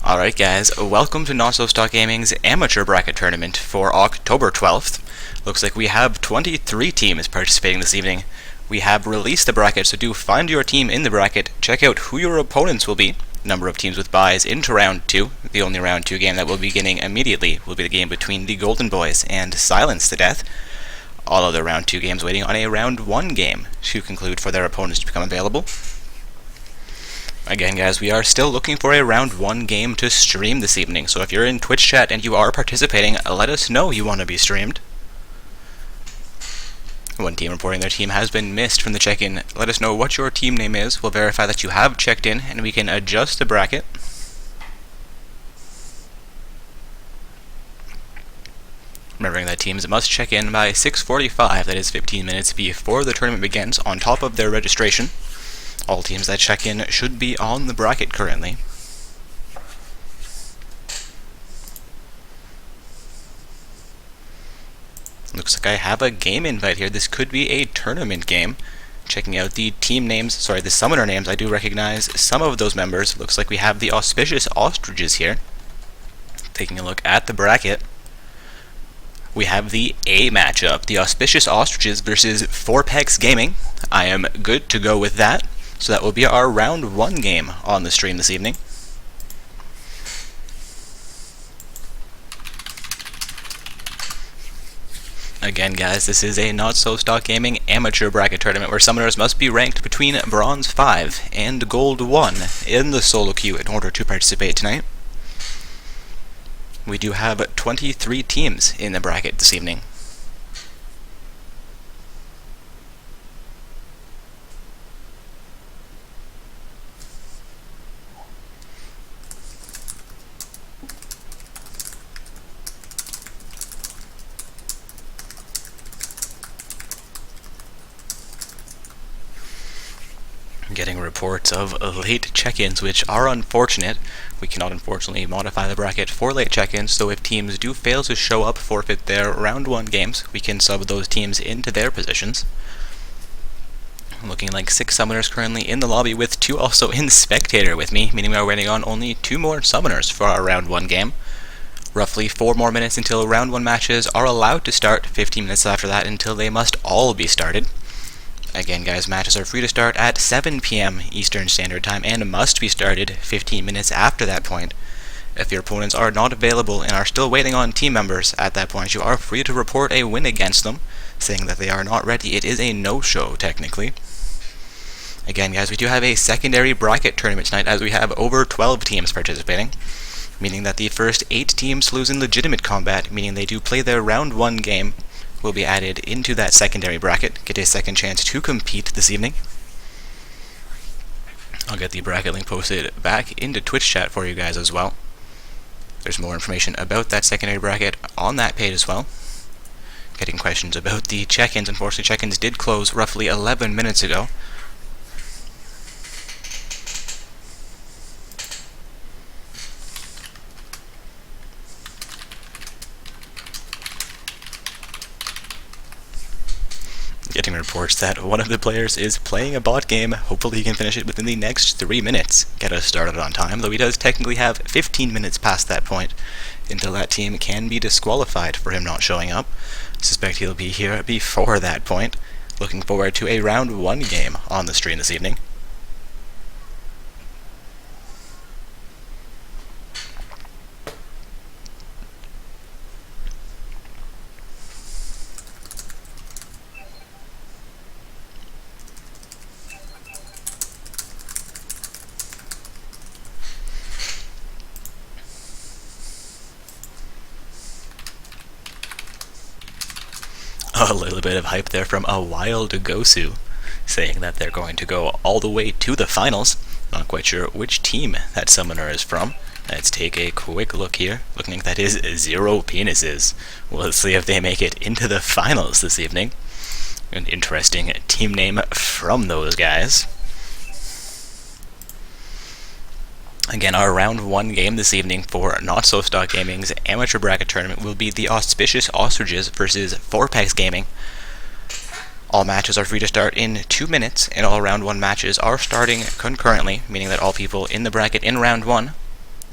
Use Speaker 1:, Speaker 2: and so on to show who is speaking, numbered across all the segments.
Speaker 1: Alright guys, welcome to Not So Stock Gaming's Amateur Bracket Tournament for October 12th. Looks like we have 23 teams participating this evening. We have released the bracket, so do find your team in the bracket, check out who your opponents will be, number of teams with buys into round 2. The only round 2 game that we'll be beginning immediately will be the game between the Golden Boys and Silence to Death. All other round 2 games waiting on a round 1 game to conclude for their opponents to become available. Again guys, we are still looking for a round 1 game to stream this evening, so if you're in Twitch chat and you are participating, let us know you want to be streamed. One team reporting their team has been missed from the check-in. Let us know what your team name is, we'll verify that you have checked in, and we can adjust the bracket. Remembering that teams must check in by 6:45, that is 15 minutes before the tournament begins, on top of their registration. All teams that check in should be on the bracket currently. Looks like I have a game invite here. This could be a tournament game. Checking out the team names, the summoner names, I do recognize some of those members. Looks like we have the Auspicious Ostriches here. Taking a look at the bracket, we have the A matchup, the Auspicious Ostriches versus Fourpex Gaming. I am good to go with that. So that will be our round 1 game on the stream this evening. Again guys, this is a Not So Stock Gaming amateur bracket tournament where summoners must be ranked between Bronze 5 and Gold 1 in the solo queue in order to participate tonight. We do have 23 teams in the bracket this evening. Getting reports of late check-ins, which are unfortunate. We cannot unfortunately modify the bracket for late check-ins, so if teams do fail to show up, forfeit their round 1 games, we can sub those teams into their positions. Looking like 6 summoners currently in the lobby, with 2 also in spectator with me, meaning we are waiting on only 2 more summoners for our round 1 game. Roughly 4 more minutes until round 1 matches are allowed to start, 15 minutes after that until they must all be started. Again guys, matches are free to start at 7 p.m. Eastern Standard Time and must be started 15 minutes after that point. If your opponents are not available and are still waiting on team members at that point, you are free to report a win against them, saying that they are not ready. It is a no-show technically. Again guys, we do have a secondary bracket tournament tonight as we have over 12 teams participating, meaning that the first 8 teams lose in legitimate combat, meaning they do play their round 1 game, will be added into that secondary bracket, get a second chance to compete this evening. I'll get the bracket link posted back into Twitch chat for you guys as well. There's more information about that secondary bracket on that page as well. Getting questions about the check-ins. Unfortunately, check-ins did close roughly 11 minutes ago. Getting reports that one of the players is playing a bot game. Hopefully he can finish it within the next 3 minutes. Get us started on time, though he does technically have 15 minutes past that point until that team can be disqualified for him not showing up. Suspect he'll be here before that point. Looking forward to a round 1 game on the stream this evening. A little bit of hype there from a Wild Gosu, saying that they're going to go all the way to the finals. Not quite sure which team that summoner is from. Let's take a quick look here. Looking like that is Zero Penises. Well, let's see if they make it into the finals this evening. An interesting team name from those guys. Again, our round 1 game this evening for Not So Stock Gaming's amateur bracket tournament will be the Auspicious Ostriches versus Fourpex Gaming. All matches are free to start in 2 minutes, and all round 1 matches are starting concurrently, meaning that all people in the bracket in round 1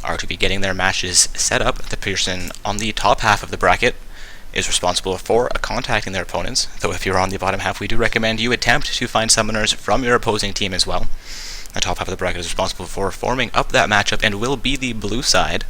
Speaker 1: are to be getting their matches set up. The person on the top half of the bracket is responsible for contacting their opponents, though if you're on the bottom half, we do recommend you attempt to find summoners from your opposing team as well. The top half of the bracket is responsible for forming up that matchup and will be the blue side.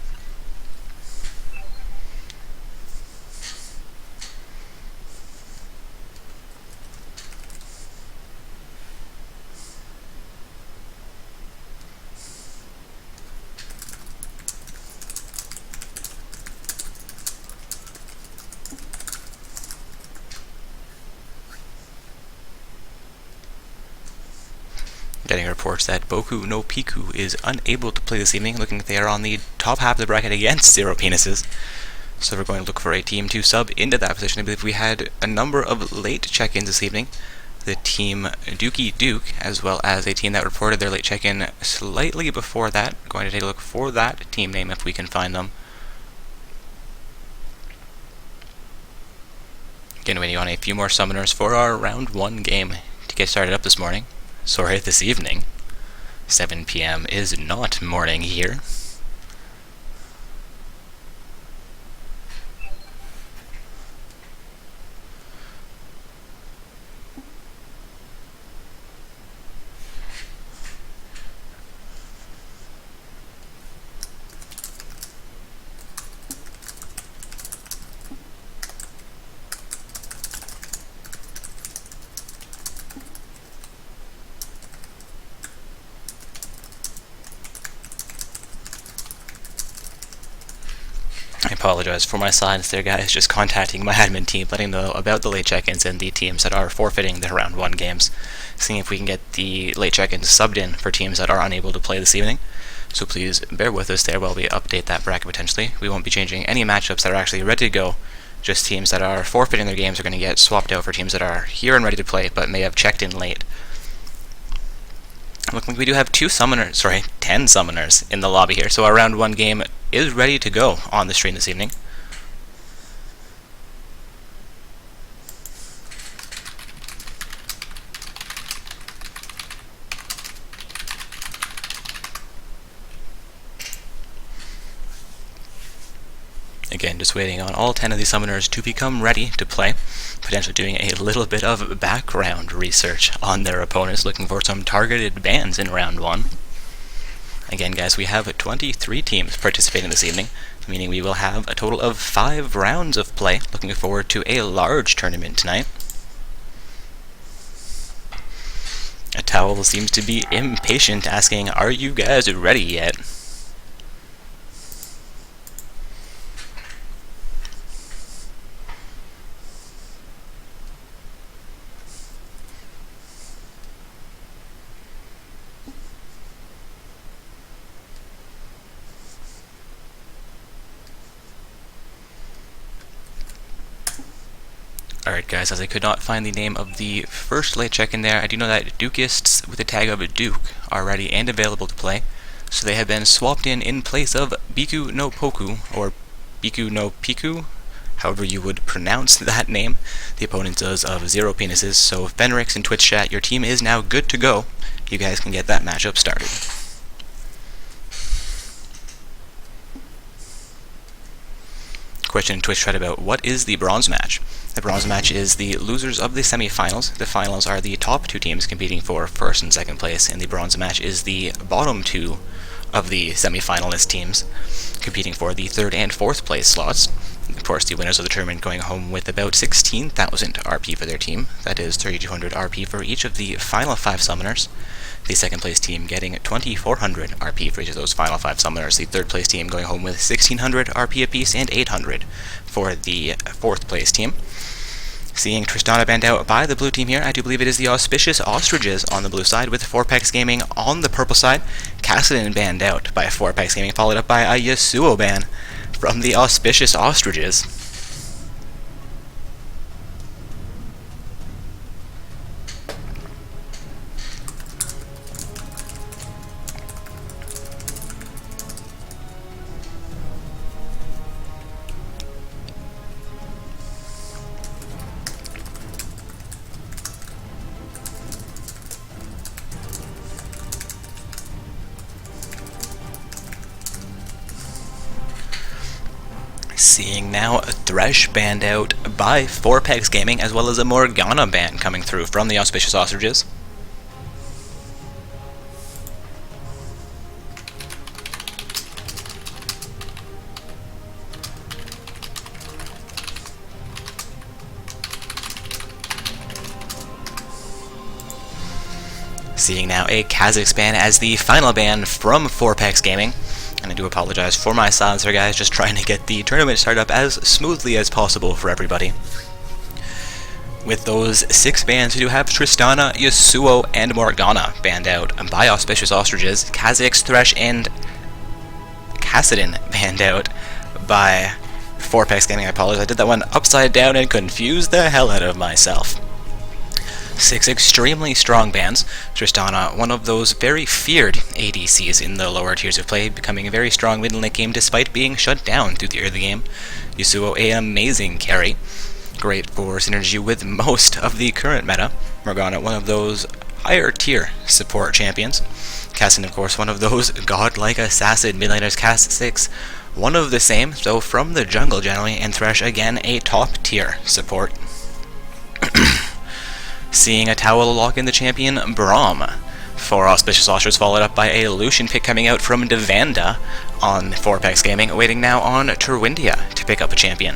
Speaker 1: Getting reports that Boku no Piku is unable to play this evening, looking like they are on the top half of the bracket against Zero Penises. So we're going to look for a team to sub into that position. I believe we had a number of late check-ins this evening. The team Dookie Duke, as well as a team that reported their late check-in slightly before that. Going to take a look for that team name if we can find them. Again, waiting on a few more summoners for our round 1 game to get started up this morning. Sorry, this evening. 7 p.m. is not morning here. I apologize for my silence there, guys. Just contacting my admin team, letting them know about the late check-ins and the teams that are forfeiting their round 1 games. Seeing if we can get the late check-ins subbed in for teams that are unable to play this evening. So please bear with us there while we update that bracket potentially. We won't be changing any matchups that are actually ready to go. Just teams that are forfeiting their games are going to get swapped out for teams that are here and ready to play but may have checked in late. Looking like we do have 10 summoners in the lobby here, so our round 1 game is ready to go on the stream this evening. Again, just waiting on all 10 of these summoners to become ready to play. Potentially doing a little bit of background research on their opponents, looking for some targeted bans in round 1. Again, guys, we have 23 teams participating this evening, meaning we will have a total of 5 rounds of play. Looking forward to a large tournament tonight. A towel seems to be impatient, asking, "Are you guys ready yet?" Alright guys, as I could not find the name of the first late check-in there, I do know that Dukeists with the tag of Duke are ready and available to play. So they have been swapped in place of Biku no Poku, or Biku no Piku, however you would pronounce that name. The opponent does of Zero Penises, so Fenrix in Twitch chat, your team is now good to go. You guys can get that matchup started. Question in Twitch chat about what is the bronze match. The bronze match is the losers of the semi-finals. The finals are the top 2 teams competing for first and second place, and the bronze match is the bottom 2 of the semi-finalist teams competing for the 3rd and 4th place slots. Of course, the winners of the tournament going home with about 16,000 RP for their team. That is 3,200 RP for each of the final 5 summoners. The second place team getting 2,400 RP for each of those final 5 summoners. The third place team going home with 1,600 RP apiece and 800 for the 4th place team. Seeing Tristana banned out by the blue team here, I do believe it is the Auspicious Ostriches on the blue side, with 4pex Gaming on the purple side. Kassadin banned out by 4pex Gaming, followed up by a Yasuo ban from the Auspicious Ostriches. Seeing now a Thresh banned out by 4pex Gaming, as well as a Morgana ban coming through from the Auspicious Ostriches. Seeing now a Kha'Zix ban as the final ban from 4pex Gaming. And I do apologize for my silence here, guys, just trying to get the tournament started up as smoothly as possible for everybody. With those 6 bans, we do have Tristana, Yasuo, and Morgana banned out by Auspicious Ostriches. Kha'Zix, Thresh, and Kassadin banned out by 4pex Gaming. I apologize, I did that one upside down and confused the hell out of myself. 6 extremely strong bans. Tristana, one of those very feared ADCs in the lower tiers of play, becoming a very strong mid and late game despite being shut down through the early game. Yasuo, an amazing carry, great for synergy with most of the current meta. Morgana, one of those higher tier support champions. Kassadin, of course, one of those godlike assassin mid-laners. Kha'Zix, one of the same, so from the jungle generally, and Thresh, again, a top tier support. Seeing a Towel lock in the champion Braum for Auspicious Ostriches, followed up by a Lucian pick coming out from Devanda on 4pex Gaming, waiting now on Terwindia to pick up a champion.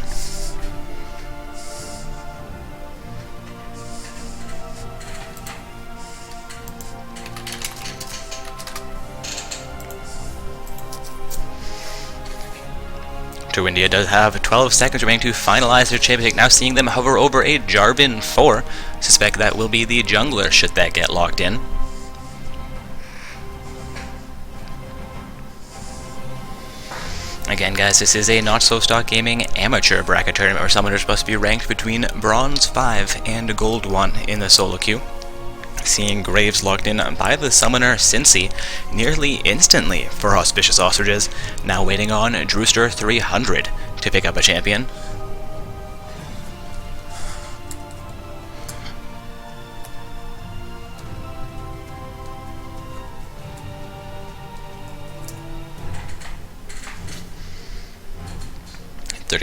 Speaker 1: Terwindia does have 12 seconds remaining to finalize their champion pick. Now seeing them hover over a Jarvan 4. Suspect that will be the jungler should that get locked in. Again, guys, this is a not-so-stock gaming amateur bracket tournament where summoners must be ranked between Bronze 5 and Gold 1 in the solo queue. Seeing Graves locked in by the summoner Cincy nearly instantly for Auspicious Ostriches, now waiting on Drewster 300 to pick up a champion.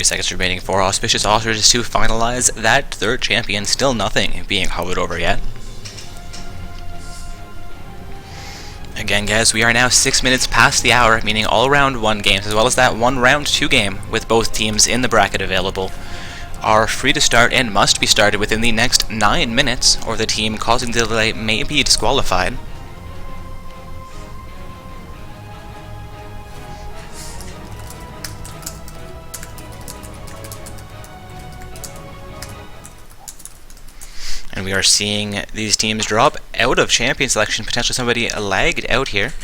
Speaker 1: Seconds remaining for Auspicious Ostriches to finalize that third champion. Still nothing being hovered over yet. Again, guys, we are now 6 minutes past the hour, meaning all round 1 games, as well as that 1 round 2 game with both teams in the bracket available, are free to start and must be started within the next 9 minutes, or the team causing the delay may be disqualified. And we are seeing these teams drop out of champion selection, potentially somebody lagged out here.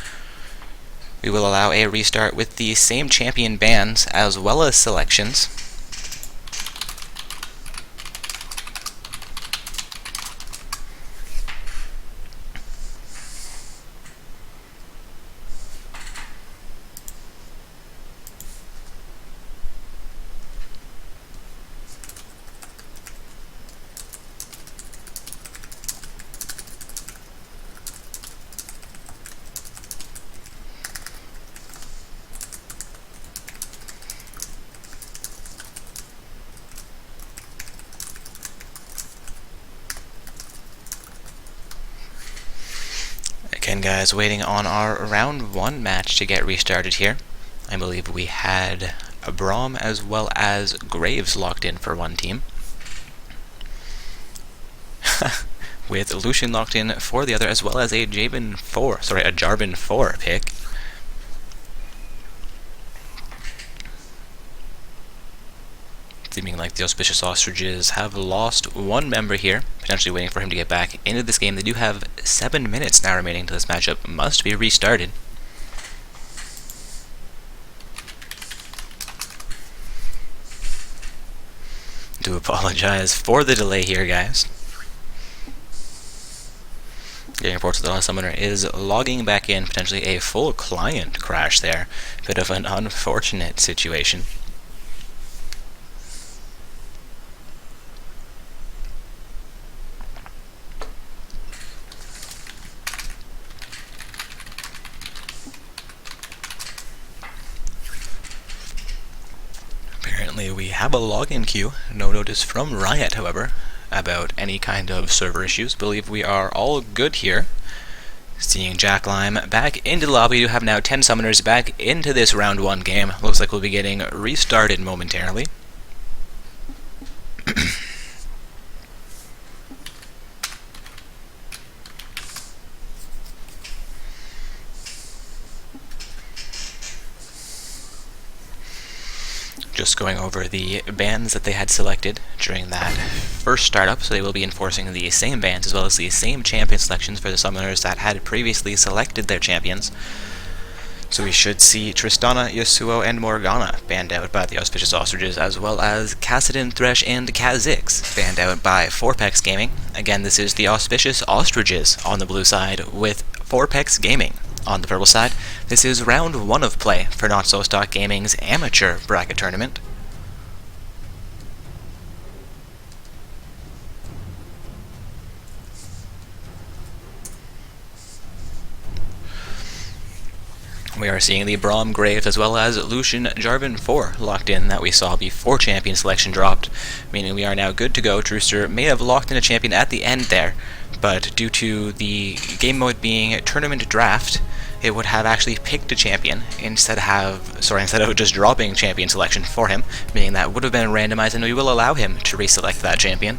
Speaker 1: We will allow a restart with the same champion bans as well as selections. Again, guys, waiting on our round 1 match to get restarted here. I believe we had a Braum as well as Graves locked in for one team. With Lucian locked in for the other, as well as a Jarvan 4 pick. Seeming like the Auspicious Ostriches have lost one member here, potentially waiting for him to get back into this game. They do have 7 minutes now remaining to this matchup. Must be restarted. Do apologize for the delay here, guys. Getting reports that the summoner is logging back in, potentially a full client crash there. Bit of an unfortunate situation. Currently we have a login queue, no notice from Riot however, about any kind of server issues. Believe we are all good here. Seeing Jack Lime back into the lobby, we have now 10 summoners back into this round 1 game. Looks like we'll be getting restarted momentarily. Just going over the bans that they had selected during that first startup, so they will be enforcing the same bans as well as the same champion selections for the summoners that had previously selected their champions. So we should see Tristana, Yasuo, and Morgana banned out by the Auspicious Ostriches, as well as Kassadin, Thresh, and Kha'Zix banned out by Fourpex Gaming. Again, this is the Auspicious Ostriches on the blue side with Fourpex Gaming on the purple side. This is round 1 of play for Not So Stock Gaming's amateur bracket tournament. We are seeing the Braum Graves as well as Lucian Jarvan 4 locked in that we saw before champion selection dropped, meaning we are now good to go. Drewster may have locked in a champion at the end there, but due to the game mode being tournament draft, it would have actually picked a champion instead of just dropping champion selection for him, meaning that would have been randomized, and we will allow him to reselect that champion.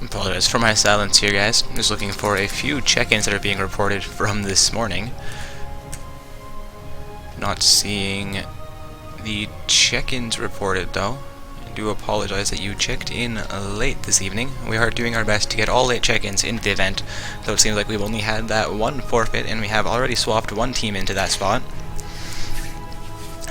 Speaker 1: Apologize for my silence here, guys. I'm just looking for a few check-ins that are being reported from this morning. Not seeing the check-ins reported, though. I do apologize that you checked in late this evening. We are doing our best to get all late check-ins into the event, though it seems like we've only had that one forfeit, and we have already swapped one team into that spot.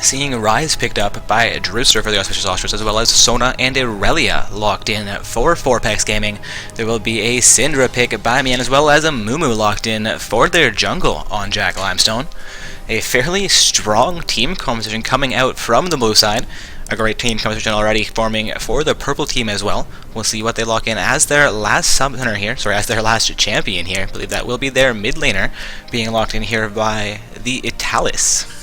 Speaker 1: Seeing Ryze picked up by Drewster for the Auspicious Ostriches, as well as Sona and Irelia locked in for Fourpex Gaming. There will be a Syndra pick by Mian, as well as a Mumu locked in for their jungle on Jack Limestone. A fairly strong team composition coming out from the blue side. A great team composition already forming for the purple team as well. We'll see what they lock in as their last summoner here, as their last champion here. I believe that will be their mid laner, being locked in here by the Italis.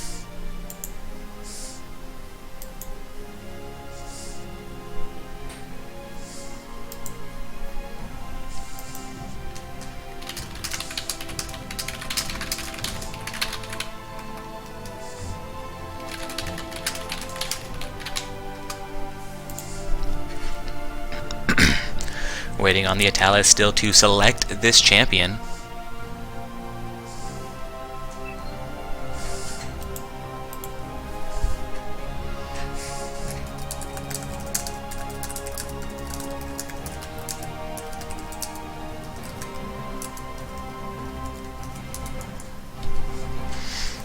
Speaker 1: Waiting on the Italis still to select this champion.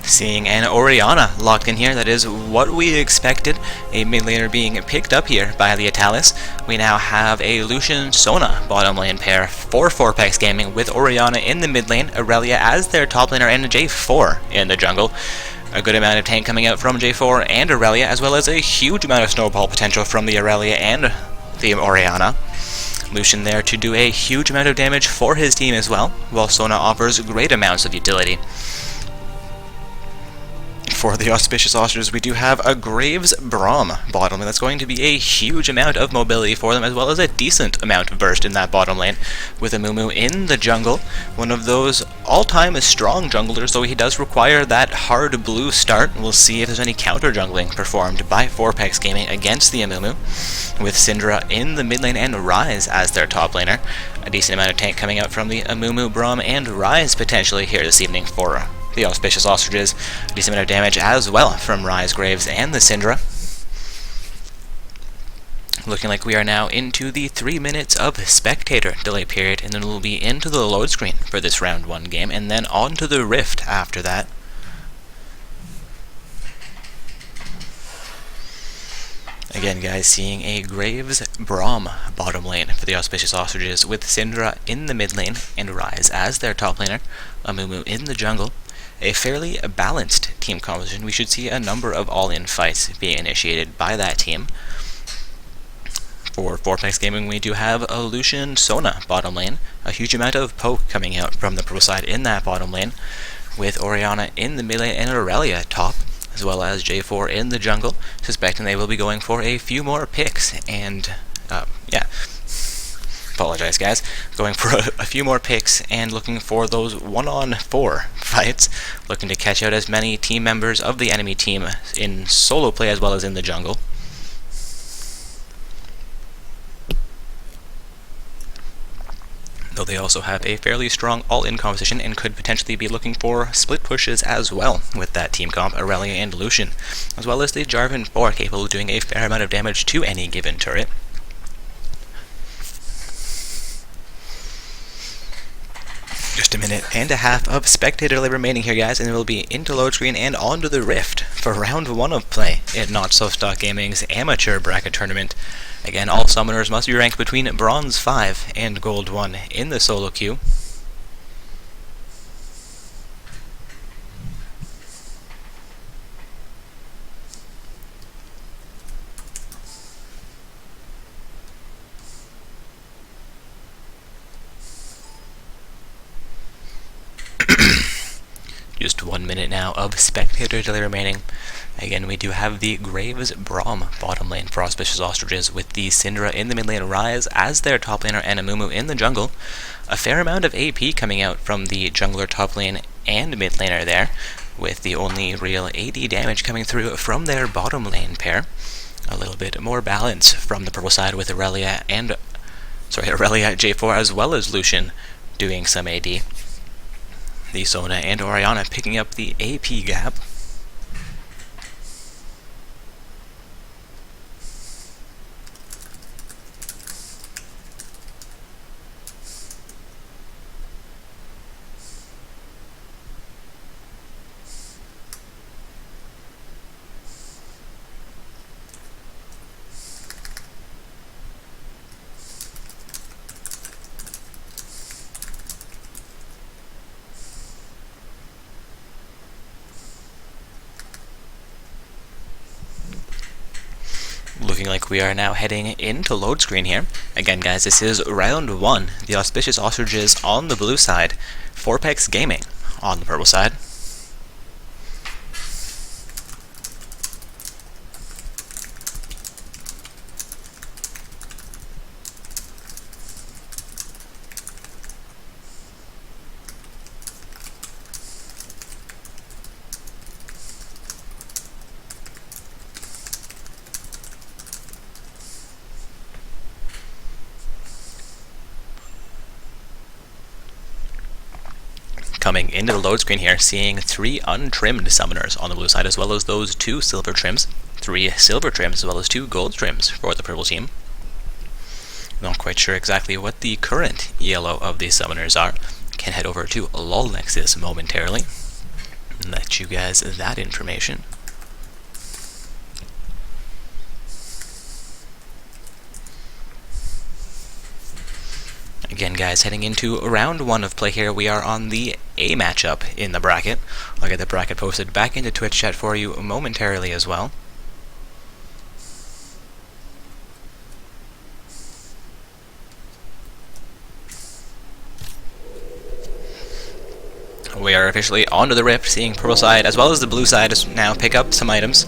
Speaker 1: Seeing an Orianna locked in here, that is what we expected. A mid laner being picked up here by the Italis. We now have a Lucian Sona bottom lane pair for Fourpex Gaming, with Orianna in the mid lane, Irelia as their top laner, and J4 in the jungle. A good amount of tank coming out from J4 and Irelia, as well as a huge amount of snowball potential from the Irelia and the Orianna. Lucian there to do a huge amount of damage for his team as well, while Sona offers great amounts of utility. For the Auspicious Ostriches, we do have a Graves Braum bottom lane. That's going to be a huge amount of mobility for them, as well as a decent amount of burst in that bottom lane, with a Mumu in the jungle. One of those all-time strong junglers, though he does require that hard blue start. We'll see if there's any counter jungling performed by Fourpex Gaming against the Amumu, with Syndra in the mid lane and Ryze as their top laner. A decent amount of tank coming out from the Amumu, Braum, and Ryze potentially here this evening for the Auspicious Ostriches. A decent amount of damage as well from Ryze, Graves, and the Syndra. Looking like we are now into the 3 minutes of spectator delay period, and then we'll be into the load screen for this round 1 game, and then on to the Rift after that. Again, guys, seeing a Graves Braum bottom lane for the Auspicious Ostriches, with Syndra in the mid lane and Ryze as their top laner, Amumu in the jungle. A fairly balanced team composition. We should see a number of all-in fights being initiated by that team. For Fourplex Gaming, we do have a Lucian Sona bottom lane, a huge amount of poke coming out from the pro side in that bottom lane, with Orianna in the mid lane and Aurelia top, as well as J4 in the jungle, suspecting they will be going for a few more picks, and, apologize guys, going for a few more picks and looking for those 1-on-4 fights, looking to catch out as many team members of the enemy team in solo play as well as in the jungle. Though they also have a fairly strong all-in composition and could potentially be looking for split pushes as well with that team comp, Aurelia and Lucian, as well as the Jarvan 4 capable of doing a fair amount of damage to any given turret. Just a minute and a half of spectator delay remaining here, guys, and we'll be into load screen and onto the Rift for round 1 of play at Not So Stock Gaming's amateur bracket tournament. Again, all summoners must be ranked between Bronze 5 and Gold 1 in the solo queue. Just 1 minute now of spectator delay remaining. Again, we do have the Graves Braum bottom lane for Auspicious Ostriches, with the Syndra in the mid lane, Ryze as their top laner, and Amumu in the jungle. A fair amount of AP coming out from the jungler top lane and mid laner there, with the only real AD damage coming through from their bottom lane pair. A little bit more balance from the purple side with Aurelia J4 as well as Lucian doing some AD. The Sona and Orianna picking up the AP gap. Looking like we are now heading into load screen here. Again, guys, this is round 1. The Auspicious Ostriches on the blue side, Fourplex Gaming on the purple side. Coming into the load screen here, seeing 3 untrimmed summoners on the blue side, as well as those 2 silver trims, 3 silver trims, as well as 2 gold trims for the purple team. Not quite sure exactly what the current yellow of these summoners are. Can head over to LolNexus momentarily and let you guys that information. Again, guys, heading into round 1 of play here, we are on the A matchup in the bracket. I'll get the bracket posted back into Twitch chat for you momentarily as well. We are officially onto the Rift, seeing purple side as well as the blue side now pick up some items.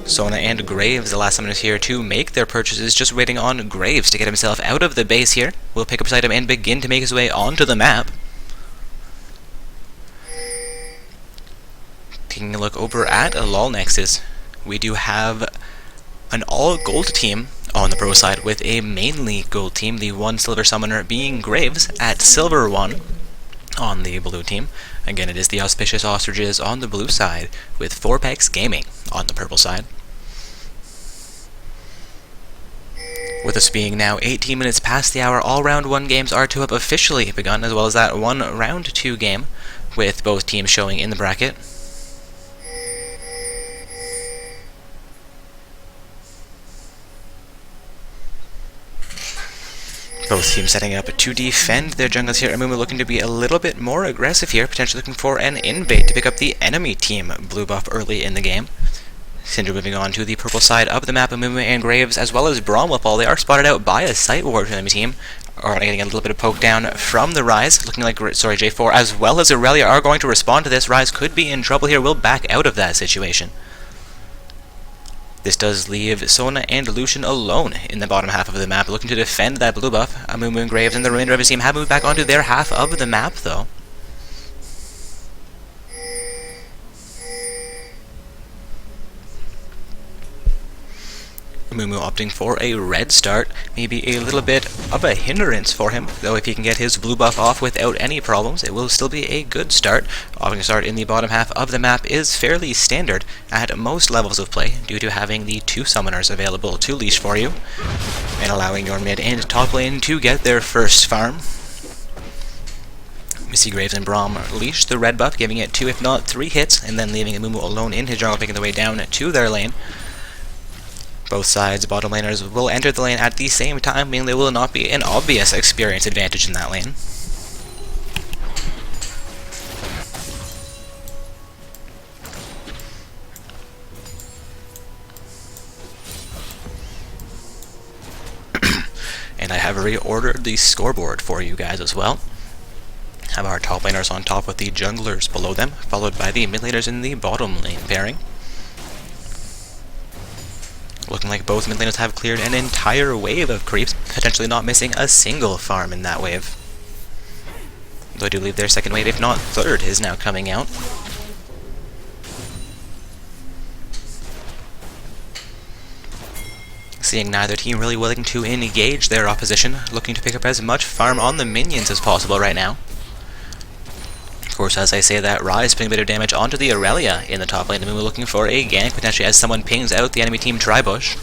Speaker 1: Sona and Graves, the last summoners here, to make their purchases, just waiting on Graves to get himself out of the base here. Will pick up his item and begin to make his way onto the map. Taking a look over at LolNexus, we do have an all-gold team on the pro side with a mainly gold team, the 1 silver summoner being Graves at silver 1 on the blue team. Again, it is the Auspicious Ostriches on the blue side with Fourplex Gaming on the purple side. With us being now 18 minutes past the hour, all round 1 games are to have officially begun, as well as that 1 round 2 game with both teams showing in the bracket. Both teams setting up to defend their jungles here. Amumu looking to be a little bit more aggressive here, potentially looking for an invade to pick up the enemy team blue buff early in the game. Syndra moving on to the purple side of the map. Amumu and Graves, as well as Braum with all, they are spotted out by a sight ward from the enemy team. Are getting a little bit of poke down from the Ryze, looking like, J4, as well as Aurelia are going to respond to this. Ryze could be in trouble here, will back out of that situation. This does leave Sona and Lucian alone in the bottom half of the map, looking to defend that blue buff. Amumu and Graves and the remainder of his team have moved back onto their half of the map, though. Amumu opting for a red start, maybe a little bit of a hindrance for him, though if he can get his blue buff off without any problems, it will still be a good start. Opting a start in the bottom half of the map is fairly standard at most levels of play, due to having the 2 summoners available to leash for you, and allowing your mid and top lane to get their first farm. We see Graves and Braum leash the red buff, giving it 2 if not 3 hits, and then leaving Amumu alone in his jungle, making the way down to their lane. Both sides, bottom laners, will enter the lane at the same time, meaning there will not be an obvious experience advantage in that lane. And I have reordered the scoreboard for you guys as well. Have our top laners on top with the junglers below them, followed by the mid laners in the bottom lane pairing. Looking like both mid laners have cleared an entire wave of creeps, potentially not missing a single farm in that wave. Though I do believe their second wave, if not third, is now coming out. Seeing neither team really willing to engage their opposition, looking to pick up as much farm on the minions as possible right now. Of course, as I say that, Ryze putting a bit of damage onto the Aurelia in the top lane. Amumu looking for a gank, potentially as someone pings out the enemy team Tribush.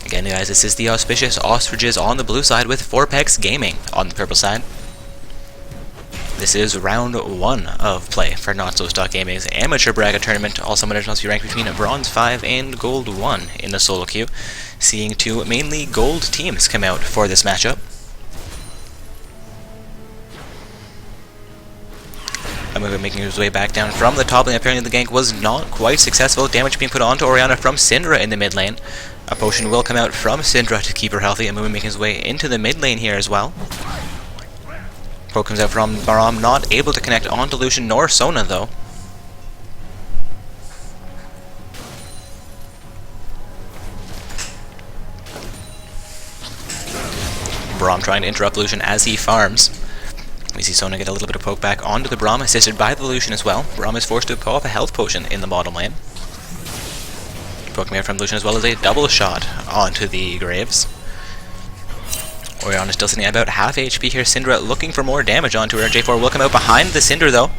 Speaker 1: Again, guys, this is the Auspicious Ostriches on the blue side with 4pex Gaming on the purple side. This is round 1 of play for Not So Stock Gaming's Amateur Bracket Tournament. All summoners must be ranked between Bronze 5 and Gold 1 in the solo queue, seeing 2 mainly gold teams come out for this matchup. Amumu making his way back down from the top lane. Apparently the gank was not quite successful. Damage being put onto Orianna from Syndra in the mid lane. A potion will come out from Syndra to keep her healthy. Amumu making his way into the mid lane here as well. Poke comes out from Braum, not able to connect onto Lucian nor Sona though. Braum trying to interrupt Lucian as he farms. We see Sona get a little bit of poke back onto the Braum, assisted by the Lucian as well. Braum is forced to pull off a health potion in the bottom lane. Poke out from Lucian as well as a double shot onto the Graves. Orianna still sitting at about half HP here. Syndra looking for more damage onto her. J4 will come out behind the Syndra though,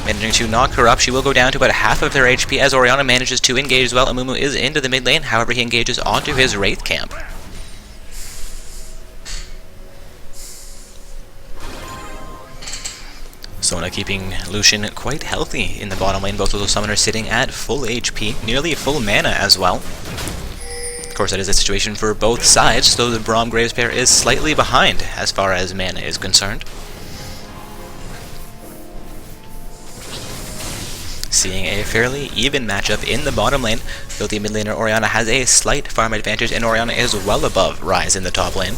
Speaker 1: managing to knock her up. She will go down to about half of her HP as Orianna manages to engage as well. Amumu is into the mid lane, however he engages onto his Wraith camp. Sona keeping Lucian quite healthy in the bottom lane. Both of those summoners sitting at full HP, nearly full mana as well. Of course, that is a situation for both sides, though the Braum Graves pair is slightly behind as far as mana is concerned. Seeing a fairly even matchup in the bottom lane, though the mid laner Orianna has a slight farm advantage, and Orianna is well above Ryze in the top lane.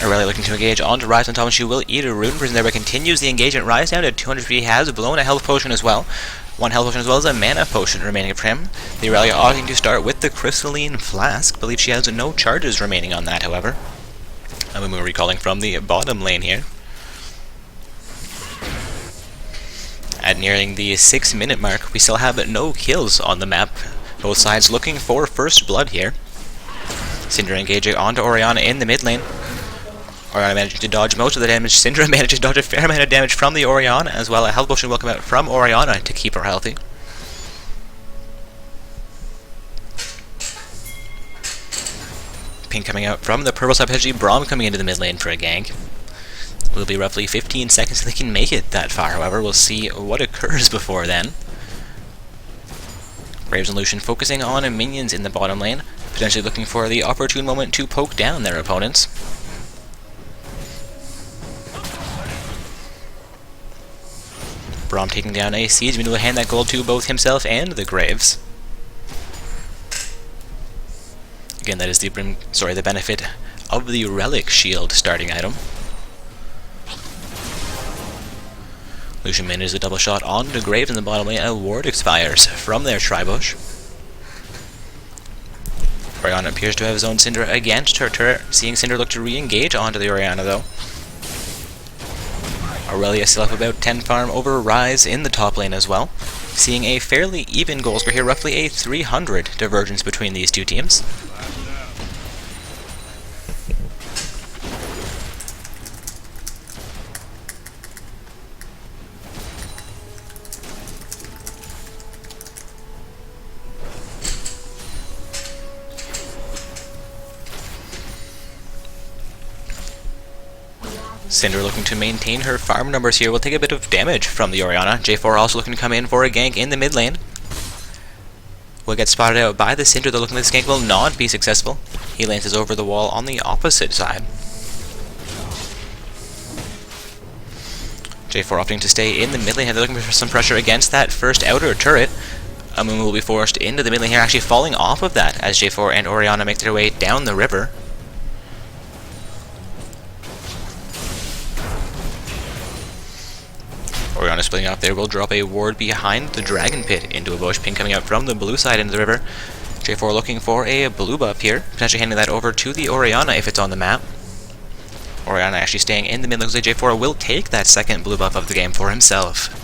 Speaker 1: Aurelia looking to engage onto Ryze on top, and she will eat a Rune Prison there, but continues the engagement. Ryze down to 200 HP, has blown a health potion as well. One health potion as well as a mana potion remaining for him. The Aurelia opting to start with the Crystalline Flask. Believe she has no charges remaining on that, however. Amumu recalling from the bottom lane here. At nearing the 6-minute mark, we still have no kills on the map. Both sides looking for first blood here. Syndra engaging onto Orianna in the mid lane. Orianna managing to dodge most of the damage. Syndra managed to dodge a fair amount of damage from the Orianna as well. A health potion will come out from Orianna to keep her healthy. ping coming out from the purple side, potentially Braum coming into the mid lane for a gank. Will be roughly 15 seconds till they can make it that far, however. We'll see what occurs before then. Graves and Lucian focusing on minions in the bottom lane, potentially looking for the opportune moment to poke down their opponents. Braum taking down a Siege, maybe will hand that gold to both himself and the Graves. Again, that is the benefit of the Relic Shield starting item. Lucian manages a double shot on the Graves in the bottom lane, and a ward expires from their Tribush. Orianna appears to have his own Syndra against her turret, seeing Syndra look to re-engage onto the Orianna though. Aurelia still up about 10 farm over Ryze in the top lane as well, seeing a fairly even goal score here, roughly a 300 divergence between these two teams. Syndra looking to maintain her farm numbers here, will take a bit of damage from the Orianna. J4 also looking to come in for a gank in the mid lane. Will get spotted out by the Syndra, though looking like this gank will not be successful. He lances over the wall on the opposite side. J4 opting to stay in the mid lane, they're looking for some pressure against that first outer turret. Amumu will be forced into the mid lane here, actually falling off of that as J4 and Orianna make their way down the river. Orianna splitting up there will drop a ward behind the Dragon Pit into a bush. Ping coming out from the blue side into the river. J4 looking for a blue buff here, potentially handing that over to the Orianna if it's on the map. Orianna actually staying in the mid. Looks like J4 will take that second blue buff of the game for himself.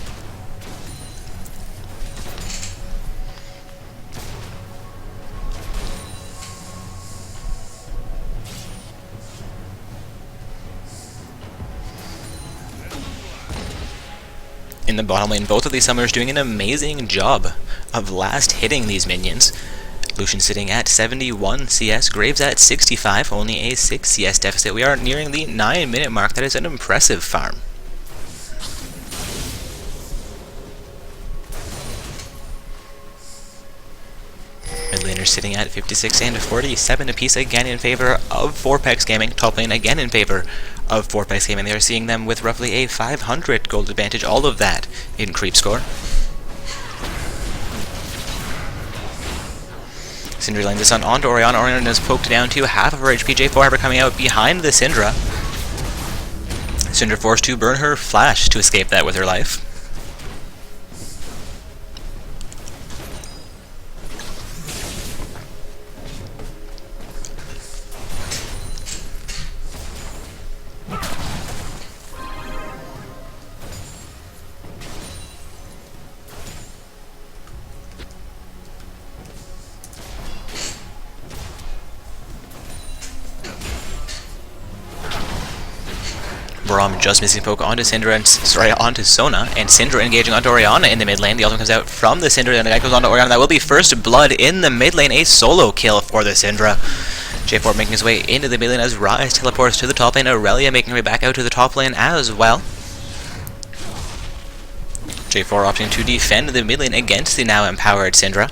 Speaker 1: In the bottom lane, both of these summoners doing an amazing job of last hitting these minions. Lucian sitting at 71 CS, Graves at 65, only a 6 CS deficit. We are nearing the 9-minute mark. That is an impressive farm. Mid laner sitting at 56 and 47 apiece, again in favor of Fourpex Gaming. Top lane again in favor of Fourpex Gaming. They are seeing them with roughly a 500 gold advantage, all of that in creep score. Syndra laying this on onto Orianna. Orianna is poked down to half of her HP. J4 however coming out behind the Syndra. Syndra forced to burn her flash to escape that with her life. Braum just missing poke onto Syndra and onto Sona, and Syndra engaging onto Orianna in the mid lane. The ultimate comes out from the Syndra, and the guy goes onto Orianna. That will be first blood in the mid lane, a solo kill for the Syndra. J4 making his way into the mid lane as Ryze teleports to the top lane. Aurelia making her way back out to the top lane as well. J4 opting to defend the mid lane against the now empowered Syndra.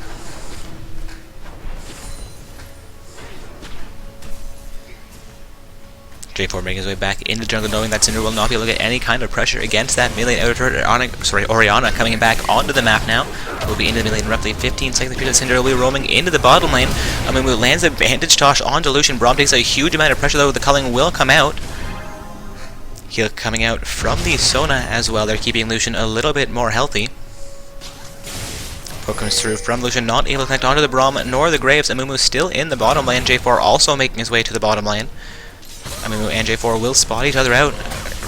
Speaker 1: J4 making his way back into the jungle, knowing that Syndra will not be able to get any kind of pressure against that mid lane outer turret. Orianna coming back onto the map now. Will be into the mid lane in roughly 15 seconds. Syndra will be roaming into the bottom lane. Amumu lands a bandage toss onto Lucian. Braum takes a huge amount of pressure though. The culling will come out. Heal coming out from the Sona as well. They're keeping Lucian a little bit more healthy. Poke comes through from Lucian, not able to connect onto the Braum nor the Graves. Amumu still in the bottom lane. J4 also making his way to the bottom lane. Amumu and J4 will spot each other out.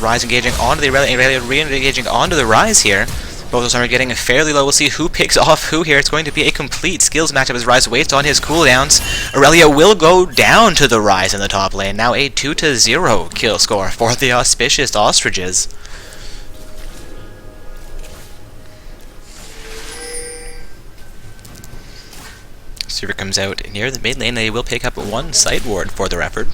Speaker 1: Ryze engaging onto the Aurelia, re-engaging onto the Ryze here. Both of them are getting fairly low. We'll see who picks off who here. It's going to be a complete skills matchup as Ryze waits on his cooldowns. Aurelia will go down to the Ryze in the top lane. Now a 2-0 kill score for the Auspicious Ostriches. Syndra comes out near the mid lane. They will pick up one side ward for their effort.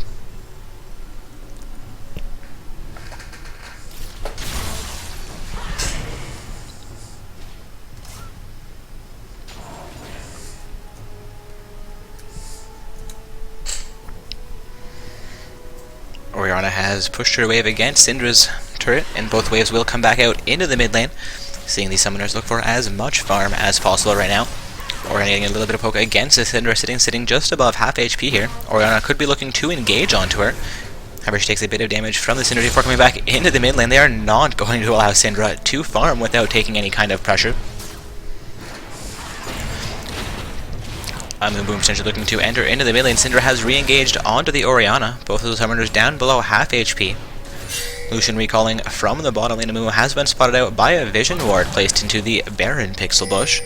Speaker 1: Orianna has pushed her wave against Syndra's turret, and both waves will come back out into the mid lane, seeing these summoners look for as much farm as possible right now. Orianna getting a little bit of poke against the Syndra, sitting just above half HP here. Orianna could be looking to engage onto her. However, she takes a bit of damage from the Syndra before coming back into the mid lane. They are not going to allow Syndra to farm without taking any kind of pressure. Amumu potentially looking to enter into the mid lane. Syndra has re-engaged onto the Orianna. Both of those summoners down below half HP. Lucian recalling from the bottom lane. Amumu has been spotted out by a vision ward placed into the Baron pixel bush.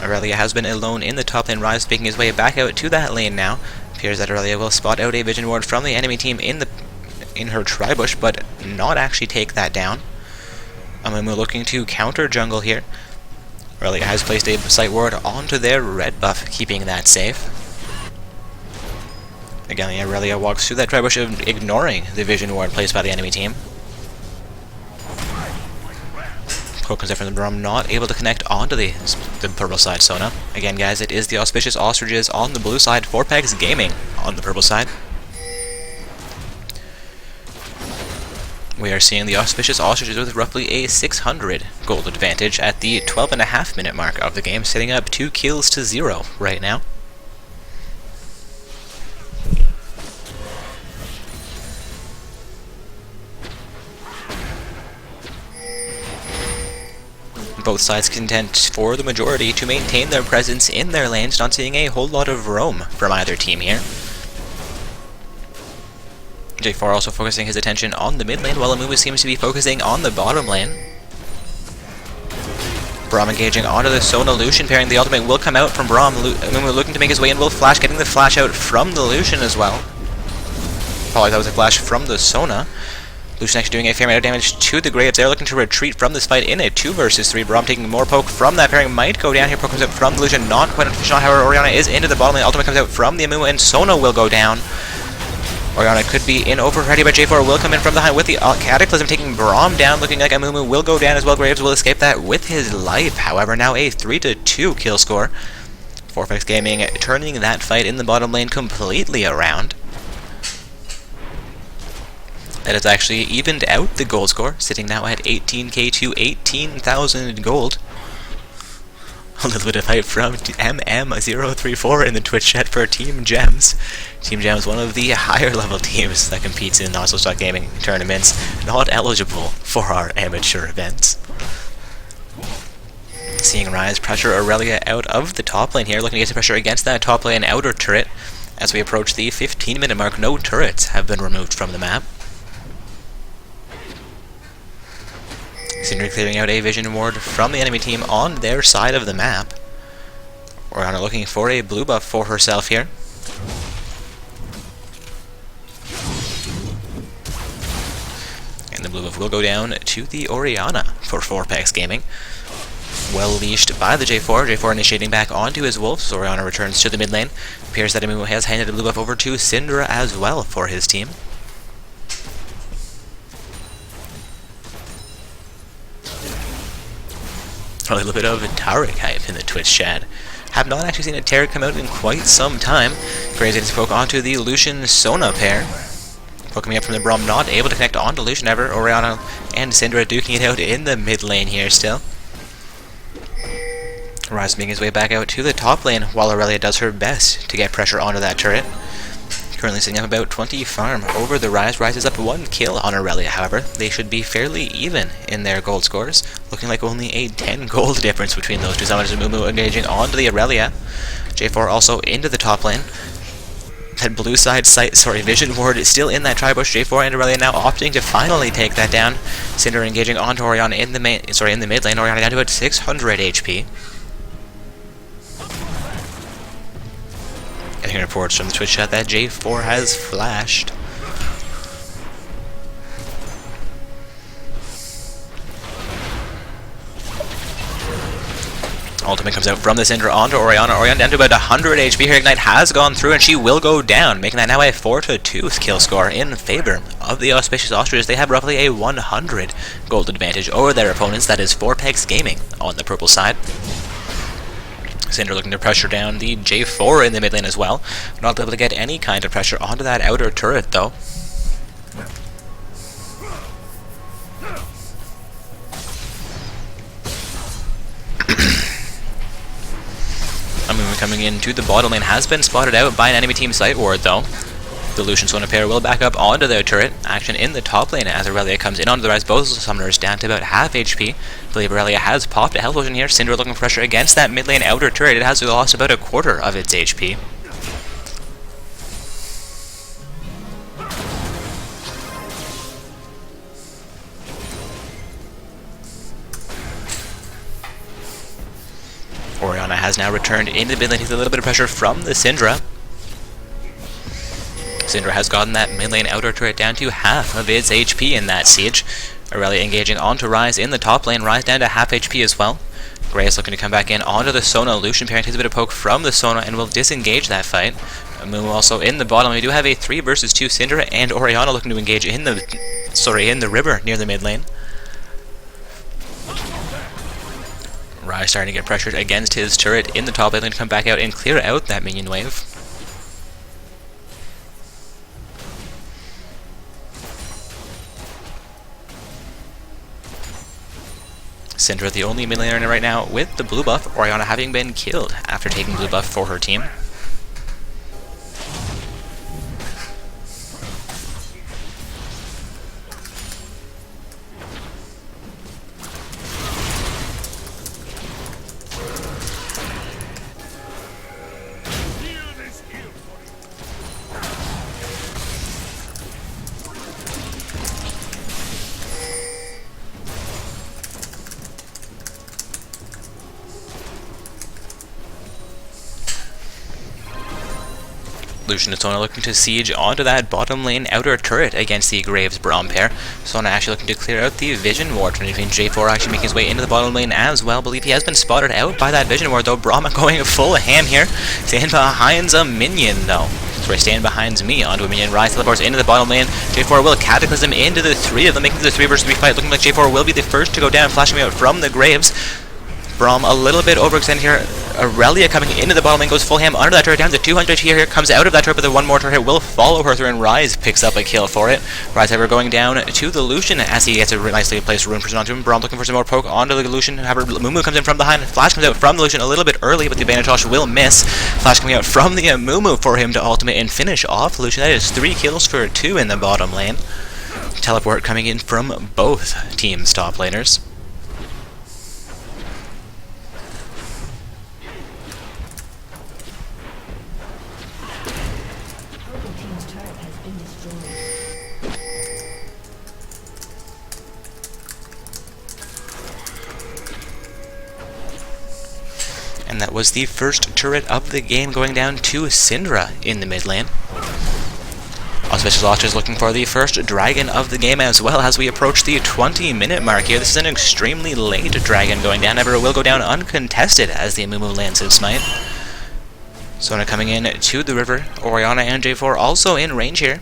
Speaker 1: Aurelia has been alone in the top lane. Ryze making his way back out to that lane now. Appears that Aurelia will spot out a vision ward from the enemy team in her tri-bush, but not actually take that down. Amumu looking to counter jungle here. Aurelia has placed a sight ward onto their red buff, keeping that safe. Again, Aurelia walks through that tri-bush, ignoring the vision ward placed by the enemy team. Poke comes out from the Braum, not able to connect onto the purple side Sona. Again, guys, it is the Auspicious Ostriches on the blue side, 4PEX Gaming on the purple side. We are seeing the Auspicious Ostriches with roughly a 600 gold advantage at the 12.5 minute mark of the game, setting up 2 kills to 0 right now. Both sides content for the majority to maintain their presence in their lanes, not seeing a whole lot of roam from either team here. J4 also focusing his attention on the mid lane, while Amumu seems to be focusing on the bottom lane. Braum engaging onto the Sona Lucian pairing. The ultimate will come out from Braum. Amumu looking to make his way in, will flash, getting the flash out from the Lucian as well. Apologies, that was a flash from the Sona. Lucian actually doing a fair amount of damage to the Graves. They're looking to retreat from this fight in a 2 versus 3. Braum taking more poke from that pairing. Might go down here. Poke comes out from the Lucian. Not quite efficient. However, Orianna is into the bottom lane. Ultimate comes out from the Amumu, and Sona will go down. Orianna could be in over ready, but J4 will come in from behind with the Cataclysm, taking Braum down. Looking like Amumu will go down as well. Graves will escape that with his life. However, now a 3-2 kill score. 4PEX Gaming turning that fight in the bottom lane completely around. That has actually evened out the gold score, sitting now at 18k to 18,000 gold. A little bit of hype from MM034 in the Twitch chat for Team Gems. Team Gems, one of the higher level teams that competes in Nonstop Gaming tournaments, not eligible for our amateur events. Seeing Ryze pressure Aurelia out of the top lane here, looking to get some pressure against that top lane outer turret. As we approach the 15-minute mark, no turrets have been removed from the map. Syndra clearing out a vision ward from the enemy team on their side of the map. Orianna looking for a blue buff for herself here. And the blue buff will go down to the Orianna for 4PEX Gaming. Well leashed by the J4. J4 initiating back onto his wolves. Orianna returns to the mid lane. Appears that Amumu has handed a blue buff over to Syndra as well for his team. A little bit of Taric hype in the Twitch chat. Have not actually seen a Taric come out in quite some time. Graves getting poke onto the Lucian Sona pair. Poke coming up from the Braum, not able to connect onto Lucian ever. Orianna and Syndra duking it out in the mid lane here still. Ryze making his way back out to the top lane while Aurelia does her best to get pressure onto that turret. Currently sitting up about 20 farm over the Ryze. Ryze is up 1 kill on Aurelia, however. They should be fairly even in their gold scores. Looking like only a 10 gold difference between those two summoners. Amumu engaging onto the Aurelia. J4 also into the top lane. That blue side vision ward is still in that tri-bush. J4 and Aurelia now opting to finally take that down. Syndra engaging onto Orianna in the mid lane. Orianna down to about 600 HP. Getting reports from the Twitch chat that J4 has flashed. Ultimate comes out from the Syndra onto Orianna. Orianna down to about 100 HP here. Ignite has gone through and she will go down, making that now a 4-2 kill score in favor of the Auspicious Ostriches. They have roughly a 100 gold advantage over their opponents. That is 4pex Gaming on the purple side. Syndra looking to pressure down the J4 in the mid lane as well. Not able to get any kind of pressure onto that outer turret though. Amumu coming into the bottom lane has been spotted out by an enemy team site ward though. The Lucian Sona pair will back up onto their turret. Action in the top lane as Aurelia comes in onto the rise. Both summoners down to about half HP. I believe Aurelia has popped a health potion here. Syndra looking for pressure against that mid lane outer turret. It has lost about a quarter of its HP. Orianna has now returned into the mid lane. He's a little bit of pressure from the Syndra. Syndra has gotten that mid lane outer turret down to half of its HP in that siege. Aurelia engaging onto Ryze in the top lane. Ryze down to half HP as well. Graves looking to come back in onto the Sona. Lucian parrying takes a bit of poke from the Sona and will disengage that fight. Amumu also in the bottom. We do have a 3 versus 2 Syndra and Orianna looking to engage in the river near the mid lane. Ryze starting to get pressured against his turret in the top lane to come back out and clear out that minion wave. Syndra the only mid laner right now with the blue buff, Orianna having been killed after taking blue buff for her team. Lucian and Sona looking to siege onto that bottom lane outer turret against the Graves Braum pair. Sona actually looking to clear out the Vision Ward, trying to J4 actually making his way into the bottom lane as well. Believe he has been spotted out by that Vision Ward though. Braum going full ham here. Stand behind a minion though. So I stand behind me onto a minion. Ryze teleports into the bottom lane. J4 will cataclysm into the 3 of them, making the 3 versus 3 fight. Looking like J4 will be the first to go down, flashing out from the Graves. Braum a little bit overextended here. Aurelia coming into the bottom lane goes full ham under that turret down to 200 here. Comes out of that turret, but the one more turret will follow her through, and Ryze picks up a kill for it. Ryze, however, going down to the Lucian as he gets a nicely placed rune person onto him. Braum looking for some more poke onto the Lucian. However, Amumu comes in from behind. Flash comes out from the Lucian a little bit early, but the Vayner will miss. Flash coming out from the Amumu for him to ultimate and finish off Lucian. That is 3 kills for 2 in the bottom lane. Teleport coming in from both teams' top laners. And that was the first turret of the game going down to Syndra in the mid lane. Auspicious Ostriches looking for the first dragon of the game as well as we approach the 20-minute mark here. This is an extremely late dragon going down. However, it will go down uncontested as the Amumu lands his smite. Sona coming in to the river. Orianna and J4 also in range here.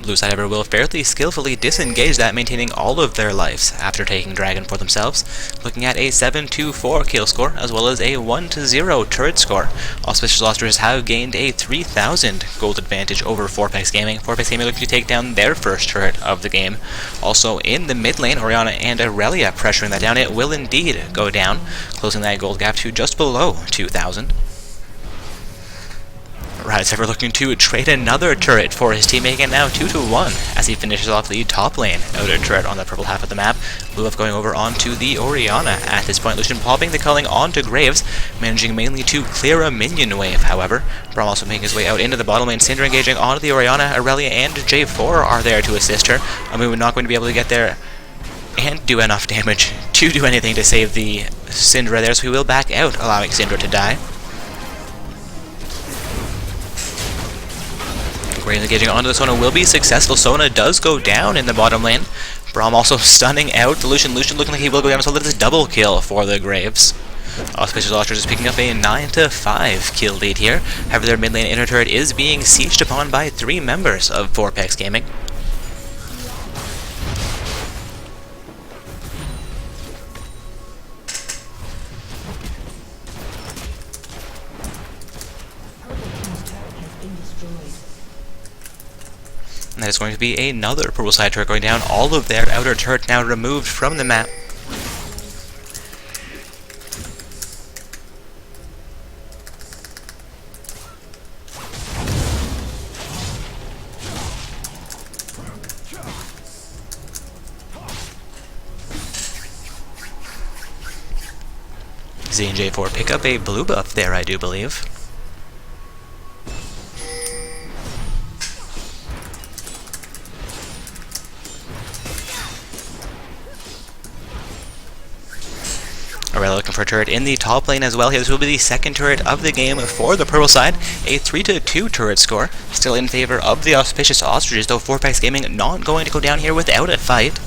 Speaker 1: Blue side, however, will fairly skillfully disengage that, maintaining all of their lives after taking dragon for themselves. Looking at a 7-4 kill score, as well as a 1-0 turret score. Auspicious Ostriches have gained a 3,000 gold advantage over 4pex Gaming. 4pex Gaming looking to take down their first turret of the game. Also in the mid lane, Orianna and Aurelia pressuring that down. It will indeed go down, closing that gold gap to just below 2,000. Ryze ever looking to trade another turret for his team, making it now 2-1 as he finishes off the top lane outer turret on the purple half of the map. Blue buff going over onto the Orianna at this point. Lucian popping the culling onto Graves, managing mainly to clear a minion wave, however. Braum also making his way out into the bottom lane. Syndra engaging onto the Orianna. Aurelia and J4 are there to assist her. Amumu not going to be able to get there and do enough damage to do anything to save the Syndra there, so he will back out, allowing Syndra to die. Graves engaging onto the Sona will be successful. Sona does go down in the bottom lane. Braum also stunning out Lucian. Lucian looking like he will go down, so that is a double kill for the Graves. Auspicious Ostriches is picking up a 9-5 kill lead here. However, their mid lane inner turret is being sieged upon by 3 members of Vorpex Gaming. And that is going to be another purple side turret going down. All of their outer turret now removed from the map. Z and J4 pick up a blue buff there, I do believe. Aurelia looking for a turret in the top lane as well. Here, this will be the second turret of the game for the purple side. A 3-2 turret score. Still in favor of the Auspicious Ostriches, though Vorpex Gaming not going to go down here without a fight.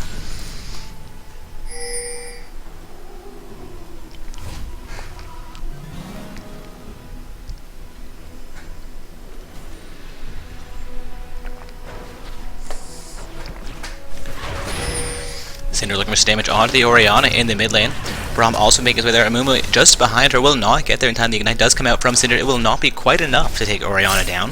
Speaker 1: Cinder looking for some damage onto the Orianna in the mid lane. Braum also making his way there. Amumu just behind her will not get there in time. The Ignite does come out from Cinder. It will not be quite enough to take Orianna down.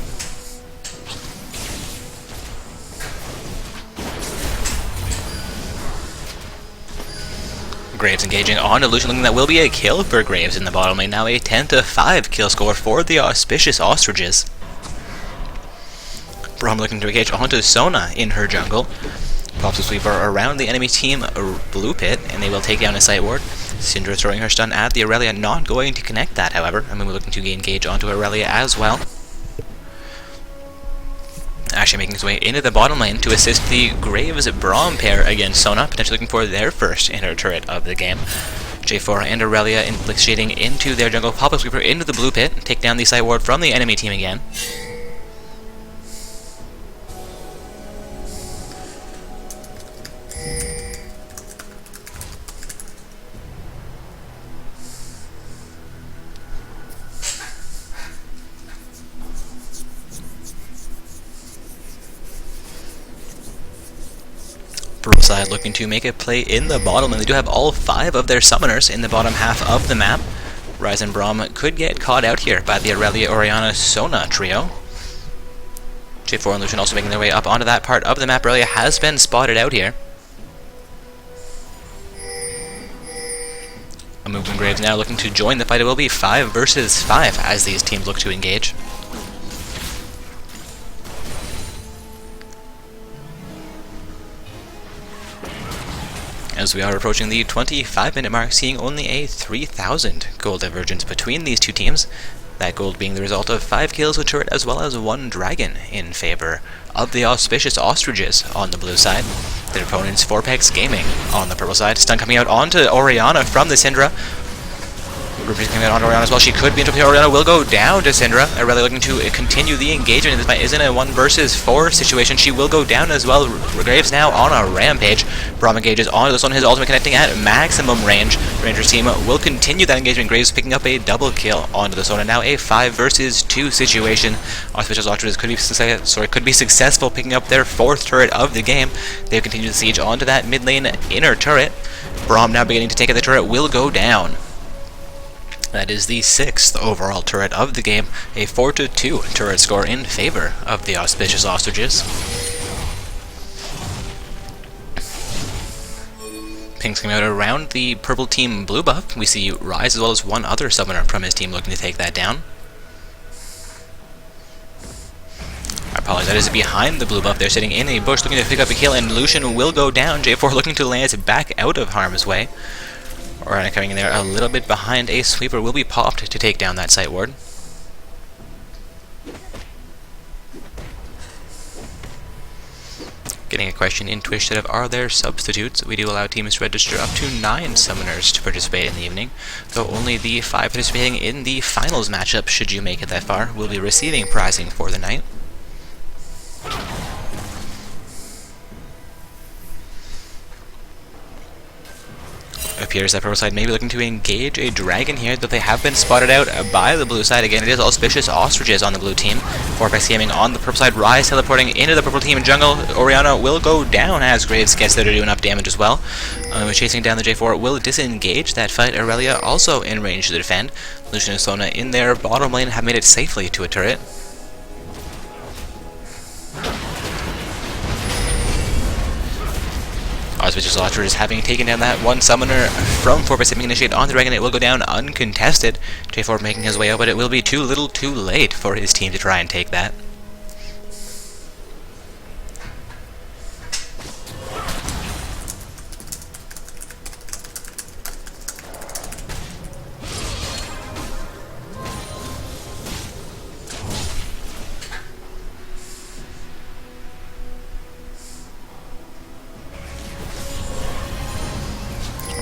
Speaker 1: Graves engaging on Lucian, looking that will be a kill for Graves in the bottom lane. Now a 10-5 kill score for the Auspicious Ostriches. Braum looking to engage onto Sona in her jungle. Pops a sweeper around the enemy team blue pit, and they will take down a site ward. Syndra throwing her stun at the Aurelia, not going to connect that, however. I mean, we're looking to engage onto Aurelia as well. Actually making his way into the bottom lane to assist the Graves-Braum pair against Sona, potentially looking for their first inner turret of the game. J4 and Aurelia initiating into their jungle, pop a sweeper into the blue pit, take down the site ward from the enemy team again. Purple side looking to make a play in the bottom, and they do have all 5 of their summoners in the bottom half of the map. Ryze and Braum could get caught out here by the Aurelia, Orianna, Sona trio. J4 and Lucian also making their way up onto that part of the map. Aurelia has been spotted out here. Amumu and Graves now looking to join the fight. It will be 5 versus 5 as these teams look to engage. As we are approaching the 25-minute mark, seeing only a 3,000 gold divergence between these two teams. That gold being the result of 5 kills with turret as well as 1 dragon in favor of the Auspicious Ostriches on the blue side. Their opponents, Vorpex Gaming on the purple side. Stun coming out onto Orianna from the Syndra. Ruby's coming out onto Orianna as well. She could be into Orianna, will go down to Syndra. Aurelia looking to continue the engagement. This fight isn't a 1 versus 4 situation. She will go down as well. Graves now on a rampage. Braum engages onto this one, his ultimate connecting at maximum range. Rangers team will continue that engagement. Graves picking up a double kill onto the Sona. Now a 5 versus 2 situation. Auspicious Ostriches could be successful picking up their 4th turret of the game. They continue the siege onto that mid lane inner turret. Braum now beginning to take it. The turret will go down. That is the 6th overall turret of the game, a 4-2 turret score in favor of the Auspicious Ostriches. Pings coming out around the purple team blue buff. We see Ryze as well as 1 other summoner from his team looking to take that down. I apologize, that is behind the blue buff. They're sitting in a bush looking to pick up a kill, and Lucian will go down. J4 looking to land back out of harm's way. Orianna coming in there a little bit behind. A sweeper will be popped to take down that site ward. Getting a question in Twitch that are there substitutes? We do allow teams to register up to 9 summoners to participate in the evening, though only the 5 participating in the finals matchup, should you make it that far, will be receiving prizing for the night. Appears that purple side may be looking to engage a dragon here, though they have been spotted out by the blue side. Again, it is Auspicious Ostriches on the blue team. Vorpax Gaming on the purple side. Rise teleporting into the purple team in jungle. Orianna will go down as Graves gets there to do enough damage as well. Chasing down the J4 will disengage that fight. Aurelia also in range to defend. Lucian and Sona in their bottom lane have made it safely to a turret. Auspicious Ostriches having taken down that one summoner from Vorpax Gaming initiate on the dragon. It will go down uncontested. J4 making his way out, but it will be too little too late for his team to try and take that.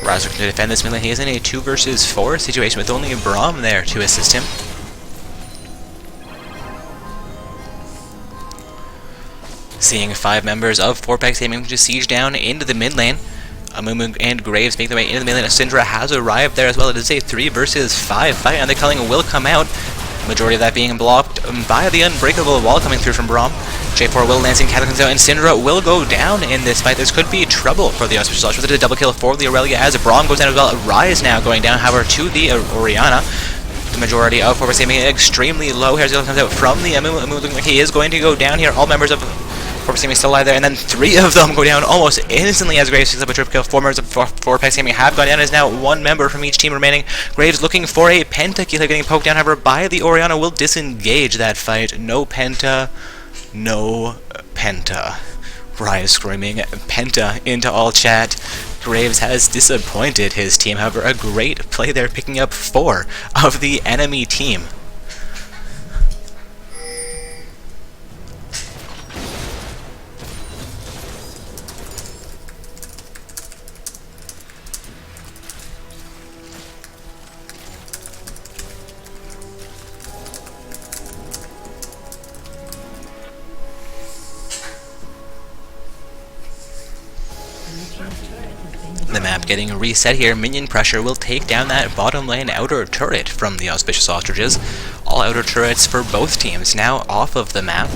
Speaker 1: Rise looking to defend this mid lane. He is in a 2 versus 4 situation with only Braum there to assist him. Seeing 5 members of Vorpax Gaming to siege down into the mid lane. Amumu and Graves make their way into the mid lane. Syndra has arrived there as well. It is a 3 versus 5 fight, and the culling will come out. Majority of that being blocked by the unbreakable wall coming through from Braum. J4 will Lancing Cataclysm out, and Syndra will go down in this fight. This could be trouble for the Auspicious Ostriches. It is a double kill for the Aurelia as Braum goes down as well. Rise now going down, however, to the Orianna. The majority of Vorpax Gaming extremely low. Here's the comes out from the Amumu. Amumu looking like he is going to go down here. All members of Vorpax Gaming still alive there, and then 3 of them go down almost instantly as Graves picks up a triple kill. 4 members of Vorpax Gaming have gone down. Is now 1 member from each team remaining. Graves looking for a pentakill, getting poked down, however, by the Orianna. Will disengage that fight. No penta. No penta. Rise screaming penta into all chat. Graves has disappointed his team, however, a great play there, picking up 4 of the enemy team. The map getting reset here. Minion pressure will take down that bottom lane outer turret from the Auspicious Ostriches. All outer turrets for both teams now off of the map.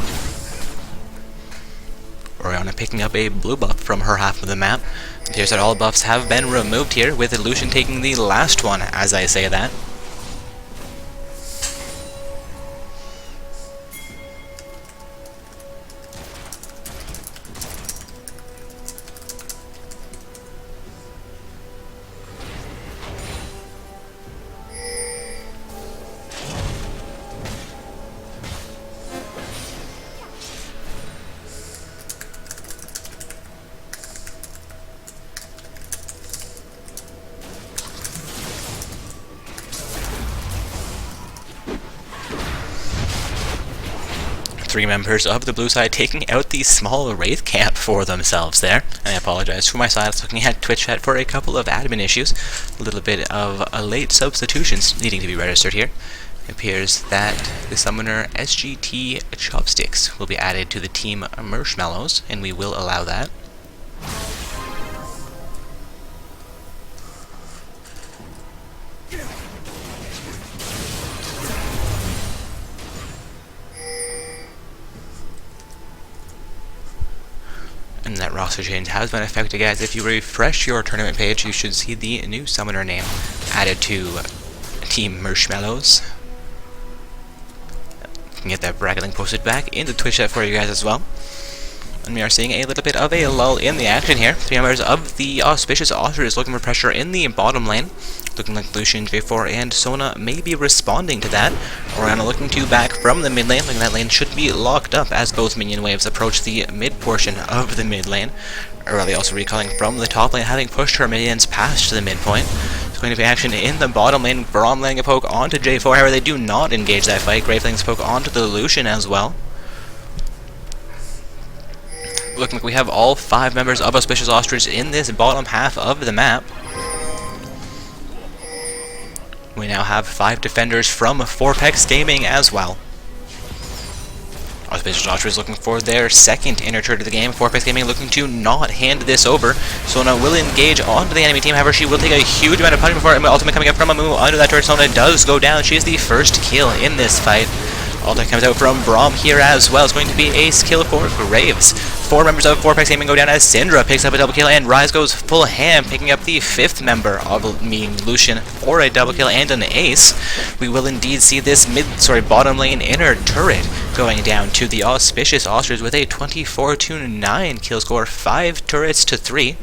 Speaker 1: Orianna picking up a blue buff from her half of the map. It appears that all buffs have been removed here, with Lucian taking the last one as I say that. Three members of the blue side taking out the small wraith camp for themselves there. And I apologize for my silence, looking at Twitch chat for a couple of admin issues. A little bit of late substitutions needing to be registered here. It appears that the summoner SGT Chopsticks will be added to the team Marshmallows, and we will allow that. And that roster change has been effected, guys. If you refresh your tournament page, you should see the new summoner name added to Team Marshmallows. You can get that bracket link posted back into Twitch chat for you guys as well. And we are seeing a little bit of a lull in the action here. 3 members of the Auspicious Ostriches looking for pressure in the bottom lane. Looking like Lucian, J4, and Sona may be responding to that. Orianna looking to back from the mid lane. Looking that lane should be locked up as both minion waves approach the mid portion of the mid lane. Aurelia also recalling from the top lane, having pushed her minions past the midpoint. There's going to be action in the bottom lane. Braum laying a poke onto J4. However, they do not engage that fight. Graves laying a poke onto the Lucian as well. Looking like we have all 5 members of Auspicious Ostrich in this bottom half of the map. We now have 5 defenders from Vorpax Gaming as well. Auspicious Ostrich looking for their second inner turret of the game. Fourpex Gaming looking to not hand this over. Sona will engage onto the enemy team, however she will take a huge amount of punishment for it, and ultimate coming up from Amumu under that turret. Sona does go down. She is the first kill in this fight. Ultimate comes out from Braum here as well. It's going to be a kill for Graves. 4 members of Fourpex Gaming go down as Syndra picks up a double kill, and Rise goes full ham, picking up the 5th member of Lucian for a double kill and an ace. We will indeed see this bottom lane inner turret going down to the Auspicious Ostrich with a 24-9 kill score, 5 turrets to 3.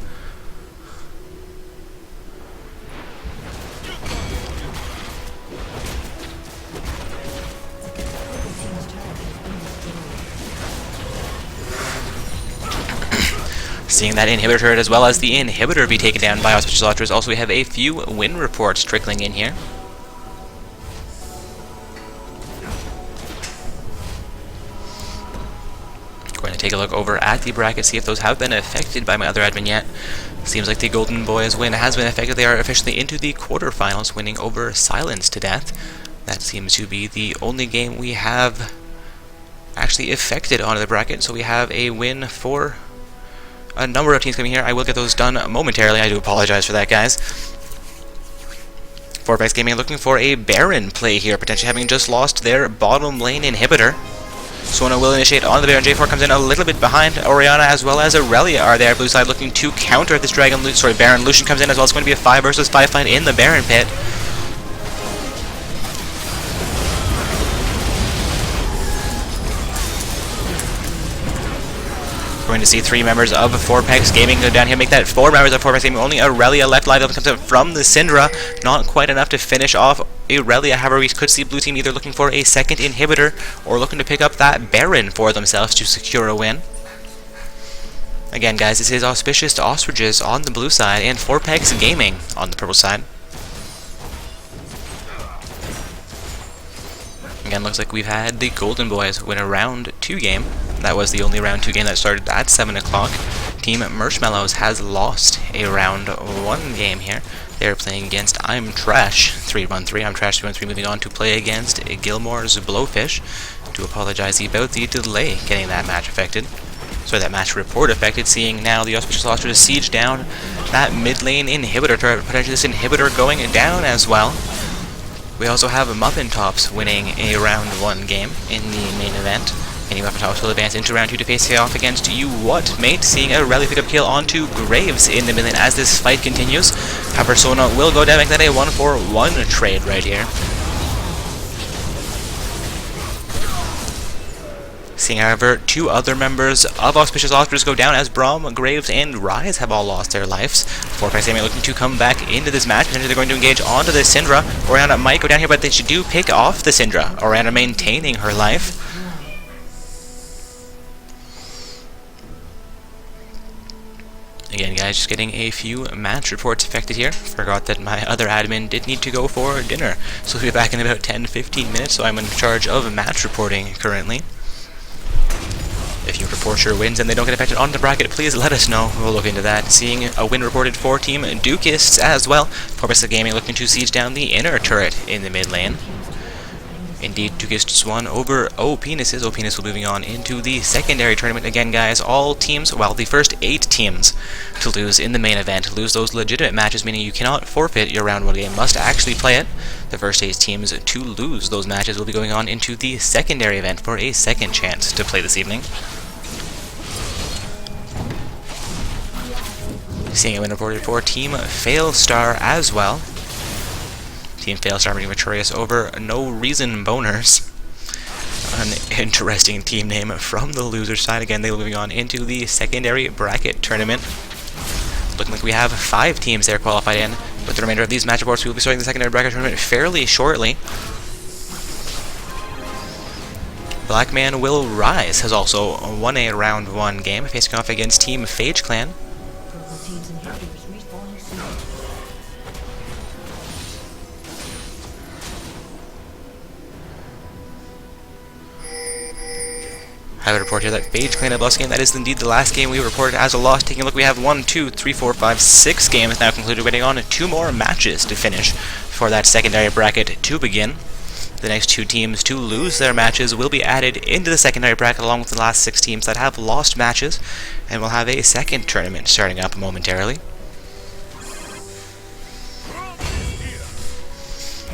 Speaker 1: Seeing that inhibitor turret as well as the inhibitor be taken down by Auspicious Ostrich. Also, we have a few win reports trickling in here. Going to take a look over at the bracket, see if those have been affected by my other admin yet. Seems like the Golden Boys win has been affected. They are officially into the quarterfinals, winning over Silence to death. That seems to be the only game we have actually affected onto the bracket. So we have a win for a number of teams coming here. I will get those done momentarily. I do apologize for that, guys. Fourpex Gaming looking for a Baron play here, potentially having just lost their bottom lane inhibitor. Sona will initiate on the Baron. J4 comes in a little bit behind. Orianna as well as Aurelia are there. Blue side looking to counter this Baron. Lucian comes in as well. It's going to be a 5 versus 5 fight in the Baron pit. Going to see 3 members of Fourpex Gaming go down here, make that 4 members of Fourpex Gaming. Only Aurelia left live. Comes up from the Syndra, not quite enough to finish off Aurelia. However, we could see blue team either looking for a second inhibitor or looking to pick up that Baron for themselves to secure a win. Again, guys, this is Auspicious Ostriches on the blue side and Fourpex Gaming on the purple side. Again, looks like we've had the Golden Boys win a round 2 game. That was the only round 2 game that started at 7 o'clock. Team Marshmallows has lost a round 1 game here. They're playing against I'm Trash 313. I'm Trash 313 moving on to play against Gilmore's Blowfish. To apologize about the delay getting that match affected. So that match report affected, seeing now the Auspicious Ostrich siege down that mid lane inhibitor turret. Potentially this inhibitor going down as well. We also have Muffin Tops winning a round 1 game in the main event. And Muffin Tops will advance into round 2 to face off against You What Mate, seeing a rally pick up kill onto Graves in the mid lane as this fight continues. However, Sona will go down, make that a 1-for-1 trade right here. Seeing, however, 2 other members of Auspicious Ostrich go down as Braum, Graves, and Rise have all lost their lives. Fourpex Gaming looking to come back into this match. Potentially they're going to engage onto the Syndra. Orianna might go down here, but they do pick off the Syndra. Orianna maintaining her life. Again, guys, just getting a few match reports affected here. Forgot that my other admin did need to go for dinner. So we'll be back in about 10-15 minutes, so I'm in charge of match reporting currently. If you report your wins and they don't get affected on the bracket, please let us know. We'll look into that. Seeing a win reported for Team Dukists as well. Fourpex Gaming looking to siege down the inner turret in the mid lane. Indeed, Dukists won over O-Penises. O-Penis will be moving on into the secondary tournament. Again, guys, all teams, well, the first 8 teams to lose in the main event, lose those legitimate matches, meaning you cannot forfeit your round 1 game, must actually play it. The first 8 teams to lose those matches will be going on into the secondary event for a second chance to play this evening. Seeing a win reported for Team Failstar as well. Team Failstar being victorious over No Reason Boners. An interesting team name from the loser side. Again, they're moving on into the secondary bracket tournament. Looking like we have 5 teams there qualified in. With the remainder of these match reports, we will be starting the secondary bracket tournament fairly shortly. Blackman Will Rise has also won a round 1 game, facing off against Team Phage Clan. I would report here that Phage Clan had lost game. That is indeed the last game we reported as a loss. Taking a look, we have 1, 2, 3, 4, 5, 6 games now concluded, waiting on 2 more matches to finish for that secondary bracket to begin. The next 2 teams to lose their matches will be added into the secondary bracket along with the last 6 teams that have lost matches, and we'll have a second tournament starting up momentarily.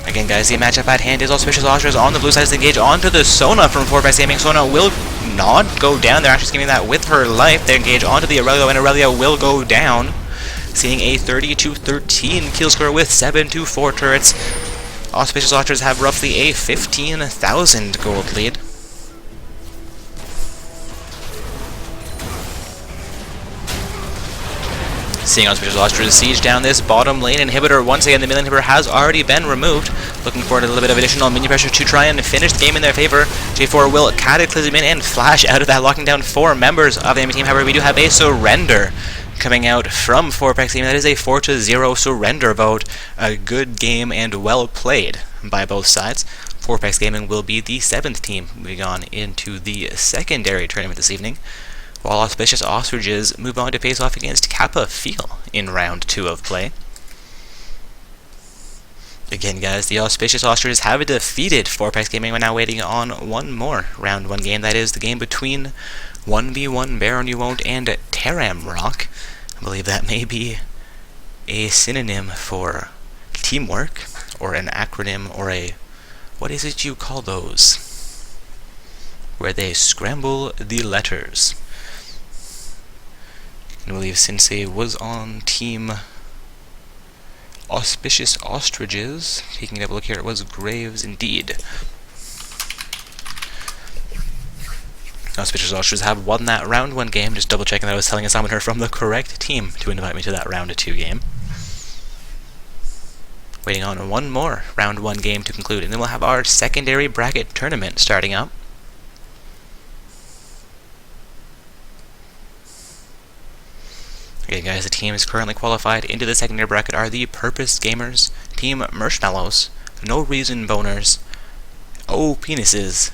Speaker 1: Again, guys, the matchup at hand is Auspicious Ostriches on the blue side to engage onto the Sona from 4Pax Gaming. Sona will not go down. They're actually skimming that with her life. They engage onto the Aurelio, and Aurelio will go down, seeing a 30-13 kill score with 7-4 turrets. Auspicious Ostriches have roughly a 15,000 gold lead. Seeing Auspicious Ostriches siege down this bottom lane inhibitor. Once again, the middle inhibitor has already been removed. Looking for a little bit of additional minion pressure to try and finish the game in their favor. J4 will Cataclysm in and flash out of that, locking down 4 members of the enemy team. However, we do have a surrender coming out from 4Pax Gaming. That is a 4-0 surrender vote. A good game and well played by both sides. 4Pax Gaming will be the 7th team moving on into the secondary tournament this evening, while Auspicious Ostriches move on to face off against Kappa Feel in round 2 of play. Again, guys, the Auspicious Ostriches have defeated 4Pax Gaming. We're now waiting on one more round 1 game. That is the game between 1v1 Baron You Won't and Taram Rock. I believe that may be a synonym for teamwork, or an acronym, or a... what is it you call those? Where they scramble the letters. I believe Sensei was on team Auspicious Ostriches. Taking a look here, it was Graves indeed. Auspicious Ostriches have won that round 1 game. Just double checking that I was telling a summoner from the correct team to invite me to that round 2 game. Waiting on one more round 1 game to conclude, and then we'll have our secondary bracket tournament starting up. Okay, guys, the teams currently qualified into the secondary bracket are the Purpose Gamers, Team Marshmallows, No Reason Boners, Oh Penises,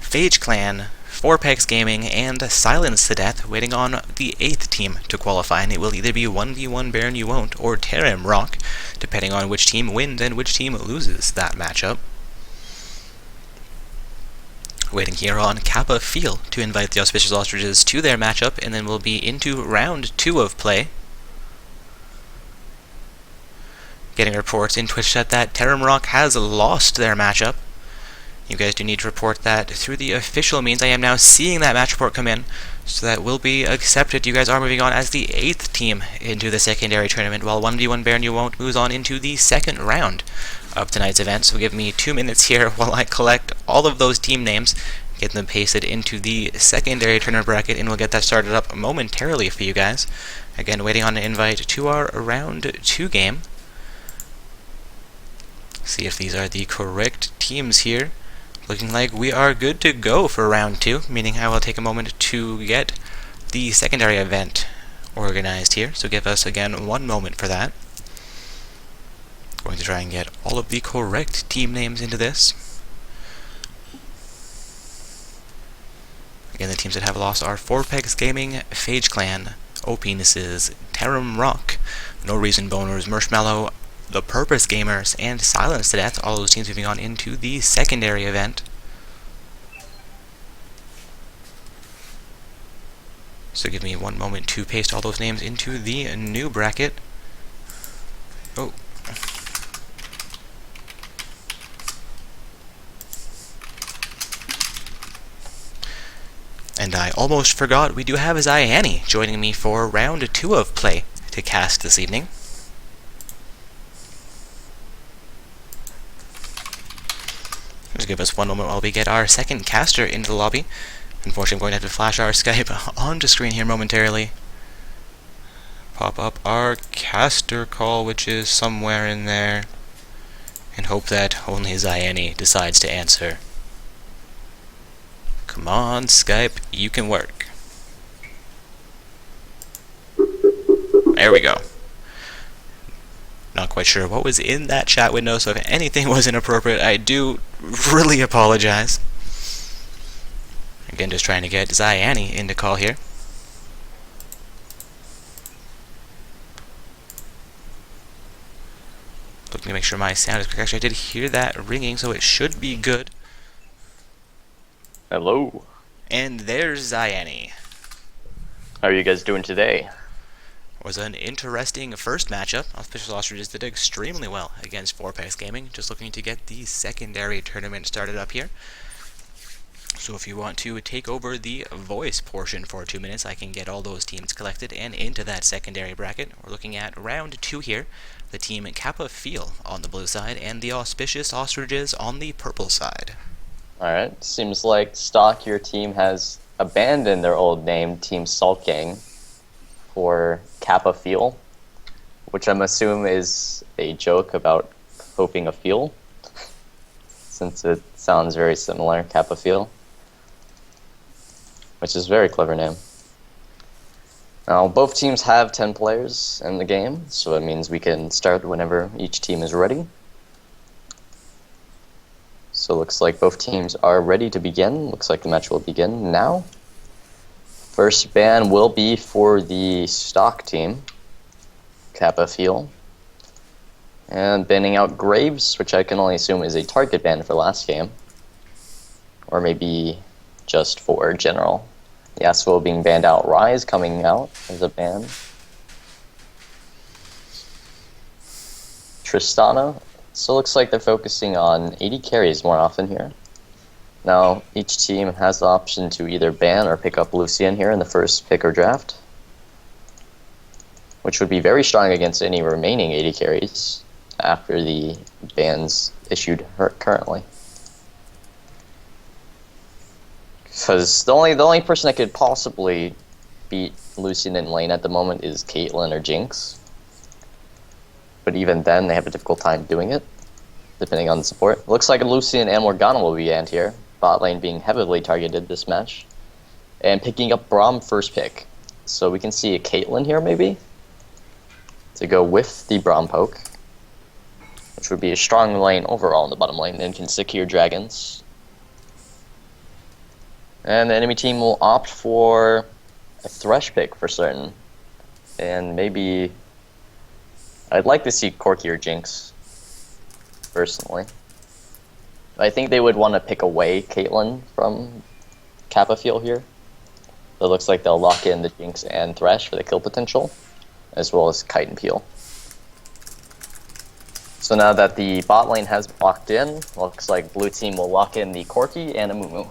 Speaker 1: Phage Clan, 4Pax Gaming, and Silence to Death, waiting on the 8th team to qualify, and it will either be 1v1 Baron You Won't or Taram Rock, depending on which team wins and which team loses that matchup. Waiting here on Kappa Feel to invite the Auspicious Ostriches to their matchup, and then we'll be into round 2 of play. Getting reports in Twitch chat that Taram Rock has lost their matchup. You guys do need to report that through the official means. I am now seeing that match report come in, so that will be accepted. You guys are moving on as the 8th team into the secondary tournament, while 1v1 Baron You Won't moves on into the second round of tonight's event. So give me 2 minutes here while I collect all of those team names, get them pasted into the secondary tournament bracket, and we'll get that started up momentarily for you guys. Again, waiting on an invite to our round 2 game. See if these are the correct teams here. Looking like we are good to go for round 2, meaning I will take a moment to get the secondary event organized here. So give us, again, 1 moment for that. Going to try and get all of the correct team names into this. Again, the teams that have lost are 4Pax Gaming, Phage Clan, Oh Penises, Taram Rock, No Reason Boners, Marshmallow, the Purpose Gamers, and Silence to Death. All those teams moving on into the secondary event. So give me 1 moment to paste all those names into the new bracket. Oh. And I almost forgot, we do have Ziani joining me for round 2 of play to cast this evening. Just give us 1 moment while we get our second caster into the lobby. Unfortunately, I'm going to have to flash our Skype onto screen here momentarily. Pop up our caster call, which is somewhere in there, and hope that only Ziani decides to answer. Come on, Skype, you can work. There we go. Not quite sure what was in that chat window, so if anything was inappropriate, I do really apologize. Again, just trying to get Ziani into call here. looking to make sure my sound is correct. Actually, I did hear that ringing, so it should be good.
Speaker 2: Hello.
Speaker 1: And there's Ziani.
Speaker 2: How are you guys doing today?
Speaker 1: Was an interesting first matchup. Auspicious Ostriches did extremely well against 4PAX Gaming. Just looking to get the secondary tournament started up here. So if you want to take over the voice portion for 2 minutes, I can get all those teams collected and into that secondary bracket. We're looking at round 2 here. The team Kappa Feel on the blue side and the Auspicious Ostriches on the purple side.
Speaker 2: Alright, seems like Stock, your team has abandoned their old name, Team Salt Gang, for Kappa Feel, which I'm assuming is a joke about hoping a feel, since it sounds very similar, Kappa Feel, which is a very clever name. Now, both teams have 10 players in the game, so it means we can start whenever each team is ready. So looks like both teams are ready to begin. Looks like the match will begin now. First ban will be for the Stock team, Kappa Feel. And banning out Graves, which I can only assume is a target ban for last game. Or maybe just for general. Yasuo being banned out. Rise coming out as a ban. Tristana. So it looks like they're focusing on 80 carries more often here. Now, each team has the option to either ban or pick up Lucian here in the first pick or draft, which would be very strong against any remaining 80 carries after the bans issued currently. Because the only person that could possibly beat Lucian in lane at the moment is Caitlyn or Jinx. But even then, they have a difficult time doing it, depending on the support. It looks like Lucian and Morgana will be banned here. Bot lane being heavily targeted this match. And picking up Braum first pick. So we can see a Caitlyn here, maybe, to go with the Braum poke, which would be a strong lane overall in the bottom lane, and can secure dragons. And the enemy team will opt for a Thresh pick for certain. And maybe I'd like to see Corki or Jinx, personally. I think they would want to pick away Caitlyn from Kappa Feel here. So it looks like they'll lock in the Jinx and Thresh for the kill potential, as well as Kite and Peel. So now that the bot lane has locked in, looks like blue team will lock in the Corki and Amumu.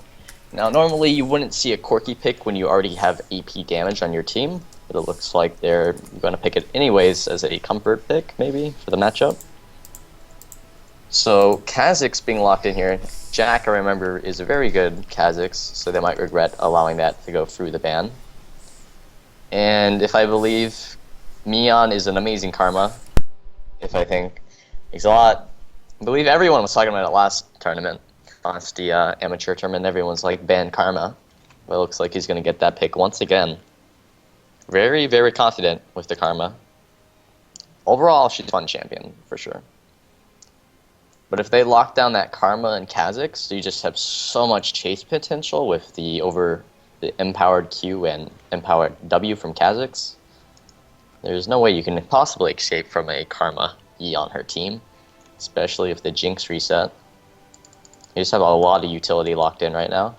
Speaker 2: Now normally you wouldn't see a Corki pick when you already have AP damage on your team, but it looks like they're going to pick it anyways as a comfort pick, maybe, for the matchup. So Kha'Zix being locked in here. Jack, I remember, is a very good Kha'Zix, so they might regret allowing that to go through the ban. And if I believe, Mion is an amazing Karma, if I think. He's a lot. I believe everyone was talking about it last tournament, last the amateur tournament. Everyone's like, ban Karma. But it looks like he's going to get that pick once again. Very, very confident with the Karma. Overall, she's a fun champion, for sure. But if they lock down that Karma and Kha'Zix, you just have so much chase potential with the empowered Q and empowered W from Kha'Zix. There's no way you can possibly escape from a Karma E on her team, especially if the Jinx reset. You just have a lot of utility locked in right now.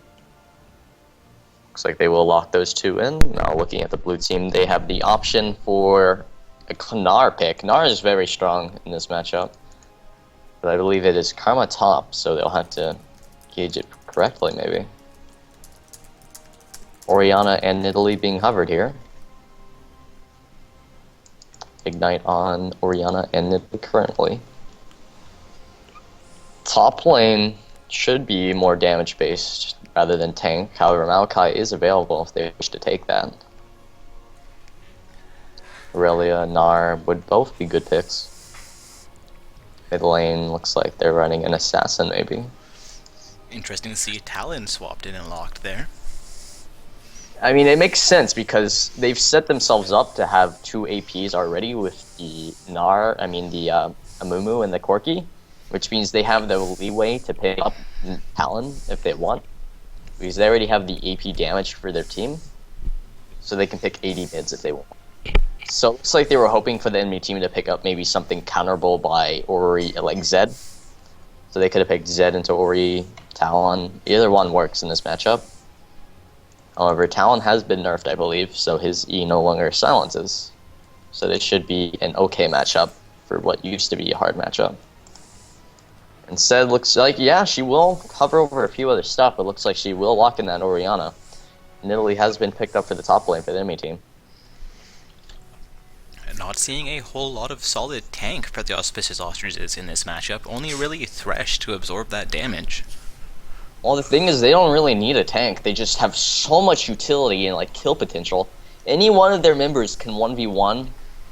Speaker 2: Looks like they will lock those two in. Now looking at the blue team, they have the option for a Gnar pick. Gnar is very strong in this matchup, but I believe it is Karma top, so they'll have to gauge it correctly, maybe. Orianna and Nidalee being hovered here. Ignite on Orianna and Nidalee currently. Top lane should be more damage based rather than tank. However, Maokai is available if they wish to take that. Aurelia and Gnar would both be good picks. Mid lane looks like they're running an assassin, maybe.
Speaker 1: Interesting to see Talon swapped in and locked there.
Speaker 2: I mean, it makes sense because they've set themselves up to have two APs already with the Amumu and the Corki, which means they have the leeway to pick up Talon if they want, because they already have the AP damage for their team, so they can pick 80 mids if they want. So it looks like they were hoping for the enemy team to pick up maybe something counterable by Ori, like Zed. So they could have picked Zed into Ori, Talon. Either one works in this matchup. However, Talon has been nerfed, I believe, so his E no longer silences. So this should be an okay matchup for what used to be a hard matchup. And Zed looks like, yeah, she will hover over a few other stuff, but looks like she will lock in that Orianna. Nidalee has been picked up for the top lane for the enemy team.
Speaker 1: Not seeing a whole lot of solid tank for the Auspicious Ostriches in this matchup, only really Thresh to absorb that damage.
Speaker 2: Well, the thing is, they don't really need a tank. They just have so much utility and like kill potential. Any one of their members can 1v1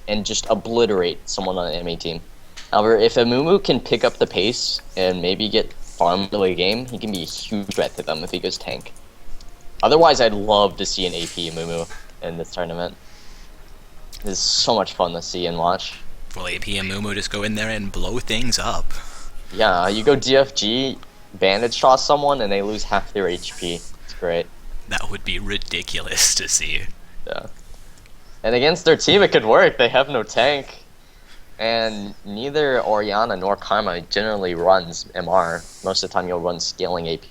Speaker 2: and just obliterate someone on the enemy team. However, if Amumu can pick up the pace and maybe get farmed early game, he can be a huge threat to them if he goes tank. Otherwise, I'd love to see an AP Amumu in this tournament. This is so much fun to see and watch.
Speaker 1: Will AP and Mumu just go in there and blow things up?
Speaker 2: Yeah, you go DFG, bandage toss someone, and they lose half their HP. It's great.
Speaker 1: That would be ridiculous to see.
Speaker 2: Yeah. And against their team, it could work. They have no tank. And neither Orianna nor Karma generally runs MR. Most of the time, you'll run scaling AP.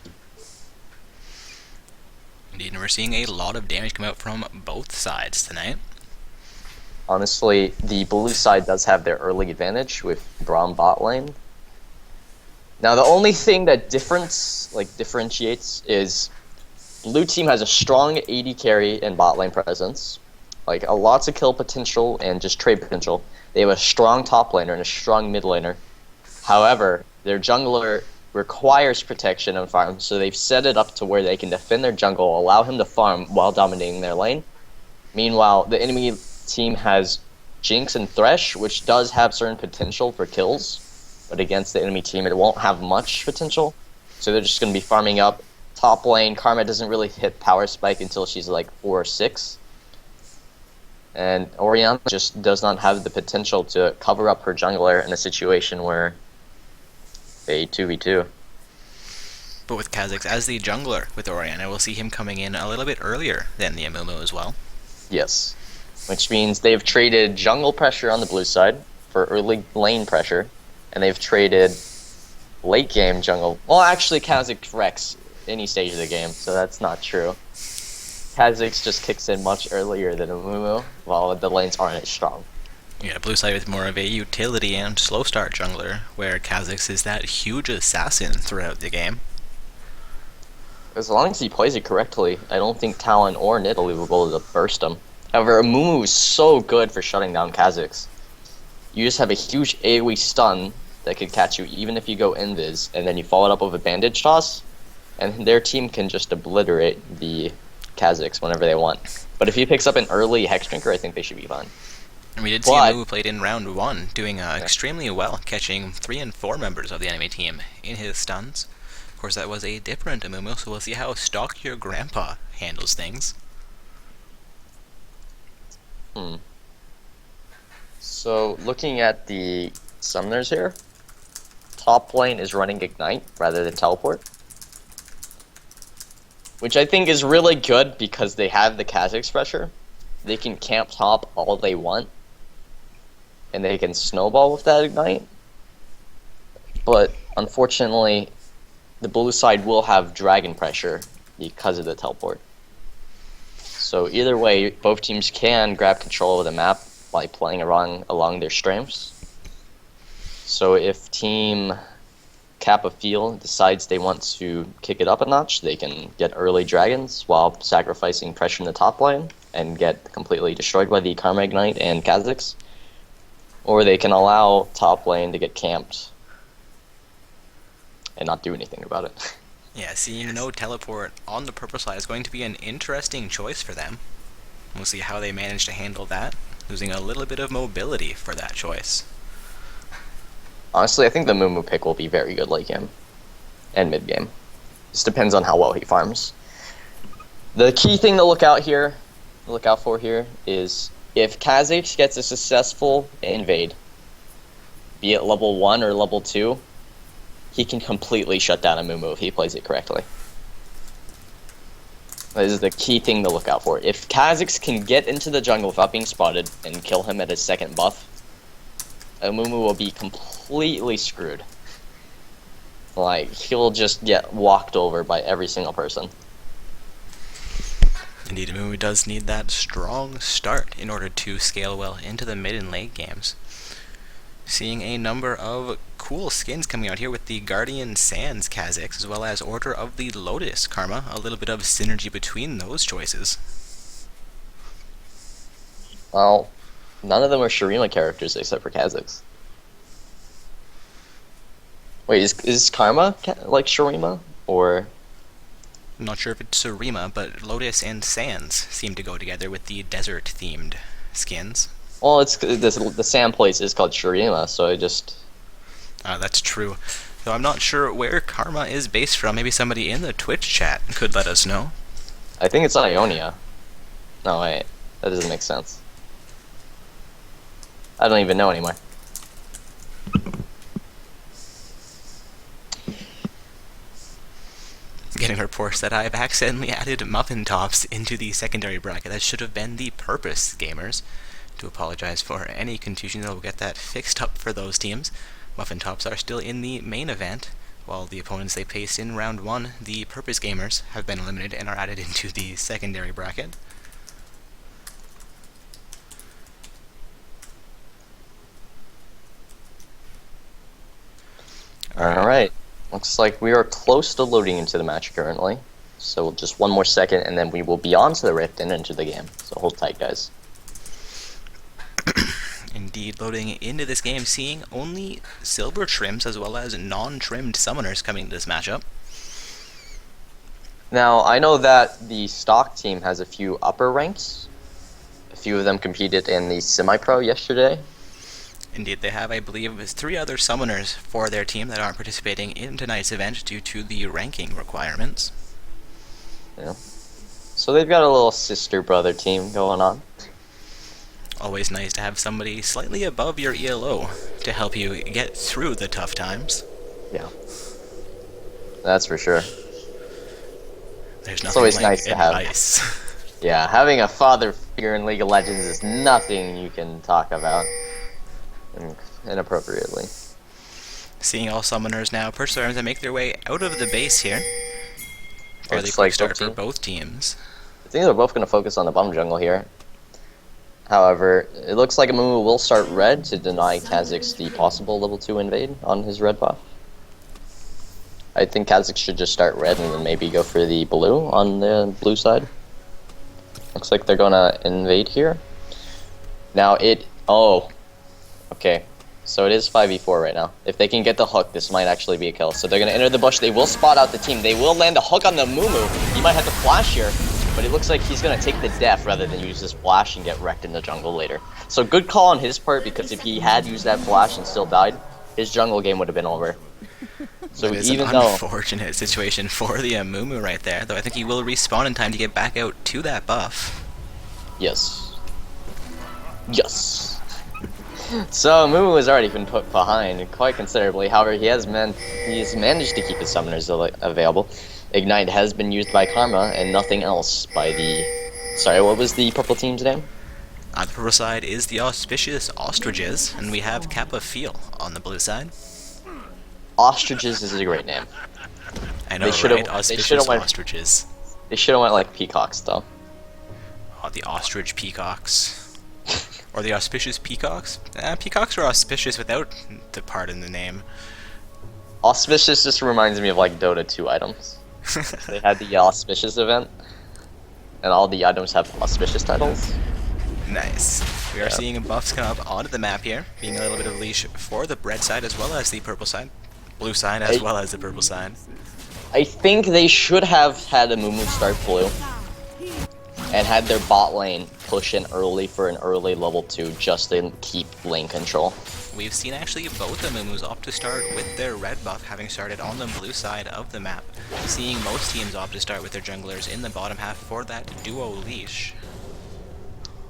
Speaker 1: Indeed, we're seeing a lot of damage come out from both sides tonight.
Speaker 2: Honestly, the blue side does have their early advantage with Braum bot lane. Now, the only thing that differentiates is blue team has a strong AD carry and bot lane presence, like a lots of kill potential and just trade potential. They have a strong top laner and a strong mid laner. However, their jungler requires protection and farm, so they've set it up to where they can defend their jungle, allow him to farm while dominating their lane. Meanwhile, the enemy team has Jinx and Thresh, which does have certain potential for kills, but against the enemy team it won't have much potential, so they're just going to be farming up. Top lane, Karma doesn't really hit power spike until she's like 4 or 6, and Orianna just does not have the potential to cover up her jungler in a situation where they 2v2.
Speaker 1: But with Kha'Zix as the jungler with Orianna, we'll see him coming in a little bit earlier than the Amumu as well.
Speaker 2: Yes. Which means they've traded jungle pressure on the blue side for early lane pressure, and they've traded late game jungle. Well, actually, Kha'Zix wrecks any stage of the game, so that's not true. Kha'Zix just kicks in much earlier than Amumu, while the lanes aren't as strong.
Speaker 1: Yeah, blue side with more of a utility and slow start jungler, where Kha'Zix is that huge assassin throughout the game.
Speaker 2: As long as he plays it correctly, I don't think Talon or Nidalee will be able to burst him. However, Amumu is so good for shutting down Kha'Zix. You just have a huge AoE stun that could catch you even if you go invis, and then you follow it up with a bandage toss, and their team can just obliterate the Kha'Zix whenever they want. But if he picks up an early Hex Drinker, I think they should be fine.
Speaker 1: And we did see Amumu played in round 1, doing extremely well, catching 3 and 4 members of the enemy team in his stuns. Of course, that was a different Amumu, so we'll see how Stalk Your Grandpa handles things.
Speaker 2: So, looking at the summoners here, top lane is running Ignite rather than Teleport, which I think is really good because they have the Kha'Zix pressure. They can camp top all they want, and they can snowball with that Ignite. But unfortunately, the blue side will have Dragon pressure because of the Teleport. So either way, both teams can grab control of the map by playing along their strengths. So if Team Kappa Field decides they want to kick it up a notch, they can get early dragons while sacrificing pressure in the top lane and get completely destroyed by the Karma Ignite and Kha'Zix. Or they can allow top lane to get camped and not do anything about it.
Speaker 1: Yeah, seeing no teleport on the purple side is going to be an interesting choice for them. We'll see how they manage to handle that, losing a little bit of mobility for that choice.
Speaker 2: Honestly, I think the Mumu pick will be very good late game and mid game. Just depends on how well he farms. The key thing to look out for here is if Kha'Zix gets a successful invade, be it level 1 or level 2, he can completely shut down a Mumu if he plays it correctly. This is the key thing to look out for. If Kha'Zix can get into the jungle without being spotted and kill him at his second buff, Amumu will be completely screwed. Like, he'll just get walked over by every single person.
Speaker 1: Indeed, Amumu does need that strong start in order to scale well into the mid and late games. Seeing a number of cool skins coming out here with the Guardian Sands Kha'Zix as well as Order of the Lotus Karma. A little bit of synergy between those choices.
Speaker 2: Well, none of them are Shurima characters except for Kha'Zix. Wait, is Karma like Shurima? Or...
Speaker 1: I'm not sure if it's Surima, but Lotus and Sands seem to go together with the desert-themed skins.
Speaker 2: Well, it's the sand place is called Shurima, so I just...
Speaker 1: That's true. Though I'm not sure where Karma is based from. Maybe somebody in the Twitch chat could let us know.
Speaker 2: I think it's Ionia. No, wait. That doesn't make sense. I don't even know anymore.
Speaker 1: Getting reports that I've accidentally added Muffin Tops into the secondary bracket. That should have been the Purpose Gamers. To apologize for any confusion, though, we'll get that fixed up for those teams. Muffin Tops are still in the main event, while the opponents they faced in round 1, the Purpose Gamers, have been eliminated and are added into the secondary bracket.
Speaker 2: Alright. Looks like we are close to loading into the match currently. So just one more second and then we will be on to the Rift and into the game. So hold tight, guys.
Speaker 1: Indeed, loading into this game, seeing only silver trims as well as non-trimmed summoners coming to this matchup.
Speaker 2: Now, I know that the stock team has a few upper ranks. A few of them competed in the semi-pro yesterday.
Speaker 1: Indeed, they have, I believe, 3 other summoners for their team that aren't participating in tonight's event due to the ranking requirements.
Speaker 2: Yeah. So they've got a little sister-brother team going on.
Speaker 1: Always nice to have somebody slightly above your ELO to help you get through the tough times.
Speaker 2: Yeah. That's for sure.
Speaker 1: There's nothing
Speaker 2: It's always
Speaker 1: like
Speaker 2: nice to have.
Speaker 1: advice.
Speaker 2: Yeah, having a father figure in League of Legends is nothing you can talk about inappropriately.
Speaker 1: Seeing all summoners now purchase their items and make their way out of the base here. Fairly
Speaker 2: It's
Speaker 1: quick
Speaker 2: like
Speaker 1: start for both teams.
Speaker 2: I think they're both going to focus on the bottom jungle here. However, it looks like Amumu will start red to deny Kha'Zix the possible level 2 invade on his red buff. I think Kha'Zix should just start red and then maybe go for the blue on the blue side. Looks like they're going to invade here. Now okay. So it is 5v4 right now. If they can get the hook, this might actually be a kill. So they're going to enter the bush. They will spot out the team. They will land a hook on the Amumu. He might have to flash here, but it looks like he's going to take the death rather than use this flash and get wrecked in the jungle later. So good call on his part, because if he had used that flash and still died, his jungle game would have been over. So
Speaker 1: It is
Speaker 2: even
Speaker 1: an
Speaker 2: though...
Speaker 1: unfortunate situation for the Amumu right there, though I think he will respawn in time to get back out to that buff.
Speaker 2: Yes. Yes. So Amumu has already been put behind quite considerably. However, he has managed to keep his summoners available. Ignite has been used by Karma and nothing else by the... Sorry, what was the purple team's name?
Speaker 1: On the purple side is the Auspicious Ostriches, and we have Kappa Feel on the blue side.
Speaker 2: Ostriches is a great name.
Speaker 1: I know,
Speaker 2: They
Speaker 1: right? Auspicious Ostriches.
Speaker 2: They should have went like peacocks, though.
Speaker 1: Oh, the Ostrich Peacocks. Or the Auspicious Peacocks? Peacocks are auspicious without the part in the name.
Speaker 2: Auspicious just reminds me of like Dota 2 items. They had the Auspicious event, and all the items have auspicious titles.
Speaker 1: Nice. We are seeing buffs come up onto the map here, being a little bit of leash for the red side as well as the purple side. Blue side as well as the purple side.
Speaker 2: I think they should have had Amumu start blue, and had their bot lane push in early for an early level 2 just to keep lane control.
Speaker 1: We've seen actually both Amumus opt to start with their red buff having started on the blue side of the map. Seeing most teams opt to start with their junglers in the bottom half for that duo leash.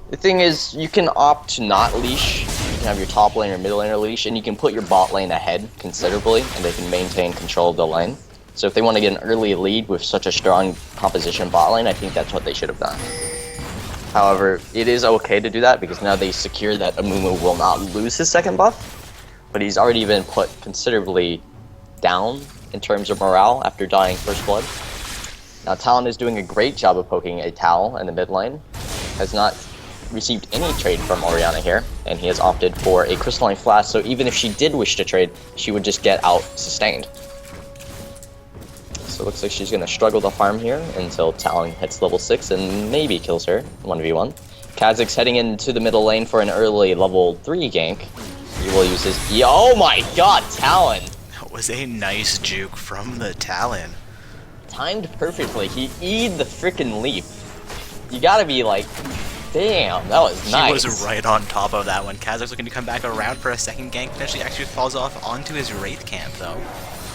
Speaker 2: The thing is, you can opt to not leash. You can have your top lane or middle laner leash, and you can put your bot lane ahead considerably, and they can maintain control of the lane. So if they want to get an early lead with such a strong composition bot lane, I think that's what they should have done. However, it is okay to do that because now they secure that Amumu will not lose his second buff, but he's already been put considerably down in terms of morale after dying first blood. Now Talon is doing a great job of poking a Tau in the mid lane, has not received any trade from Orianna here, and he has opted for a Crystalline Flask, so even if she did wish to trade, she would just get out sustained. So it looks like she's going to struggle to farm here until Talon hits level 6 and maybe kills her 1v1. Kha'Zix heading into the middle lane for an early level 3 gank. He will use his... Oh my god, Talon!
Speaker 1: That was a nice juke from the Talon.
Speaker 2: Timed perfectly. He E'd the frickin' leap. You gotta be like... Damn, that was nice.
Speaker 1: He was right on top of that one. Kha'Zix looking to come back around for a second gank. Potentially actually falls off onto his Wraith camp, though.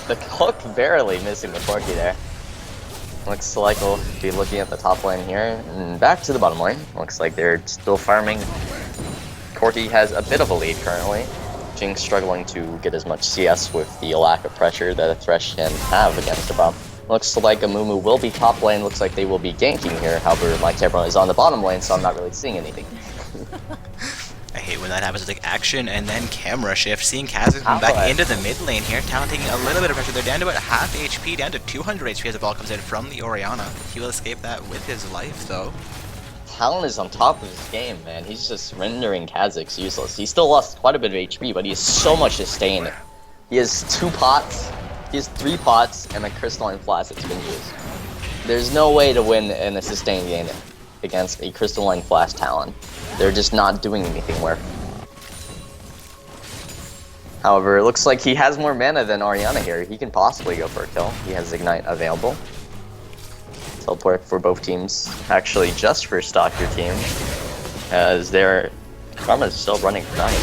Speaker 2: The hook barely missing the Corki there. Looks like we'll be looking at the top lane here. And back to the bottom lane. Looks like they're still farming. Corki has a bit of a lead currently. Jinx struggling to get as much CS with the lack of pressure that a Thresh can have against the bot. Looks like Amumu will be top lane. Looks like they will be ganking here. However, my camera is on the bottom lane, so I'm not really seeing anything.
Speaker 1: I hate when that happens. It's like action and then camera shift. Seeing Kha'Zix come back into the mid lane here. Talon taking a little bit of pressure. They're down to about half HP, down to 200 HP as the ball comes in from the Orianna. He will escape that with his life, though.
Speaker 2: Talon is on top of his game, man. He's just rendering Kha'Zix useless. He still lost quite a bit of HP, but he has so much sustain. He has 2 pots. He has 3 pots and a Crystalline Flask that's been used. There's no way to win in a sustained game against a Crystalline Flask Talon. They're just not doing anything worth. However, it looks like he has more mana than Orianna here. He can possibly go for a kill. He has Ignite available. Teleport for both teams. Actually, just for Stalker team, as their Karma is still running Ignite.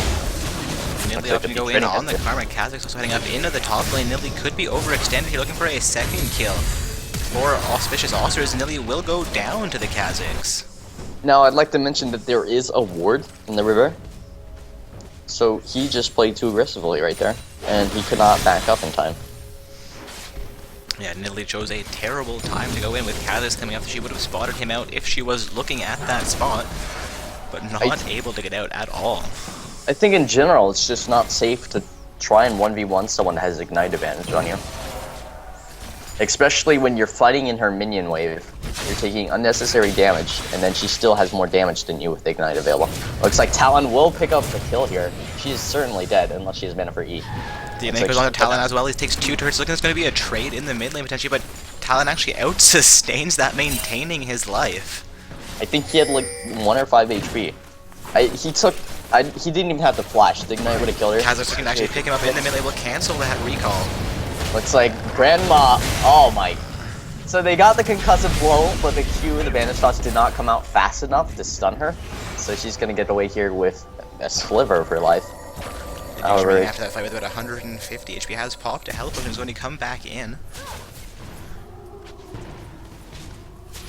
Speaker 1: Nidalee opting to go in on the Karma. Kha'Zix also heading up into the top lane. Nidalee could be overextended here, looking for a second kill. For Auspicious Ulcers, Nidalee will go down to the Kha'Zix.
Speaker 2: Now, I'd like to mention that there is a ward in the river. So he just played too aggressively right there, and he could not back up in time.
Speaker 1: Yeah, Nidalee chose a terrible time to go in with Kha'Zix coming up. She would have spotted him out if she was looking at that spot, but not able to get out at all.
Speaker 2: I think in general, it's just not safe to try and 1v1 someone that has Ignite advantage on you. Especially when you're fighting in her minion wave. You're taking unnecessary damage, and then she still has more damage than you with Ignite available. Looks like Talon will pick up the kill here. She is certainly dead, unless she has mana for E.
Speaker 1: The Ignite goes on to Talon as well. He takes 2 turrets. Looking like there's going to be a trade in the mid lane potentially, but Talon actually out-sustains that, maintaining his life.
Speaker 2: I think he had like 1 or 5 HP. He didn't even have to flash. The Ignite would have killed her.
Speaker 1: Kha'Zix can actually pick him up in the mid lane. Will cancel that recall.
Speaker 2: Looks like Grandma. Oh my. So they got the concussive blow, but the Q and the Banish Toss did not come out fast enough to stun her. So she's gonna get away here with a sliver of her life.
Speaker 1: However, after that fight with about 150 HP, has popped a health potion. Is going to come back in.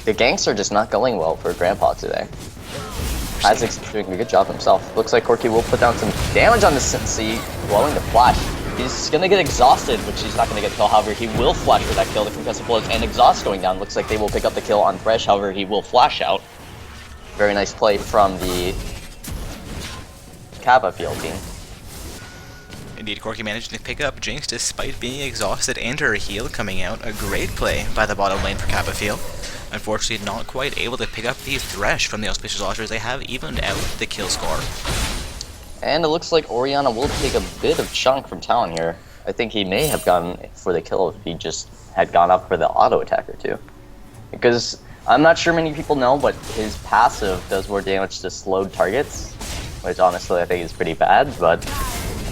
Speaker 2: The ganks are just not going well for Grandpa today. Isaac's doing a good job himself. Looks like Corki will put down some damage on the Cincy, blowing the flash. He's gonna get exhausted, but she's not gonna get the kill. However, he will flash for that kill. The concussive blows and exhaust going down. Looks like they will pick up the kill on Thresh. However, he will flash out. Very nice play from the Kappa field team.
Speaker 1: Indeed, Corki managed to pick up Jinx despite being exhausted and her heal coming out. A great play by the bottom lane for Kappa field. Unfortunately, not quite able to pick up the Thresh from the Auspicious Ulcers. They have evened out the kill score.
Speaker 2: And it looks like Orianna will take a bit of chunk from Talon here. I think he may have gone for the kill if he just had gone up for the auto attacker too. Because I'm not sure many people know, but his passive does more damage to slowed targets, which honestly I think is pretty bad, but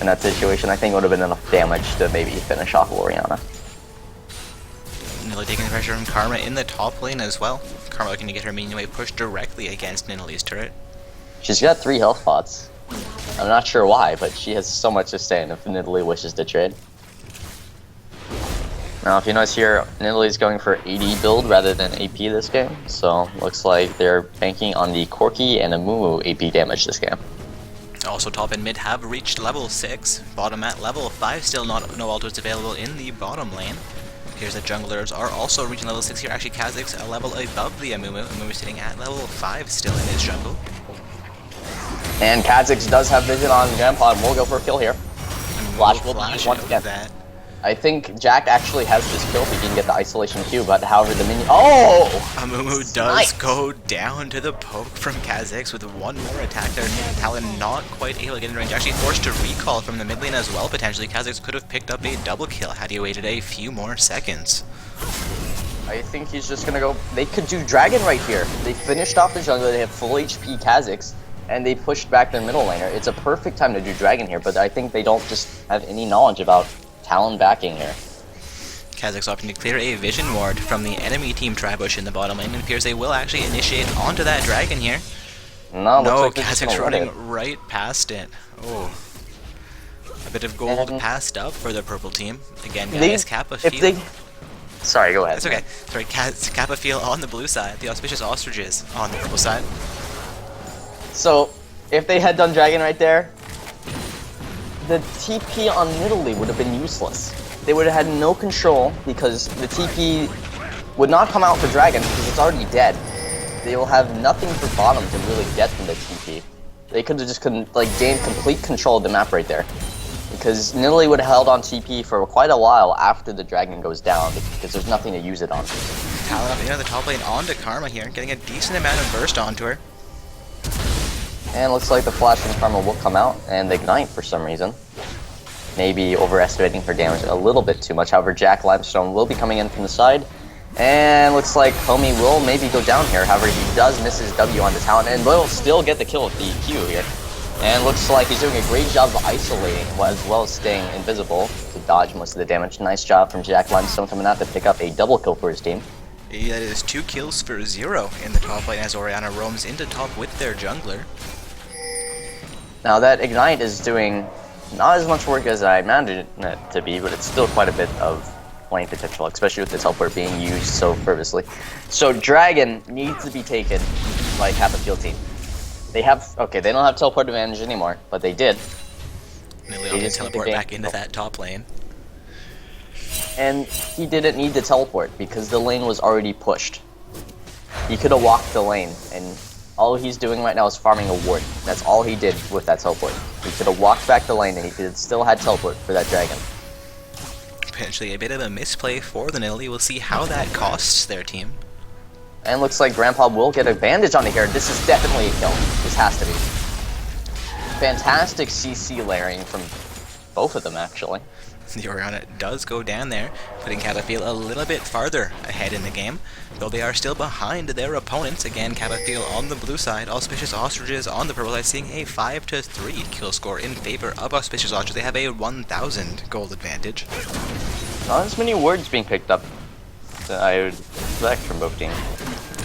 Speaker 2: in that situation I think it would have been enough damage to maybe finish off Orianna.
Speaker 1: Nidalee taking the pressure from Karma in the top lane as well. Karma looking to get her minion wave pushed directly against Nidalee's turret.
Speaker 2: She's got 3 health pots. I'm not sure why, but she has so much sustain if Nidalee wishes to trade. Now, if you notice here, Nidalee's going for AD build rather than AP this game, so looks like they're banking on the Corki and Amumu AP damage this game.
Speaker 1: Also, top and mid have reached level 6. Bottom at level 5, still no ultimates available in the bottom lane. Appears that junglers are also reaching level 6 here. Actually, Kha'Zix a level above the Amumu. Amumu sitting at level 5 still in his jungle.
Speaker 2: And Kha'Zix does have vision on Grandpa and will go for a kill here. Flash will be used once again.
Speaker 1: That.
Speaker 2: I think Jack actually has this kill if he can get the isolation Q, but however the minion... Oh!
Speaker 1: Amumu does
Speaker 2: nice.
Speaker 1: go down to the poke from Kha'Zix with one more attack there. Talon not quite able to get in range. Actually forced to recall from the mid lane as well, potentially. Kha'Zix could have picked up a double kill had he waited a few more seconds.
Speaker 2: I think he's just gonna go... They could do Dragon right here. They finished off the jungle, they have full HP Kha'Zix, and they pushed back their middle laner. It's a perfect time to do Dragon here, but I think they don't just have any knowledge about Talon backing here.
Speaker 1: Kha'Zix opting to clear a vision ward from the enemy team Tribush in the bottom lane. It appears they will actually initiate onto that dragon here.
Speaker 2: No,
Speaker 1: like Kha'Zix running right past it. Oh. A bit of gold passed up for the purple team. Again, guys, Kappa Field.
Speaker 2: Sorry, go ahead.
Speaker 1: That's okay. Sorry, Kappa Field on the blue side, the Auspicious Ostriches on the purple side.
Speaker 2: So, if they had done Dragon right there, the TP on Nidalee would have been useless. They would have had no control because the TP would not come out for Dragon because it's already dead. They will have nothing for bottom to really get from the TP. They could have just gained complete control of the map right there. Because Nidalee would have held on TP for quite a while after the Dragon goes down because there's nothing to use it on.
Speaker 1: Talon up into the top lane onto Karma here, getting a decent amount of burst onto her.
Speaker 2: And looks like the Flash from Karma will come out and Ignite for some reason. Maybe overestimating her damage a little bit too much. However, Jack Limestone will be coming in from the side. And looks like Homie will maybe go down here. However, he does miss his W on the Talon and will still get the kill with the Q here. And looks like he's doing a great job of isolating as well as staying invisible to dodge most of the damage. Nice job from Jack Limestone coming out to pick up a double kill for his team.
Speaker 1: Yeah, that is 2 kills for 0 in the top lane as Orianna roams into top with their jungler.
Speaker 2: Now that Ignite is doing not as much work as I imagined it to be, but it's still quite a bit of lane potential, especially with the teleport being used so frivolously. So Dragon needs to be taken by Kappa Field team. They have, okay, they don't have teleport advantage anymore, but they did.
Speaker 1: They just teleport back into that top lane.
Speaker 2: And he didn't need to teleport because the lane was already pushed. He could have walked the lane, and all he's doing right now is farming a ward. That's all he did with that teleport. He could have walked back the lane and he could still had teleport for that dragon.
Speaker 1: Potentially a bit of a misplay for the Nidalee. We'll see how that costs their team.
Speaker 2: And looks like Grandpa will get a bandage on here. This is definitely a kill. This has to be. Fantastic CC layering from both of them, actually.
Speaker 1: The Orianna does go down there, putting Kappa Field a little bit farther ahead in the game, though they are still behind their opponents. Again, Kappa Field on the blue side, Auspicious Ostriches on the purple side, seeing a 5-3 kill score in favor of Auspicious Ostriches. They have a 1,000 gold advantage.
Speaker 2: Not as many words being picked up that I would expect from both teams.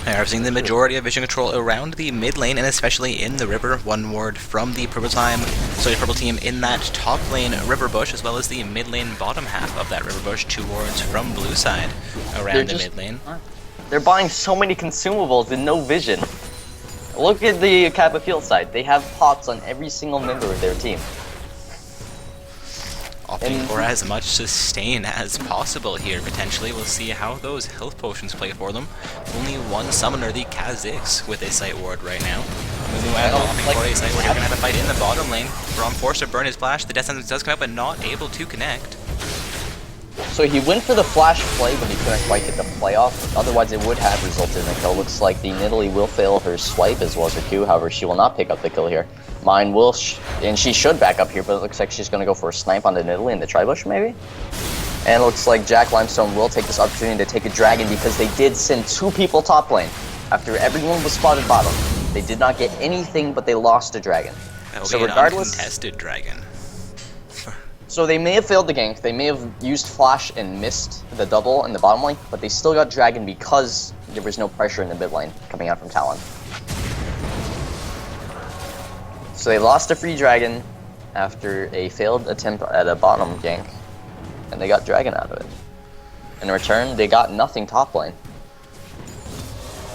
Speaker 1: They are seeing the majority of vision control around the mid lane and especially in the river. One ward from the purple team in that top lane river bush, as well as the mid lane bottom half of that river bush. 2 wards from blue side around the mid lane.
Speaker 2: They're buying so many consumables and no vision. Look at the Kappa Field side. They have pots on every single member of their team.
Speaker 1: Opting for as much sustain as possible here, potentially. We'll see how those health potions play for them. Only one summoner, the Kha'Zix, with a sight ward right now. Moving out, opting for a sight ward. You're going to have to fight in the bottom lane. Braum forced to burn his flash. The death sentence does come out, but not able to connect.
Speaker 2: So he went for the flash play, but he couldn't quite get the play off. Otherwise, it would have resulted in a kill. Looks like the Nidalee will fail her swipe as well as her Q. However, she will not pick up the kill here. Mine will, and she should back up here, but it looks like she's going to go for a snipe on the Nidalee in the Tribush, maybe? And it looks like Jack Limestone will take this opportunity to take a dragon because they did send 2 people top lane. After everyone was spotted bottom, they did not get anything, but they lost a dragon.
Speaker 1: So regardless, uncontested dragon.
Speaker 2: So they may have failed the gank, they may have used flash and missed the double in the bottom lane, but they still got dragon because there was no pressure in the mid lane coming out from Talon. So they lost a free dragon after a failed attempt at a bottom gank, and they got dragon out of it. In return, they got nothing top lane.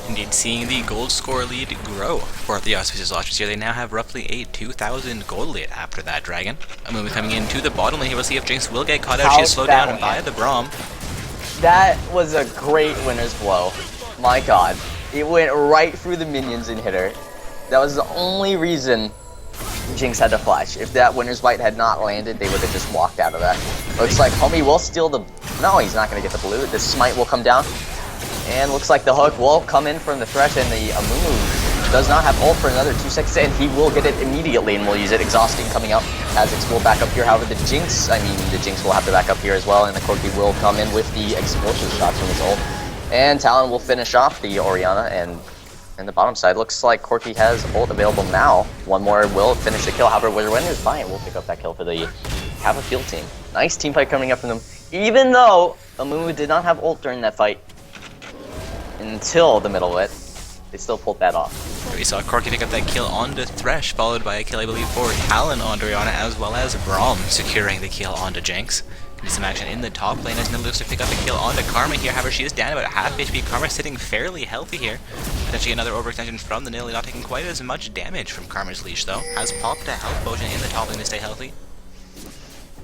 Speaker 1: Indeed, seeing the gold score lead grow for the Auspicious Ostriches here. They now have roughly a 2,000 gold lead after that dragon. Amumu coming into the bottom lane here. We'll see if Jinx will get caught out. She is slowed down by the Braum.
Speaker 2: That was a great winner's blow. My god. It went right through the minions and hit her. That was the only reason Jinx had to flash. If that winner's bite had not landed, they would have just walked out of that. Looks like Homie will steal the... No, he's not going to get the blue. The smite will come down. And looks like the hook will come in from the Thresh, and the Amumu does not have ult for another 2 seconds, and he will get it immediately and will use it. Exhausting coming up. Kha'Zix will back up here. However, the Jinx will have to back up here as well, and the Corki will come in with the explosion shots from his ult. And Talon will finish off the Orianna, and in the bottom side, looks like Corki has ult available now. One more will finish the kill. However, winner's bite will pick up that kill for the Kappa field team. Nice team fight coming up from them. Even though Amumu did not have ult during that fight until the middle of it, they still pulled that off.
Speaker 1: We saw Corki pick up that kill onto Thresh, followed by a kill, I believe, for Talon onto Orianna, as well as Braum securing the kill onto Jinx. Some action in the top lane as Nidalee looks to pick up a kill onto Karma here. However, she is down about half HP. Karma sitting fairly healthy here. Potentially another overextension from the Nidalee, not taking quite as much damage from Karma's leash though. Has popped a health potion in the top lane to stay healthy.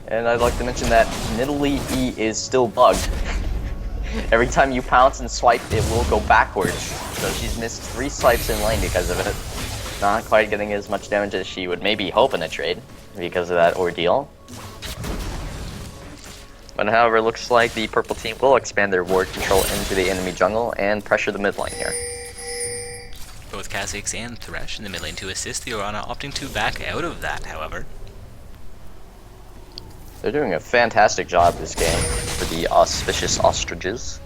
Speaker 2: And I'd like to mention that Nidalee E is still bugged. Every time you pounce and swipe, it will go backwards. So she's missed 3 swipes in lane because of it. Not quite getting as much damage as she would maybe hope in a trade because of that ordeal. But however, looks like the purple team will expand their ward control into the enemy jungle and pressure the mid lane here.
Speaker 1: Both Kha'Zix and Thresh in the mid lane to assist the Orianna, opting to back out of that, however.
Speaker 2: They're doing a fantastic job this game for the auspicious ostriches.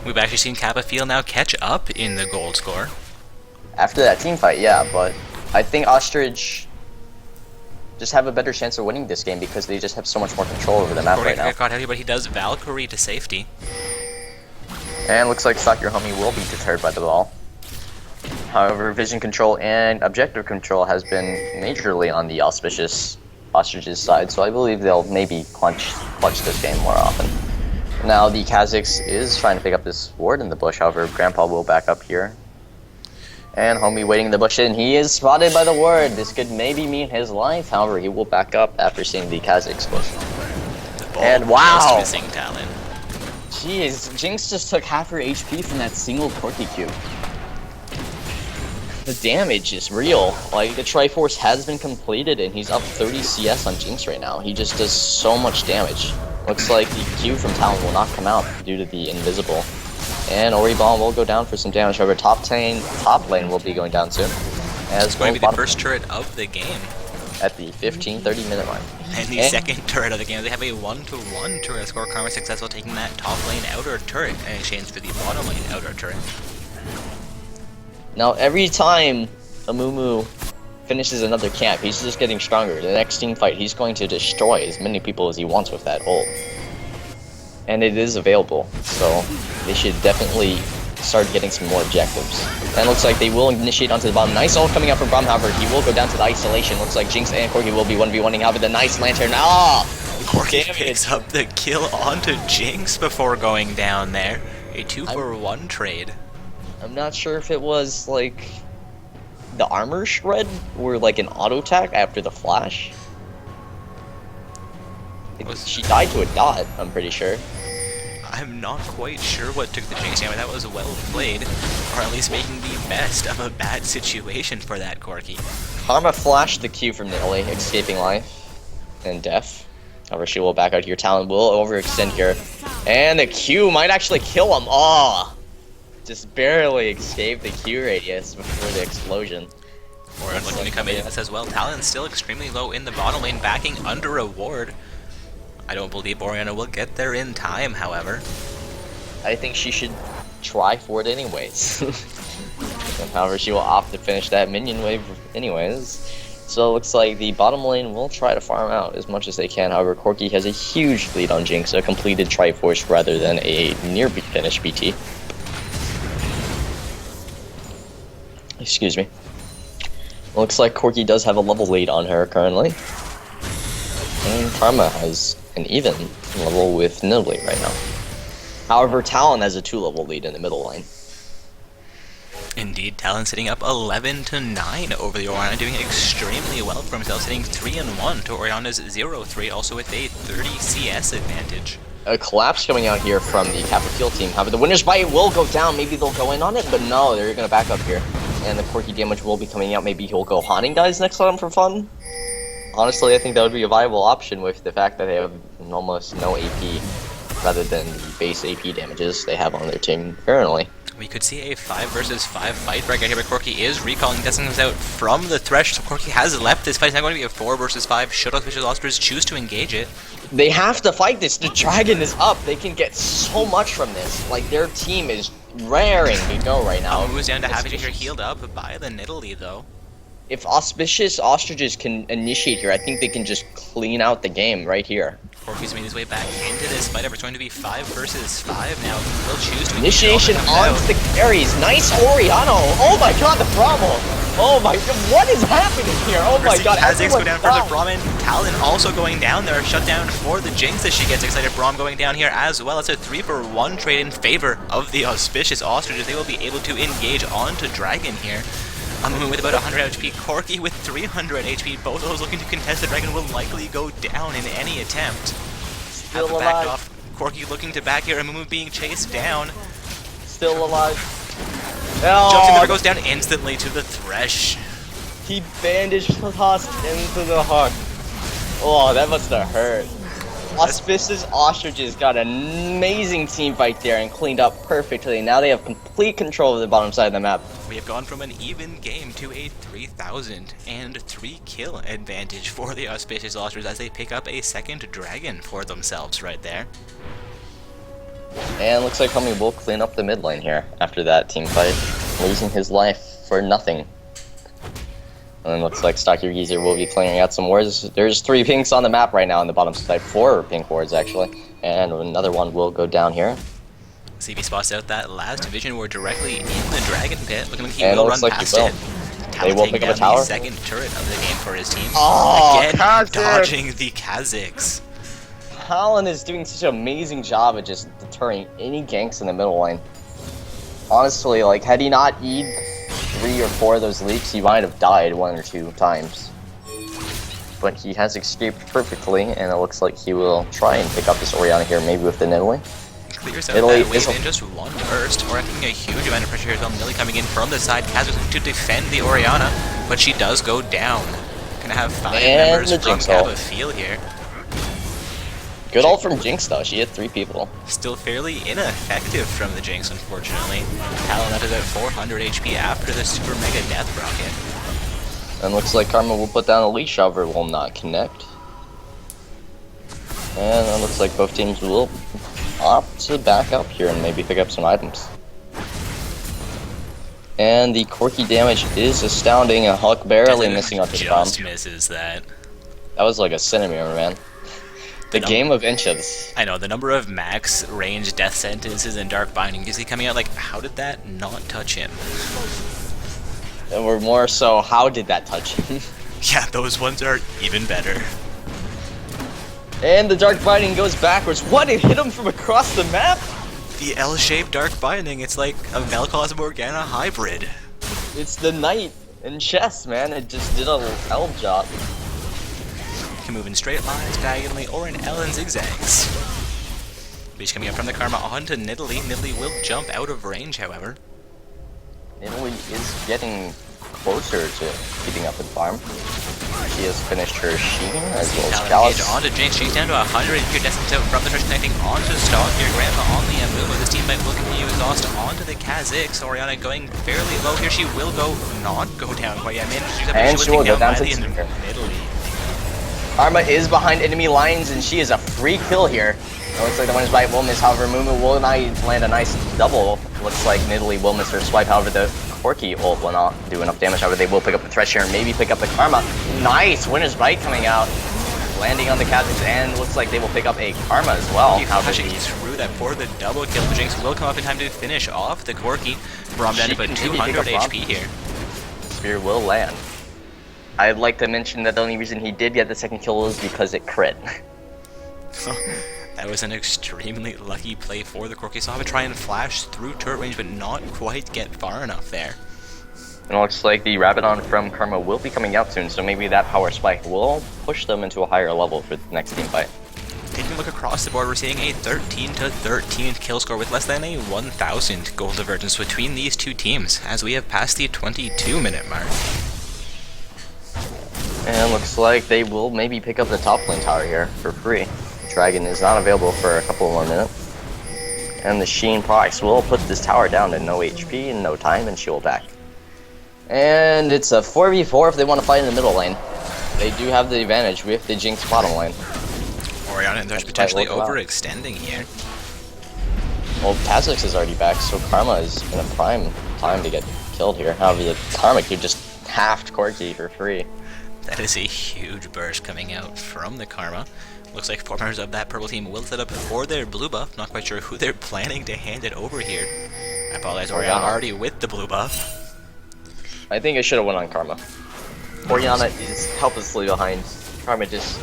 Speaker 1: We've actually seen Kappa Field now catch up in the gold score.
Speaker 2: After that team fight, yeah, but I think Ostrich just have a better chance of winning this game because they just have so much more control over the map right now.
Speaker 1: Caught heavy, but he does Valkyrie to safety.
Speaker 2: And looks like Stalk Your Homie will be deterred by the ball. However, vision control and objective control has been majorly on the auspicious Ostrich's side, so I believe they'll maybe clutch this game more often. Now the Kha'Zix is trying to pick up this ward in the bush, however, Grandpa will back up here. And Homie waiting in the bush, and he is spotted by the ward. This could maybe mean his life, however, he will back up after seeing the Kha'Zix bush. And wow!
Speaker 1: Missing Talon.
Speaker 2: Jeez, Jinx just took half her HP from that single Corki Q. The damage is real. Like, the Triforce has been completed, and he's up 30 CS on Jinx right now. He just does so much damage. Looks like the Q from Talon will not come out due to the invisible. And Ori Bomb will go down for some damage. However, top lane will be going down soon. As
Speaker 1: it's going to be the first turret of the game.
Speaker 2: At the 15-30 minute mark.
Speaker 1: And the second turret of the game. They have a 1-to-1 turret score. Karma successful taking that top lane outer turret in exchange for the bottom lane outer turret.
Speaker 2: Now, every time Amumu finishes another camp, he's just getting stronger. The next team fight, he's going to destroy as many people as he wants with that ult. And it is available, so they should definitely start getting some more objectives. And it looks like they will initiate onto the bottom. Nice ult coming out from Braum, however, he will go down to the isolation. Looks like Jinx and Corki will be 1v1ing out with a nice lantern.
Speaker 1: Corki picks up the kill onto Jinx before going down there. A 2-for-1 trade.
Speaker 2: I'm not sure if it was, like, the armor shred or, like, an auto attack after the flash. She died to a dot, I'm pretty sure.
Speaker 1: I'm not quite sure what took the Jinx down, but that was well played, or at least making the best of a bad situation for that Corki.
Speaker 2: Karma flashed the Q from Nidalee, escaping life and death. However, she will back out here. Talon will overextend here. And the Q might actually kill him. Oh! Just barely escaped the Q radius before the explosion.
Speaker 1: Orianna looking to come in as well. Talon's still extremely low in the bottom lane, backing under a ward. I don't believe Orianna will get there in time, however.
Speaker 2: I think she should try for it anyways. However, she will opt to finish that minion wave anyways. So it looks like the bottom lane will try to farm out as much as they can. However, Corki has a huge lead on Jinx, a completed Triforce rather than a near-finished BT. Excuse me. Looks like Corki does have a level lead on her currently. And Karma has an even level with Nidalee right now. However, Talon has a 2-level lead in the middle lane.
Speaker 1: Indeed, Talon sitting up 11-9 over the Orianna, doing extremely well for himself, sitting 3-1 to Orianna's 0-3, also with a 30 CS advantage.
Speaker 2: A collapse coming out here from the Kappa Fuel team. However, the winner's bite will go down. Maybe they'll go in on it, but no, they're going to back up here. And the quirky damage will be coming out. Maybe he'll go haunting guys next time for fun. Honestly, I think that would be a viable option with the fact that they have almost no AP rather than the base AP damages they have on their team currently.
Speaker 1: We could see a 5 versus 5 fight right here, but Corki is recalling Destiny out from the Thresh, so Corki has left this fight. It's not going to be a 4 versus 5. Should Auspicious Ostriches choose to engage it?
Speaker 2: They have to fight this. The dragon is up. They can get so much from this. Like, their team is raring to go right now.
Speaker 1: Moves down to Havage here, healed up by the Nidalee, though.
Speaker 2: If Auspicious Ostriches can initiate here, I think they can just clean out the game right here.
Speaker 1: Corki's made his way back into this fight. It's going to be 5 versus 5 now. He'll choose to
Speaker 2: initiation onto the carries. Nice Oriano. Oh my god, the Brahmo. Oh my god, what is happening here? Oh my god,
Speaker 1: Kha'Zix go down for the Brahmin. Talon also going down there. Shut down for the Jinx as she gets excited. Braum going down here as well. It's a 3-for-1 trade in favor of the Auspicious Ostriches. They will be able to engage onto Dragon here. Amumu with about 100 HP, Corki with 300 HP. Both of those looking to contest the Dragon will likely go down in any attempt.
Speaker 2: Still alive.
Speaker 1: Off. Corki looking to back here. Amumu being chased down.
Speaker 2: Still alive.
Speaker 1: Jumps in there, goes down instantly to the Thresh.
Speaker 2: He bandaged tossed into the heart. Oh, that must have hurt. Auspicious Ostriches got an amazing team fight there and cleaned up perfectly. Now they have complete control of the bottom side of the map.
Speaker 1: We have gone from an even game to a 3,003 kill advantage for the Auspicious Ostriches as they pick up a second dragon for themselves right there.
Speaker 2: And looks like Homie will clean up the mid lane here after that team fight, losing his life for nothing. And then looks like Stocky Geezer will be clearing out some wards. There's 3 pinks on the map right now on the bottom side, 4 pink wards actually, and another one will go down here.
Speaker 1: CB spots out that last vision ward directly in the Dragon Pit. Looking like he will run past it.
Speaker 2: They will pick up a tower.
Speaker 1: The second turret of the game for his team.
Speaker 2: Oh,
Speaker 1: again,
Speaker 2: Kha'Zix.
Speaker 1: dodging the Kha'Zix.
Speaker 2: Talon is doing such an amazing job at just deterring any ganks in the middle lane. Honestly, like, had he not E'd 3 or 4 of those leaks, he might have died 1 or 2 times. But he has escaped perfectly, and it looks like he will try and pick up this Orianna here, maybe with the Nidalee.
Speaker 1: Clears out that wave in just one burst, or taking a huge amount of pressure here as well. Nidalee coming in from the side, Kha'Zix to defend the Orianna, but she does go down. Gonna have 5 members from Kappa Feel here.
Speaker 2: Good ult from Jinx though, she hit 3 people.
Speaker 1: Still fairly ineffective from the Jinx, unfortunately. Talon up to about 400 HP after the Super Mega Death Rocket.
Speaker 2: And looks like Karma will put down a leash, however will not connect. And it looks like both teams will opt to back up here and maybe pick up some items. And the Corki damage is astounding, and Hulk barely missing onto the bomb.
Speaker 1: Just misses that.
Speaker 2: That was like a centimeter, man. The game of inches.
Speaker 1: I know, the number of max range death sentences and Dark Binding, you see coming out like, how did that not touch him?
Speaker 2: And we're more so, how did that touch him?
Speaker 1: Yeah, those ones are even better.
Speaker 2: And the Dark Binding goes backwards. What? It hit him from across the map?
Speaker 1: The L-shaped Dark Binding, it's like a Vel'Koz Morgana hybrid.
Speaker 2: It's the knight in chess, man. It just did a L job.
Speaker 1: Can move in straight lines, diagonally, or in L and zigzags. Leash coming up from the Karma onto Nidalee. Nidalee will jump out of range, however.
Speaker 2: Nidalee is getting closer to keeping up with farm. She has finished her Sheen as well as Chalice.
Speaker 1: Onto Jinx, she's down to 100. Pure Destiny out from the Thresh, connecting onto Stalk. Your Grandpa on the Amumu. This team fight will continue exhaust onto the Kha'Zix. Orianna going fairly low here. She will not go down quite yet.
Speaker 2: And she will go down to
Speaker 1: Nidalee.
Speaker 2: Karma is behind enemy lines, and she is a free kill here. It looks like the winner's bite will miss, however, Mumu will not land a nice double. Looks like Nidalee will miss her swipe, however, the Corki ult will not do enough damage. However, they will pick up the Thresh here and maybe pick up the Karma. Nice! Winner's bite coming out, landing on the Kha'Zix, and looks like they will pick up a Karma as well.
Speaker 1: Flashing through that for the double kill. The Jinx will come up in time to finish off the Corki. Braum down to about 200 HP here.
Speaker 2: Spear will land. I'd like to mention that the only reason he did get the second kill was because it crit.
Speaker 1: That was an extremely lucky play for the Corki. Saw him try and flash through turret range, but not quite get far enough there.
Speaker 2: And it looks like the Rabadon from Karma will be coming out soon, so maybe that power spike will push them into a higher level for the next team fight.
Speaker 1: Taking look across the board, we're seeing a 13 to 13 kill score with less than a 1,000 gold divergence between these two teams, as we have passed the 22-minute mark.
Speaker 2: And looks like they will maybe pick up the top lane tower here for free. Dragon is not available for a couple more minutes. And the Sheen Prox will put this tower down to no HP in no time, and she will back. And it's a 4v4 if they want to fight in the middle lane. They do have the advantage with the Jinx bottom lane.
Speaker 1: Orianna and there's potentially overextending here.
Speaker 2: Well, Kha'Zix is already back, so Karma is in a prime time to get killed here. However, the Karma could just halved Corki for free.
Speaker 1: That is a huge burst coming out from the Karma. Looks like 4 members of that purple team will set up for their blue buff. Not quite sure who they're planning to hand it over here. I apologize, Orianna already with the blue buff.
Speaker 2: I think I should have went on Karma. Orianna is helplessly behind. Karma just...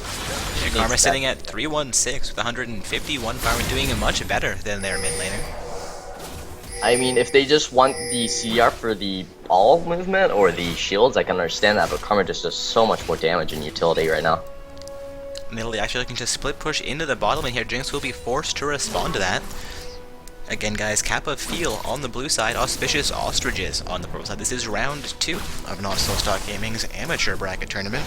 Speaker 1: Yeah, Karma sitting at 316 with 151 farm, doing much better than their mid laner.
Speaker 2: I mean, if they just want the CR for the ball movement or the shields, I can understand that, but Karma just does so much more damage in utility right now.
Speaker 1: Nidalee actually looking to split push into the bottom lane here. Jinx will be forced to respond to that. Again, guys, Kappa Feel on the blue side, Auspicious Ostriches on the purple side. This is round 2 of Not So Stock Gaming's amateur bracket tournament.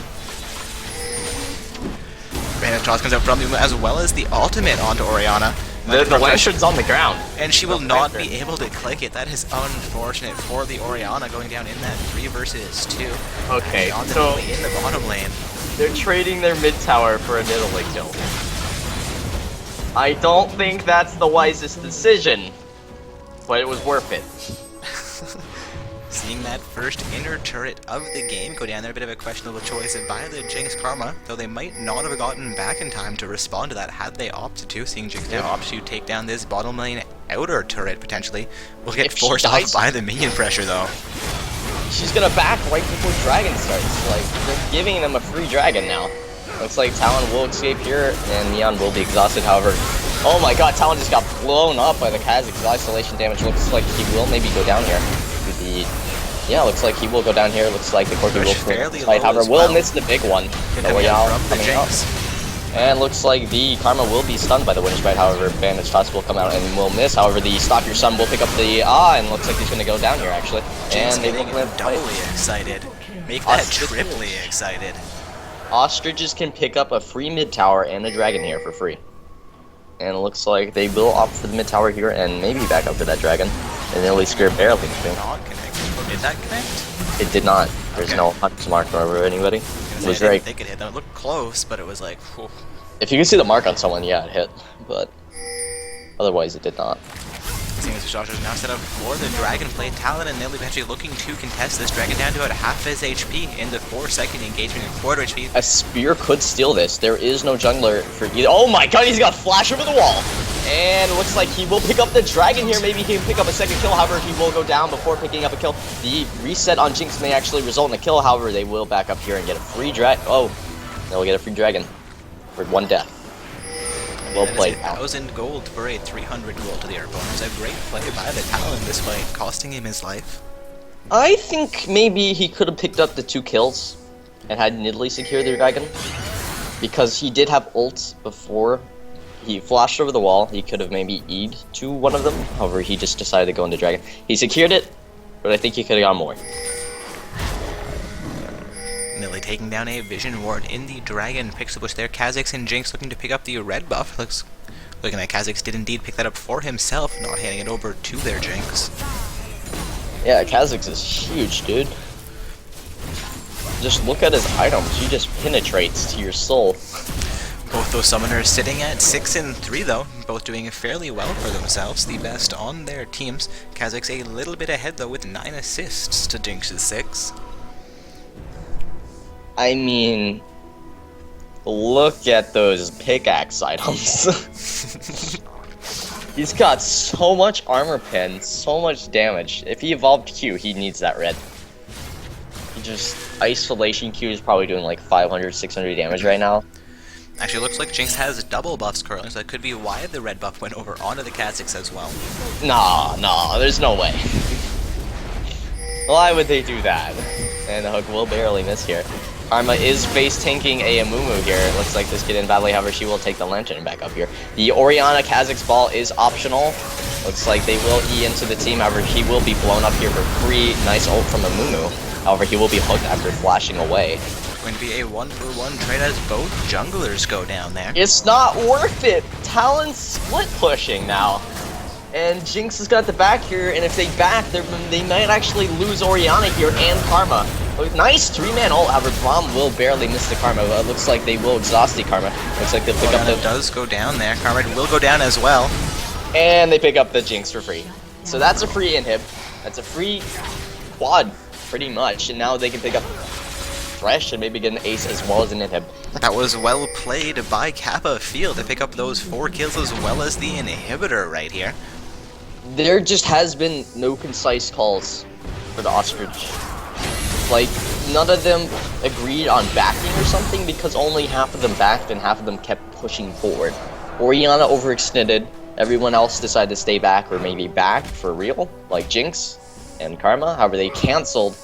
Speaker 1: Bandit Toss comes out from the as well as the ultimate onto Orianna.
Speaker 2: The Lantern's on the ground.
Speaker 1: And she will not be able to click it. That is unfortunate for the Orianna going down in that 3 versus 2.
Speaker 2: Okay,
Speaker 1: On
Speaker 2: so
Speaker 1: in the bottom lane.
Speaker 2: they're trading their mid tower for a Nidalee kill. I don't think that's the wisest decision, but it was worth it.
Speaker 1: Seeing that first inner turret of the game go down there, a bit of a questionable choice by the Jinx Karma, though they might not have gotten back in time to respond to that had they opted to. Seeing Jinx now opts to take down this bottom lane outer turret potentially. Will get forced off by the minion pressure though.
Speaker 2: She's gonna back right before Dragon starts. Like, they're giving them a free Dragon now. Looks like Talon will escape here, and Neon will be exhausted, however. Oh my god, Talon just got blown up by the Kha'Zix. Isolation damage looks like he will maybe go down here. Yeah, looks like he will go down here. Looks like the Corki will fight, however, will miss the big one. Royale coming out. And looks like the Karma will be stunned by the Winter's Bite, however, Bandage Toss will come out and will miss. However, the Stop Your Sun will pick up the and looks like he's gonna go down here actually. And they will
Speaker 1: doubly excited. Make that triply excited.
Speaker 2: Ostriches can pick up a free mid tower and a dragon here for free. And it looks like they will opt for the mid tower here and maybe back up to that dragon. And Nidalee Spear barely connected.
Speaker 1: Did that connect?
Speaker 2: It did not. There's no hunter's mark over anybody. It was very...
Speaker 1: I think it hit them. It looked close, but it was like... Whew.
Speaker 2: If you can see the mark on someone, yeah, it hit. But otherwise, it did not.
Speaker 1: Seeing as Josh is now set up for the dragon play, Talon and Nidalee actually looking to contest this dragon down to about half his HP in the 4-second engagement and quarter HP.
Speaker 2: A spear could steal this. There is no jungler for either. Oh my god, he's got flash over the wall. And it looks like he will pick up the dragon here. Maybe he can pick up a second kill. However, he will go down before picking up a kill. The reset on Jinx may actually result in a kill. However, they will back up here and get a free dragon. Oh, they'll get a free dragon for 1 death. Well played.
Speaker 1: 1,000 gold for a 300 gold to the opponent. A great play by the Talon in this fight, costing him his life.
Speaker 2: I think maybe he could have picked up the 2 kills and had Nidalee secure the dragon. Because he did have ults before he flashed over the wall. He could have maybe E'd to one of them. However, he just decided to go into dragon. He secured it, but I think he could have got more.
Speaker 1: Nidalee taking down a Vision Ward in the Dragon Pixel Bush there. Kha'Zix and Jinx looking to pick up the red buff. Looking like Kha'Zix did indeed pick that up for himself, not handing it over to their Jinx.
Speaker 2: Yeah, Kha'Zix is huge, dude. Just look at his items. He just penetrates to your soul.
Speaker 1: Both those summoners sitting at 6 and 3 though, both doing fairly well for themselves, the best on their teams. Kha'Zix a little bit ahead though with 9 assists to Jinx's 6.
Speaker 2: I mean, look at those pickaxe items. He's got so much armor pen, so much damage. If he evolved Q, he needs that red. He just... Isolation Q is probably doing like 500, 600 damage right now.
Speaker 1: Actually, looks like Jinx has double buffs currently, so that could be why the red buff went over onto the Kha'Zix as well.
Speaker 2: Nah, there's no way. Why would they do that? And the hook will barely miss here. Karma is face tanking a Amumu here. It looks like this kid in badly, however, she will take the lantern back up here. The Orianna Kha'Zix ball is optional. Looks like they will E into the team, however, he will be blown up here for free. Nice ult from Amumu. However, he will be hooked after flashing away.
Speaker 1: Going to be a 1-for-1 trade as both junglers go down there.
Speaker 2: It's not worth it. Talon's split pushing now. And Jinx has got the back here, and if they back, they might actually lose Orianna here and Karma. Nice 3-man ult, however, Braum will barely miss the Karma. It looks like they will exhaust the Karma. Looks like they'll pick up the...
Speaker 1: does go down there. Karma will go down as well.
Speaker 2: And they pick up the Jinx for free. So that's a free inhib. That's a free quad, pretty much. And now they can pick up Thresh and maybe get an ace as well as an inhib.
Speaker 1: That was well played by Kappa Field to pick up those 4 kills as well as the inhibitor right here.
Speaker 2: There just has been no concise calls for the Ostrich. Like, none of them agreed on backing or something because only half of them backed and half of them kept pushing forward. Orianna overextended, everyone else decided to stay back or maybe back for real, like Jinx and Karma. However, they cancelled,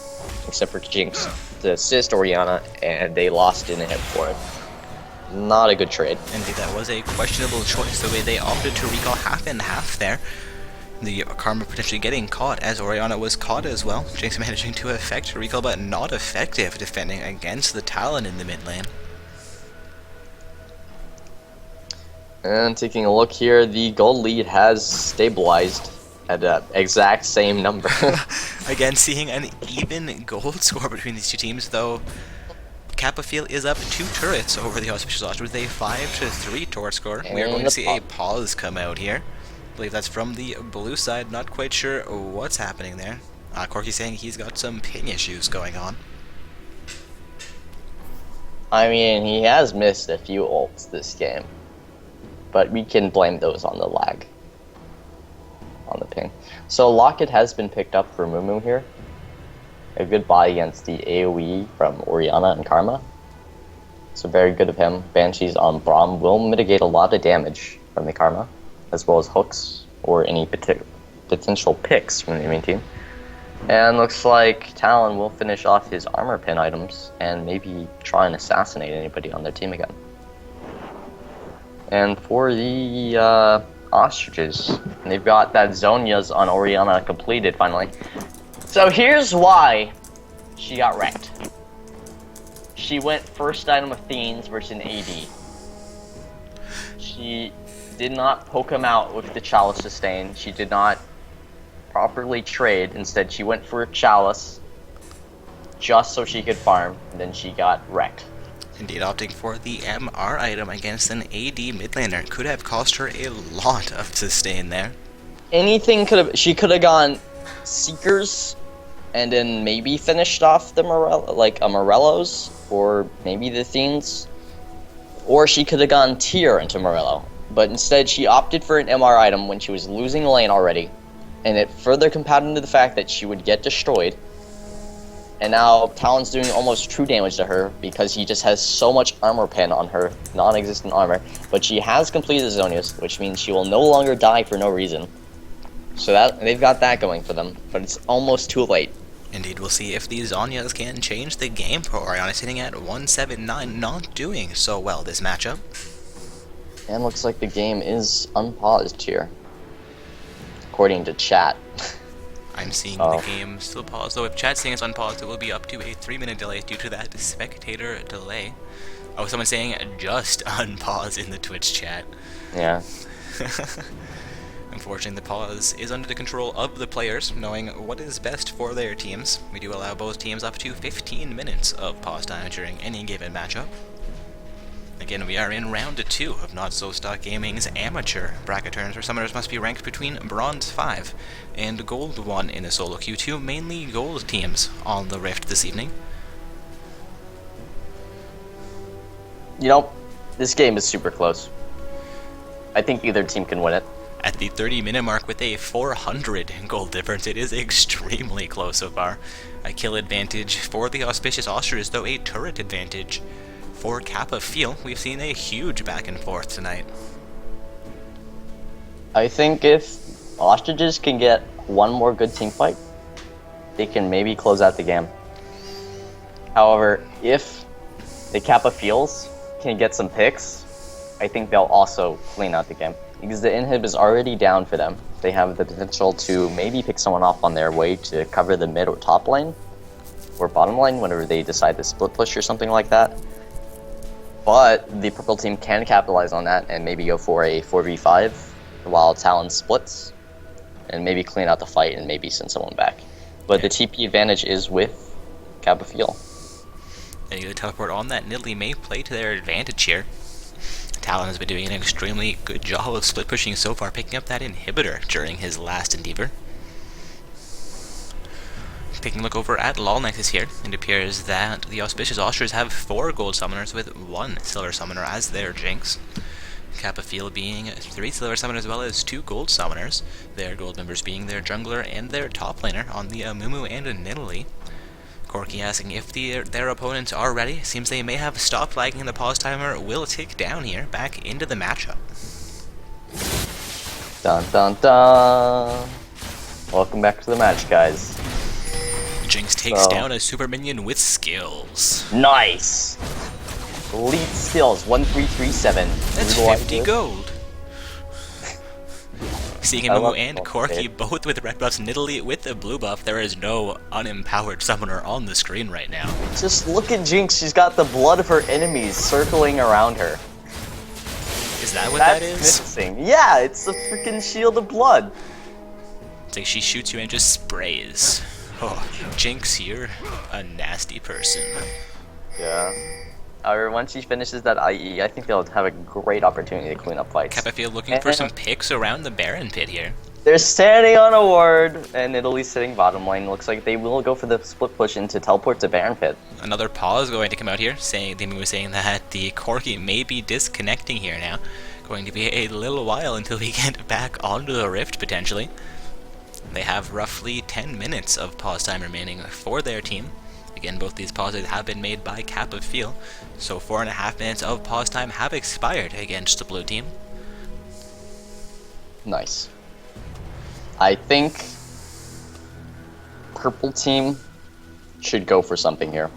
Speaker 2: except for Jinx, to assist Orianna, and they lost in a hit for it. Not a good trade.
Speaker 1: Indeed, that was a questionable choice, the way they opted to recall half and half there. The Karma potentially getting caught as Orianna was caught as well. Jinx managing to effect a recall, but not effective defending against the Talon in the mid lane.
Speaker 2: And taking a look here, the gold lead has stabilized at the exact same number.
Speaker 1: Again, seeing an even gold score between these two teams, though Kappa Field is up 2 turrets over the Auspicious Ostrich with a 5-3 turret score. We are going to see a pause come out here. I believe that's from the blue side. Not quite sure what's happening there. Corky saying he's got some ping issues going on.
Speaker 2: I mean, he has missed a few ults this game, but we can blame those on the lag, on the ping. So Locket has been picked up for Mumu here. A good buy against the AoE from Orianna and Karma. So very good of him. Banshees on Braum will mitigate a lot of damage from the Karma, as well as hooks or any potential picks from the enemy team. And looks like Talon will finish off his armor pin items and maybe try and assassinate anybody on their team again. And for the Ostriches, they've got that Zhonya's on Orianna completed finally. So here's why she got wrecked. She went first item of Fiends versus an AD. She did not poke him out with the Chalice sustain. She did not properly trade. Instead, she went for a Chalice just so she could farm, and then she got wrecked.
Speaker 1: Indeed, opting for the MR item against an AD mid laner could have cost her a lot of sustain there.
Speaker 2: Anything could have. She could have gone Seekers, and then maybe finished off the Morellos, or maybe the Fiends, or she could have gone Tyr into Morello. But instead, she opted for an MR item when she was losing lane already, and it further compounded the fact that she would get destroyed. And now Talon's doing almost true damage to her because he just has so much armor pen on her non-existent armor. But she has completed the Zhonya's, which means she will no longer die for no reason. So that they've got that going for them, but it's almost too late.
Speaker 1: Indeed, we'll see if these Zhonya's can change the game for Orianna, sitting at 179, not doing so well this matchup.
Speaker 2: And looks like the game is unpaused here, according to chat.
Speaker 1: I'm seeing the game still paused, though if chat's saying it's unpaused, it will be up to a 3-minute delay due to that spectator delay. Oh, someone's saying just unpause in the Twitch chat.
Speaker 2: Yeah.
Speaker 1: Unfortunately, the pause is under the control of the players, knowing what is best for their teams. We do allow both teams up to 15 minutes of pause time during any given matchup. Again, we are in round 2 of Not So Stock Gaming's amateur bracket turns, where summoners must be ranked between Bronze 5 and Gold 1 in a solo queue. 2 mainly gold teams on the Rift this evening.
Speaker 2: You know, this game is super close. I think either team can win it.
Speaker 1: At the 30-minute mark with a 400 gold difference, it is extremely close so far. A kill advantage for the Auspicious Ostriches, though a turret advantage for Kappa Field. We've seen a huge back and forth tonight.
Speaker 2: I think if Ostriches can get one more good team fight, they can maybe close out the game. However, if the Kappa Feels can get some picks, I think they'll also clean out the game. Because the inhib is already down for them. They have the potential to maybe pick someone off on their way to cover the mid or top lane, or bottom lane whenever they decide to split push or something like that. But the purple team can capitalize on that and maybe go for a 4v5 while Talon splits, and maybe clean out the fight and maybe send someone back. But the TP advantage is with Kappa Feel.
Speaker 1: And the teleport on that Nidalee may play to their advantage here. Talon has been doing an extremely good job of split pushing so far, picking up that inhibitor during his last endeavor. Taking a look over at LoL Nexus here, it appears that the Auspicious Ostriches have 4 gold summoners with 1 silver summoner as their Jinx. Kappa Feel being 3 silver summoners as well as 2 gold summoners, their gold members being their jungler and their top laner on the Amumu and Nidalee. Corki asking if their opponents are ready. Seems they may have stopped lagging, and the pause timer will tick down here, back into the matchup.
Speaker 2: Dun dun dun! Welcome back to the match, guys.
Speaker 1: Jinx takes down a super minion with skills.
Speaker 2: Nice! Elite skills, 1337.
Speaker 1: That's 50 gold. Seeing Amumu and Corki both with red buffs, Nidalee with a blue buff, there is no unempowered summoner on the screen right now.
Speaker 2: Just look at Jinx, she's got the blood of her enemies circling around her.
Speaker 1: Is that what that is?
Speaker 2: Missing. Yeah, it's a freaking shield of blood.
Speaker 1: It's like she shoots you and just sprays. Oh, Jinx, you're a nasty person.
Speaker 2: Yeah. However, once she finishes that IE, I think they'll have a great opportunity to clean up fights.
Speaker 1: Kappa Feel looking for some picks around the Baron pit here.
Speaker 2: They're standing on a ward, and Italy's sitting bottom lane. Looks like they will go for the split push into teleport to Baron pit.
Speaker 1: Another pause going to come out here, saying that the Corki may be disconnecting here now. Going to be a little while until we get back onto the Rift, potentially. They have roughly 10 minutes of pause time remaining for their team. Again, both these pauses have been made by Kappa Feel, so 4.5 minutes of pause time have expired against the blue team.
Speaker 2: Nice. I think purple team should go for something here.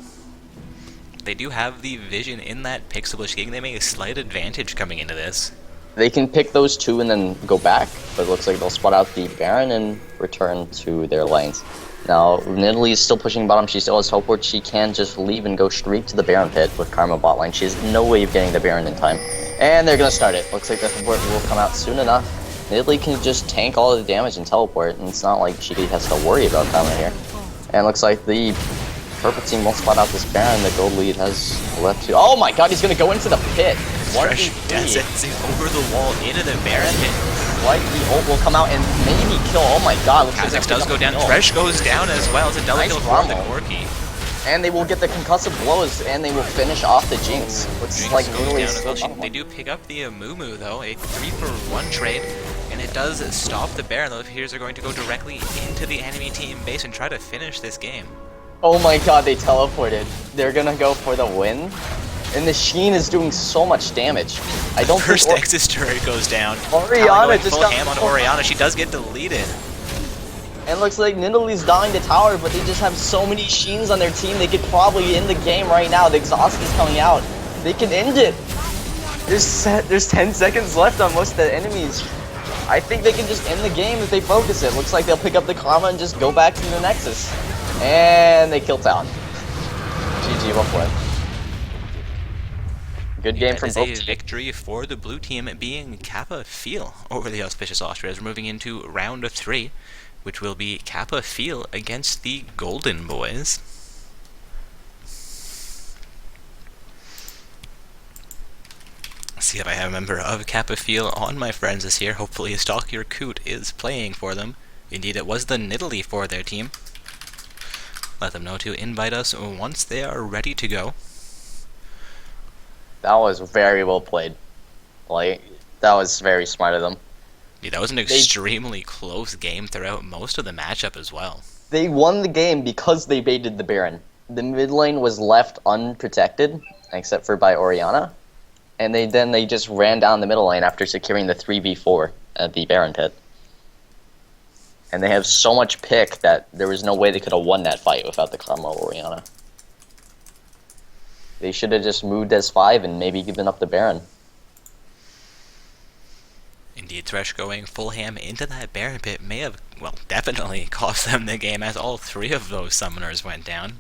Speaker 1: They do have the vision in that pixel game. They may have a slight advantage coming into this.
Speaker 2: They can pick those two and then go back, but it looks like they'll spot out the Baron and return to their lanes. Now, Nidalee is still pushing bottom. She still has teleport. She can just leave and go straight to the Baron pit with Karma bot lane. She has no way of getting the Baron in time. And they're going to start it. Looks like the teleport will come out soon enough. Nidalee can just tank all of the damage and teleport, and it's not like she has to worry about Karma here. And looks like the purple team won't spot out this Baron. The gold lead has left to... Oh my god, he's going to go into the pit.
Speaker 1: Thresh dancing over the wall into the Baron pit.
Speaker 2: Like the ult will come out and maybe kill. Oh my god.
Speaker 1: Kha'Zix does go down. Thresh goes down as well. It's a double kill for the Corki.
Speaker 2: And they will get the concussive blows and they will finish off the Jinx. Looks like really
Speaker 1: they do pick up the Amumu though. A 3-for-1 trade. And it does stop the Baron though. Here's are going to go directly into the enemy team base and try to finish this game.
Speaker 2: Oh my god, they teleported. They're gonna go for the win. And the Sheen is doing so much damage. I don't
Speaker 1: First Nexus turret goes down.
Speaker 2: Orianna just got
Speaker 1: ham on Orianna. She does get deleted.
Speaker 2: And looks like Nidalee's dying to tower, but they just have so many Sheens on their team. They could probably end the game right now. The exhaust is coming out. They can end it. There's 10 seconds left on most of the enemies. I think they can just end the game if they focus it. Looks like they'll pick up the Karma and just go back to the Nexus. And they kill Talon. GG, what play. Good game from both teams.
Speaker 1: A victory for the blue team, being Kappa Feel over the Auspicious Ostriches. We're moving into round of 3, which will be Kappa Feel against the Golden Boys. See if I have a member of Kappa Feel on my friends this year. Hopefully Stalker Coot is playing for them. Indeed, it was the Nidalee for their team. Let them know to invite us once they are ready to go.
Speaker 2: That was very well played. Like, that was very smart of them.
Speaker 1: Yeah, that was an extremely close game throughout most of the matchup as well.
Speaker 2: They won the game because they baited the Baron. The mid lane was left unprotected, except for by Orianna. And they just ran down the middle lane after securing the 3v4 at the Baron pit. And they have so much pick that there was no way they could have won that fight without the Karma of Orianna. They should have just moved S5 and maybe given up the Baron.
Speaker 1: Indeed, Thresh going full ham into that Baron pit may have, well, definitely cost them the game, as all three of those summoners went down.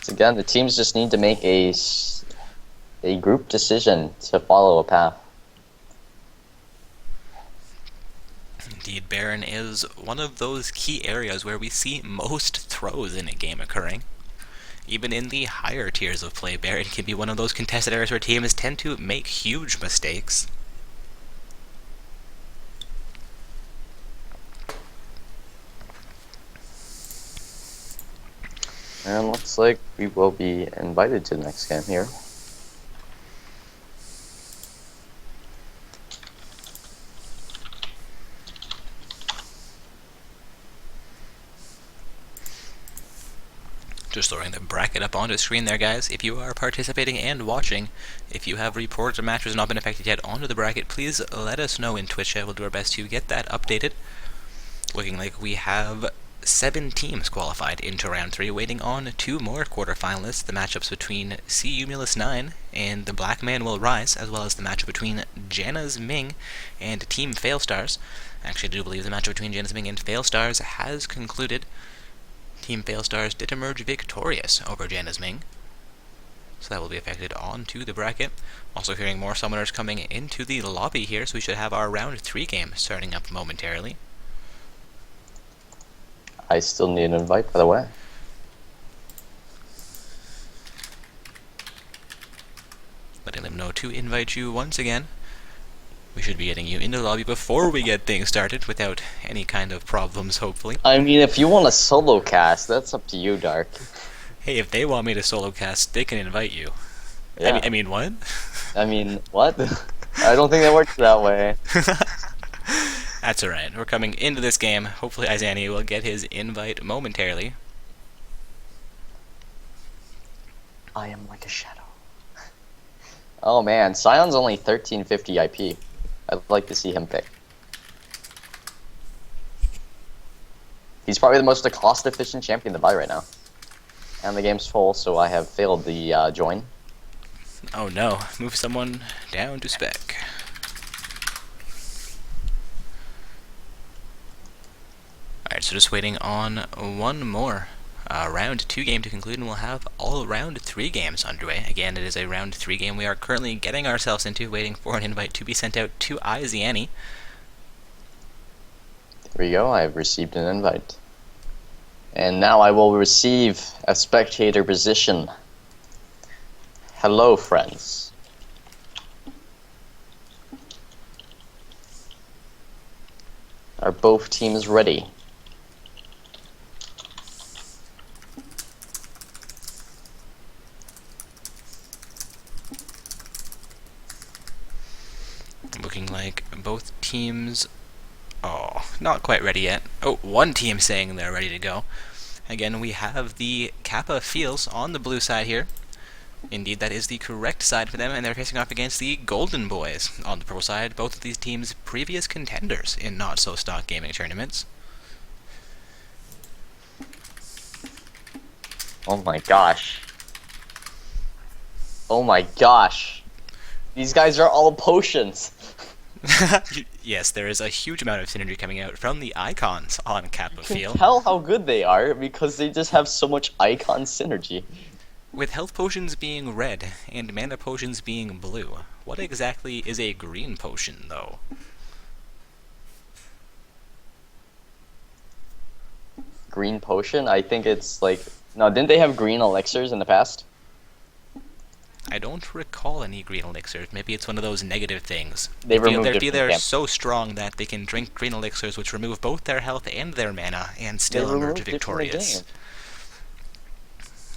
Speaker 2: So again, the teams just need to make a group decision to follow a path.
Speaker 1: Indeed, Baron is one of those key areas where we see most throws in a game occurring. Even in the higher tiers of play, Baron can be one of those contested areas where teams tend to make huge mistakes.
Speaker 2: And looks like we will be invited to the next game here.
Speaker 1: Just throwing the bracket up onto the screen there, guys. If you are participating and watching, if you have reports or matches not been affected yet onto the bracket, please let us know in Twitch. I will do our best to get that updated. Looking like we have 7 teams qualified into round 3, waiting on 2 more quarterfinalists. The matchups between Cumulus 9 and the Black Man Will Rise, as well as the matchup between Janna's Ming and Team Failstars. Actually, I do believe the matchup between Janna's Ming and Failstars has concluded. Team Failstars did emerge victorious over Janna's Ming, so that will be affected onto the bracket. Also hearing more summoners coming into the lobby here, so we should have our round 3 game starting up momentarily.
Speaker 2: I still need an invite, by the way.
Speaker 1: Letting them know to invite you once again. We should be getting you into the lobby before we get things started, without any kind of problems, hopefully.
Speaker 2: I mean, if you want a solo cast, that's up to you, Dark.
Speaker 1: Hey, if they want me to solo cast, they can invite you.
Speaker 2: Yeah.
Speaker 1: I mean, what?
Speaker 2: I mean, what? I don't think that works that way.
Speaker 1: That's alright. We're coming into this game. Hopefully Izani will get his invite momentarily.
Speaker 2: I am like a shadow. Oh man, Sion's only 1350 IP. I'd like to see him pick. He's probably the most cost-efficient champion to buy right now. And the game's full, so I have failed the join.
Speaker 1: Oh no, move someone down to spec. Alright, so just waiting on one more round 2 game to conclude, and we'll have all round 3 games underway. Again, it is a round 3 game we are currently getting ourselves into, waiting for an invite to be sent out to Izani.
Speaker 2: There we go, I have received an invite. And now I will receive a spectator position. Hello, friends. Are both teams ready?
Speaker 1: Looking like both teams... Oh, not quite ready yet. Oh, one team saying they're ready to go. Again, we have the Kappa Fields on the blue side here. Indeed, that is the correct side for them, and they're facing off against the Golden Boys on the purple side. Both of these teams previous contenders in not-so-stock gaming tournaments.
Speaker 2: Oh my gosh. Oh my gosh. These guys are all potions.
Speaker 1: Yes, there is a huge amount of synergy coming out from the icons on Kappa
Speaker 2: You can
Speaker 1: Field.
Speaker 2: tell how good they are because they just have so much icon synergy.
Speaker 1: With health potions being red and mana potions being blue, what exactly is a green potion, though?
Speaker 2: Green potion? I think it's like... No, didn't they have green elixirs in the past?
Speaker 1: I don't recall any green elixirs. Maybe it's one of those negative things.
Speaker 2: They removed it from
Speaker 1: they're
Speaker 2: camp.
Speaker 1: so strong that they can drink green elixirs, which remove both their health and their mana, and still
Speaker 2: They
Speaker 1: emerge
Speaker 2: removed it from the
Speaker 1: victorious.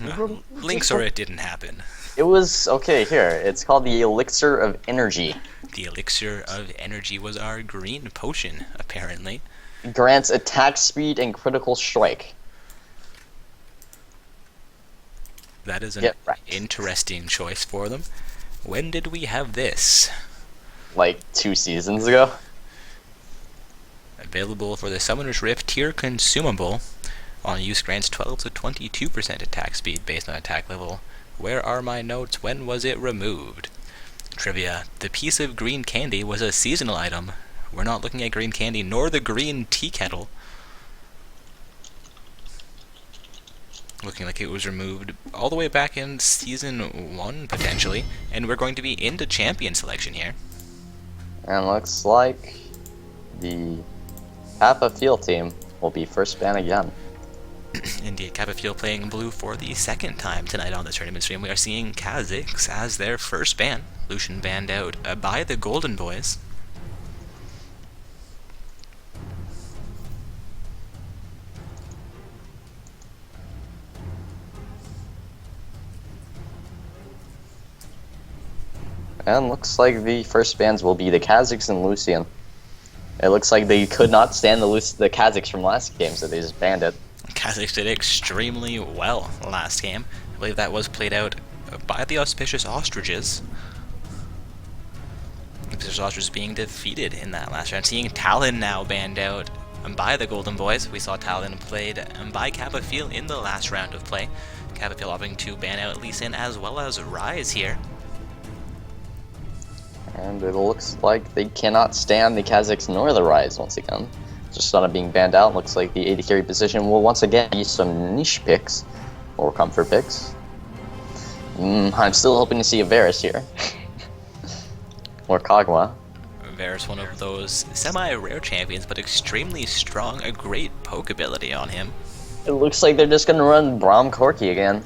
Speaker 2: game.
Speaker 1: Links or it didn't happen.
Speaker 2: It was... Okay, here. It's called the Elixir of Energy.
Speaker 1: The elixir of energy was our green potion, apparently.
Speaker 2: Grants attack speed and critical strike.
Speaker 1: That is an
Speaker 2: Get wrecked.
Speaker 1: interesting choice for them. When did we have this?
Speaker 2: Like 2 seasons ago.
Speaker 1: Available for the Summoner's Rift tier consumable. On use grants 12 to 22% attack speed based on attack level. Where are my notes? When was it removed? Trivia. The piece of green candy was a seasonal item. We're not looking at green candy nor the green tea kettle. Looking like it was removed all the way back in Season 1, potentially. And we're going to be into champion selection here.
Speaker 2: And looks like the Kappa Field team will be first ban again.
Speaker 1: Indeed, Kappa Field playing blue for the second time tonight on the tournament stream. We are seeing Kha'Zix as their first ban. Lucian banned out by the Golden Boys.
Speaker 2: And looks like the first bans will be the Kha'Zix and Lucian. It looks like they could not stand the Kha'Zix from last game, so they just banned it.
Speaker 1: Kha'Zix did extremely well last game. I believe that was played out by the Auspicious Ostriches. The Auspicious Ostriches being defeated in that last round. Seeing Talon now banned out by the Golden Boys. We saw Talon played by Kappa Field in the last round of play. Kappa Field opting to ban out Lee Sin as well as Rise here.
Speaker 2: And it looks like they cannot stand the Kha'Zix nor the Rise once again. Just on it being banned out, looks like the AD carry position will once again use some niche picks, or comfort picks. I'm still hoping to see a Varus here. Or Kog'Maw.
Speaker 1: Varus, one of those semi-rare champions, but extremely strong, a great poke ability on him.
Speaker 2: It looks like they're just going to run Braum Corki again.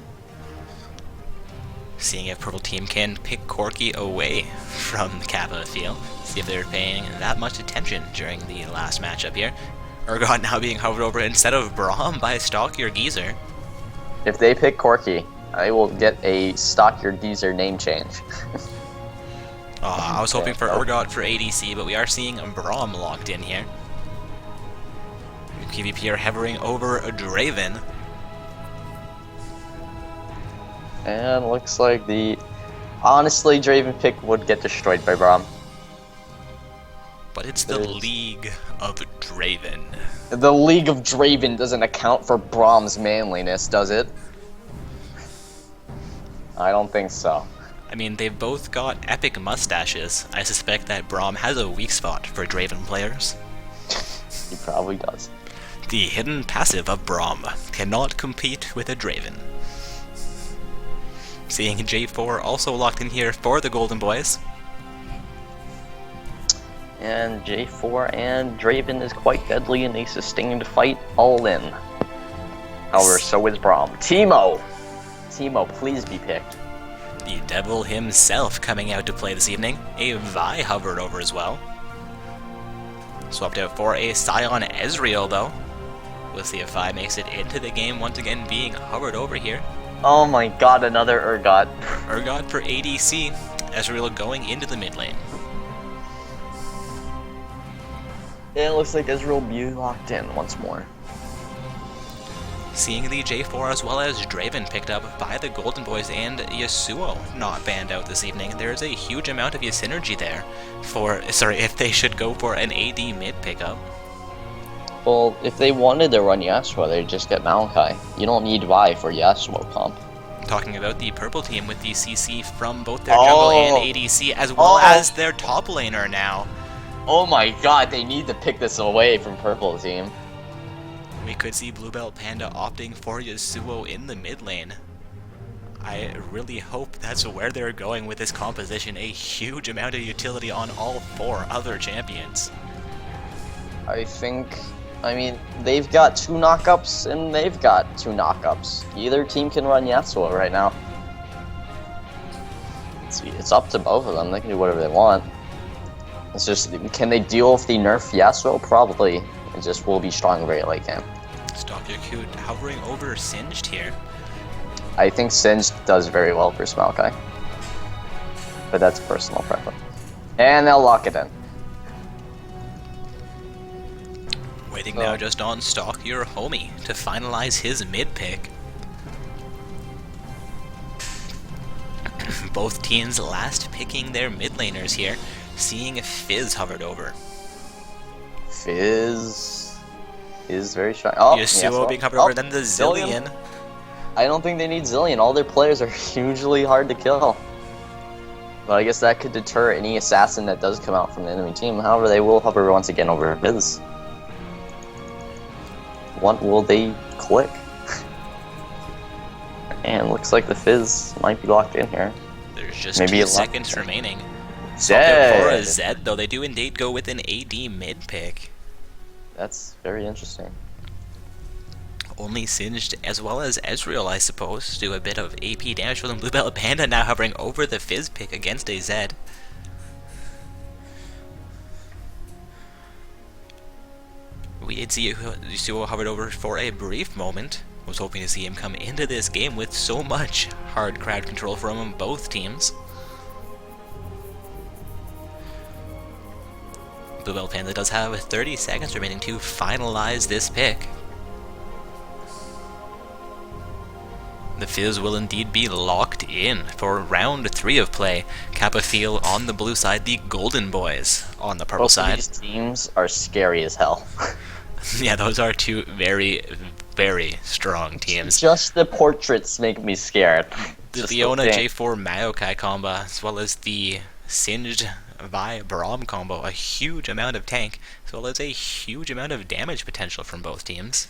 Speaker 1: Seeing if Purple Team can pick Corki away from the Kappa Field. See if they're paying that much attention during the last matchup here. Urgot now being hovered over instead of Braum by Stalker Geezer.
Speaker 2: If they pick Corki, I will get a Stalker Geezer name change.
Speaker 1: I was hoping for Urgot for ADC, but we are seeing Braum locked in here. PvP are hovering over a Draven.
Speaker 2: And looks like honestly, Draven pick would get destroyed by Braum.
Speaker 1: But it's the League of Draven.
Speaker 2: The League of Draven doesn't account for Braum's manliness, does it? I don't think so.
Speaker 1: I mean, they've both got epic mustaches. I suspect that Braum has a weak spot for Draven players.
Speaker 2: He probably does.
Speaker 1: The hidden passive of Braum cannot compete with a Draven. Seeing J4 also locked in here for the Golden Boys.
Speaker 2: And J4 and Draven is quite deadly in a sustained fight all in. However, so is Braum. Teemo! Teemo, please be picked.
Speaker 1: The devil himself coming out to play this evening. A Vi hovered over as well. Swapped out for a Sion Ezreal though. We'll see if Vi makes it into the game once again being hovered over here.
Speaker 2: Oh my god, another Urgot.
Speaker 1: Urgot for ADC. Ezreal going into the mid lane.
Speaker 2: It looks like Ezreal will be locked in once more.
Speaker 1: Seeing the J4 as well as Draven picked up by the Golden Boys and Yasuo not banned out this evening. There is a huge amount of synergy there if they should go for an AD mid pickup.
Speaker 2: Well, if they wanted to run Yasuo, they'd just get Maokai. You don't need Vi for Yasuo comp.
Speaker 1: Talking about the purple team with the CC from both their jungle and ADC as well as their top laner now.
Speaker 2: Oh my god, they need to pick this away from purple team.
Speaker 1: We could see Bluebelt Panda opting for Yasuo in the mid lane. I really hope that's where they're going with this composition. A huge amount of utility on all four other champions.
Speaker 2: I mean, they've got 2 knockups and they've got 2 knockups. Either team can run Yasuo right now. It's up to both of them. They can do whatever they want. It's just, can they deal with the nerf Yasuo? Probably. It just will be strong very late game.
Speaker 1: Stalker Cute hovering over Singed here.
Speaker 2: I think Singed does very well for Maokai. But that's personal preference. And they'll lock it in.
Speaker 1: Waiting now just on Stalk Your Homie to finalize his mid pick. Both teams last picking their mid laners here. Seeing Fizz hovered over.
Speaker 2: Fizz... is very strong. Oh,
Speaker 1: Yasuo
Speaker 2: yes,
Speaker 1: being covered
Speaker 2: oh,
Speaker 1: over, then the Zillion.
Speaker 2: I don't think they need Zillion. All their players are hugely hard to kill. But I guess that could deter any assassin that does come out from the enemy team. However, they will hover once again over Fizz. What will they click? And looks like the Fizz might be locked in here.
Speaker 1: There's just
Speaker 2: Maybe
Speaker 1: 2
Speaker 2: a
Speaker 1: seconds remaining.
Speaker 2: Zed.
Speaker 1: For a Zed, though, they do indeed go with an AD mid pick.
Speaker 2: That's very interesting.
Speaker 1: Only Singed as well as Ezreal, I suppose, do a bit of AP damage for them. Bluebell Panda now hovering over the Fizz pick against a Zed. We did see Yasuo hovered over for a brief moment. Was hoping to see him come into this game with so much hard crowd control from both teams. Bluebell Panda does have 30 seconds remaining to finalize this pick. The Fizz will indeed be locked in for round 3 of play. Kappa Feel on the blue side, the Golden Boys on the purple
Speaker 2: Both
Speaker 1: side.
Speaker 2: of these teams are scary as hell.
Speaker 1: Yeah, those are 2 very, very strong teams.
Speaker 2: Just the portraits make me scared.
Speaker 1: The
Speaker 2: Just
Speaker 1: Leona
Speaker 2: the thing.
Speaker 1: J4 Maokai combo, as well as the Singed Vi Braum combo, a huge amount of tank, as well as a huge amount of damage potential from both teams.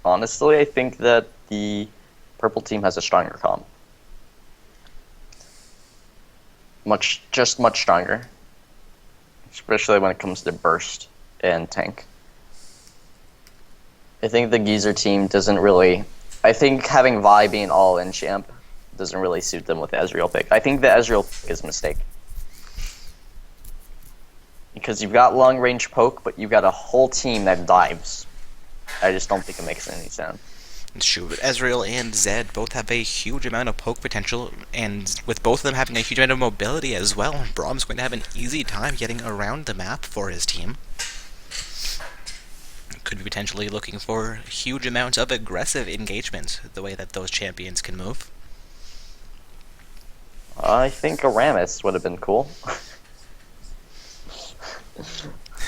Speaker 2: Honestly, I think that the purple team has a stronger comp. Much stronger. Especially when it comes to burst and tank. I think the Geezer team doesn't really... I think having Vi being all-in champ doesn't really suit them with the Ezreal pick. I think the Ezreal pick is a mistake. Because you've got long-range poke, but you've got a whole team that dives. I just don't think it makes any sense.
Speaker 1: It's true, but Ezreal and Zed both have a huge amount of poke potential, and with both of them having a huge amount of mobility as well, Braum's going to have an easy time getting around the map for his team. Could be potentially looking for huge amounts of aggressive engagement, the way that those champions can move.
Speaker 2: I think a Rammus would have been cool.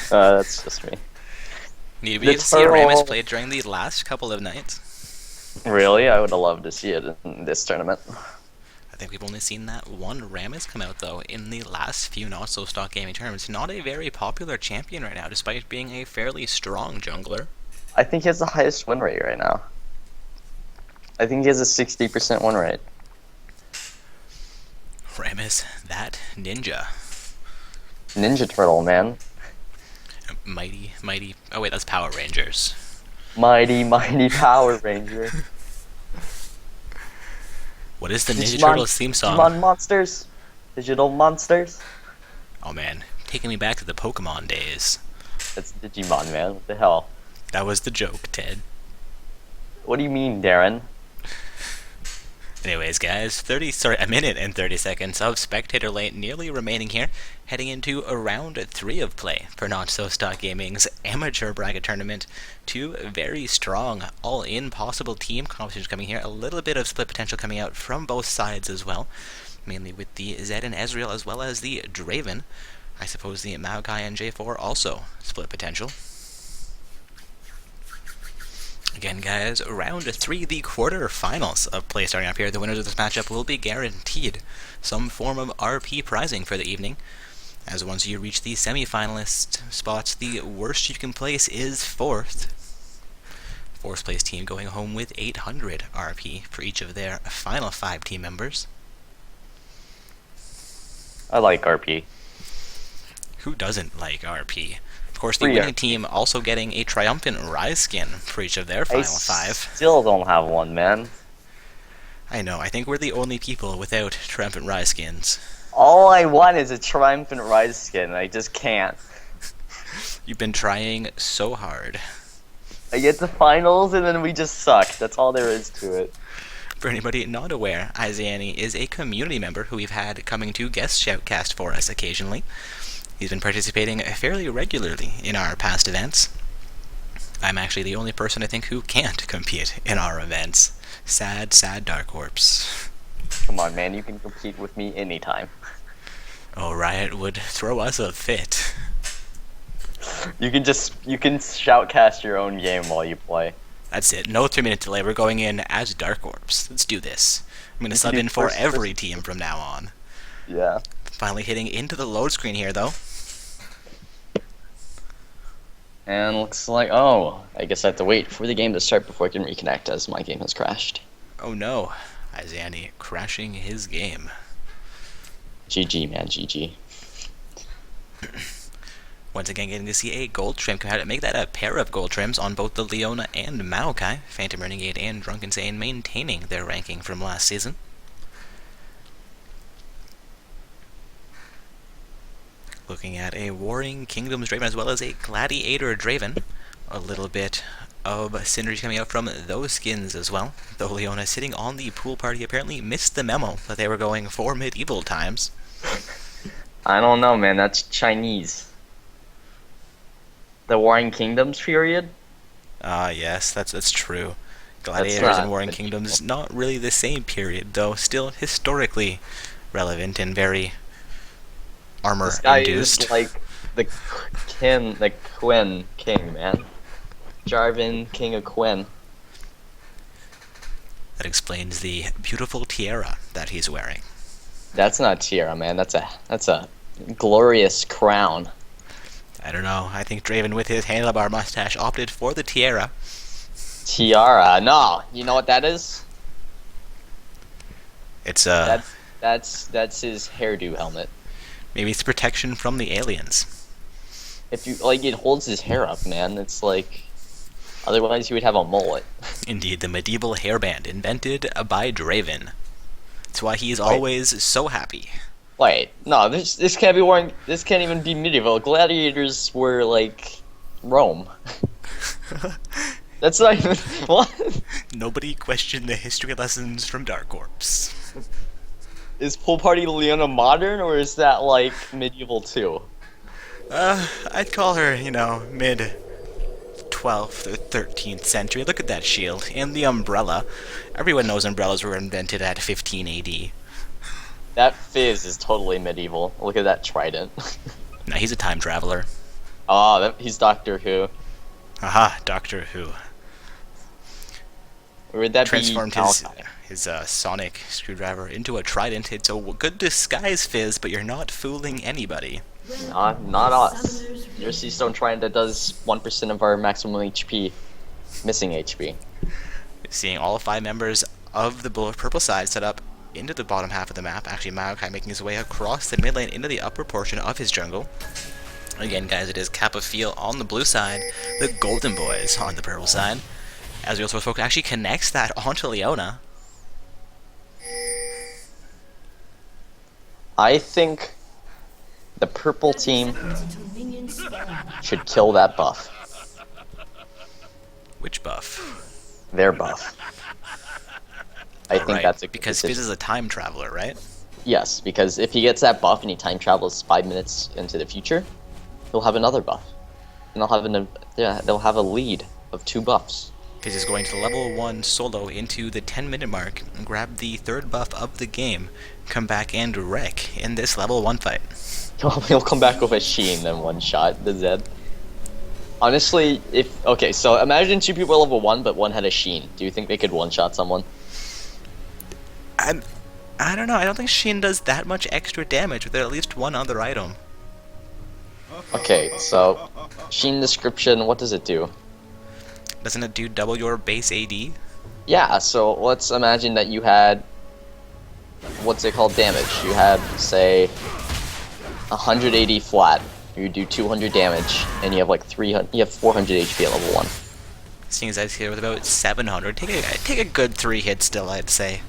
Speaker 2: That's just me.
Speaker 1: Need to be able to see a Rammus played during the last couple of nights.
Speaker 2: Really? I would have loved to see it in this tournament.
Speaker 1: I think we've only seen that one Rammus come out, though, in the last few not-so-stock gaming tournaments. Not a very popular champion right now, despite being a fairly strong jungler.
Speaker 2: I think he has the highest win rate right now. I think he has a 60% win rate.
Speaker 1: Rammus, that ninja.
Speaker 2: Ninja Turtle, man.
Speaker 1: Mighty... Oh wait, that's Power Rangers.
Speaker 2: Mighty Power Ranger.
Speaker 1: What is the Ninja
Speaker 2: Digimon,
Speaker 1: Turtles theme song?
Speaker 2: Digimon monsters. Digital monsters.
Speaker 1: Oh man, taking me back to the Pokemon days.
Speaker 2: That's Digimon, man. What the hell?
Speaker 1: That was the joke, Ted.
Speaker 2: What do you mean, Darren?
Speaker 1: Anyways, guys, a minute and 30 seconds of spectator lane nearly remaining here, heading into a round 3 of play for Not So Stock Gaming's amateur bracket tournament. 2 very strong, all-in possible team competitions coming here. A little bit of split potential coming out from both sides as well, mainly with the Zed and Ezreal as well as the Draven. I suppose the Maokai and J4 also split potential. Again, guys, round 3, the quarterfinals of play starting up here. The winners of this matchup will be guaranteed some form of RP prizing for the evening, as once you reach the semi-finalist spots, the worst you can place is 4th. 4th place team going home with 800 RP for each of their final 5 team members.
Speaker 2: I like RP.
Speaker 1: Who doesn't like RP? Of course, the
Speaker 2: Free
Speaker 1: winning
Speaker 2: RP.
Speaker 1: team also getting a triumphant Rise skin for each of their final 5.
Speaker 2: Still don't have one, man.
Speaker 1: I know, I think we're the only people without triumphant Rise skins.
Speaker 2: All I want is a triumphant Rise skin. I just can't.
Speaker 1: You've been trying so hard.
Speaker 2: I get to finals and then we just suck. That's all there is to it.
Speaker 1: For anybody not aware, Izani is a community member who we've had coming to guest shoutcast for us occasionally. He's been participating fairly regularly in our past events. I'm actually the only person I think who can't compete in our events. Sad, sad Dark Corpse.
Speaker 2: Come on, man. You can compete with me anytime.
Speaker 1: Oh, Riot would throw us a fit.
Speaker 2: You can shoutcast your own game while you play.
Speaker 1: That's it. No 3-minute delay. We're going in as Dark Orbs. Let's do this. I'm going to
Speaker 2: You
Speaker 1: sub
Speaker 2: can do
Speaker 1: in for
Speaker 2: first
Speaker 1: every
Speaker 2: person.
Speaker 1: team from now on.
Speaker 2: Yeah.
Speaker 1: Finally hitting into the load screen here, though.
Speaker 2: And looks like, oh, I guess I have to wait for the game to start before I can reconnect as my game has crashed.
Speaker 1: Oh no. Izani crashing his game.
Speaker 2: GG, man, GG.
Speaker 1: Once again, getting to see a gold trim. How to make that a pair of gold trims on both the Leona and Maokai. Phantom Renegade and Drunken Saiyan maintaining their ranking from last season. Looking at a Warring Kingdoms Draven as well as a Gladiator Draven. A little bit of synergy coming out from those skins as well. Though Leona sitting on the pool party apparently missed the memo that they were going for medieval times.
Speaker 2: I don't know, man, that's Chinese. The Warring Kingdoms period?
Speaker 1: Ah, yes, that's true. Gladiators
Speaker 2: not
Speaker 1: and Warring
Speaker 2: medieval.
Speaker 1: Kingdoms, not really the same period, though still historically relevant and very
Speaker 2: This guy
Speaker 1: armor-induced.
Speaker 2: is like the Quinn king, man. Jarvan, king of Quinn.
Speaker 1: That explains the beautiful tiara that he's wearing.
Speaker 2: That's not tiara, man. That's a glorious crown.
Speaker 1: I don't know, I think Draven with his handlebar mustache opted for the tiara.
Speaker 2: Tiara, no. You know what that is?
Speaker 1: It's
Speaker 2: That's his hairdo helmet.
Speaker 1: maybe it's protection from the aliens.
Speaker 2: If you like, it holds his hair up, man. It's like, otherwise he would have a mullet.
Speaker 1: Indeed, the medieval hairband invented by Draven. That's why he is
Speaker 2: Wait.
Speaker 1: always so happy.
Speaker 2: Wait, no, this can't be Warring. This can't even be medieval. Gladiators were like Rome. That's not even what.
Speaker 1: Nobody questioned the history lessons from Dark Corps.
Speaker 2: Is Pool Party Leona modern, or is that like medieval too?
Speaker 1: I'd call her, mid 12th or 13th century. Look at that shield. And the umbrella. Everyone knows umbrellas were invented at 15 AD.
Speaker 2: That Fizz is totally medieval. Look at that trident.
Speaker 1: Now he's a time traveler.
Speaker 2: Oh, he's Doctor Who.
Speaker 1: Aha, Doctor Who.
Speaker 2: Or would that
Speaker 1: Transformed
Speaker 2: be Malachi?
Speaker 1: his sonic screwdriver into a trident. It's a good disguise, Fizz, but you're not fooling anybody.
Speaker 2: Not us. Your Sea Stone Trident that does 1% of our maximum HP. Missing HP.
Speaker 1: Seeing all 5 members of the purple side set up into the bottom half of the map. Actually, Maokai making his way across the mid lane into the upper portion of his jungle. Again, guys, it is Kappa Feel on the blue side, the Golden Boys on the purple side. As we also spoke, actually connects that onto Leona.
Speaker 2: I think the purple team should kill that buff.
Speaker 1: Which buff?
Speaker 2: Their buff. I think
Speaker 1: Right,
Speaker 2: that's a good
Speaker 1: because
Speaker 2: decision.
Speaker 1: Fizz is a time traveler, right?
Speaker 2: Yes, because if he gets that buff and he time travels 5 minutes into the future, he'll have another buff, and they'll have a lead of 2 buffs.
Speaker 1: Fizz is going to level 1 solo into the 10-minute mark and grab the 3rd buff of the game, come back and wreck in this level 1 fight.
Speaker 2: He'll come back with a Sheen and one shot the Zed. Honestly, so imagine 2 people are level 1, but one had a Sheen. Do you think they could one-shot someone?
Speaker 1: I don't know, I don't think Sheen does that much extra damage with at least one other item.
Speaker 2: Okay, so Sheen description, what does it do?
Speaker 1: Doesn't it do double your base AD?
Speaker 2: Yeah, so let's imagine that you had, what's it called, damage. You had, say, 180 flat. You do 200 damage, and you have like 400 HP at level 1.
Speaker 1: Seeing as I here with about 700, take a good 3 hits still, I'd say.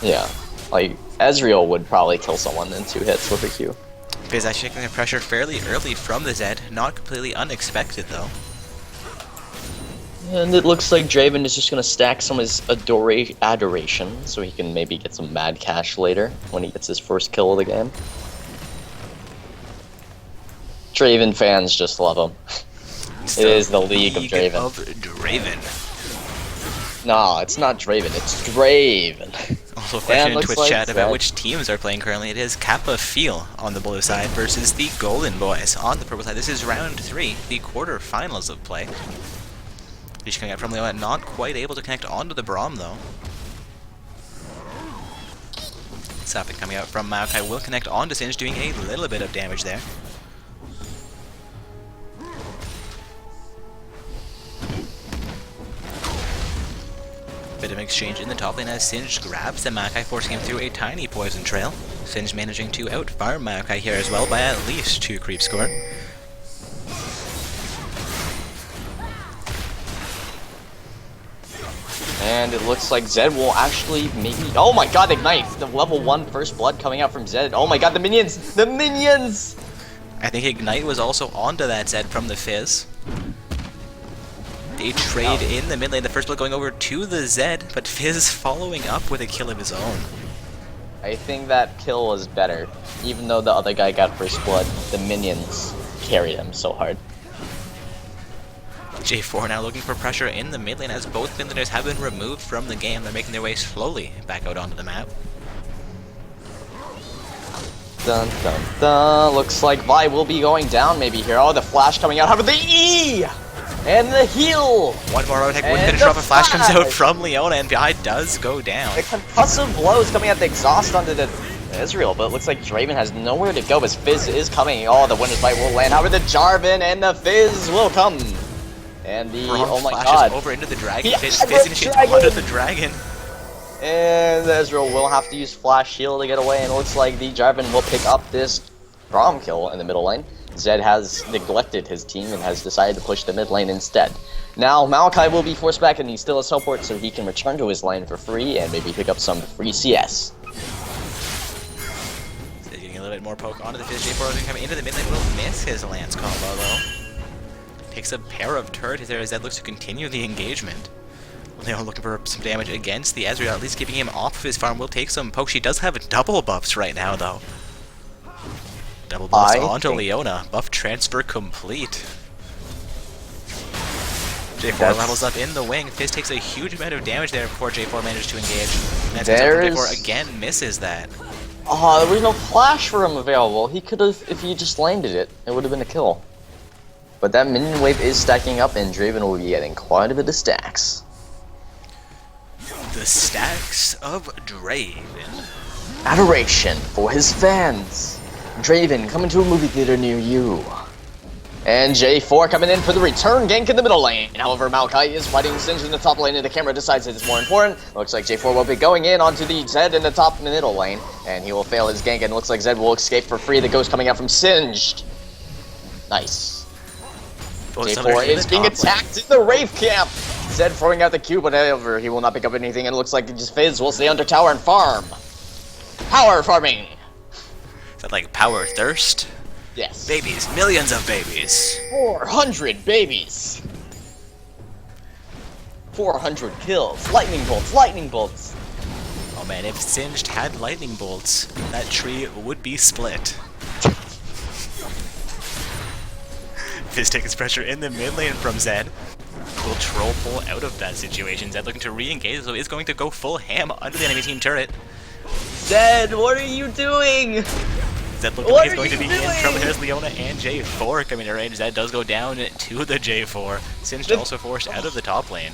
Speaker 2: Yeah, like, Ezreal would probably kill someone in 2 hits with a Q.
Speaker 1: Fizz actually taking the pressure fairly early from the Zed, not completely unexpected though.
Speaker 2: And it looks like Draven is just gonna stack some of his adoration, so he can maybe get some mad cash later, when he gets his first kill of the game. Draven fans just love him. It is the League of Draven.
Speaker 1: Draven.
Speaker 2: No, it's not Draven, it's Draven.
Speaker 1: Also a question in
Speaker 2: looks
Speaker 1: Twitch
Speaker 2: like
Speaker 1: chat about
Speaker 2: Zed.
Speaker 1: which teams are playing currently. It is Kappa Feel on the blue side versus the Golden Boys on the purple side. This is round 3, the quarterfinals of play. He's coming out from Leona, not quite able to connect onto the Braum though. Sapin coming out from Maokai will connect onto Singe, doing a little bit of damage there. Bit of an exchange in the top lane as Singe grabs the Maokai, forcing him through a tiny poison trail. Singe managing to out-farm Maokai here as well by at least 2 creep score.
Speaker 2: And it looks like Zed will actually maybe... Oh my god, Ignite! The level 1 first blood coming out from Zed. Oh my god, the minions! The minions!
Speaker 1: I think Ignite was also onto that Zed from the Fizz. They trade in the mid lane, the first blood going over to the Zed, but Fizz following up with a kill of his own.
Speaker 2: I think that kill was better. Even though the other guy got first blood, the minions carried him so hard.
Speaker 1: J4 now looking for pressure in the mid lane as both mid laners have been removed from the game. They're making their way slowly back out onto the map.
Speaker 2: Dun dun dun. Looks like Vi will be going down maybe here. Oh, the flash coming out. How about the E? And the heal!
Speaker 1: One more attack would
Speaker 2: And
Speaker 1: finish
Speaker 2: the
Speaker 1: off. A flash comes out
Speaker 2: flash!
Speaker 1: from Leona and Vi does go down.
Speaker 2: The concussive blows coming out the exhaust onto the Ezreal, but it looks like Draven has nowhere to go as Fizz is coming. Oh, the winner's fight will land. However, the Jarvan and the Fizz will come. And the,
Speaker 1: Braum
Speaker 2: oh my
Speaker 1: flashes
Speaker 2: god.
Speaker 1: over into the dragon.
Speaker 2: Yeah,
Speaker 1: Fizz
Speaker 2: the
Speaker 1: initiates
Speaker 2: dragon!
Speaker 1: onto the dragon.
Speaker 2: And the Ezreal will have to use Flash Shield to get away, and it looks like the Jarvan will pick up this Braum kill in the middle lane. Zed has neglected his team and has decided to push the mid lane instead. Now, Maokai will be forced back, and he still has support, so he can return to his lane for free and maybe pick up some free CS.
Speaker 1: Getting a little bit more poke onto the Fizz. J4 coming into the mid lane will miss his Lance combo though. Takes a pair of turrets there as Zed looks to continue the engagement. Leon looking for some damage against the Ezreal, at least keeping him off of his farm. Will take some poke. She does have double buffs right now though. Double buffs onto Leona. Buff transfer complete. J4 levels up in the wing. Fizz takes a huge amount of damage there before J4 manages to engage. And J4 again misses that.
Speaker 2: Oh, there was no flash for him available. He could have, if he just landed it, it would have been a kill. But that minion wave is stacking up, and Draven will be getting quite a bit of stacks.
Speaker 1: The stacks of Draven.
Speaker 2: Adoration for his fans. Draven coming to a movie theater near you. And J4 coming in for the return gank in the middle lane. However, Maokai is fighting Singe in the top lane, and the camera decides it is more important. Looks like J4 will be going in onto the Zed in the top middle lane, and he will fail his gank, and looks like Zed will escape for free. The ghost coming out from Singed. Nice. J4 is being attacked in the Wraith camp. Zed throwing out the Q, but however, he will not pick up anything, and it looks like just Fizz will stay under tower and farm. Power farming.
Speaker 1: Is that like power thirst?
Speaker 2: Yes.
Speaker 1: Babies, millions of babies.
Speaker 2: 400 babies. 400 kills. Lightning bolts, lightning bolts.
Speaker 1: Oh man, if Singed had lightning bolts, that tree would be split. Fizz takes pressure in the mid lane from Zed. Will troll pull out of that situation. Zed looking to re-engage, so is going to go full ham under the enemy team turret.
Speaker 2: Zed, what are you doing?
Speaker 1: Zed looking like he's going to be in trouble. Here's Leona and J4 coming to range. Zed does go down to the J4. Singed also forced out of the top lane.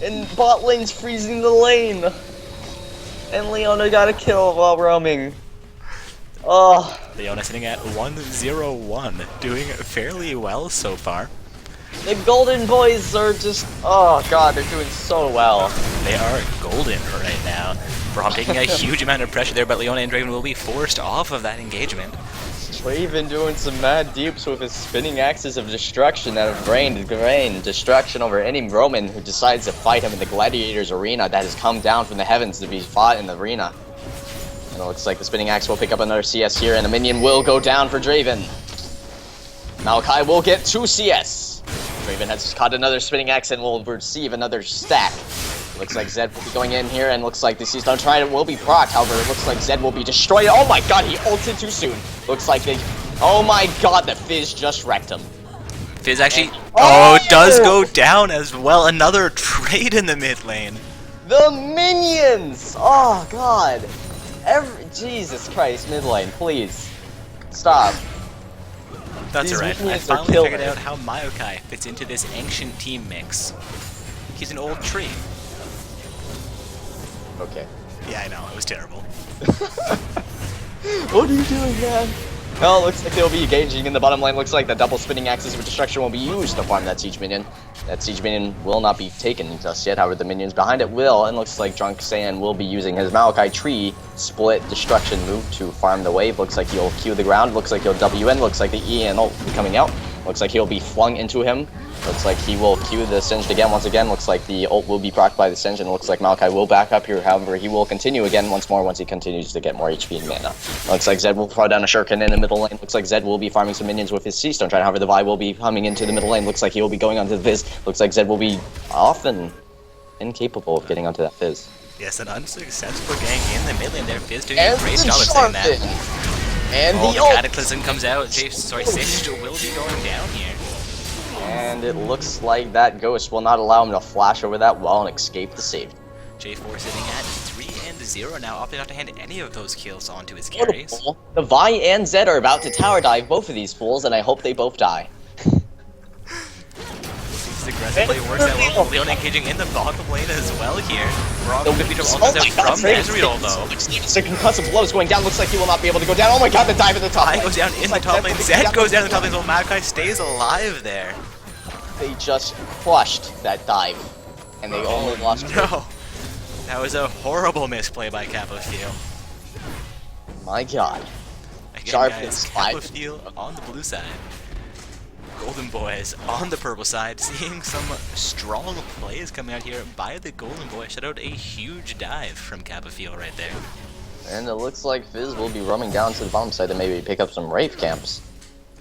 Speaker 2: And bot lane's freezing the lane. And Leona got a kill while roaming. Oh.
Speaker 1: Leona sitting at 1-0-1, doing fairly well so far.
Speaker 2: The Golden Boys are just, oh god, they're doing so well.
Speaker 1: They are golden right now. Braum taking a huge amount of pressure there, but Leona and Draven will be forced off of that engagement.
Speaker 2: Draven doing some mad deeps with his spinning axes of destruction that have rained destruction over any Roman who decides to fight him in the Gladiators arena that has come down from the heavens to be fought in the arena. And it looks like the spinning axe will pick up another CS here, and a minion will go down for Draven. Maokai will get 2 CS. Draven has caught another spinning axe and will receive another stack. Looks like Zed will be going in here, and looks like the Seastone Trident will be proc. However, it looks like Zed will be destroyed. Oh my god, he ulted too soon. Looks like they... Oh my god, the Fizz just wrecked him.
Speaker 1: Fizz actually... does go down as well. Another trade in the mid lane.
Speaker 2: The minions! Oh god. Jesus Christ, mid lane, please. Stop.
Speaker 1: That's
Speaker 2: These
Speaker 1: alright. I
Speaker 2: minions are
Speaker 1: finally
Speaker 2: killing
Speaker 1: figured
Speaker 2: it.
Speaker 1: out how Maokai fits into this ancient team mix. He's an old tree.
Speaker 2: Okay.
Speaker 1: Yeah, I know. It was terrible.
Speaker 2: What are you doing, man? Well, looks like they'll be engaging in the bottom lane. Looks like the double spinning axis of destruction will be used to farm that siege minion. That siege minion will not be taken just yet, however the minions behind it will, and looks like Drunk Saiyan will be using his Maokai tree split destruction move to farm the wave. Looks like he'll Q the ground, looks like he'll WN, looks like the E and ult will be coming out. Looks like he'll be flung into him. Looks like he will Q the Singed again once again. Looks like the ult will be procced by the Singed, and looks like Maokai will back up here. However, he will continue again once more once he continues to get more HP and mana. Looks like Zed will throw down a Shuriken in the middle lane. Looks like Zed will be farming some minions with his Sea Stone. However, the Vi will be coming into the middle lane. Looks like he will be going onto the Fizz. Looks like Zed will be often incapable of getting onto that Fizz.
Speaker 1: Yes, an unsuccessful gang in the mid lane there. Fizz doing
Speaker 2: And
Speaker 1: a great
Speaker 2: the
Speaker 1: job of saying
Speaker 2: Sharpen.
Speaker 1: that.
Speaker 2: And
Speaker 1: Oh,
Speaker 2: the
Speaker 1: the
Speaker 2: ult.
Speaker 1: Cataclysm comes out. Singed will be going down here.
Speaker 2: And it looks like that Ghost will not allow him to flash over that wall and escape the save.
Speaker 1: J4 sitting at 3-0 now, opting not to hand any of those kills onto his carries.
Speaker 2: Notable, the Vi and Zed are about to tower dive both of these fools, and I hope they both die.
Speaker 1: This aggressive play works out well. Leon engaging in the bottom lane as well here. Braum could be
Speaker 2: Oh
Speaker 1: all comes
Speaker 2: my
Speaker 1: out
Speaker 2: god,
Speaker 1: from Ezreal though.
Speaker 2: The concussive blows going down. Looks like he will not be able to go down. Oh my god, the dive at the top
Speaker 1: I
Speaker 2: lane.
Speaker 1: goes down in
Speaker 2: Looks
Speaker 1: the
Speaker 2: like
Speaker 1: top lane.
Speaker 2: will be
Speaker 1: Zed goes down in the top
Speaker 2: lane.
Speaker 1: lane, so Maokai stays alive there.
Speaker 2: They just crushed that dive, and they only lost.
Speaker 1: No. That was a horrible misplay by Capo Steel.
Speaker 2: My god.
Speaker 1: Again,
Speaker 2: Jarvan's
Speaker 1: guys, Capo
Speaker 2: five.
Speaker 1: Steel on the blue side. Golden Boys on the purple side, seeing some strong plays coming out here by the Golden Boy. Shut out a huge dive from Capo Steel right there.
Speaker 2: And it looks like Fizz will be roaming down to the bottom side to maybe pick up some Wraith camps.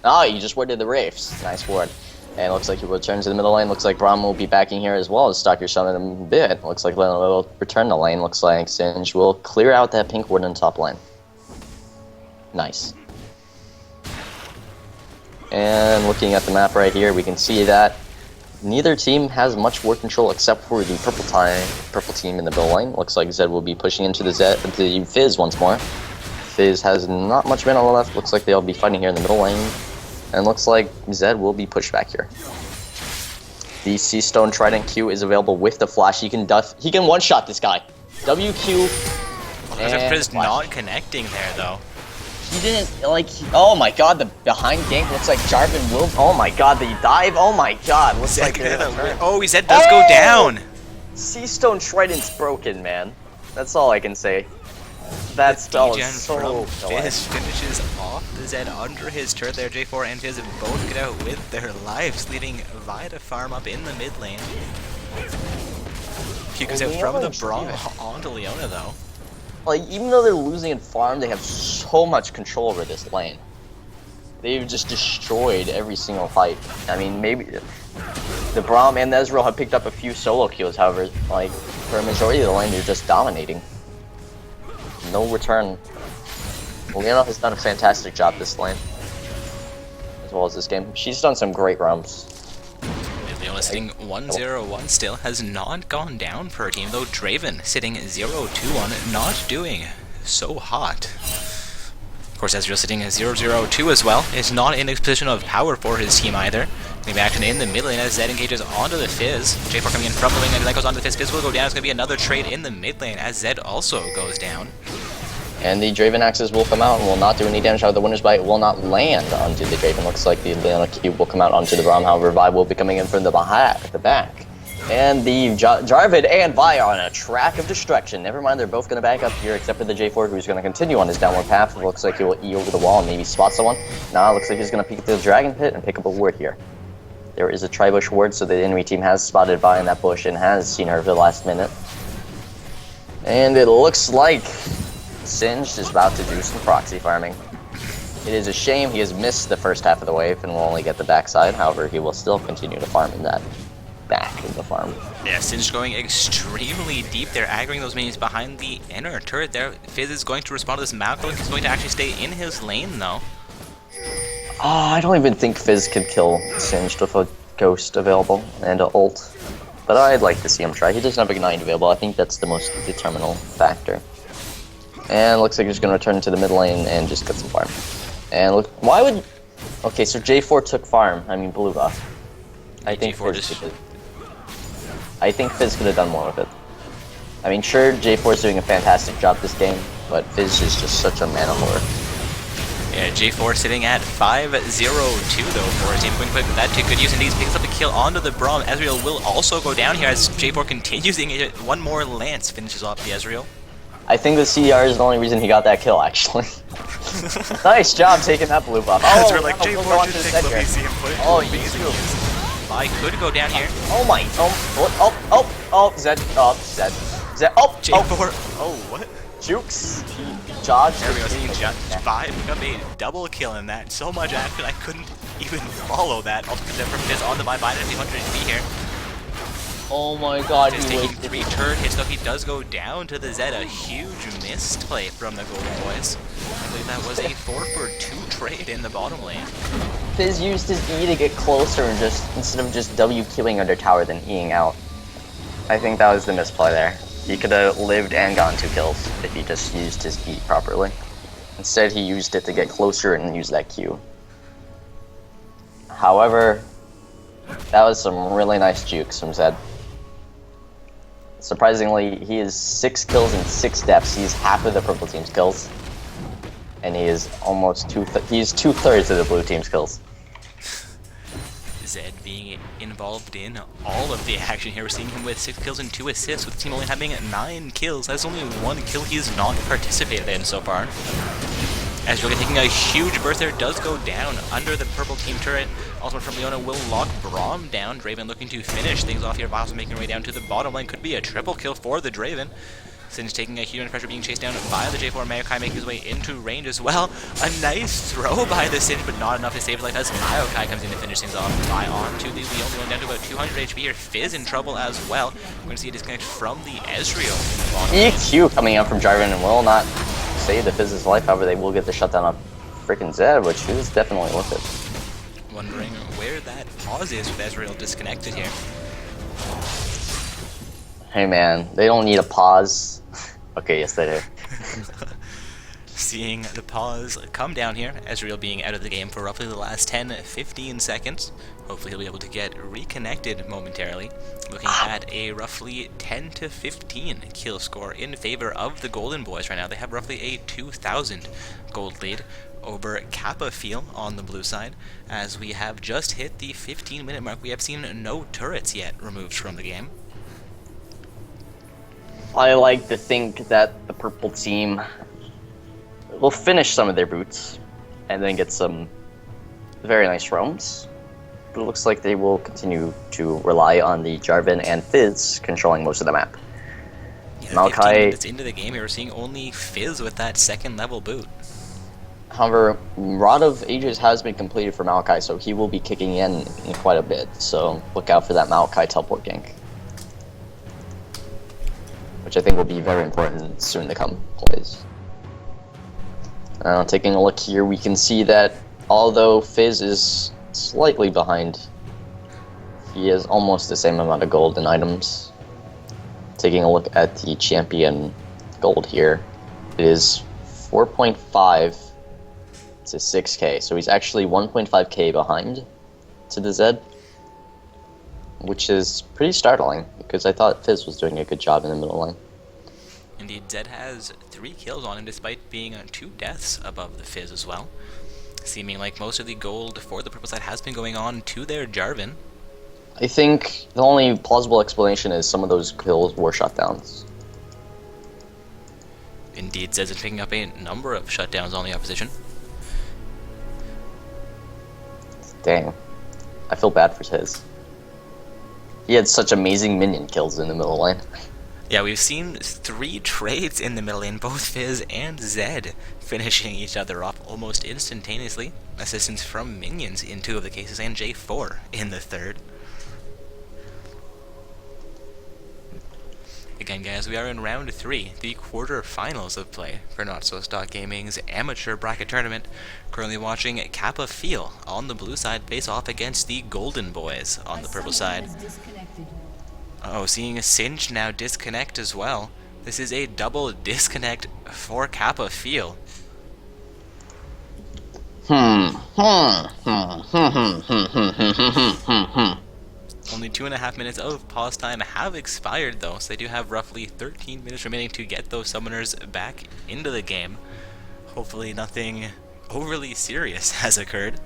Speaker 2: Ah, you just worded the Wraiths. Nice word. And it looks like he will return to the middle lane. Looks like Braum will be backing here as well as stalk your summon a bit. Looks like Lennon will return the lane. Looks like Singe will clear out that pink ward in the top lane. Nice. And looking at the map right here, we can see that neither team has much ward control except for the purple team in the middle lane. Looks like Zed will be pushing into the Fizz once more. Fizz has not much mana left. Looks like they'll be fighting here in the middle lane. And looks like Zed will be pushed back here. The Sea Stone Trident Q is available with the flash. He can one-shot this guy. WQ.
Speaker 1: Fizz not connecting there though.
Speaker 2: He didn't oh my god, the behind gank looks like Jarvan will. Oh my god, the dive. Oh my god, looks like
Speaker 1: Oh, he said does go down.
Speaker 2: Sea Stone Trident's broken, man. That's all I can say. That's
Speaker 1: Degen
Speaker 2: so
Speaker 1: from Fizz finishes off the Zed under his turret there. J4 and Fizz both get out with their lives, leaving Vi to farm up in the mid lane. He goes out from the Braum onto Leona though.
Speaker 2: Like, even though they're losing in farm, they have so much control over this lane. They've just destroyed every single fight. I mean, maybe the Braum and the Ezreal have picked up a few solo kills, however, like, for a majority of the lane, they're just dominating. No return. Leona has done a fantastic job this lane, as well as this game. She's done some great roams.
Speaker 1: Leona sitting 1-0-1 still, has not gone down per team, though Draven sitting 0-2-1, not doing so hot. Of course, Ezreal sitting at 0-0-2 as well, is not in a position of power for his team either. Maybe action in the mid lane as Zed engages onto the Fizz. J4 coming in from the lane and that goes onto the Fizz. Fizz will go down. It's going to be another trade in the mid lane as Zed also goes down.
Speaker 2: And the Draven Axes will come out and will not do any damage. However, the Winter's Bite will not land onto the Draven. Looks like the Leona Cube will come out onto the Braum. However, Vi will be coming in from the back. And the Jarvan and Vi are on a track of destruction. Never mind, they're both going to back up here, except for the J4, who's going to continue on his downward path. It looks like he will E over the wall and maybe spot someone. Now it looks like he's going to peek at the Dragon Pit and pick up a ward here. There is a Tribush ward, so the enemy team has spotted Vi in that bush and has seen her for the last minute. And it looks like Singed is about to do some proxy farming. It is a shame he has missed the first half of the wave and will only get the backside. However, he will still continue to farm in that back of the farm.
Speaker 1: Yeah, Singed going extremely deep. They're aggroing those minions behind the inner turret there. Fizz is going to respond to this. Malcolm is going to actually stay in his lane though.
Speaker 2: I don't even think Fizz could kill Singed with a Ghost available and an ult. But I'd like to see him try. He doesn't have Ignite available. I think that's the most determinal factor. And looks like he's going to return to the mid lane and just get some farm. And look, why would... Okay, so J4 took farm. I mean blue buff. I think Fizz could have done more with it. I mean, sure, J4 is doing a fantastic job this game, but Fizz is just such a mana whore.
Speaker 1: Yeah, J4 sitting at 5-0-2 though for his team. Going quick with that to good use indeed. Picks up the kill onto the Braum. Ezreal will also go down here as J4 continues using it. One more Lance finishes off the Ezreal.
Speaker 2: I think the CR is the only reason he got that kill, actually. Nice job taking that blue buff.
Speaker 1: Oh,
Speaker 2: Oh,
Speaker 1: like J4 just takes the BC and put it.
Speaker 2: Oh, you
Speaker 1: I could go down here.
Speaker 2: Oh my, Zed, Zed,
Speaker 1: J4, oh, what?
Speaker 2: Jukes, Josh.
Speaker 1: There we go, seeing Five pick up a double kill in that. So much action, I couldn't even follow that. Also, because from Fizz on the bye-bye, 100 HP here.
Speaker 2: Oh my god,
Speaker 1: Just
Speaker 2: he
Speaker 1: taking 3 turret hits, though he does go down to the Zed. A huge missed play from the Golden Boys. I believe that was a 4-for-2 trade in the bottom lane.
Speaker 2: Fizz used his E to get closer and instead of just W queuing under tower than Eing out. I think that was the misplay there. He could have lived and gotten 2 kills if he just used his E properly. Instead, he used it to get closer and use that Q. However, that was some really nice jukes from Zed. Surprisingly, he is 6 kills in 6 steps. He's half of the purple team's kills. And he is almost he's 2/3 of the blue team's kills.
Speaker 1: Zed being involved in all of the action here. We're seeing him with 6 kills and 2 assists, with the team only having 9 kills. That's only 1 kill he's not participated in so far. As Joga taking a huge burst there, does go down under the purple team turret. Also from Leona will lock Braum down. Draven looking to finish things off here. Viles making her way down to the bottom lane. Could be a triple kill for the Draven. Singe taking a huge amount of pressure, being chased down by the J4. Maokai making his way into range as well. A nice throw by the Singe, but not enough to save his life as Maokai comes in to finish things off. By on to the only one down to about 200 HP here. Fizz in trouble as well. We're going to see a disconnect from the Ezreal in the bottom lane.
Speaker 2: EQ coming up from Jarvan and will not save the Fizz's life. However, they will get the shutdown of freaking Zed, which is definitely worth it.
Speaker 1: Wondering where that pause is with Ezreal disconnected here.
Speaker 2: Hey man, they don't need a pause. Okay, yes they do.
Speaker 1: Seeing the pause come down here, Ezreal being out of the game for roughly the last 10-15 seconds. Hopefully he'll be able to get reconnected momentarily. Looking at a roughly 10-15 kill score in favor of the Golden Boys right now. They have roughly a 2,000 gold lead over Kappa Feel on the blue side. As we have just hit the 15-minute mark, we have seen no turrets yet removed from the game.
Speaker 2: I like to think that the purple team will finish some of their boots and then get some very nice roams. But it looks like they will continue to rely on the Jarvan and Fizz controlling most of the map.
Speaker 1: Yeah,
Speaker 2: Maokai,
Speaker 1: 15 minutes into the game, we're seeing only Fizz with that 2nd level boot.
Speaker 2: However, Rod of Ages has been completed for Maokai, so he will be kicking in quite a bit. So look out for that Maokai teleport gank, which I think will be very important soon to come plays. Taking a look here, we can see that although Fizz is slightly behind, he has almost the same amount of gold and items. Taking a look at the champion gold here, it is 4.5 to 6k, so he's actually 1.5k behind to the Zed, which is pretty startling, because I thought Fizz was doing a good job in the middle lane.
Speaker 1: Indeed, Zed has 3 kills on him, despite being 2 deaths above the Fizz as well. Seeming like most of the gold for the purple side has been going on to their Jarvan.
Speaker 2: I think the only plausible explanation is some of those kills were shutdowns.
Speaker 1: Indeed, Zed's picking up a number of shutdowns on the opposition.
Speaker 2: Dang. I feel bad for Fizz. He had such amazing minion kills in the middle lane.
Speaker 1: Yeah, we've seen 3 trades in the middle lane, both Fizz and Zed finishing each other off almost instantaneously. Assistance from minions in 2 of the cases, and J4 in the 3rd. Again, guys, we are in round 3, the quarterfinals of play for NotSo.Gaming's amateur bracket tournament. Currently watching Kappa Feel on the blue side face off against the Golden Boys on the purple side. Oh, seeing a Singe now disconnect as well. This is a double disconnect for Kappa Feel. Only 2.5 minutes of pause time have expired though, so they do have roughly 13 minutes remaining to get those summoners back into the game. Hopefully nothing overly serious has occurred.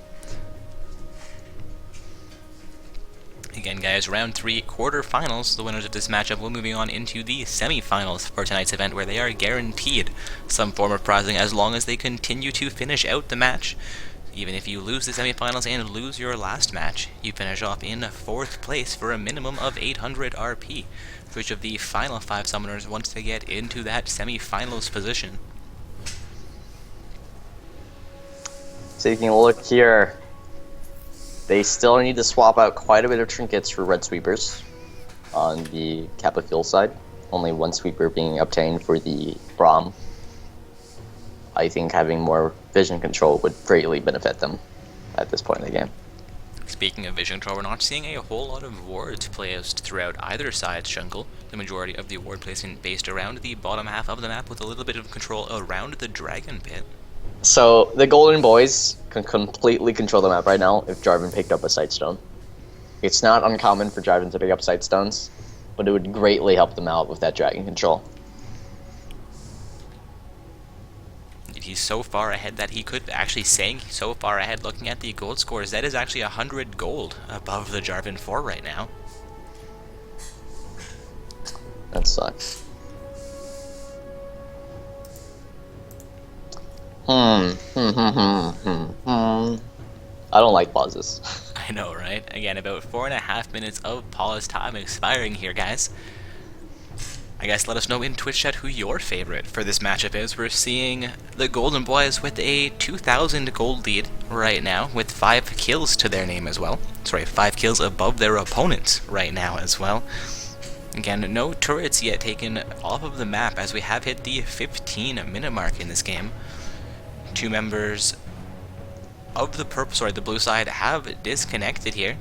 Speaker 1: Again, guys, round 3 quarterfinals. The winners of this matchup will moving on into the semifinals for tonight's event, where they are guaranteed some form of prizing as long as they continue to finish out the match. Even if you lose the semifinals and lose your last match, you finish off in 4th place for a minimum of 800 RP, for each of the final 5 summoners once they get into that semifinals position.
Speaker 2: Taking a look here, they still need to swap out quite a bit of trinkets for red sweepers on the Kappa Fuel side. Only one sweeper being obtained for the Braum. I think having more vision control would greatly benefit them at this point in the game.
Speaker 1: Speaking of vision control, we're not seeing a whole lot of wards placed throughout either side's jungle. The majority of the ward placement based around the bottom half of the map, with a little bit of control around the dragon pit.
Speaker 2: So the Golden Boys can completely control the map right now if Jarvan picked up a Sightstone. It's not uncommon for Jarvan to pick up Sightstones, but it would greatly help them out with that dragon control.
Speaker 1: He's so far ahead that he could actually saying so far ahead looking at the gold scores. That is actually 100 gold above the Jarvan 4 right now.
Speaker 2: That sucks. I don't like pauses.
Speaker 1: I know, right? Again, about 4.5 minutes of pause time expiring here, guys. I guess let us know in Twitch chat who your favorite for this matchup is. We're seeing the Golden Boys with a 2,000 gold lead right now, with 5 kills to their name as well. Sorry, 5 kills above their opponents right now as well. Again, no turrets yet taken off of the map, as we have hit the 15-minute mark in this game. 2 members of the the blue side have disconnected here.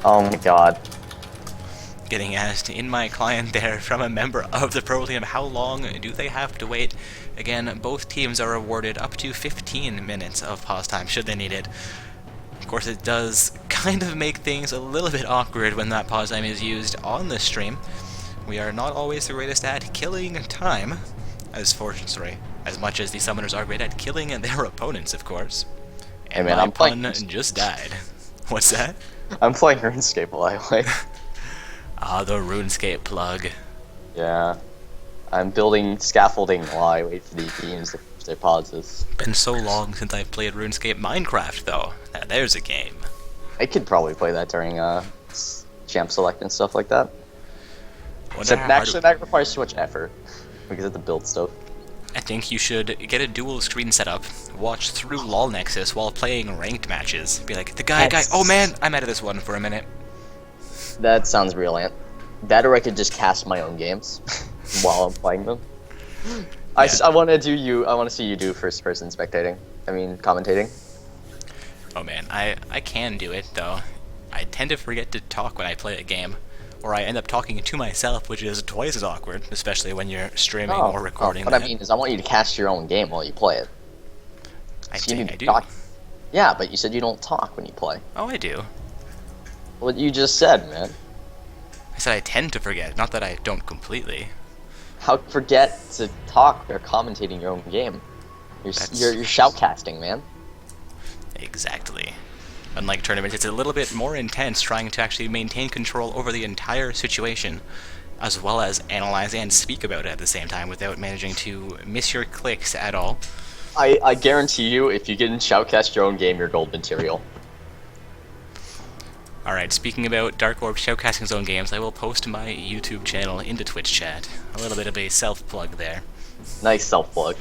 Speaker 2: Oh my god.
Speaker 1: Getting asked in my client there from a member of the pro team, how long do they have to wait? Again, both teams are awarded up to 15 minutes of pause time should they need it. Of course, it does kind of make things a little bit awkward when that pause time is used on the stream. We are not always the greatest at killing time, as much as the summoners are great at killing their opponents, of course. And
Speaker 2: hey man,
Speaker 1: my
Speaker 2: I'm
Speaker 1: pun
Speaker 2: playing...
Speaker 1: just died. What's that?
Speaker 2: I'm playing RuneScape while I play.
Speaker 1: Ah, the RuneScape plug.
Speaker 2: Yeah. I'm building scaffolding while I wait for the teams to finish their pauses.
Speaker 1: Been so long since I've played RuneScape. Minecraft, though. Now, there's a game.
Speaker 2: I could probably play that during champ select and stuff like that. Except actually that requires too much effort because of the build stuff.
Speaker 1: I think you should get a dual screen setup, watch through LOL Nexus while playing ranked matches. Be like, the guy, oh man, I'm out of this one for a minute.
Speaker 2: That sounds brilliant. That or I could just cast my own games while I'm playing them. Yeah. I want to see you do first person commentating.
Speaker 1: Oh man, I can do it though. I tend to forget to talk when I play a game, or I end up talking to myself, which is twice as awkward, especially when you're streaming or recording.
Speaker 2: What I mean is I want you to cast your own game while you play it.
Speaker 1: I do.
Speaker 2: Yeah, but you said you don't talk when you play.
Speaker 1: Oh, I do.
Speaker 2: What you just said, man.
Speaker 1: I said I tend to forget, not that I don't completely.
Speaker 2: How forget to talk or commentating your own game? You're shoutcasting, man.
Speaker 1: Exactly. Unlike tournaments, it's a little bit more intense trying to actually maintain control over the entire situation, as well as analyze and speak about it at the same time without managing to miss your clicks at all.
Speaker 2: I guarantee you, if you can shoutcast your own game, you're gold material.
Speaker 1: Alright, speaking about Dark Orb shoutcasting his own games, I will post my YouTube channel into Twitch chat. A little bit of a self-plug there.
Speaker 2: Nice self-plug.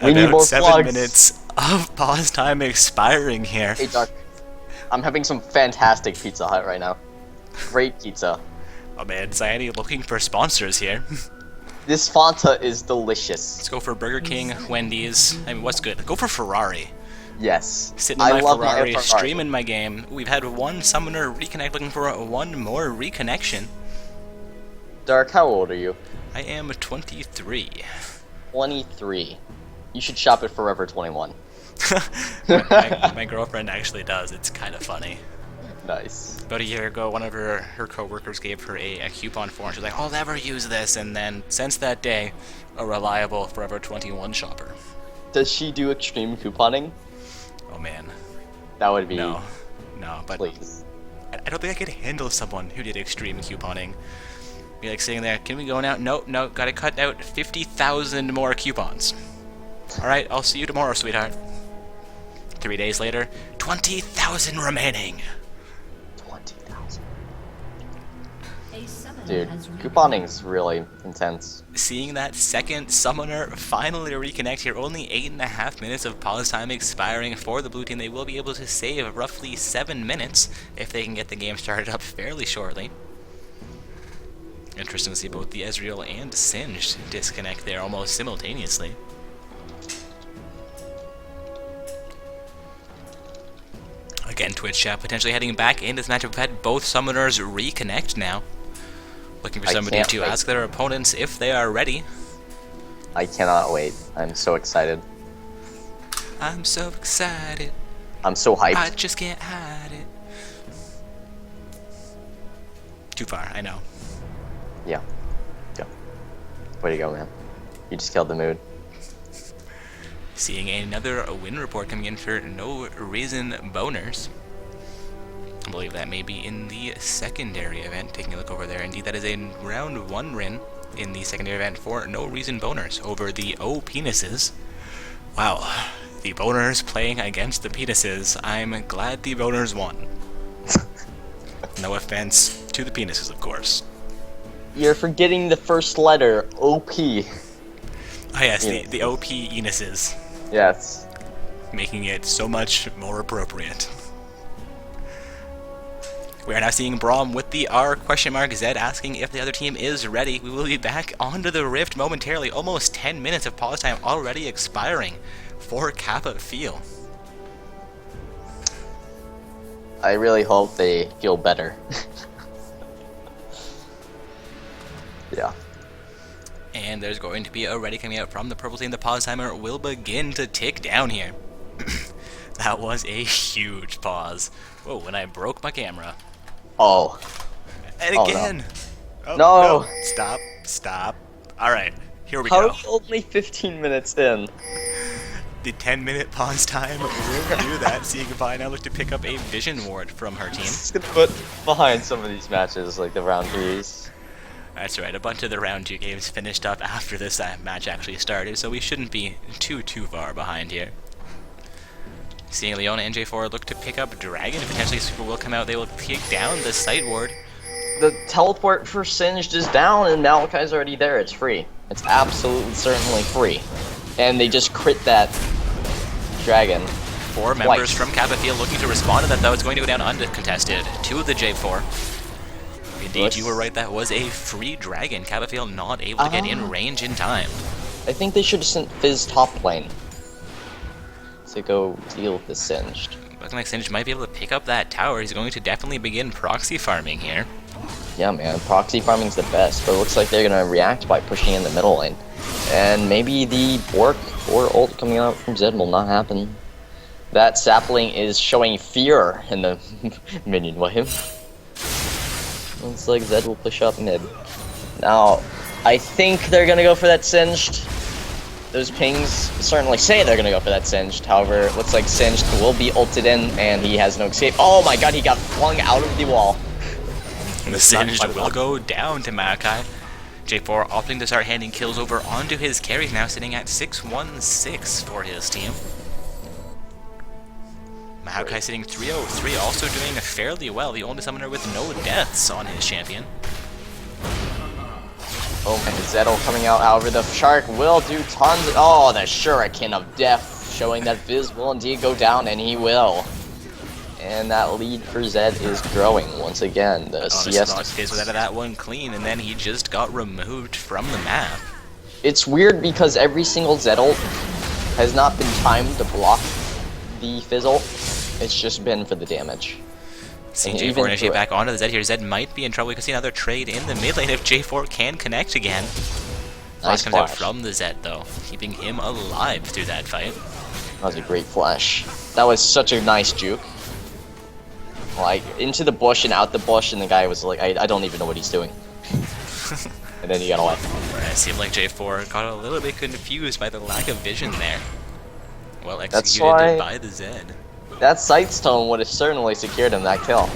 Speaker 1: We need more 7 minutes of pause time expiring here.
Speaker 2: Hey Dark, I'm having some fantastic Pizza Hut right now. Great pizza.
Speaker 1: Oh man, Cyani looking for sponsors here.
Speaker 2: This Fanta is delicious.
Speaker 1: Let's go for Burger King, Wendy's. I mean, what's good? Go for Ferrari.
Speaker 2: Yes.
Speaker 1: Sitting in my
Speaker 2: love
Speaker 1: Ferrari,
Speaker 2: my Ferrari.
Speaker 1: streaming my game. We've had one summoner reconnect, looking for one more reconnection.
Speaker 2: Dark, how old are you?
Speaker 1: I am 23.
Speaker 2: 23. You should shop at Forever 21.
Speaker 1: my girlfriend actually does. It's kind of funny.
Speaker 2: Nice.
Speaker 1: About a year ago, one of her co-workers gave her a coupon for it. She's like, I'll never use this. And then, since that day, a reliable Forever 21 shopper.
Speaker 2: Does she do extreme couponing?
Speaker 1: Oh, man.
Speaker 2: That would be...
Speaker 1: No, but
Speaker 2: Please.
Speaker 1: I don't think I could handle someone who did extreme couponing. Be like sitting there, can we go now? No, gotta cut out 50,000 more coupons. Alright, I'll see you tomorrow, sweetheart. 3 days later, 20,000 remaining.
Speaker 2: 20,000. Dude, couponing's really intense.
Speaker 1: Seeing that second summoner finally reconnect here, only 8.5 minutes of pause time expiring for the blue team. They will be able to save roughly 7 minutes if they can get the game started up fairly shortly. Interesting to see both the Ezreal and Singed disconnect there almost simultaneously. Again, Twitch chat potentially heading back into this matchup. We've had both summoners reconnect now. Looking for somebody to ask their opponents if they are ready.
Speaker 2: I cannot wait. I'm so excited.
Speaker 1: I'm so excited.
Speaker 2: I'm so hyped.
Speaker 1: I just can't hide it. Too far, I know.
Speaker 2: Yeah. Go. Way to go, man. You just killed the mood.
Speaker 1: Seeing another win report coming in for No Reason Boners. I believe that may be in the secondary event. Taking a look over there. Indeed, that is a round 1 win in the secondary event for No Reason Boners over the O Penises. Wow. The Boners playing against the Penises. I'm glad the Boners won. No offense to the Penises, of course.
Speaker 2: You're forgetting the first letter, OP.
Speaker 1: Ah yes, the OP Enuses.
Speaker 2: Yes.
Speaker 1: Making it so much more appropriate. We are now seeing Braum with the R question mark Z asking if the other team is ready. We will be back onto the Rift momentarily. Almost 10 minutes of pause time already expiring for Kappa Feel.
Speaker 2: I really hope they feel better. Yeah.
Speaker 1: And there's going to be a ready coming out from the purple team. The pause timer will begin to tick down here. That was a huge pause. Whoa, when I broke my camera.
Speaker 2: Oh.
Speaker 1: And
Speaker 2: Oh,
Speaker 1: again.
Speaker 2: no.
Speaker 1: Oh,
Speaker 2: No.
Speaker 1: Stop. Alright, here we
Speaker 2: How
Speaker 1: go.
Speaker 2: are we only 15 minutes in?
Speaker 1: The 10-minute pause time will do that. Seeing Vi now look to pick up a Vision Ward from her team.
Speaker 2: Just gonna put behind some of these matches, like the round 3s.
Speaker 1: That's right, a bunch of the round 2 games finished up after this match actually started, so we shouldn't be too far behind here. Seeing Leona and J4 look to pick up Dragon, potentially Super will come out, they will take down the Sight Ward.
Speaker 2: The teleport for Singed is down and Malachi's already there, it's free. It's absolutely certainly free. And they just crit that Dragon.
Speaker 1: 4 members from Kappa Field looking to respond to that, though. It's going to go down uncontested to the J4. Indeed, you were right, that was a free Dragon. Kappa Field not able to get in range in time.
Speaker 2: I think they should have sent Fizz top lane to go deal with the Singed.
Speaker 1: Looking like Singed might be able to pick up that tower. He's going to definitely begin proxy farming here.
Speaker 2: Yeah, man, proxy farming's the best, but it looks like they're gonna react by pushing in the middle lane. And maybe the Bork or ult coming out from Zed will not happen. That sapling is showing fear in the minion wave. Looks like Zed will push up mid. Now, I think they're gonna go for that Singed. Those pings certainly say they're gonna go for that Singed. However, it looks like Singed will be ulted in, and he has no escape. Oh my god, he got flung out of the wall.
Speaker 1: And the Singed will go down to Maokai. J4 opting to start handing kills over onto his carries, now sitting at 616 for his team. Maokai sitting 303, also doing fairly well. The only summoner with no deaths on his champion.
Speaker 2: Oh man, Zettel coming out, however, the Shark will do tons of— oh, the Shuriken of Death, showing that Fizz will indeed go down, and he will. And that lead for Zed is growing once again. The CS—
Speaker 1: Fizz was out of that one clean, and then he just got removed from the map.
Speaker 2: It's weird because every single Zed ult has not been timed to block the fizzle. It's just been for the damage.
Speaker 1: Seeing
Speaker 2: And
Speaker 1: J4
Speaker 2: even
Speaker 1: initiate
Speaker 2: through
Speaker 1: back onto the Zed here. Zed might be in trouble. We can see another trade in the mid lane if J4 can connect again. Flash comes out
Speaker 2: flash.
Speaker 1: from the Zed though, keeping him alive through that fight.
Speaker 2: That was a great flash. That was such a nice juke. Like, into the bush and out the bush, and the guy was like, I don't even know what he's doing. And then he got away.
Speaker 1: It seemed like J4 got a little bit confused by the lack of vision there. Well
Speaker 2: That's
Speaker 1: executed
Speaker 2: why-
Speaker 1: by the Zed.
Speaker 2: That sight stone would have certainly secured him that kill.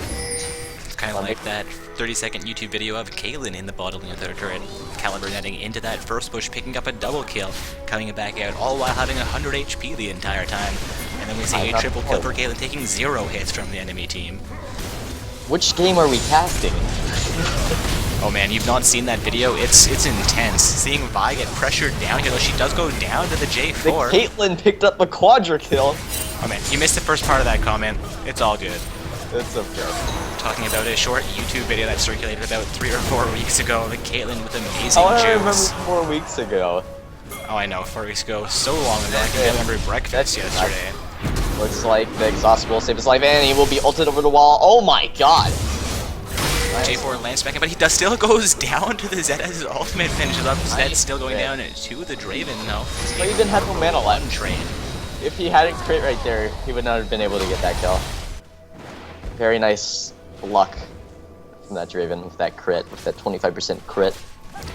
Speaker 1: It's kind of like that 30-second YouTube video of Caitlyn in the bottom lane of their turret. Caliber netting into that first bush, picking up a double kill, coming back out, all while having 100 HP the entire time. And then we see a triple kill for Caitlyn, taking 0 hits from the enemy team.
Speaker 2: Which game are we casting?
Speaker 1: Oh man, you've not seen that video? It's intense. Seeing Vi get pressured down here, though she does go down to the
Speaker 2: The
Speaker 1: J4.
Speaker 2: Caitlyn picked up a quadra kill.
Speaker 1: Oh man, you missed the first part of that comment. It's all good.
Speaker 2: It's okay.
Speaker 1: Talking about a short YouTube video that circulated about 3 or 4 weeks ago, the Caitlyn with amazing
Speaker 2: Oh, I remember
Speaker 1: jukes.
Speaker 2: 4 weeks ago.
Speaker 1: Oh, I know, 4 weeks ago, so long ago. I can remember breakfast yesterday.
Speaker 2: Looks like the exhaust will save his life, and he will be ulted over the wall. Oh my god!
Speaker 1: J4 lands back in, but he does still goes down to the Zed as his ultimate finishes up. Zed still going down to the Draven, though.
Speaker 2: Draven had no mana left.
Speaker 1: Trade.
Speaker 2: If he hadn't crit right there, he would not have been able to get that kill. Very nice luck from that Draven with that crit, with that 25% crit.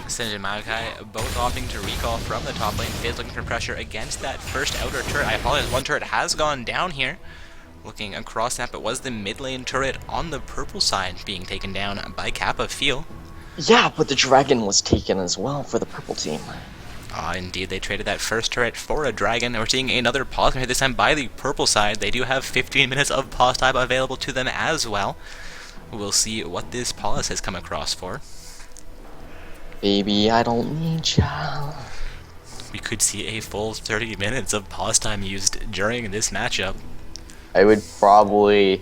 Speaker 1: Singe and Maokai both opting to recall from the top lane. Fizz looking for pressure against that first outer turret. I apologize, one turret has gone down here. Looking across that, but was the mid lane turret on the purple side being taken down by Kappa Feel.
Speaker 2: Yeah, but the dragon was taken as well for the purple team.
Speaker 1: Ah, indeed, they traded that first turret for a dragon. We're seeing another pause here, this time by the purple side. They do have 15 minutes of pause time available to them as well. We'll see what this pause has come across for.
Speaker 2: Baby, I don't need ya.
Speaker 1: We could see a full 30 minutes of pause time used during this matchup.
Speaker 2: I would probably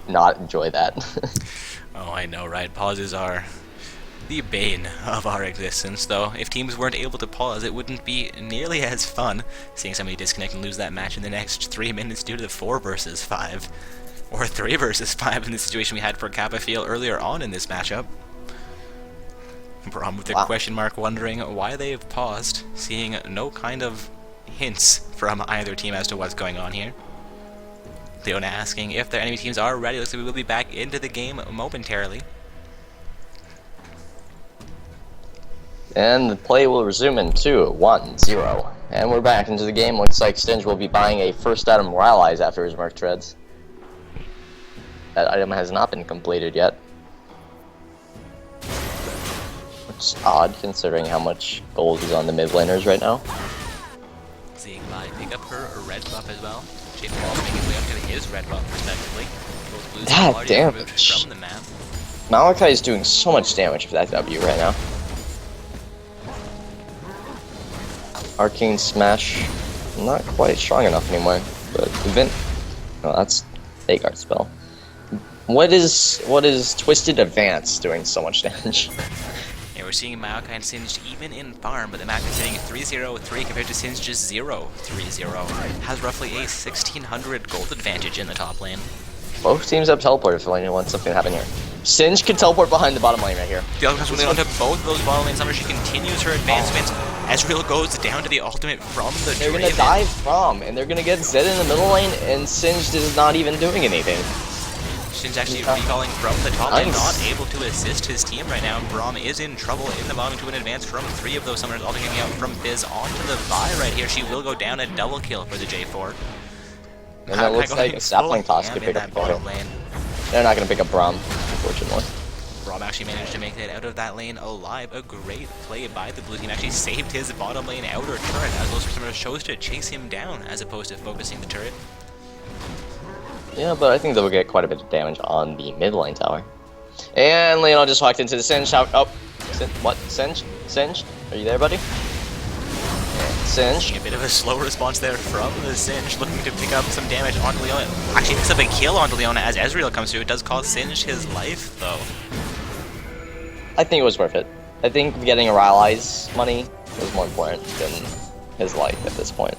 Speaker 2: not enjoy that.
Speaker 1: Oh, I know, right? Pauses are the bane of our existence, though. If teams weren't able to pause, it wouldn't be nearly as fun seeing somebody disconnect and lose that match in the next 3 minutes due to the 4 versus 5. Or 3 versus 5 in the situation we had for Kappa Feel earlier on in this matchup. Braum with a question mark, wondering why they've paused, seeing no kind of hints from either team as to what's going on here. Leona asking if their enemy teams are ready. Looks like we will be back into the game momentarily.
Speaker 2: And the play will resume in 2, 1, 0. And we're back into the game. Looks like Stinge will be buying a first item Moralize after his Merc Treads. That item has not been completed yet. Which is odd considering how much gold is on the mid laners right now.
Speaker 1: Seeing Vi pick up her red buff as well. J4 also making his way up to his red buff respectively. Both blues
Speaker 2: That
Speaker 1: and already removed
Speaker 2: damage.
Speaker 1: from the map.
Speaker 2: Malachi is doing so much damage with that W right now. Arcane Smash, not quite strong enough anymore. But Event, oh, that's Veigar spell. What is Twisted Advance doing so much damage?
Speaker 1: Yeah, we're seeing Maokai and Singed even in farm, but the map is hitting 3-0-3 compared to Singed just 0-3-0. Has roughly a 1600 gold advantage in the top lane.
Speaker 2: Both teams have teleport if you want something to happen here. Singe could teleport behind the bottom lane right here.
Speaker 1: The other comes onto both of those bottom lane summers. She continues her advancements. Ezreal goes down to the ultimate from the
Speaker 2: They're gonna
Speaker 1: Draven.
Speaker 2: dive from, and they're gonna get Zed in the middle lane, and Singed is not even doing anything.
Speaker 1: Shin's actually recalling from the top lane,
Speaker 2: Nice.
Speaker 1: not able to assist his team right now. Braum is in trouble in the bottom to an advance from 3 of those summoners, all taking out from Fizz onto the Vi right here. She will go down, a double kill for the J4.
Speaker 2: And that looks like a sapling toss
Speaker 1: full
Speaker 2: could
Speaker 1: ham
Speaker 2: pick
Speaker 1: in
Speaker 2: up
Speaker 1: that bottom
Speaker 2: Braum.
Speaker 1: lane.
Speaker 2: They're not gonna pick up Braum, unfortunately.
Speaker 1: Braum actually managed to make that out of that lane alive. A great play by the blue team. Actually saved his bottom lane outer turret as those summoners chose to chase him down as opposed to focusing the turret.
Speaker 2: Yeah, but I think they'll get quite a bit of damage on the mid lane tower. And Leonel just walked into the Singe. Oh, what? Singe? Singe? Are you there, buddy? Singe.
Speaker 1: A bit of a slow response there from the Singe, looking to pick up some damage onto Leona. Actually picks up a kill onto Leona as Ezreal comes through. It does cost Singe his life, though.
Speaker 2: I think it was worth it. I think getting a Rylai's money was more important than his life at this point.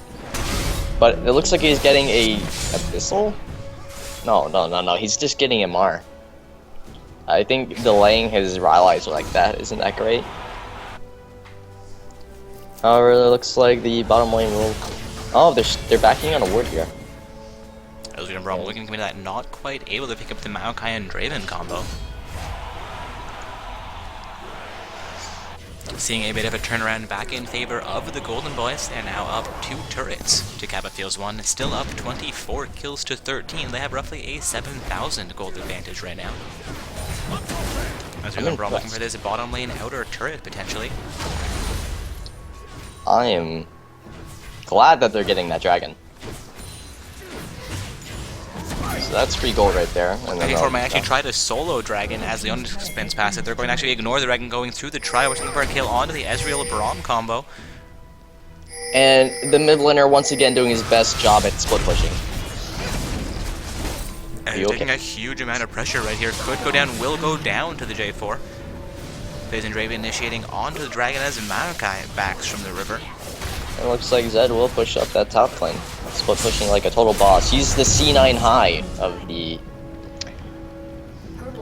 Speaker 2: But it looks like he's getting a Abyssal? No, he's just getting MR. I think delaying his allies like that isn't that great. However, it looks like the bottom lane will... Oh, they're backing on a ward here.
Speaker 1: Elgin and Braum looking to come into that, not quite able to pick up the Maokai and Draven combo. Seeing a bit of a turnaround back in favor of the Golden Boys. They're now up 2 turrets to Kappa Fields 1. Still up 24 kills to 13. They have roughly a 7,000 gold advantage right now. As we're looking for this bottom lane outer turret potentially.
Speaker 2: I am glad that they're getting that dragon. So that's free gold right there. And then
Speaker 1: Before might actually try to solo dragon as Leon spins past it. They're going to actually ignore the dragon going through the try, which is looking for a kill onto the Ezreal Braum combo.
Speaker 2: And the mid laner once again doing his best job at split pushing.
Speaker 1: And taking a huge amount of pressure right here. Could go down, will go down to the J4. FiZ and Draven initiating onto the dragon as Maokai backs from the river.
Speaker 2: It looks like Zed will push up that top lane. Split pushing like a total boss. He's the C9 high of the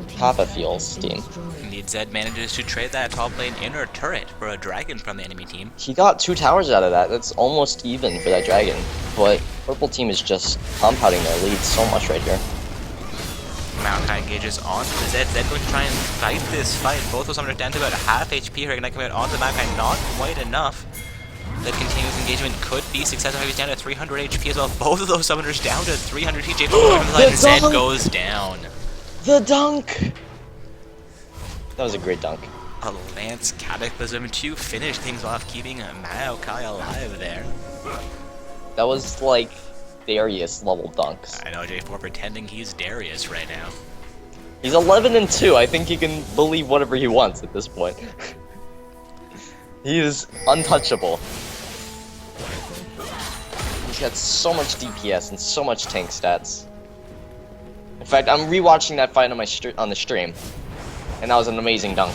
Speaker 2: Kappa Fields team.
Speaker 1: Indeed, Zed manages to trade that top lane inner turret for a dragon from the enemy team.
Speaker 2: He got 2 towers out of that. That's almost even for that dragon. But purple team is just compounding their lead so much right here.
Speaker 1: Maokai engages onto the Zed. Zed going to try and fight this fight. Both of them are down to about half HP here. Going to come out onto the Maokai, not quite enough. The continuous engagement could be successful. He's down to 300 HP as well. Both of those summoners down to 300 HP. And Zed goes down.
Speaker 2: The dunk! That was a great dunk.
Speaker 1: A Lance Cataclysm to finish things off, keeping Maokai alive there.
Speaker 2: That was like Darius level dunks.
Speaker 1: I know, J4 pretending he's Darius right now.
Speaker 2: He's 11-2. I think he can believe whatever he wants at this point. He is untouchable. He's got so much DPS and so much tank stats. In fact, I'm rewatching that fight on my on the stream, and that was an amazing dunk.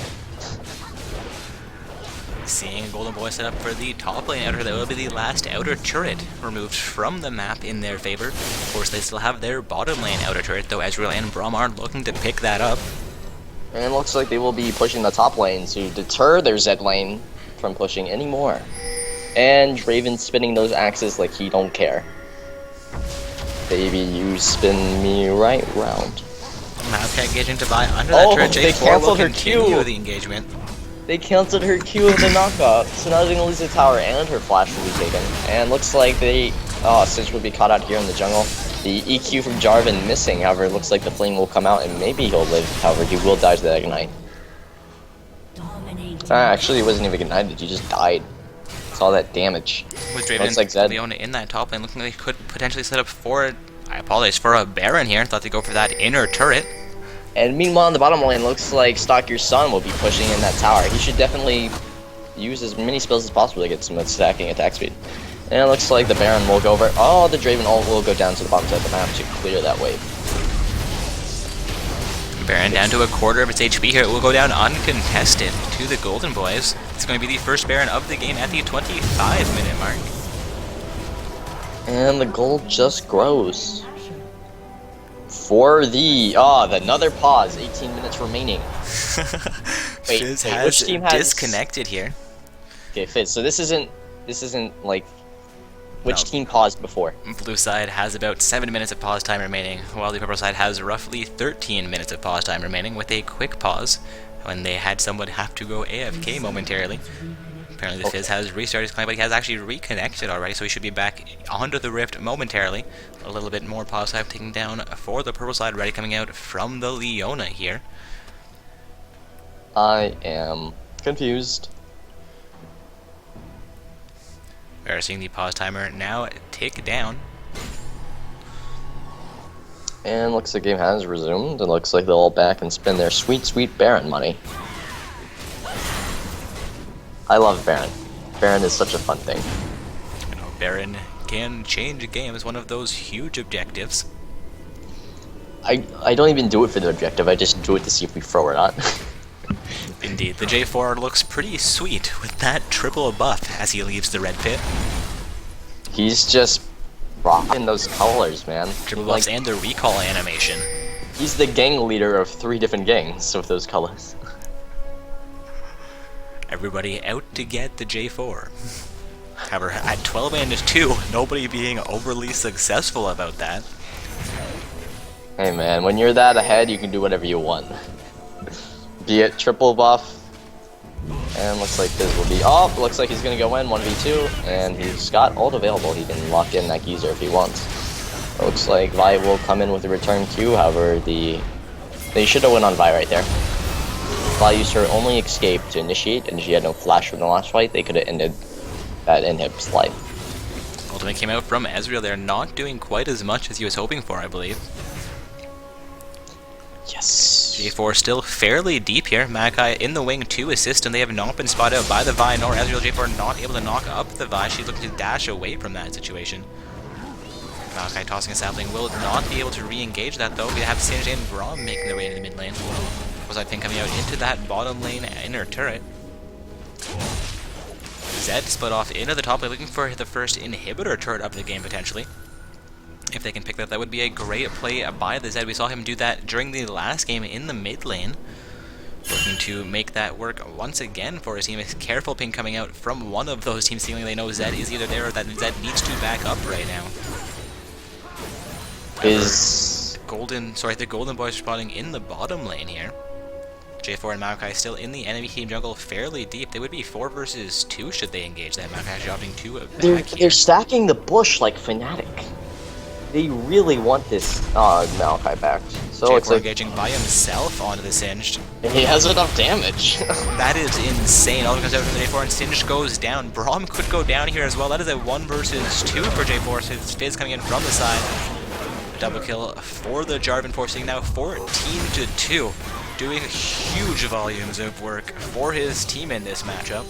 Speaker 1: Seeing Golden Boy set up for the top lane outer, that will be the last outer turret removed from the map in their favor. Of course, they still have their bottom lane outer turret, though Ezreal and Braum are looking to pick that up.
Speaker 2: And it looks like they will be pushing the top lane to deter their Zed lane from pushing anymore. And Draven spinning those axes like he don't care. Baby, you spin me right round.
Speaker 1: Maokai engaging to buy under that turret.
Speaker 2: They
Speaker 1: J4
Speaker 2: canceled
Speaker 1: will
Speaker 2: her
Speaker 1: continue
Speaker 2: Q.
Speaker 1: the engagement.
Speaker 2: They canceled her Q of the knockout, so now they're gonna lose the tower and her flash will be taken. And looks like they... Oh, Singe will be caught out here in the jungle. The EQ from Jarvan missing, however, it looks like the flame will come out and maybe he'll live. However, he will die to that ignite. Actually, it wasn't even ignited, he just died. It's all that damage.
Speaker 1: With Draven
Speaker 2: like
Speaker 1: and Leona in that top lane, looking like they could potentially set up for... I apologize, for a Baron here. Thought they'd go for that inner turret.
Speaker 2: And meanwhile, in the bottom lane, looks like Stock Your Son will be pushing in that tower. He should definitely use as many spells as possible to get some stacking attack speed. And it looks like the Baron will go over. Oh, the Draven ult will go down to the bottom side of the map to clear that wave.
Speaker 1: Baron down to a quarter of its HP here. It will go down uncontested to the Golden Boys. It's going to be the first Baron of the game at the 25-minute mark.
Speaker 2: And the gold just grows. For the... Oh, another pause. 18 minutes remaining. Wait,
Speaker 1: has
Speaker 2: which team has...
Speaker 1: disconnected here.
Speaker 2: Okay, FiZ. So this isn't like... Which team paused before?
Speaker 1: Blue side has about 7 minutes of pause time remaining, while the purple side has roughly 13 minutes of pause time remaining, with a quick pause when they had someone have to go AFK momentarily. Apparently the FiZ has restarted his client, but he has actually reconnected already, so he should be back onto the rift momentarily. A little bit more pause time taken down for the purple side, ready coming out from the Leona here.
Speaker 2: I am confused.
Speaker 1: We are seeing the pause timer now tick down.
Speaker 2: And looks like the game has resumed. It looks like they'll all back and spend their sweet, sweet Baron money. I love Baron. Baron is such a fun thing.
Speaker 1: You know, Baron can change a game as one of those huge objectives.
Speaker 2: I don't even do it for the objective, I just do it to see if we throw or not.
Speaker 1: Indeed, the J4 looks pretty sweet with that triple buff as he leaves the red pit.
Speaker 2: He's just rocking those colors, man.
Speaker 1: Triple buffs and the recall animation.
Speaker 2: He's the gang leader of 3 different gangs with those colors.
Speaker 1: Everybody out to get the J4. However, at 12 and 2, nobody being overly successful about that.
Speaker 2: Hey man, when you're that ahead, you can do whatever you want. Be it triple buff, and looks like this will be... Oh, looks like he's gonna go in 1v2, and he's got ult available. He can lock in that Geezer if he wants. It looks like Vi will come in with a return Q, however, they should have went on Vi right there. Vi used her only escape to initiate, and she had no flash from the last fight. They could have ended that inhib's life.
Speaker 1: Ultimate came out from Ezreal. They're not doing quite as much as he was hoping for, I believe.
Speaker 2: Yes.
Speaker 1: J4 still fairly deep here. Maokai in the wing to assist, and they have not been spotted out by the Vi, nor Ezreal. J4 not able to knock up the Vi. She's looking to dash away from that situation. Maokai tossing a sapling will not be able to re-engage that though. We have Singed and Braum making their way into the mid lane. Was I think coming out into that bottom lane inner turret. Zed split off into the top lane looking for the first inhibitor turret of the game potentially. If they can pick that, that would be a great play by the Zed. We saw him do that during the last game in the mid lane. Looking to make that work once again for his team. A careful ping coming out from one of those teams, feeling they know Zed is either there or that Zed needs to back up right now. The Golden Boys are spotting in the bottom lane here. J4 and Maokai still in the enemy team jungle fairly deep. They would be 4 versus 2 should they engage that. Maokai actually opting to back
Speaker 2: They're stacking the bush like Fnatic. They really want this Maokai backed. So
Speaker 1: J4
Speaker 2: it's like
Speaker 1: engaging by himself onto the Singed.
Speaker 2: he has enough damage.
Speaker 1: That is insane. All comes out from the J4 and Singed goes down. Braum could go down here as well. That is a 1 versus 2 for J4. So Fizz coming in from the side. A double kill for the Jarvan, forcing now 14-2. Doing huge volumes of work for his team in this matchup.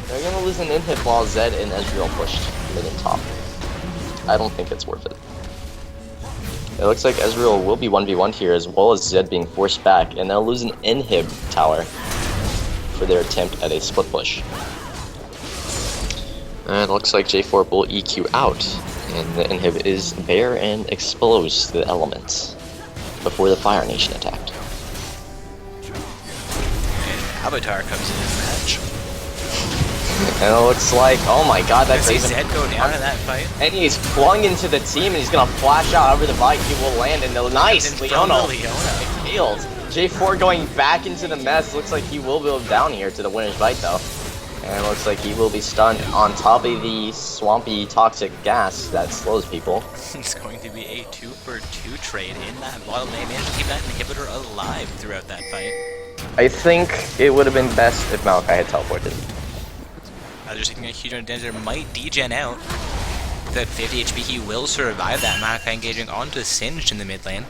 Speaker 2: They're gonna lose an inhib while Zed and Ezreal pushed mid and top. I don't think it's worth it. It looks like Ezreal will be 1v1 here, as well as Zed being forced back, and they'll lose an inhib tower for their attempt at a split push. And it looks like J4 will EQ out, and the inhib is bare and exposed to the elements before the Fire Nation attacked.
Speaker 1: Avatar comes in the match.
Speaker 2: And it looks like, oh my god, that's
Speaker 1: Zed go down in that fight.
Speaker 2: And he's flung into the team, and he's gonna flash out over the bite. He will land, and the nice Leona failed. J4 going back into the mess. Looks like he will build down here to the winner's bite, though. And it looks like he will be stunned on top of the swampy toxic gas that slows people.
Speaker 1: It's going to be a 2-for-2 trade in that bottom lane. Managed to keep that inhibitor alive throughout that fight.
Speaker 2: I think it would have been best if Maokai had teleported.
Speaker 1: Just taking a huge amount of damage, might degen out. With that 50 HP, he will survive that. Maokai engaging onto Singed in the mid lane.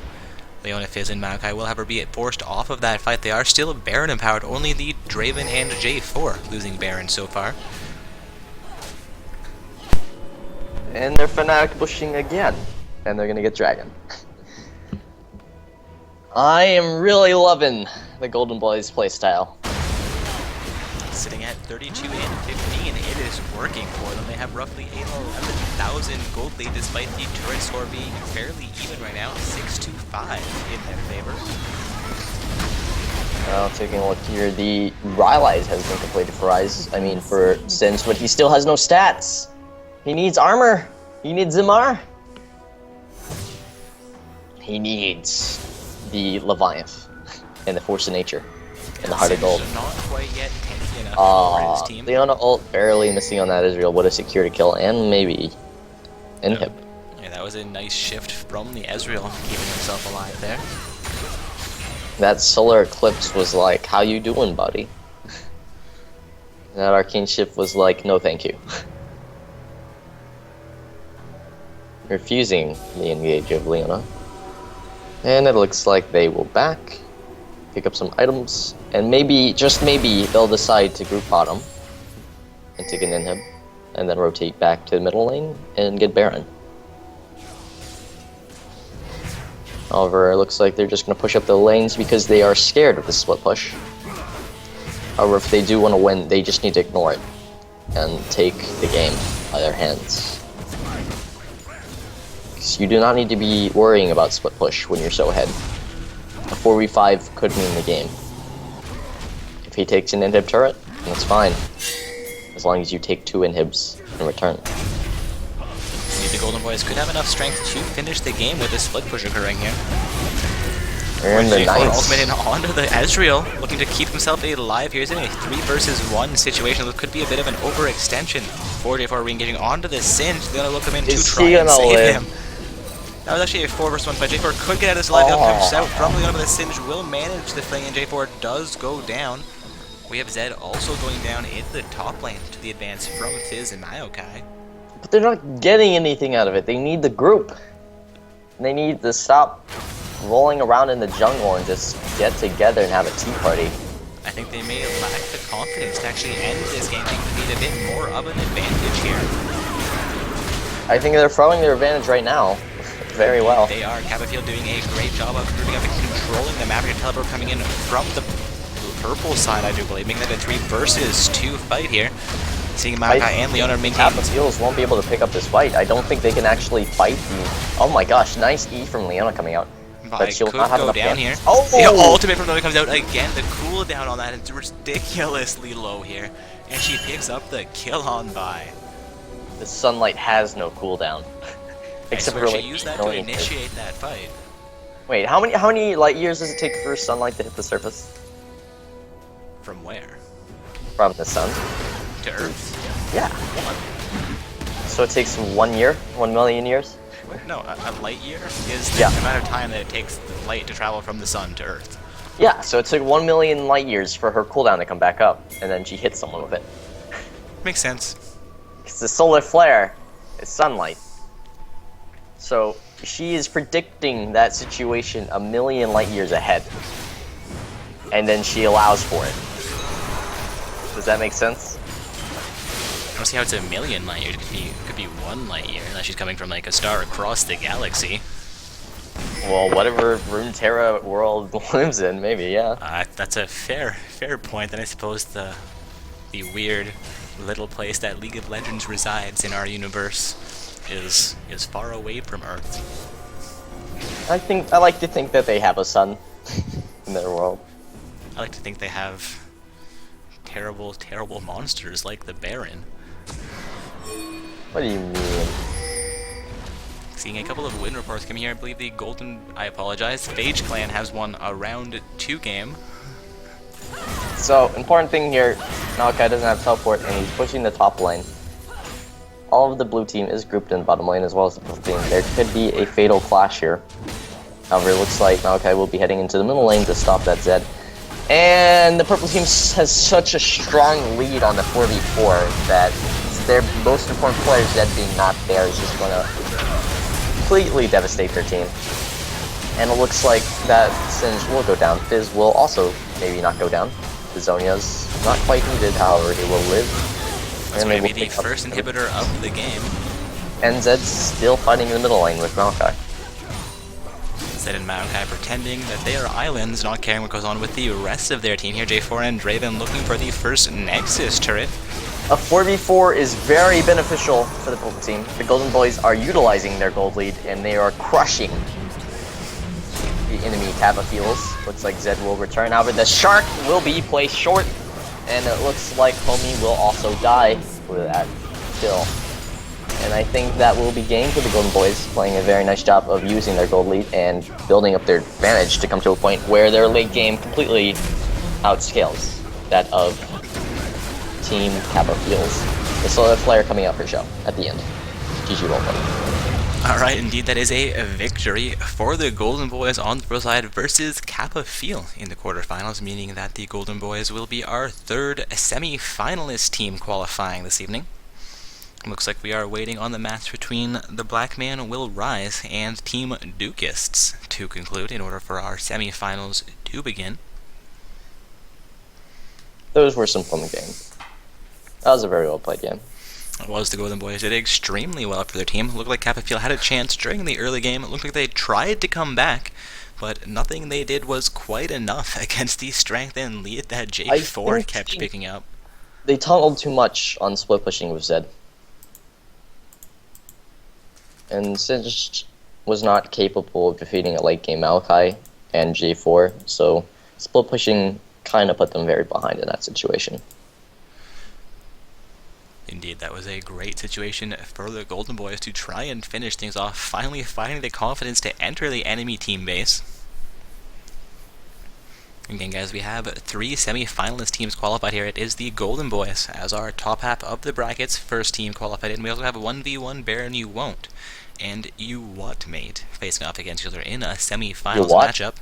Speaker 1: Leona, Fizz, and Maokai will have her be forced off of that fight. They are still Baron empowered, only the Draven and J4 losing Baron so far.
Speaker 2: And they're Fnatic pushing again, and they're gonna get Dragon. I am really loving the Golden Boys playstyle.
Speaker 1: Sitting at 32 and 15, it is working for them. They have roughly 11,000 gold lead despite the turret score being fairly even right now, 6-5 in their favor.
Speaker 2: Now taking a look here, the Rylai's has been completed for Ryze. I mean for Singed, but he still has no stats. He needs armor. He needs Zimar. He needs the Leviathan and the Force of Nature and the Heart of Gold.
Speaker 1: Not quite yet tanky enough for his team.
Speaker 2: Leona ult barely missing on that. Ezreal would have secured a kill and maybe inhib.
Speaker 1: Yeah, that was a nice shift from the Ezreal, keeping himself alive there.
Speaker 2: That solar eclipse was like, how you doing, buddy? That arcane shift was like, no thank you. Refusing the engage of Leona. And it looks like they will back, pick up some items, and maybe, just maybe, they'll decide to group bottom and take an inhib, and then rotate back to the middle lane and get Baron. However, it looks like they're just going to push up the lanes because they are scared of the split push. However, if they do want to win, they just need to ignore it and take the game by their hands. You do not need to be worrying about split push when you're so ahead. A 4v5 could mean the game. If he takes an inhib turret, that's fine. As long as you take 2 inhibs in return.
Speaker 1: See, the Golden Boys could have enough strength to finish the game with a split push occurring here.
Speaker 2: And the
Speaker 1: J4
Speaker 2: nice.
Speaker 1: ultimate in onto the Ezreal, looking to keep himself alive. Here's in a 3 versus 1 situation that could be a bit of an overextension. 4J4 re-engaging onto the Singed. They're gonna look him in to
Speaker 2: Is
Speaker 1: try
Speaker 2: he
Speaker 1: and
Speaker 2: gonna
Speaker 1: save
Speaker 2: live?
Speaker 1: him. That was actually a 4 versus 1 fight. J4 could get out of his life. He'll come out from Leona, but the Singed will manage the thing, and J4 does go down. We have Zed also going down in the top lane to the advance from Fizz and Maokai.
Speaker 2: But they're not getting anything out of it. They need the group. They need to stop rolling around in the jungle and just get together and have a tea party.
Speaker 1: I think they may lack the confidence to actually end this game. They need a bit more of an advantage here.
Speaker 2: I think they're throwing their advantage right now. Very well.
Speaker 1: They are. Capafield doing a great job of moving up and controlling the map. Your teleport coming in from the purple side, I do believe, making that a 3 versus 2 fight here. Seeing Maokai and Leona maintain.
Speaker 2: Capafields won't be able to pick up this fight. I don't think they can actually fight the... Oh my gosh, nice E from Leona coming out. But she'll not have enough
Speaker 1: down here.
Speaker 2: Oh!
Speaker 1: The ultimate from Leona comes out again. The cooldown on that is ridiculously low here. And she picks up the kill on by.
Speaker 2: The sunlight has no cooldown.
Speaker 1: Except for she used that to initiate that fight.
Speaker 2: Wait, how many light years does it take for sunlight to hit the surface?
Speaker 1: From where?
Speaker 2: From the sun.
Speaker 1: To Earth?
Speaker 2: Yeah. 1. So it takes 1 year? 1 million years?
Speaker 1: No, a light year is the amount of time that it takes the light to travel from the sun to Earth.
Speaker 2: Yeah, so it took 1 million light years for her cooldown to come back up, and then she hit someone with it.
Speaker 1: Makes sense.
Speaker 2: Because the solar flare is sunlight. So she is predicting that situation 1 million light years ahead. And then she allows for it. Does that make sense?
Speaker 1: I don't see how it's 1 million light years. It could be 1 light year, unless she's coming from like a star across the galaxy.
Speaker 2: Well, whatever Runeterra world lives in, maybe, yeah.
Speaker 1: That's a fair point. Then I suppose the weird little place that League of Legends resides in our universe is far away from Earth.
Speaker 2: I like to think that they have a sun in their world.
Speaker 1: I like to think they have terrible, terrible monsters like the Baron.
Speaker 2: What do you mean?
Speaker 1: Seeing a couple of win reports coming here, I believe the Phage Clan has won a round 2 game.
Speaker 2: So, important thing here, Maokai doesn't have teleport and he's pushing the top lane. All of the blue team is grouped in bottom lane as well as the purple team. There could be a fatal clash here. However, it looks like Maokai will be heading into the middle lane to stop that Zed. And the purple team has such a strong lead on the 4v4 that their most important player, Zed being not there, is just going to completely devastate their team. And it looks like that Singed will go down. Fizz will also maybe not go down. The Zhonya's not quite needed, however, he will live.
Speaker 1: That's going to be the first inhibitor of the game.
Speaker 2: And Zed's still fighting in the middle lane with Maokai.
Speaker 1: Zed and Maokai pretending that they are islands, not caring what goes on with the rest of their team here. J4 and Draven looking for the first Nexus turret.
Speaker 2: A 4v4 is very beneficial for the purple team. The Golden Boys are utilizing their gold lead, and they are crushing the enemy Capafields. Looks like Zed will return. However, the Shark will be placed short, and it looks like Homie will also die with that kill. And I think that will be game for the Golden Boys, playing a very nice job of using their gold lead and building up their advantage to come to a point where their late game completely outscales that of Team Capafields. The Solar Flare coming out for show at the end. GG roleplay.
Speaker 1: Alright, indeed, that is a victory for the Golden Boys on the pro side versus Capafield in the quarterfinals, meaning that the Golden Boys will be our third semi-finalist team qualifying this evening. Looks like we are waiting on the match between the Black Man Will Rise and Team Dukists to conclude in order for our semi-finals to begin.
Speaker 2: Those were some fun games. That was a very well played game.
Speaker 1: It was. The Golden Boys did extremely well for their team. It looked like Capafield had a chance during the early game. It looked like they tried to come back, but nothing they did was quite enough against the strength and lead that J4 kept picking up.
Speaker 2: They tunneled too much on split pushing with Zed. And Singed was not capable of defeating a late game Maokai and J4, so split pushing kind of put them very behind in that situation.
Speaker 1: Indeed, that was a great situation for the Golden Boys to try and finish things off, finally finding the confidence to enter the enemy team base. Again, guys, we have 3 semi-finalist teams qualified here. It is the Golden Boys as our top half of the brackets, first team qualified in. We also have a 1v1 Baron You Won't and You What Mate facing off against each other in a semi-finals matchup.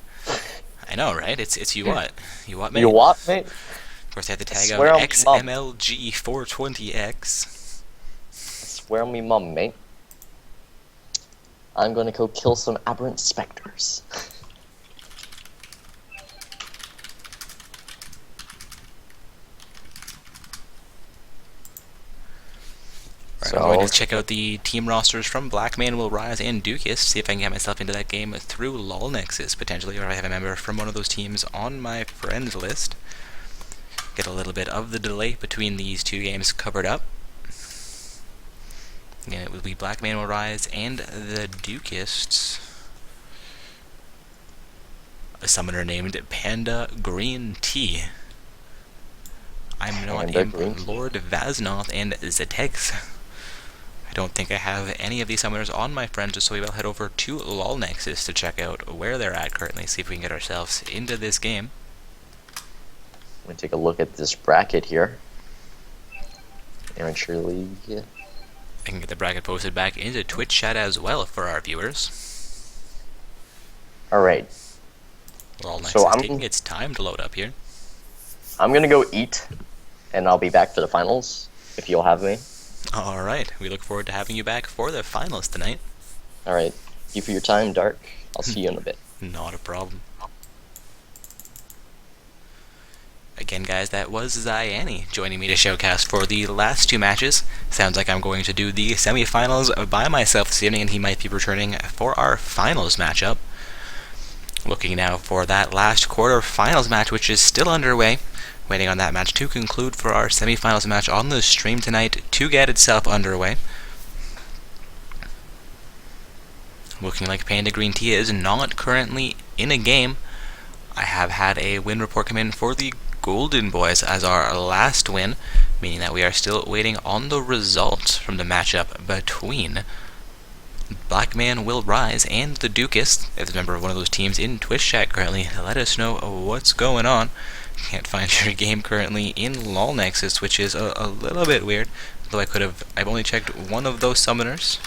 Speaker 1: I know, right? It's You What. You What Mate?
Speaker 2: You what, mate?
Speaker 1: Of course, they have the tag of XMLG420X.
Speaker 2: Swear on me mum, mate. I'm gonna go kill some aberrant specters.
Speaker 1: I'm going to check out the team rosters from Blackman Will Rise and Dukius, see if I can get myself into that game through LolNexus, potentially, or if I have a member from one of those teams on my friends list. Get a little bit of the delay between these two games covered up. Again, it will be Blackman Will Rise and the Dukists. A summoner named Panda Green Tea. I'm not Lord Vaznoth and Zetex. I don't think I have any of these summoners on my friends, so we will head over to LolNexus to check out where they're at currently, see if we can get ourselves into this game.
Speaker 2: I'm gonna take a look at this bracket here. Amateur League.
Speaker 1: I can get the bracket posted back into Twitch chat as well for our viewers.
Speaker 2: Alright.
Speaker 1: LolNexus is taking its time to load up here.
Speaker 2: I'm gonna go eat, and I'll be back for the finals, if you'll have me.
Speaker 1: Alright, we look forward to having you back for the finals tonight.
Speaker 2: Alright, thank you for your time, Dark. I'll see you in a bit.
Speaker 1: Not a problem. Again, guys, that was Zyani joining me to showcast for the last 2 matches. Sounds like I'm going to do the semifinals by myself this evening, and he might be returning for our finals matchup. Looking now for that last quarter-finals match, which is still underway. Waiting on that match to conclude for our semifinals match on the stream tonight to get itself underway. Looking like Panda Green Tea is not currently in a game. I have had a win report come in for the Golden Boys as our last win, meaning that we are still waiting on the results from the matchup between Blackman Will Rise and the Dukists. If there's a member of one of those teams in Twitch chat currently, let us know what's going on. Can't find your game currently in LolNexus, which is a little bit weird. Though I've only checked one of those summoners.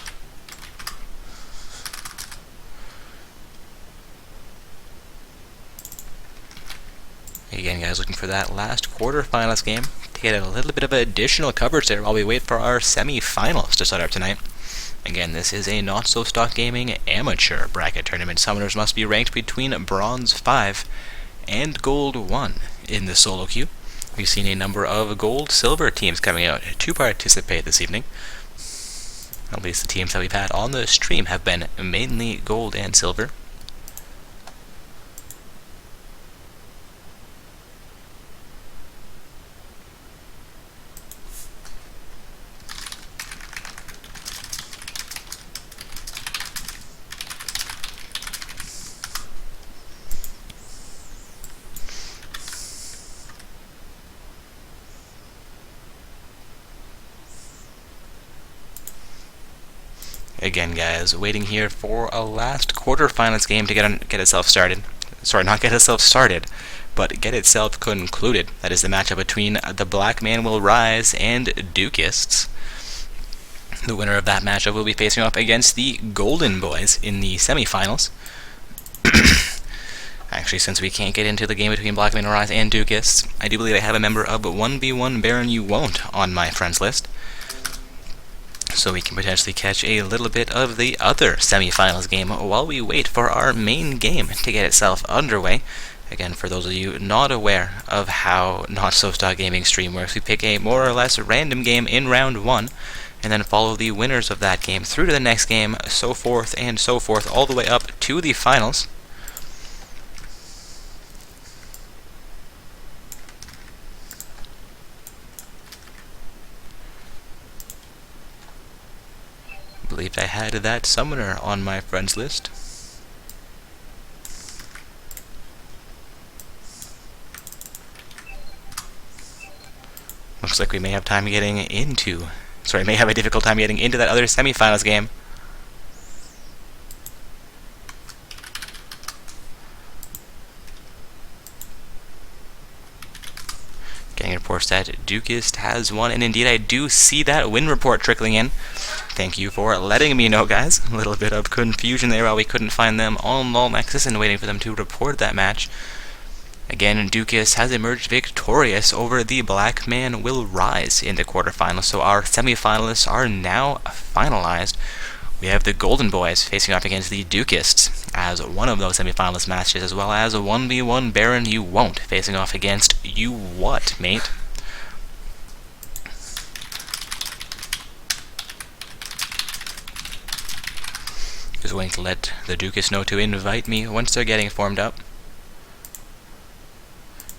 Speaker 1: Again, guys, looking for that last quarterfinals game to get a little bit of additional coverage there while we wait for our semi-finals to start up tonight. Again, this is a Not So Stock Gaming amateur bracket tournament. Summoners must be ranked between Bronze 5 and Gold 1 in the solo queue. We've seen a number of gold-silver teams coming out to participate this evening. At least the teams that we've had on the stream have been mainly gold and silver. Again, guys, waiting here for a last quarterfinals game to get itself started. Sorry, not get itself started, but get itself concluded. That is the matchup between the Blackman Will Rise and Dukists. The winner of that matchup will be facing off against the Golden Boys in the semifinals. Actually, since we can't get into the game between Blackman Will Rise and Dukists, I do believe I have a member of 1v1 Baron You Won't on my friends list. So we can potentially catch a little bit of the other semifinals game while we wait for our main game to get itself underway. Again, for those of you not aware of how Not So Stock Gaming stream works, we pick a more or less random game in round 1, and then follow the winners of that game through to the next game, so forth and so forth, all the way up to the finals. I believe I had that summoner on my friends list. Looks like we may have time getting into... Sorry, may have a difficult time getting into that other semifinals game. Getting reports that Dukist has won, and indeed I do see that win report trickling in. Thank you for letting me know, guys. A little bit of confusion there while we couldn't find them on LoL Nexus and waiting for them to report that match. Again, Dukist has emerged victorious over the Black Man Will Rise in the quarterfinals, so our semifinalists are now finalized. We have the Golden Boys facing off against the Dukists as one of those semifinalist matches, as well as a 1v1 Baron You Won't facing off against You What, mate? Just waiting to let the Dukists know to invite me once they're getting formed up.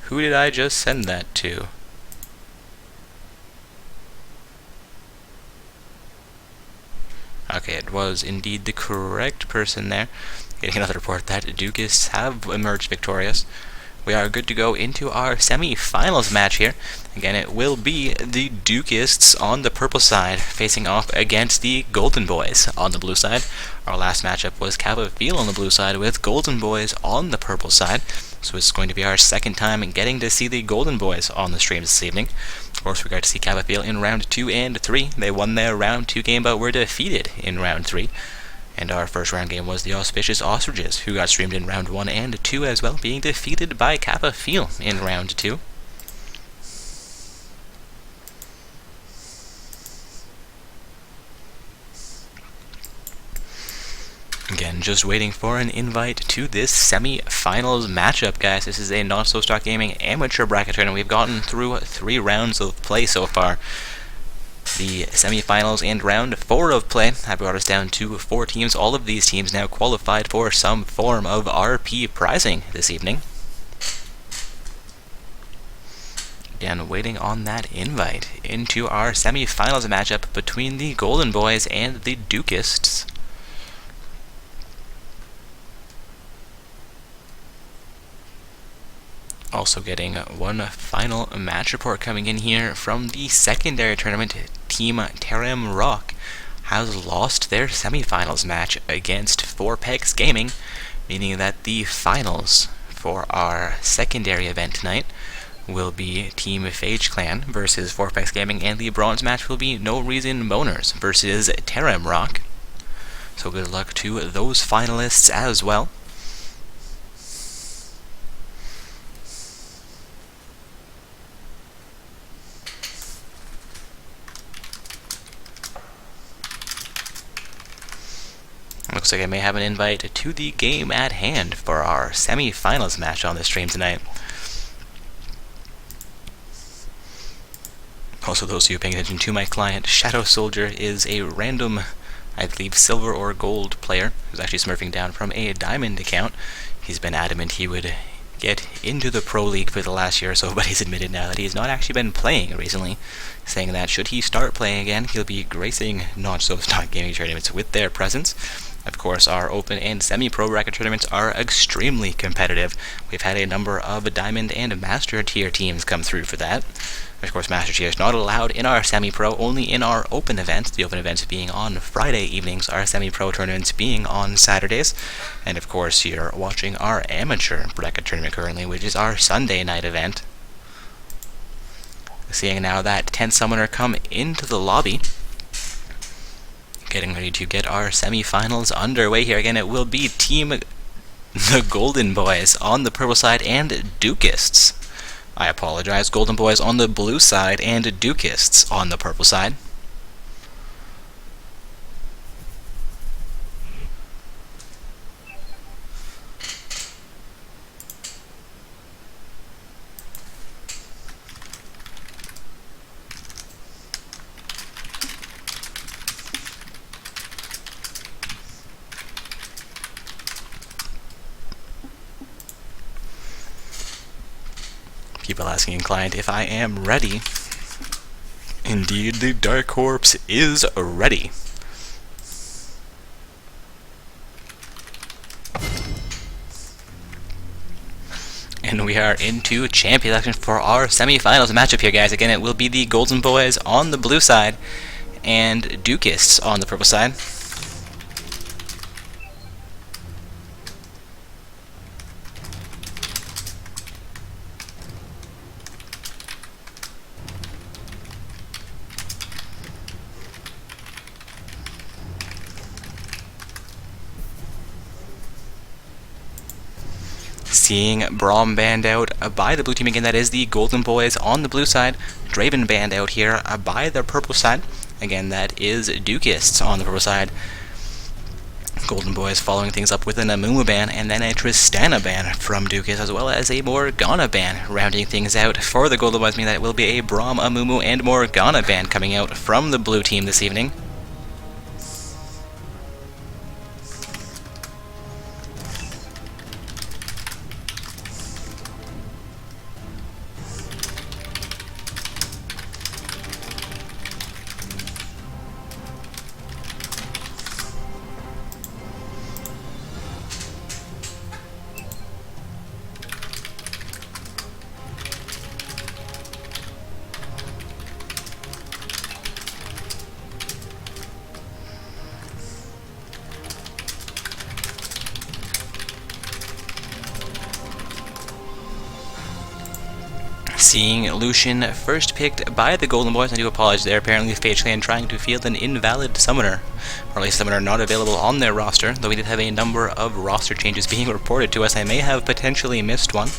Speaker 1: Who did I just send that to? Okay, it was indeed the correct person there. Getting another report that Dukists have emerged victorious. We are good to go into our semi-finals match here. Again, it will be the Dukists on the purple side facing off against the Golden Boys on the blue side. Our last matchup was Cavafeel on the blue side with Golden Boys on the purple side. So it's going to be our second time getting to see the Golden Boys on the streams this evening. Of course, we got to see Cavafeel in round 2 and 3. They won their round 2 game, but were defeated in round 3. And our first round game was the Auspicious Ostriches, who got streamed in round 1 and 2 as well, being defeated by Cavafeel in round 2. Again, just waiting for an invite to this semi-finals matchup, guys. This is a Not So Stock Gaming amateur bracket tournament. We've gotten through 3 rounds of play so far. The semi-finals and round 4 of play have brought us down to 4 teams. All of these teams now qualified for some form of RP pricing this evening. Again, waiting on that invite into our semi-finals matchup between the Golden Boys and the Dukists. Also getting one final match report coming in here from the secondary tournament. Team Terem Rock has lost their semifinals match against 4pex Gaming, meaning that the finals for our secondary event tonight will be Team Phage Clan versus 4pex Gaming, and the bronze match will be No Reason Boners versus Terem Rock. So good luck to those finalists as well. Looks like I may have an invite to the game at hand for our semi-finals match on the stream tonight. Also, those of you paying attention to my client, Shadow Soldier is a random, I believe, silver or gold player who's actually smurfing down from a diamond account. He's been adamant he would get into the Pro League for the last year or so, but he's admitted now that he has not actually been playing recently, saying that should he start playing again, he'll be gracing Not So Stock Gaming tournaments with their presence. Of course, our open and semi-pro bracket tournaments are extremely competitive. We've had a number of diamond and master tier teams come through for that. Of course, master tier is not allowed in our semi-pro, only in our open events. The open events being on Friday evenings, our semi-pro tournaments being on Saturdays. And of course, you're watching our amateur bracket tournament currently, which is our Sunday night event. Seeing now that 10 summoner come into the lobby. Getting ready to get our semi-finals underway here. Again, it will be Team the Golden Boys on the purple side and Dukists. I apologize, Golden Boys on the blue side and Dukists on the purple side. People asking client if I am ready. Indeed, the Dark Corpse is ready. And we are into champion selection for our semifinals matchup here, guys. Again, it will be the Golden Boys on the blue side and Dukists on the purple side. Seeing Braum banned out by the blue team again, that is the Golden Boys on the blue side. Draven banned out here by the purple side. Again, that is Dukists on the purple side. Golden Boys following things up with an Amumu ban and then a Tristana ban from Dukists, as well as a Morgana ban, rounding things out for the Golden Boys, meaning that it will be a Braum, Amumu, and Morgana ban coming out from the blue team this evening. Seeing Lucian first picked by the Golden Boys. I do apologize there. Apparently Phage Clan trying to field an invalid summoner, or at least a summoner not available on their roster, though we did have a number of roster changes being reported to us. I may have potentially missed one.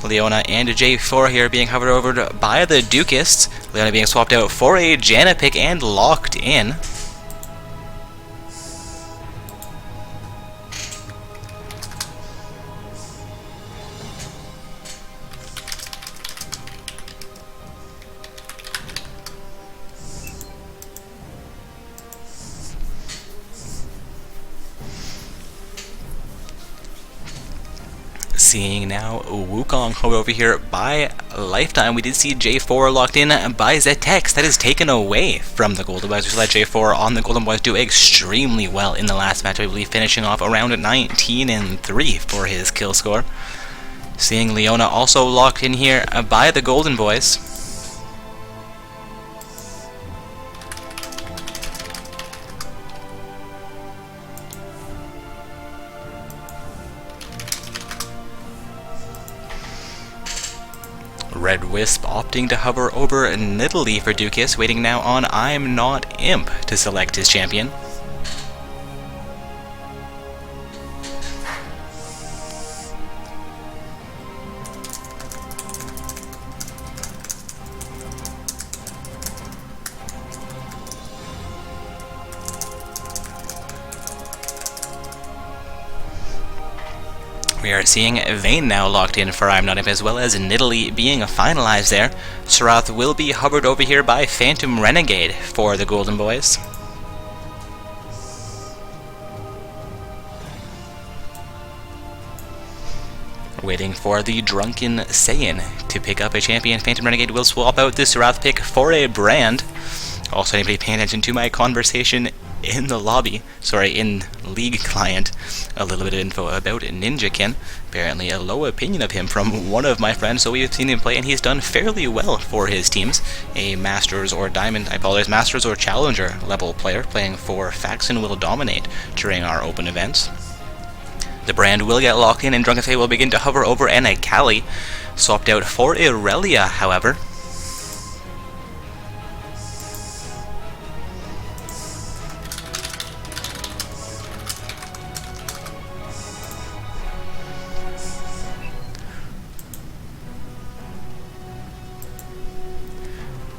Speaker 1: Leona and J4 here being hovered over by the Dukists. Leona being swapped out for a Janna pick and locked in. Seeing now Wukong hover over here by Lifetime. We did see J4 locked in by Zetex. That is taken away from the Golden Boys. We saw that J4 on the Golden Boys do extremely well in the last match, I believe, finishing off around 19-3 for his kill score. Seeing Leona also locked in here by the Golden Boys. Red Wisp opting to hover over Nidalee for Dukists, waiting now on I'm Not Imp to select his champion. We are seeing Vayne now locked in for I'm Not Imp, as well as Nidalee being finalized there. Sarath will be hovered over here by Phantom Renegade for the Golden Boys. Waiting for the Drunken Saiyan to pick up a champion. Phantom Renegade will swap out this Sarath pick for a Brand. Also, anybody paying attention to my conversation in the lobby, in League client, a little bit of info about Ninjakin. Apparently a low opinion of him from one of my friends, so we've seen him play and he's done fairly well for his teams. A Masters or Diamond, Masters or Challenger level player playing for Faxon will dominate during our open events. The Brand will get locked in and Drunken Fae will begin to hover over and a Kali swapped out for Irelia, however.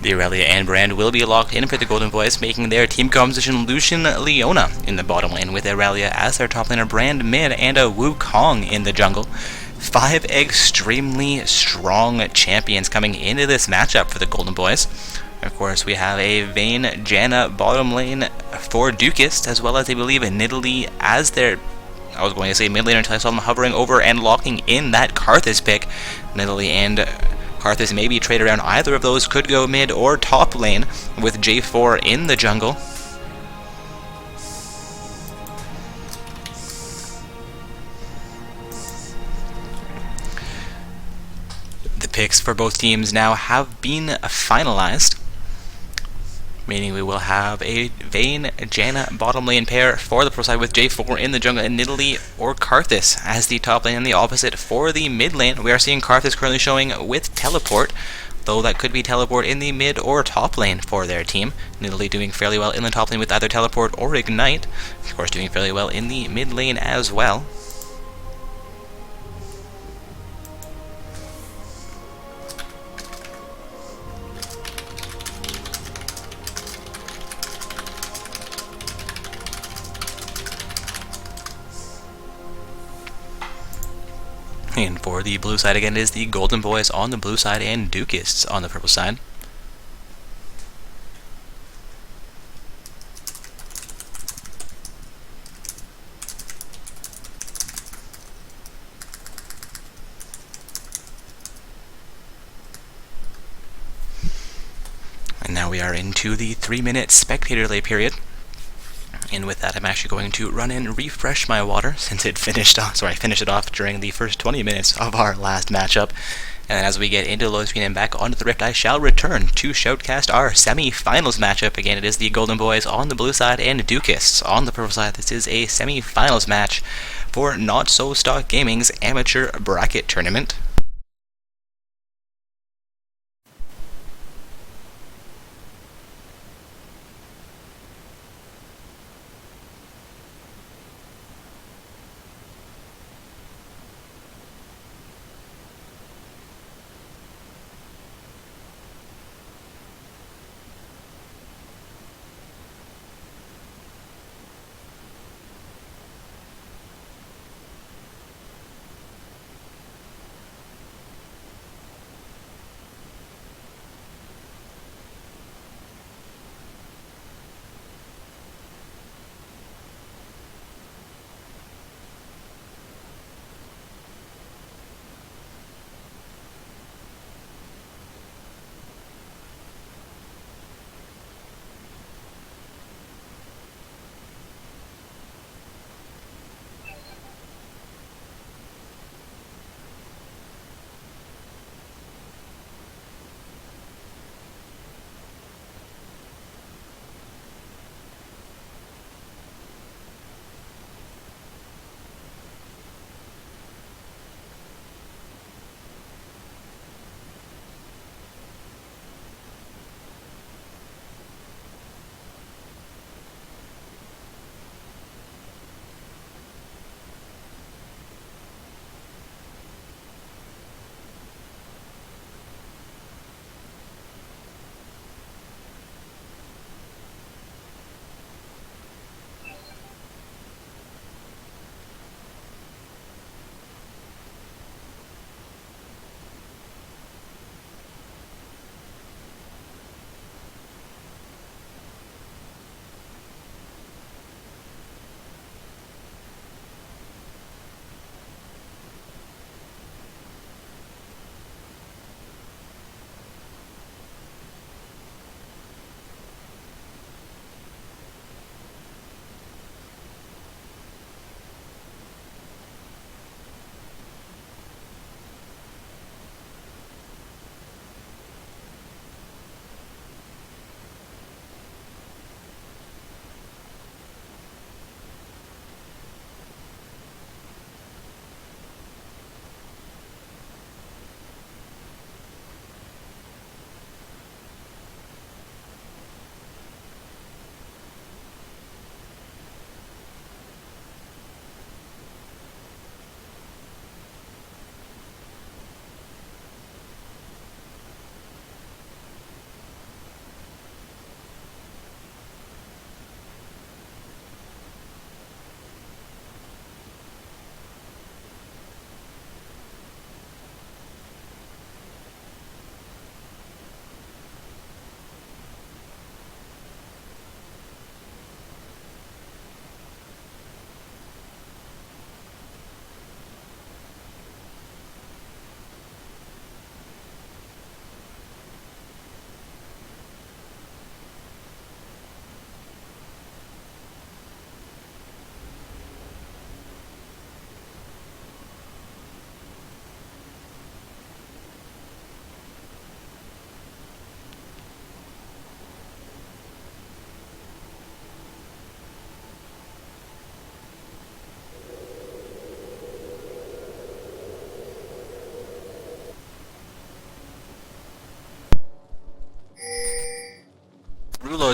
Speaker 1: The Irelia and Brand will be locked in for the Golden Boys, making their team composition Lucian Leona in the bottom lane, with Irelia as their top laner, Brand mid, and a Wukong in the jungle. 5 extremely strong champions coming into this matchup for the Golden Boys. Of course, we have a Vayne Janna bottom lane for Dukists, as well as, I believe, Nidalee as their... I was going to say mid laner until I saw them hovering over and locking in that Karthus pick. Nidalee and Karthus may be traded around. Either of those could go mid or top lane with J4 in the jungle. picks for both teams now have been finalized, meaning we will have a Vayne Janna bottom lane pair for the pro side with J4 in the jungle and Nidalee or Karthus as the top lane, and the opposite for the mid lane. We are seeing Karthus currently showing with teleport, though that could be teleport in the mid or top lane for their team. Nidalee doing fairly well in the top lane with either teleport or ignite, of course doing fairly well in the mid lane as well. And for the blue side again, it is the Golden Boys on the blue side and Dukists on the purple side. And now we are into the 3-minute spectator delay period. And with that, I'm actually going to run and refresh my water since it finished off. Sorry, I finished it off during the first 20 minutes of our last matchup. And then as we get into low screen and back onto the Rift, I shall return to shoutcast our semi-finals matchup. Again, it is the Golden Boys on the blue side and Dukists on the purple side. This is a semi-finals match for Not So Stock Gaming's amateur bracket tournament.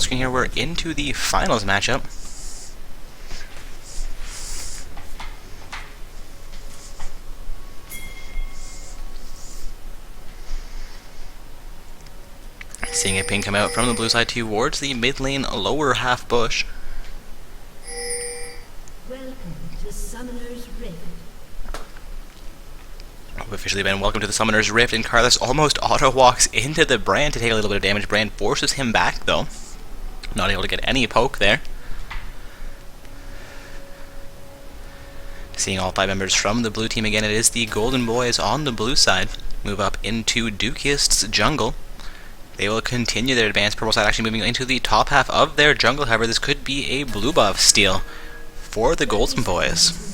Speaker 1: the screen here, we're into the finals matchup. Seeing a ping come out from the blue side towards the mid lane lower half bush.
Speaker 3: Welcome to Summoner's Rift.
Speaker 1: We've officially been welcome to the Summoner's Rift, and Karthus almost auto-walks into the Brand to take a little bit of damage. Brand forces him back, though. Not able to get any poke there. Seeing all 5 members from the blue team again, it is the Golden Boys on the blue side. Move up into Dukist's jungle. They will continue their advance. Purple side actually moving into the top half of their jungle. However, this could be a blue buff steal for the Golden Boys.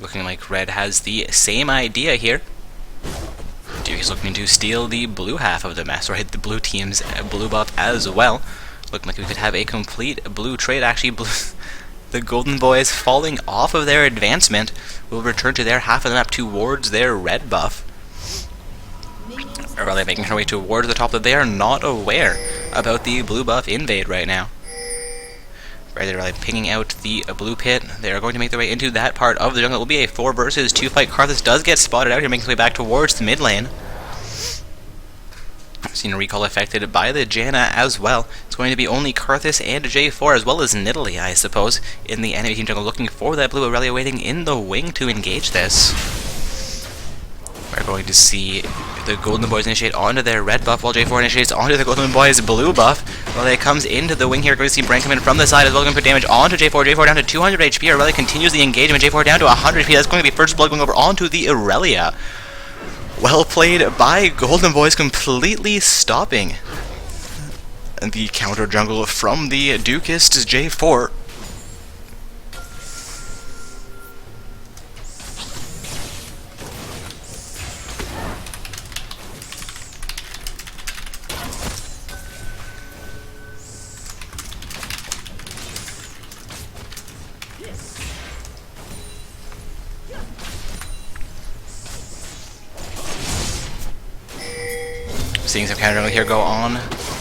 Speaker 1: Looking like Red has the same idea here. Duke is looking to steal the blue half of the map, or hit the blue team's blue buff as well. Looking like we could have a complete blue trade. Actually, the Golden Boys falling off of their advancement will return to their half of the map towards their red buff. Or are they making their way towards the top that they are not aware about the blue buff invade right now? They're really pinging out the blue pit. They are going to make their way into that part of the jungle. It will be a 4 versus 2 fight. Karthus does get spotted out here, making his way back towards the mid lane. Seen a recall affected by the Janna as well. It's going to be only Karthus and J4, as well as Nidalee, I suppose, in the enemy team jungle, looking for that blue Aurelia waiting in the wing to engage this. We're going to see the Golden Boys initiate onto their red buff, while J4 initiates onto the Golden Boys blue buff. Aurelia comes into the wing here. We're going to see Brand come in from the side as well, going to put damage onto J4. J4 down to 200 HP. Aurelia continues the engagement. J4 down to 100 HP. That's going to be first blood going over onto the Aurelia. Well played by Golden Boys, completely stopping the counter jungle from the Dukist J4. Seeing some counter jungle here go on.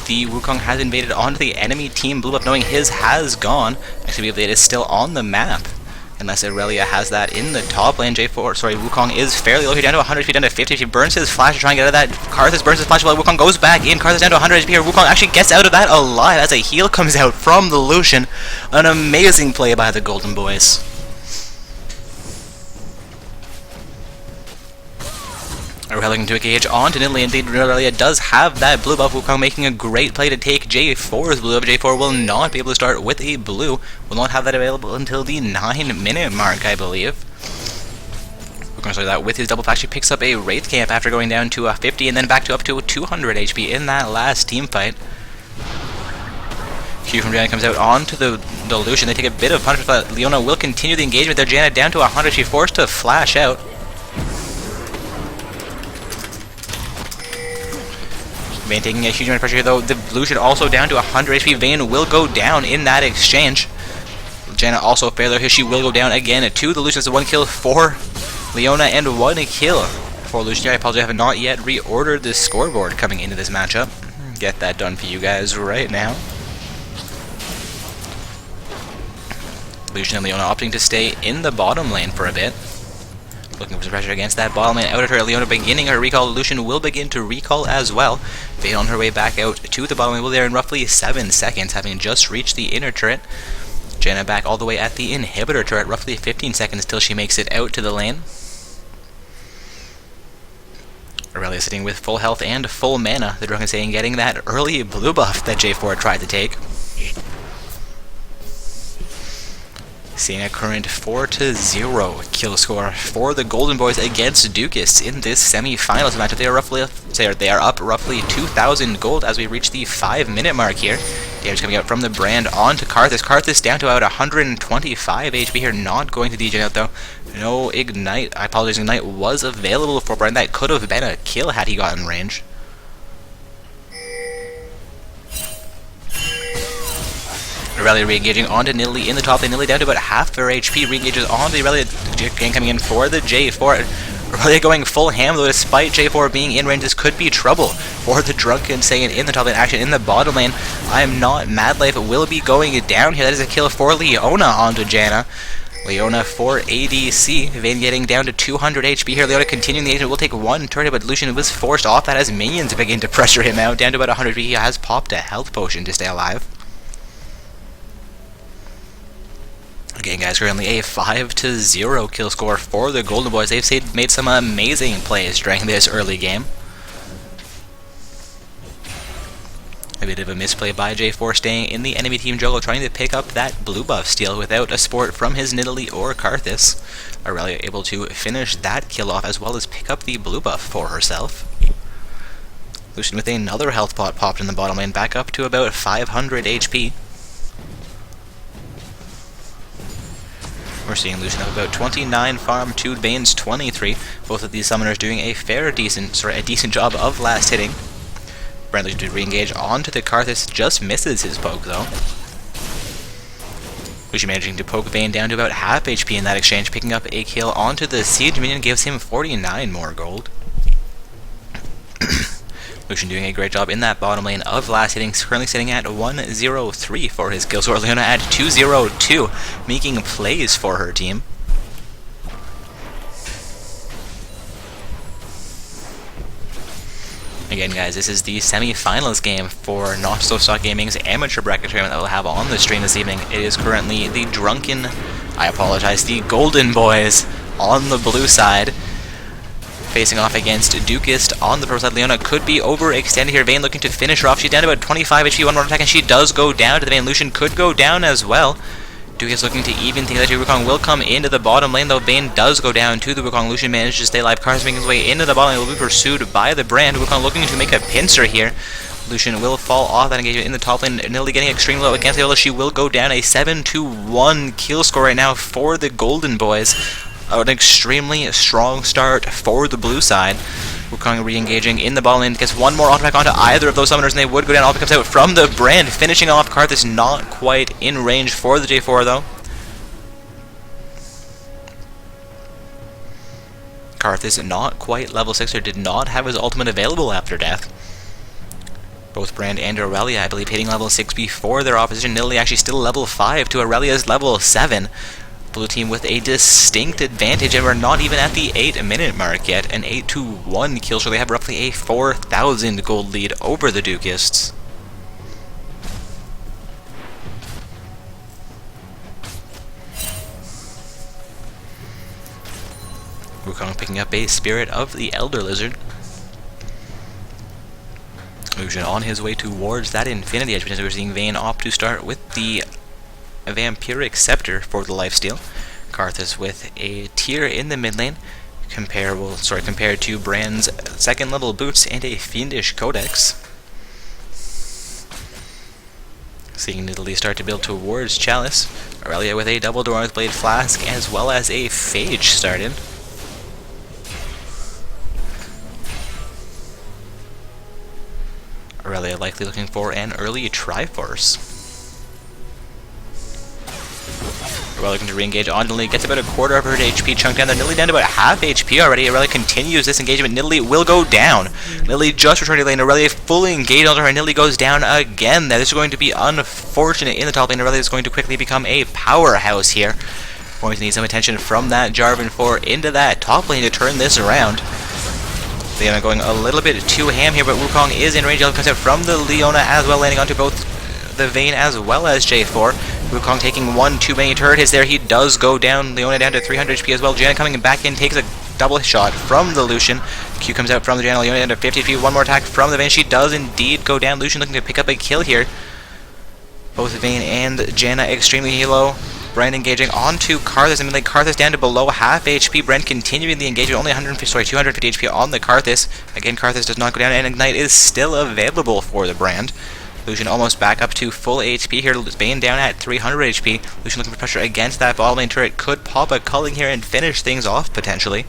Speaker 1: The Wukong has invaded onto the enemy team blue buff, knowing his has gone. Actually, it is still on the map, unless Aurelia has that in the top lane. Wukong is fairly low here, down to 100 HP, down to 50 HP. Burns his flash to try and get out of that. Karthus burns his flash while Wukong goes back in. Karthus down to 100 HP here. Wukong actually gets out of that alive as a heal comes out from the Lucian. An amazing play by the Golden Boys. Aurelia looking to engage onto Nidalee. Indeed, Aurelia does have that blue buff. Wukong making a great play to take J4's blue buff. J4 will not be able to start with a blue. Will not have that available until the 9-minute mark, I believe. We're going to start that with his double flash. He picks up a Wraith Camp after going down to 50 and then back to up to 200 HP in that last team fight. Q from Janna comes out onto the Lucian. They take a bit of punishment, but Leona will continue the engagement there. Janna down to 100. She's forced to flash out. Vayne taking a huge amount of pressure here, though. The Lucian also down to 100 HP. Vayne will go down in that exchange. Janna also failed here. She will go down again to the Lucian. It's a 1 kill for Leona and 1 kill for Lucian. I apologize, I have not yet reordered the scoreboard coming into this matchup. Get that done for you guys right now. Lucian and Leona opting to stay in the bottom lane for a bit. Looking for some pressure against that bottom lane. Out of her, Leona beginning her recall. Lucian will begin to recall as well. Vayne on her way back out to the bottom lane. Will there in roughly 7 seconds, having just reached the inner turret. Janna back all the way at the inhibitor turret. Roughly 15 seconds till she makes it out to the lane. Aurelia sitting with full health and full mana. The Drunken saying getting that early blue buff that J4 tried to take. Seeing a current 4-0 kill score for the Golden Boys against Dukist in this semi-finals matchup. They are up roughly 2,000 gold as we reach the 5-minute mark here. Damage coming out from the Brand onto Karthus. Karthus down to about 125 HP here, not going to DJ out though. No Ignite. I apologize, Ignite was available for Brand. That could have been a kill had he gotten range. Aurelia re-engaging onto Nidalee in the top lane. Nidalee down to about half her HP. Re-engages onto Aurelia. Again coming in for the J4. Aurelia going full ham though, despite J4 being in range. This could be trouble for the Drunken Saiyan in the top lane. Action in the bottom lane. I am not mad. Life will be going down here. That is a kill for Leona onto Janna. Leona for ADC. Vayne getting down to 200 HP here. Leona continuing the agent will take one turret, but Lucian was forced off that as minions begin to pressure him out. Down to about 100 HP. He has popped a health potion to stay alive. Again, guys, currently a 5-0 kill score for the Golden Boys. They've made some amazing plays during this early game. A bit of a misplay by J4 staying in the enemy team jungle, trying to pick up that blue buff steal without a support from his Nidalee or Karthus. Aurelia able to finish that kill off as well as pick up the blue buff for herself. Lucian with another health pot popped in the bottom lane, back up to about 500 HP. We're seeing Lucian have about 29 farm to Vayne's 23. Both of these summoners doing a decent job of last hitting. Brand looking to re-engage onto the Karthus, just misses his poke though. Lucian managing to poke Vayne down to about half HP in that exchange, picking up a kill onto the Siege minion, gives him 49 more gold. Lucian doing a great job in that bottom lane of last hitting, currently sitting at 103 for his kill score. Leona at 202, making plays for her team. Again, guys, this is the semi-finals game for Not So Stock Gaming's amateur bracket tournament that we'll have on the stream this evening. It is currently the the Golden Boys on the blue side, facing off against Dukist on the pro side. Leona could be overextended here. Vayne looking to finish her off. She's down to about 25 HP, one more attack, and she does go down to the Vayne. Lucian could go down as well. Dukist looking to even things out here. Wukong will come into the bottom lane, though. Vayne does go down to the Wukong. Lucian manages to stay alive. Karthus making his way into the bottom lane, will be pursued by the Brand. Wukong looking to make a pincer here. Lucian will fall off that engagement in the top lane. Nidalee getting extremely low against Leola. She will go down. A 7-1 kill score right now for the Golden Boys. An extremely strong start for the blue side. Wukong re-engaging in the bottom lane, gets one more auto-attack onto either of those summoners, and they would go down. All comes out from the Brand, finishing off Karthus, not quite in range for the J4 though. Karthus not quite level 6, or did not have his ultimate available after death. Both Brand and Aurelia, I believe, hitting level 6 before their opposition. Nidalee actually still level 5 to Aurelia's level 7. Blue team with a distinct advantage, and we're not even at the 8-minute mark yet. An 8-1 kill, so they have roughly a 4,000 gold lead over the Dukists. Wukong picking up a Spirit of the Elder Lizard. Lucian on his way towards that Infinity Edge, because we're seeing Vayne opt to start with the Vampiric Scepter for the lifesteal. Karthus with a tier in the mid lane, compared to Brand's second level boots and a Fiendish Codex. Seeing Nidalee start to build towards Chalice. Aurelia with a double Doran's Blade Flask as well as a Phage started. Aurelia likely looking for an early Triforce. Aurelia looking to re-engage on Nidalee, gets about a quarter of her HP chunk down there. Nidalee down to about half HP already. Aurelia continues this engagement. Nidalee will go down. Nidalee just returned to lane. Aurelia fully engaged onto her. Nidalee goes down again. Now this is going to be unfortunate in the top lane. Aurelia is going to quickly become a powerhouse here. Going to need some attention from that Jarvan 4 into that top lane to turn this around. Leona going a little bit too ham here, but Wukong is in range. Comes out from the Leona as well, landing onto both the Vayne as well as J4. Wukong taking one too many turret hits there. He does go down. Leona down to 300 HP as well. Janna coming back in, takes a double shot from the Lucian. Q comes out from the Janna. Leona down to 50 HP. One more attack from the Vayne. She does indeed go down. Lucian looking to pick up a kill here. Both Vayne and Janna extremely low. Brand engaging onto Karthus. I mean, like, Karthus down to below half HP. Brand continuing the engagement, only 250 HP on the Karthus. Again, Karthus does not go down, and Ignite is still available for the Brand. Lucian almost back up to full HP here. Vayne down at 300 HP. Lucian looking for pressure against that bottom lane turret. Could pop a culling here and finish things off, potentially.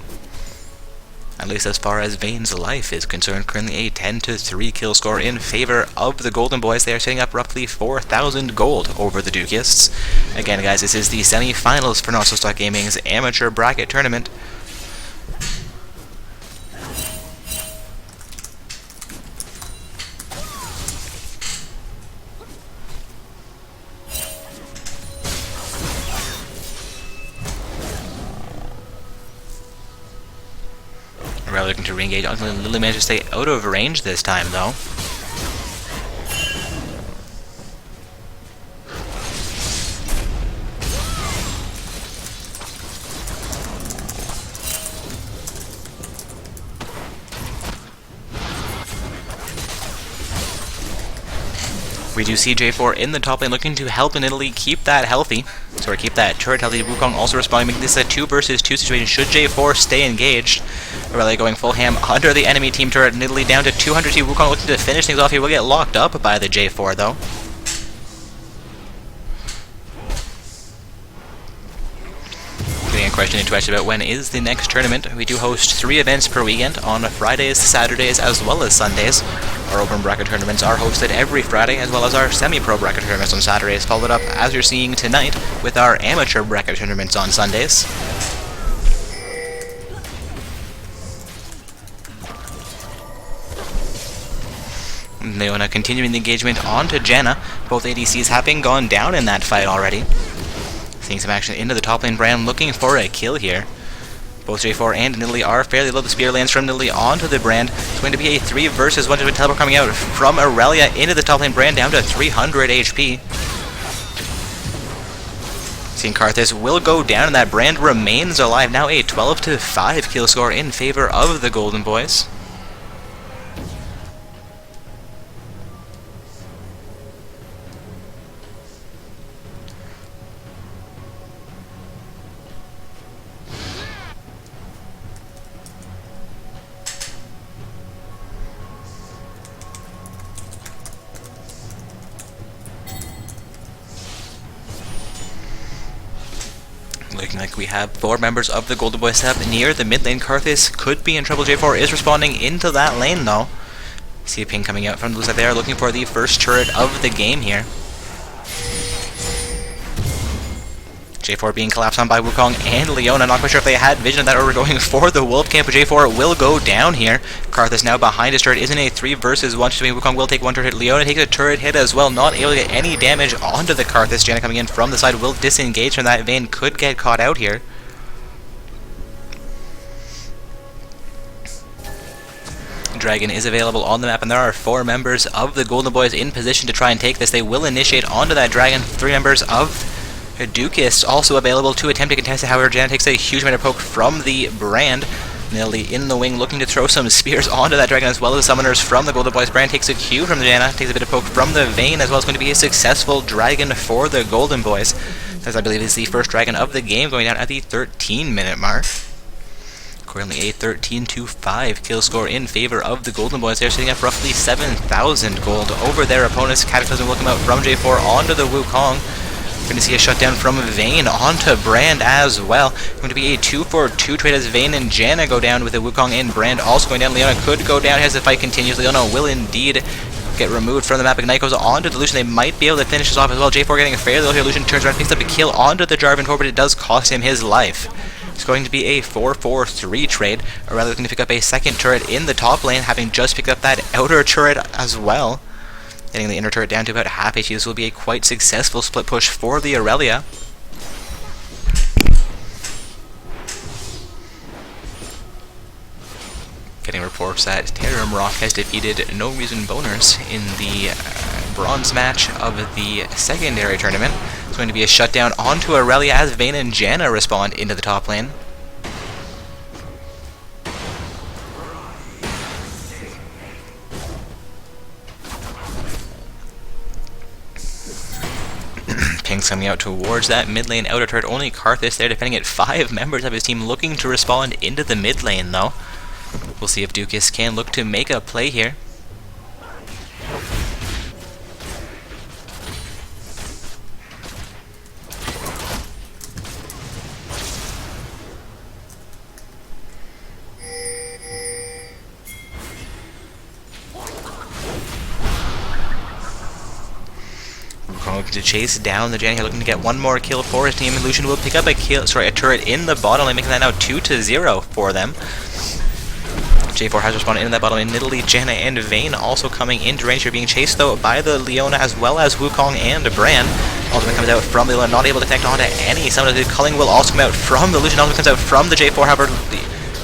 Speaker 1: at least as far as Vayne's life is concerned. Currently a 10-3 kill score in favor of the Golden Boys. They are setting up roughly 4,000 gold over the Dukists. Again, guys, this is the semi-finals for Narsostock Gaming's amateur bracket tournament. Rather looking to re-engage. Lily managed to stay out of range this time, though. We do see J4 in the top lane looking to help Nidalee keep that healthy. Sorry, keep that turret healthy. Wukong also responding, making this a 2 versus 2 situation. Should J4 stay engaged? Aurelia going full ham under the enemy team turret. Nidalee down to 200 T. Wukong looking to finish things off. He will get locked up by the J4 though. Getting a question into actually about when is the next tournament. We do host 3 events per weekend on Fridays, Saturdays, as well as Sundays. Our open bracket tournaments are hosted every Friday, as well as our semi-pro bracket tournaments on Saturdays, followed up, as you're seeing tonight, with our amateur bracket tournaments on Sundays. Leona continuing the engagement onto Janna. Both ADCs having gone down in that fight already. Seeing some action into the top lane. Brand looking for a kill here. Both J4 and Nidalee are fairly low. The spear lands from Nidalee onto the Brand. It's going to be a 3 versus 1 teleport coming out from Aurelia into the top lane. Brand down to 300 HP. Seeing Karthus will go down and that Brand remains alive. Now a 12-5 kill score in favor of the Golden Boys. Looking like we have 4 members of the Golden Boys set up near the mid lane. Karthus could be in trouble. J4 is responding into that lane though. See a ping coming out from the side. They are looking for the first turret of the game here. J4 being collapsed on by Wukong and Leona. Not quite sure if they had vision of that or were going for the Wolf Camp, but J4 will go down here. Karthus now behind his turret. Isn't a 3 versus 1 situation. Wukong will take 1 turret hit. Leona takes a turret hit as well. Not able to get any damage onto the Karthus. Janna coming in from the side will disengage from that. Vayne could get caught out here. Dragon is available on the map, and there are 4 members of the Golden Boys in position to try and take this. They will initiate onto that Dragon. 3 members of Dukists also available to attempt to contest it. However, Janna takes a huge amount of poke from the Brand. Nidalee in the wing looking to throw some spears onto that Dragon as well as summoners from the Golden Boys. Brand takes a Q from the Janna, takes a bit of poke from the Vayne as well. It's going to be a successful Dragon for the Golden Boys, as I believe is the first Dragon of the game, going down at the 13-minute mark. Currently a 13-5 kill score in favor of the Golden Boys. They're sitting up roughly 7,000 gold over their opponents. Cataclysm will come out from J4 onto the Wukong. Going to see a shutdown from Vayne onto Brand as well. Going to be a 2-for-2 trade as Vayne and Janna go down with the Wukong and Brand also going down. Leona could go down as the fight continues. Leona will indeed get removed from the map. Ignite goes onto the Lucian. They might be able to finish this off as well. J4 getting a fairly low here. Lucian turns around, picks up a kill onto the Jarvan Tor, but it does cost him his life. It's going to be a 4-4-3 trade, or rather looking to pick up a second turret in the top lane, having just picked up that outer turret as well. Getting the inner turret down to about half HP. This will be a quite successful split push for the Aurelia. Getting reports that Terramrock has defeated No Reason Boners in the bronze match of the secondary tournament. It's going to be a shutdown onto Aurelia as Vayne and Janna respond into the top lane. Pings coming out towards that mid lane outer turret. Only Karthus there defending it. 5 members of his team looking to respond into the mid lane though. We'll see if Dukists can look to make a play here. Looking to chase down the Janna here, looking to get one more kill for his team. Lucian will pick up a turret in the bottom lane, making that now 2-0 for them. J4 has responded into that bottom lane. Nidalee, Janna, and Vayne also coming into range here, being chased though by the Leona as well as Wukong and Brand. Ultimate comes out from the Leona, not able to connect onto any. Some the Culling will also come out from the Lucian. Ultimate comes out from the J4, however,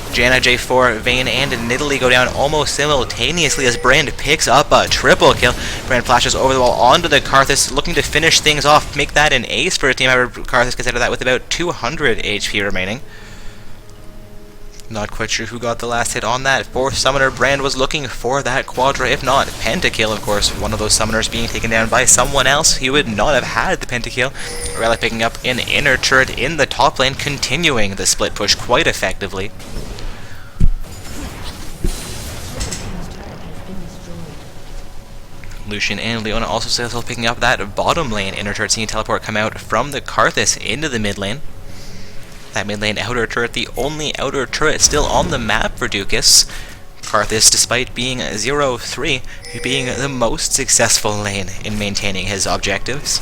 Speaker 1: Janna, J4, Vayne, and Nidalee go down almost simultaneously as Brand picks up a triple kill. Brand flashes over the wall onto the Karthus, looking to finish things off, make that an ace for his team. However, Karthus gets out of that with about 200 HP remaining. Not quite sure who got the last hit on that. Fourth summoner, Brand was looking for that Quadra, if not pentakill. Of course, one of those summoners being taken down by someone else, he would not have had the pentakill. Aurelia picking up an inner turret in the top lane, continuing the split push quite effectively. Lucian and Leona also successful picking up that bottom lane inner turret, seeing teleport come out from the Karthus into the mid lane. That mid lane outer turret, the only outer turret still on the map for Ducas. Karthus, despite being 0-3, being the most successful lane in maintaining his objectives.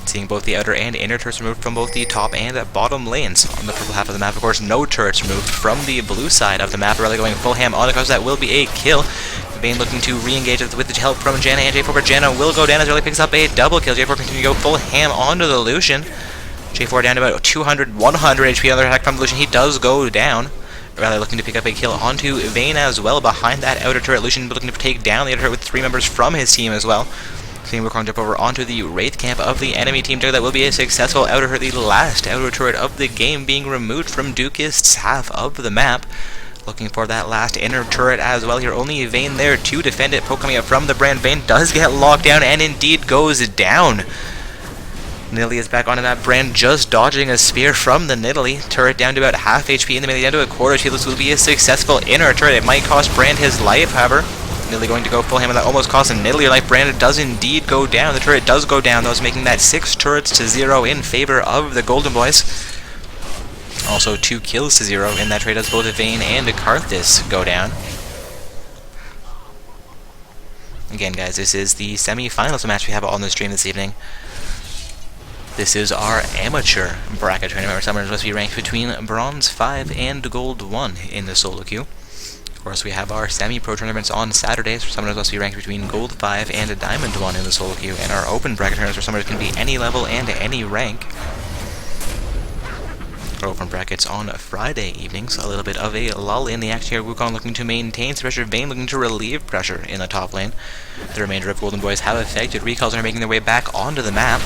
Speaker 1: Seeing both the outer and inner turrets removed from both the top and bottom lanes on the purple half of the map. Of course, no turrets removed from the blue side of the map. Really going full ham on the coast. That will be a kill. Vayne looking to re-engage with the help from Janna and J4, but Janna will go down as Aurelia picks up a double kill. J4 continue to go full ham onto the Lucian. J4 down to about 200, 100 HP. Another attack from the Lucian. He does go down. Aurelia looking to pick up a kill onto Vayne as well behind that outer turret. Lucian looking to take down the outer turret with 3 members from his team as well. Seeing Wukong jump over onto the Wraith camp of the enemy team. That will be a successful outer turret, the last outer turret of the game being removed from Ducast's half of the map. Looking for that last inner turret as well here. Only Vayne there to defend it. Poke coming up from the Brand. Vayne does get locked down and indeed goes down. Nidalee is back onto that Brand, just dodging a spear from the Nidalee. Turret down to about half HP in the middle, down to a quarter HP. This will be a successful inner turret. It might cost Brand his life, however. Nidalee going to go full ham, and that almost costs Nidalee her life. Brand does indeed go down. The turret does go down, those making that 6 turrets to 0 in favor of the Golden Boys. Also 2 kills to 0 in that trade as both Vayne and Karthus go down. Again, guys, this is the semi-finals match we have on the stream this evening. This is our amateur bracket tournament where summoners must be ranked between Bronze 5 and Gold 1 in the solo queue. Of course, we have our semi-pro tournaments on Saturdays where summoners must be ranked between Gold 5 and Diamond 1 in the solo queue, and our open bracket tournaments where summoners can be any level and any rank. Our open brackets on Friday evenings, a little bit of a lull in the action here. Wukong looking to maintain some pressure, Vayne looking to relieve pressure in the top lane. The remainder of Golden Boys have affected recalls and are making their way back onto the map.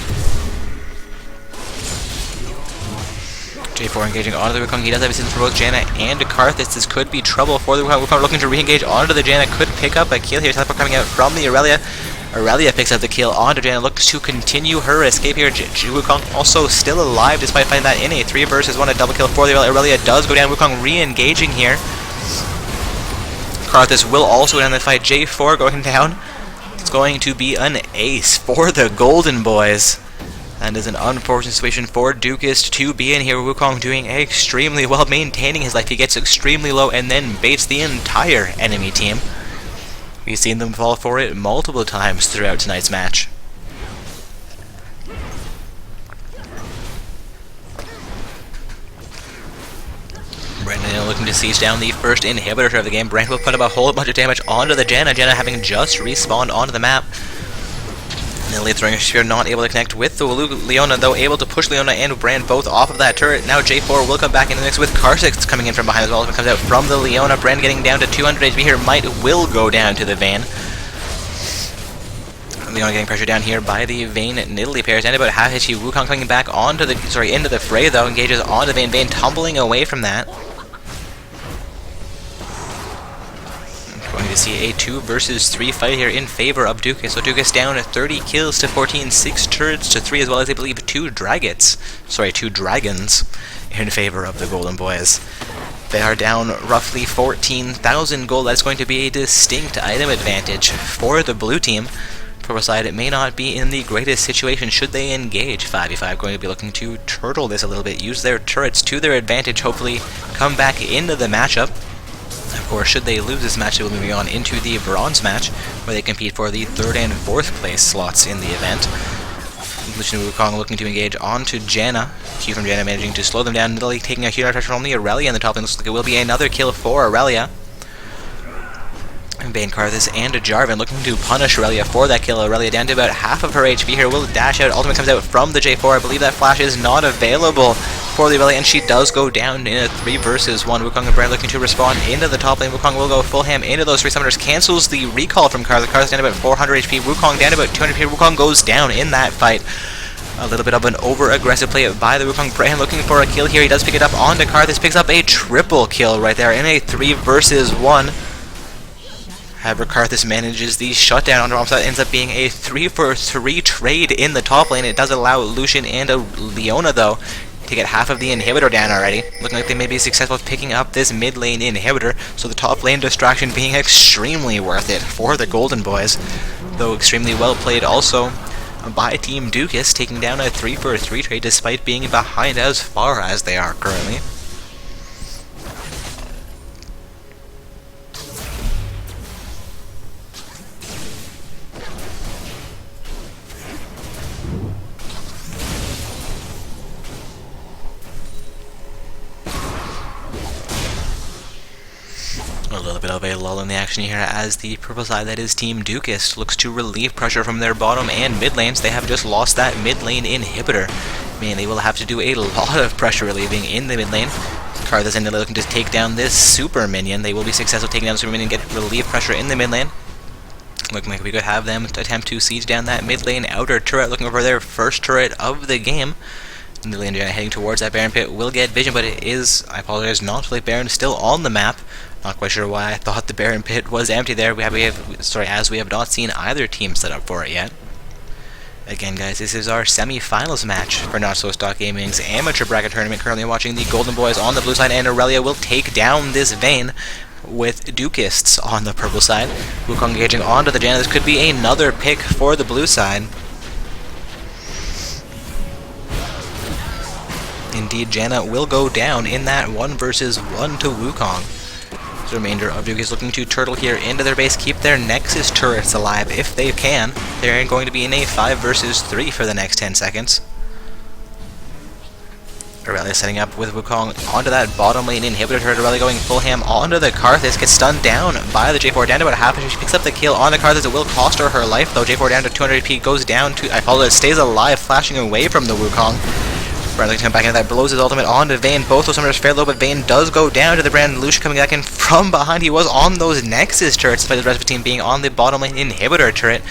Speaker 1: J4 engaging onto the Wukong. He does have assistance for both Janna and Karthus. This could be trouble for the Wukong. Wukong looking to re-engage onto the Janna. Could pick up a kill here. Teleport coming out from the Aurelia. Aurelia picks up the kill onto Janna. Looks to continue her escape here. Wukong also still alive despite finding that in a 3 versus 1. A double kill for the Aurelia. Aurelia does go down. Wukong re-engaging here. Karthus will also go down the fight. J4 going down. It's going to be an ace for the Golden Boys. And is an unfortunate situation for Ducas to be in here. Wukong doing extremely well, maintaining his life. He gets extremely low and then baits the entire enemy team. We've seen them fall for it multiple times throughout tonight's match. Brandon looking to siege down the first inhibitor of the game. Brand will put up a whole bunch of damage onto the Janna. Janna having just respawned onto the map. Nidalee throwing a spear, not able to connect with the Leona, though able to push Leona and Brand both off of that turret. Now J4 will come back in the mix with Karthus coming in from behind as well. As it comes out from the Leona. Brand getting down to 200 HP here. Will go down to the Vayne. Leona getting pressure down here by the Vayne Nidalee pairs, and about half HP. Wukong coming back onto the into the fray though, engages onto the Vayne. Vayne tumbling away from that. Going to see a 2 versus 3 fight here in favor of Ducas. So Ducas down at 30 kills to 14, 6 turrets to 3, as well as I believe 2 dragons in favor of the Golden Boys. They are down roughly 14,000 gold. That's going to be a distinct item advantage for the blue team. Purple side, it may not be in the greatest situation should they engage 5v5. Going to be looking to turtle this a little bit, use their turrets to their advantage, hopefully come back into the matchup. Of course, should they lose this match, they will be moving on into the bronze match, where they compete for the 3rd and 4th place slots in the event. Lucian Wukong looking to engage onto Janna. Q from Janna managing to slow them down. Nidalee taking a huge pressure from the Aurelia in the top lane. Looks like it will be another kill for Aurelia. Vayne, Karthus, and Jarvan looking to punish Aurelia for that kill. Aurelia down to about half of her HP here. Will dash out. Ultimate comes out from the J4. I believe that flash is not available for the Aurelia, and she does go down in a 3 versus 1. Wukong and Brand looking to respond into the top lane. Wukong will go full ham into those 3 summoners. Cancels the recall from Karthus. Karthus down to about 400 HP. Wukong down to about 200 HP. Wukong goes down in that fight. A little bit of an over-aggressive play by the Wukong. Brand looking for a kill here. He does pick it up onto Karthus. Picks up a triple kill right there in a 3 versus 1. However, Karthus manages the shutdown on Romsa. That ends up being a 3-for-3 trade in the top lane. It does allow Lucian and Leona, though, to get half of the inhibitor down already. Looking like they may be successful picking up this mid lane inhibitor, so the top lane distraction being extremely worth it for the Golden Boys. Though extremely well played also by Team Ducas, taking down a 3-for-3 trade despite being behind as far as they are currently. A little bit of a lull in the action here as the purple side, that is Team Ducas, looks to relieve pressure from their bottom and mid lanes. They have just lost that mid lane inhibitor. Man, they will have to do a lot of pressure relieving in the mid lane. Karthus and Nidalee looking to take down this super minion. They will be successful taking down the super minion and get relief pressure in the mid lane. Looking like we could have them attempt to siege down that mid lane outer turret, looking for their first turret of the game. Nidalee and Janna heading towards that Baron pit will get vision, but it is, I apologize, not like Baron still on the map. Not quite sure why I thought the Baron pit was empty there. As we have not seen either team set up for it yet. Again, guys, this is our semi-finals match for Not So Stock Gaming's amateur bracket tournament. Currently watching the Golden Boys on the blue side, and Aurelia will take down this Vayne with Dukists on the purple side. Wukong engaging onto the Janna. This could be another pick for the blue side. Indeed, Janna will go down in that 1 versus 1 to Wukong. The remainder of Duke is looking to turtle here into their base, keep their Nexus turrets alive if they can. They're going to be in a 5 versus 3 for the next 10 seconds. Aurelia setting up with Wukong onto that bottom lane inhibitor turret. Aurelia going full ham onto the Karthus, gets stunned down by the J4, down to about half. She picks up the kill on the Karthus. It will cost her life though. J4 down to 200 HP, goes down to, I apologize, stays alive, flashing away from the Wukong. Brand looking to come back into that, blows his ultimate onto Vayne. Both those summoners fairly low, but Vayne does go down to the Brand. Lucian coming back in from behind. He was on those Nexus turrets, despite the rest of the team being on the bottom lane inhibitor turret.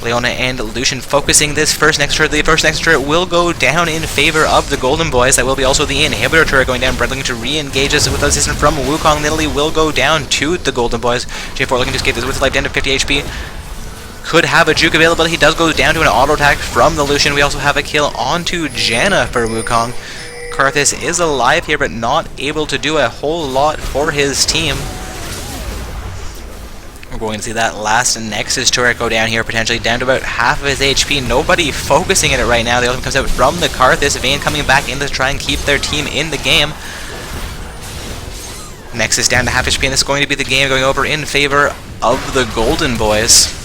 Speaker 1: Leona and Lucian focusing this first Nexus turret. The first Nexus turret will go down in favor of the Golden Boys. That will be also the inhibitor turret going down. Brand looking to re-engage this with assistance from Wukong. Nidalee will go down to the Golden Boys. J4 looking to escape this with his life down to 50 HP. Could have a juke availability. He does go down to an auto attack from the Lucian. We also have a kill onto Janna for Wukong. Karthus is alive here, but not able to do a whole lot for his team. We're going to see that last Nexus turret go down here, potentially down to about half of his HP. Nobody focusing at it right now. The ultimate comes out from the Karthus. Vayne coming back in to try and keep their team in the game. Nexus down to half HP, and this is going to be the game going over in favor of the Golden Boys.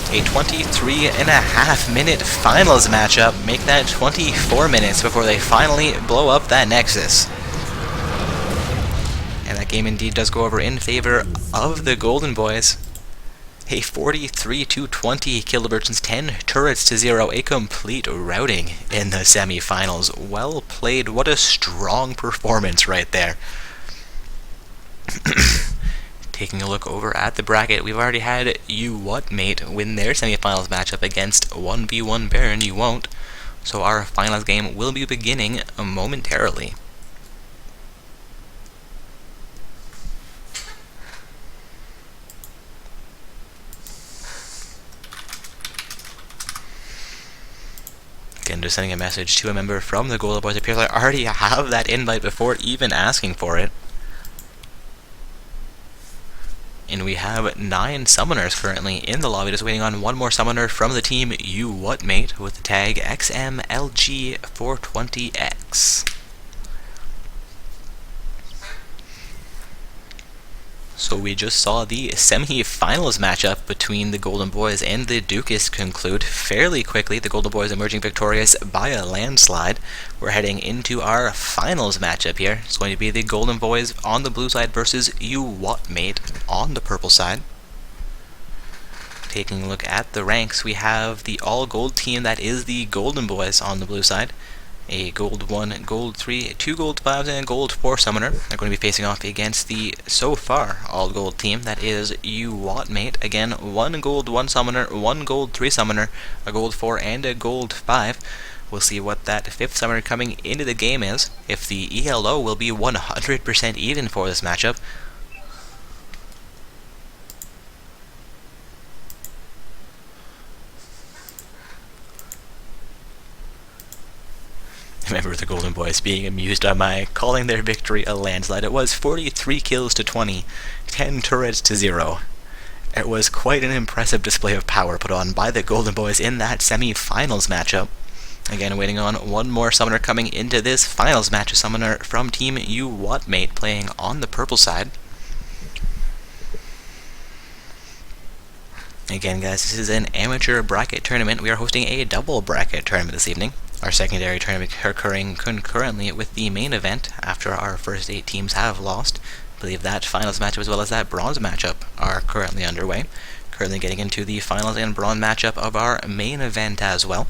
Speaker 1: A 23.5-minute finals matchup. Make that 24 minutes before they finally blow up that Nexus. And that game indeed does go over in favor of the Golden Boys. A 43-20 Kiloversions, 10 turrets to 0. A complete routing in the semi-finals. Well played. What a strong performance right there. Taking a look over at the bracket, we've already had You What Mate win their semifinals matchup against 1v1 Baron You Won't, so our finals game will be beginning momentarily. Again, just sending a message to a member from the Golden Boys. It appears I already have that invite before even asking for it. And we have 9 summoners currently in the lobby, just waiting on one more summoner from the team You What Mate with the tag XMLG420X. So we just saw the semi-finals matchup between the Golden Boys and the Dukists conclude fairly quickly. The Golden Boys emerging victorious by a landslide. We're heading into our finals matchup here. It's going to be the Golden Boys on the blue side versus You Whatmate on the purple side. Taking a look at the ranks, we have the all-gold team that is the Golden Boys on the blue side. A gold 1, gold 3, 2 gold 5s, and a gold 4 summoner. They're going to be facing off against the, so far, all-gold team. That is You Whatmate. Again, 1 gold 1 summoner, 1 gold 3 summoner, a gold 4, and a gold 5. We'll see what that 5th summoner coming into the game is. If the ELO will be 100% even for this matchup. Remember the Golden Boys being amused by my calling their victory a landslide. It was 43 kills to 20, 10 turrets to 0. It was quite an impressive display of power put on by the Golden Boys in that semi-finals matchup. Again, waiting on one more summoner coming into this finals match, a summoner from Team You Whatmate playing on the purple side. Again, guys, this is an amateur bracket tournament. We are hosting a double bracket tournament this evening. Our secondary tournament occurring concurrently with the main event after our first 8 teams have lost. I believe that finals matchup as well as that bronze matchup are currently underway. Currently getting into the finals and bronze matchup of our main event as well,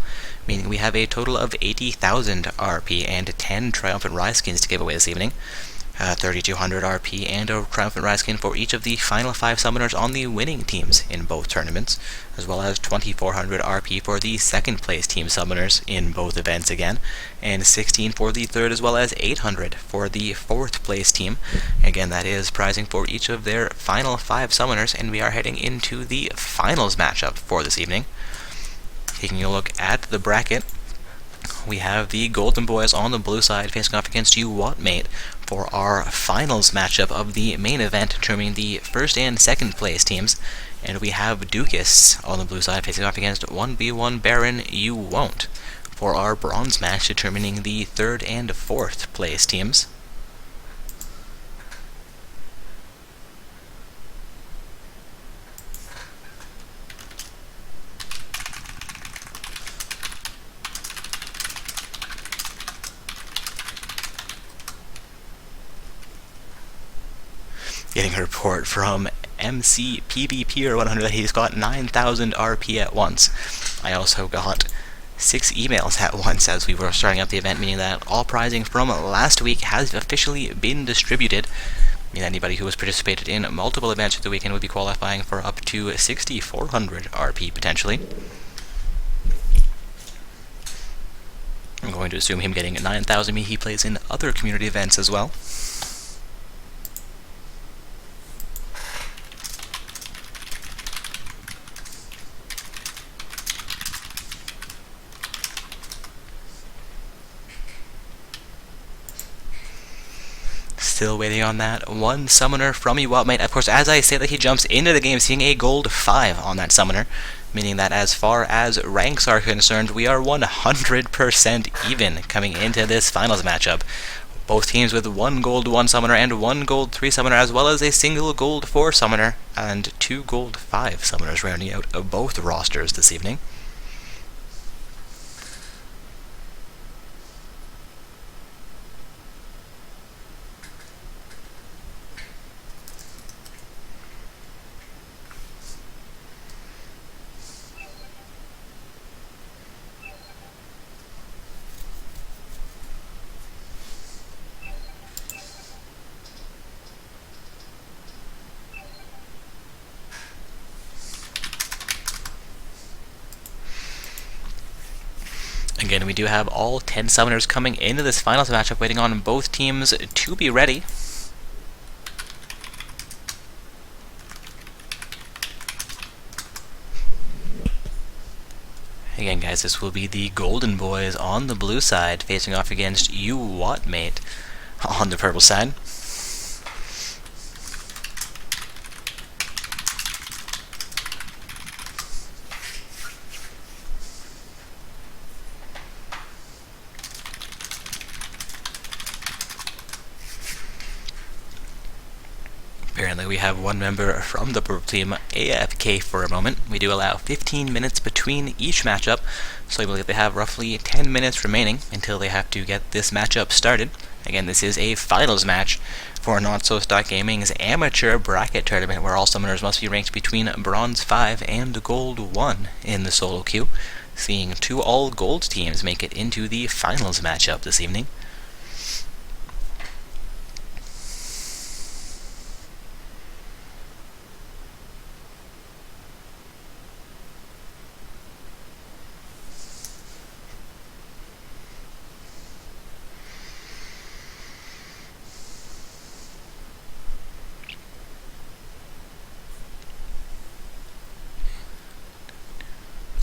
Speaker 1: meaning we have a total of 80,000 RP and 10 Triumphant Rise skins to give away this evening. 3,200 RP and a Triumphant Rise skin for each of the final 5 summoners on the winning teams in both tournaments, as well as 2,400 RP for the second place team summoners in both events again, and 16 for the third as well as 800 for the fourth place team. Again, that is prizing for each of their final 5 summoners, and we are heading into the finals matchup for this evening. Taking a look at the bracket, we have the Golden Boys on the blue side facing off against You Whatmate for our finals matchup of the main event, determining the first and second place teams. And we have Dukists on the blue side facing off against 1v1 Baron You Won't for our bronze match, determining the third and fourth place teams. Getting a report from MCPVP100 that he's got 9,000 RP at once. I also got 6 emails at once as we were starting up the event, meaning that all prizing from last week has officially been distributed. Meaning anybody who has participated in multiple events through the weekend would be qualifying for up to 6,400 RP potentially. I'm going to assume him getting 9,000 he plays in other community events as well. Still waiting on that one summoner from You Whatmate. Of course, as I say that, he jumps into the game seeing a gold 5 on that summoner, meaning that as far as ranks are concerned, we are 100% even coming into this finals matchup. Both teams with 1 gold 1 summoner and 1 gold 3 summoner, as well as a single gold 4 summoner and 2 gold 5 summoners rounding out of both rosters this evening. Again, we do have all 10 summoners coming into this finals matchup, waiting on both teams to be ready. Again, guys, this will be the Golden Boys on the blue side facing off against You Whatmate on the purple side. Apparently Sadly, we have one member from the purple team AFK for a moment. We do allow 15 minutes between each matchup, so I believe they have roughly 10 minutes remaining until they have to get this matchup started. Again, this is a finals match for NotSo.Gaming's amateur bracket tournament, where all summoners must be ranked between Bronze 5 and Gold 1 in the solo queue, seeing 2 all-gold teams make it into the finals matchup this evening.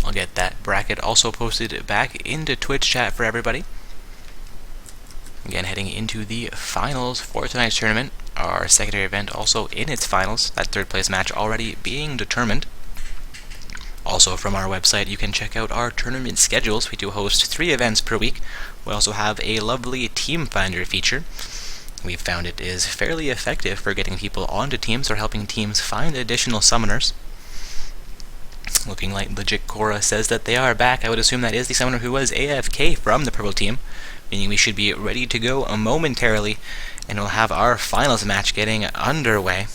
Speaker 1: I'll get that bracket also posted back into Twitch chat for everybody. Again, heading into the finals for tonight's tournament. Our secondary event also in its finals, that third place match already being determined. Also from our website, you can check out our tournament schedules. We do host 3 events per week. We also have a lovely Team Finder feature. We've found it is fairly effective for getting people onto teams or helping teams find additional summoners. Looking like Legit Cora says that they are back. I would assume that is the summoner who was AFK from the purple team, meaning we should be ready to go momentarily, and we'll have our finals match getting underway.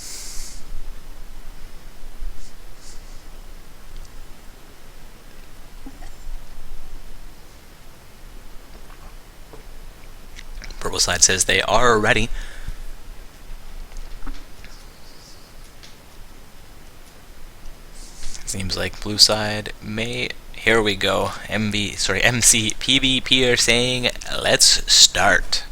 Speaker 1: Purple side says they are ready. Seems like blue side may. Here we go. MC PvP are saying, let's start.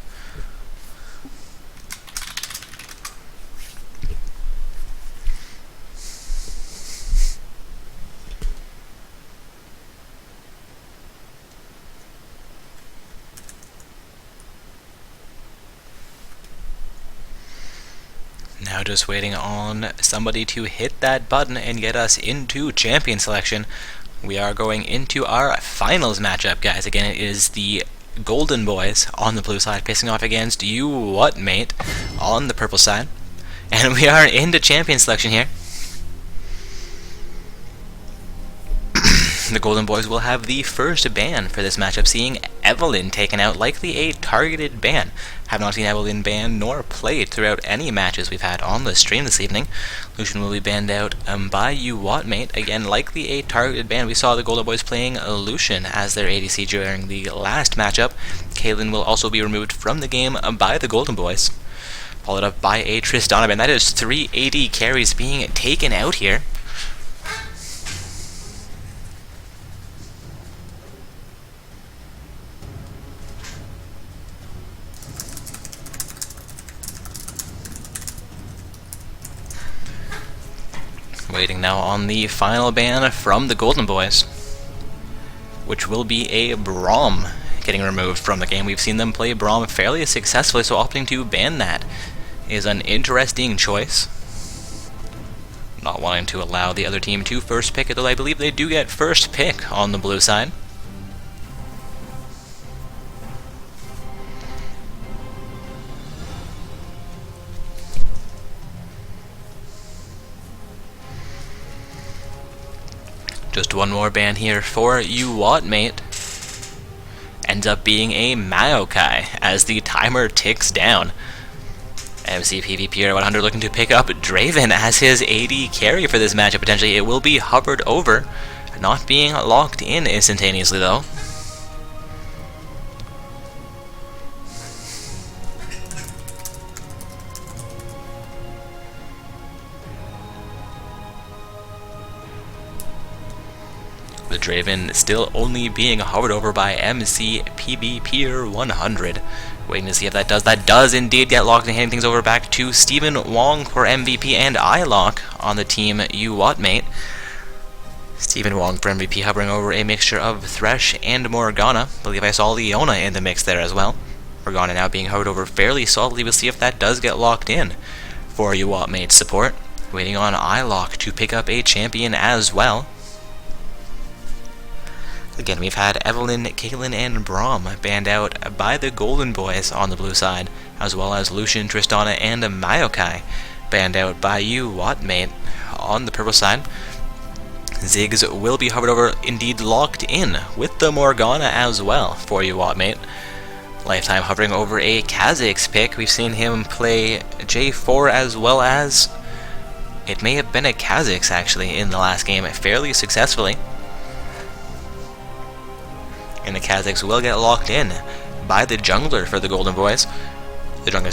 Speaker 1: Now just waiting on somebody to hit that button and get us into champion selection. We are going into our finals matchup, guys. Again, it is the Golden Boys on the blue side facing off against You What Mate on the purple side. And we are into champion selection here. The Golden Boys will have the first ban for this matchup, seeing Evelynn taken out, likely a targeted ban. Have not seen Evelynn banned nor played throughout any matches we've had on the stream this evening. Lucian will be banned out by You What Mate, again likely a targeted ban. We saw the Golden Boys playing Lucian as their ADC during the last matchup. Caitlyn will also be removed from the game by the Golden Boys, followed up by a Tristana ban. That is 3 AD carries being taken out here. Waiting now on the final ban from the Golden Boys, which will be a Braum getting removed from the game. We've seen them play Braum fairly successfully, so opting to ban that is an interesting choice. Not wanting to allow the other team to first pick it, though I believe they do get first pick on the blue side. Just one more ban here for You What Mate. Ends up being a Maokai as the timer ticks down. MC PvP 100 looking to pick up Draven as his AD carry for this matchup potentially. It will be hovered over, not being locked in instantaneously though. The Draven still only being hovered over by MC PvP 100. Waiting to see if that does. That does indeed get locked, and handing things over back to Stephen Wong for MVP and iLock on the team You What Mate. Stephen Wong for MVP hovering over a mixture of Thresh and Morgana. I believe I saw Leona in the mix there as well. Morgana now being hovered over fairly solidly. We'll see if that does get locked in for You What Mate support. Waiting on iLock to pick up a champion as well. Again, we've had Evelynn, Caitlyn, and Braum banned out by the Golden Boys on the blue side, as well as Lucian, Tristana, and Maokai banned out by you, Wattmate, on the purple side. Ziggs will be hovered over, indeed locked in, with the Morgana as well for you, Wattmate. Lifetime hovering over a Kha'Zix pick. We've seen him play J4 as well as, it may have been a Kha'Zix actually in the last game, fairly successfully. And the Kha'Zix will get locked in by the jungler for the Golden Boys. The Drunken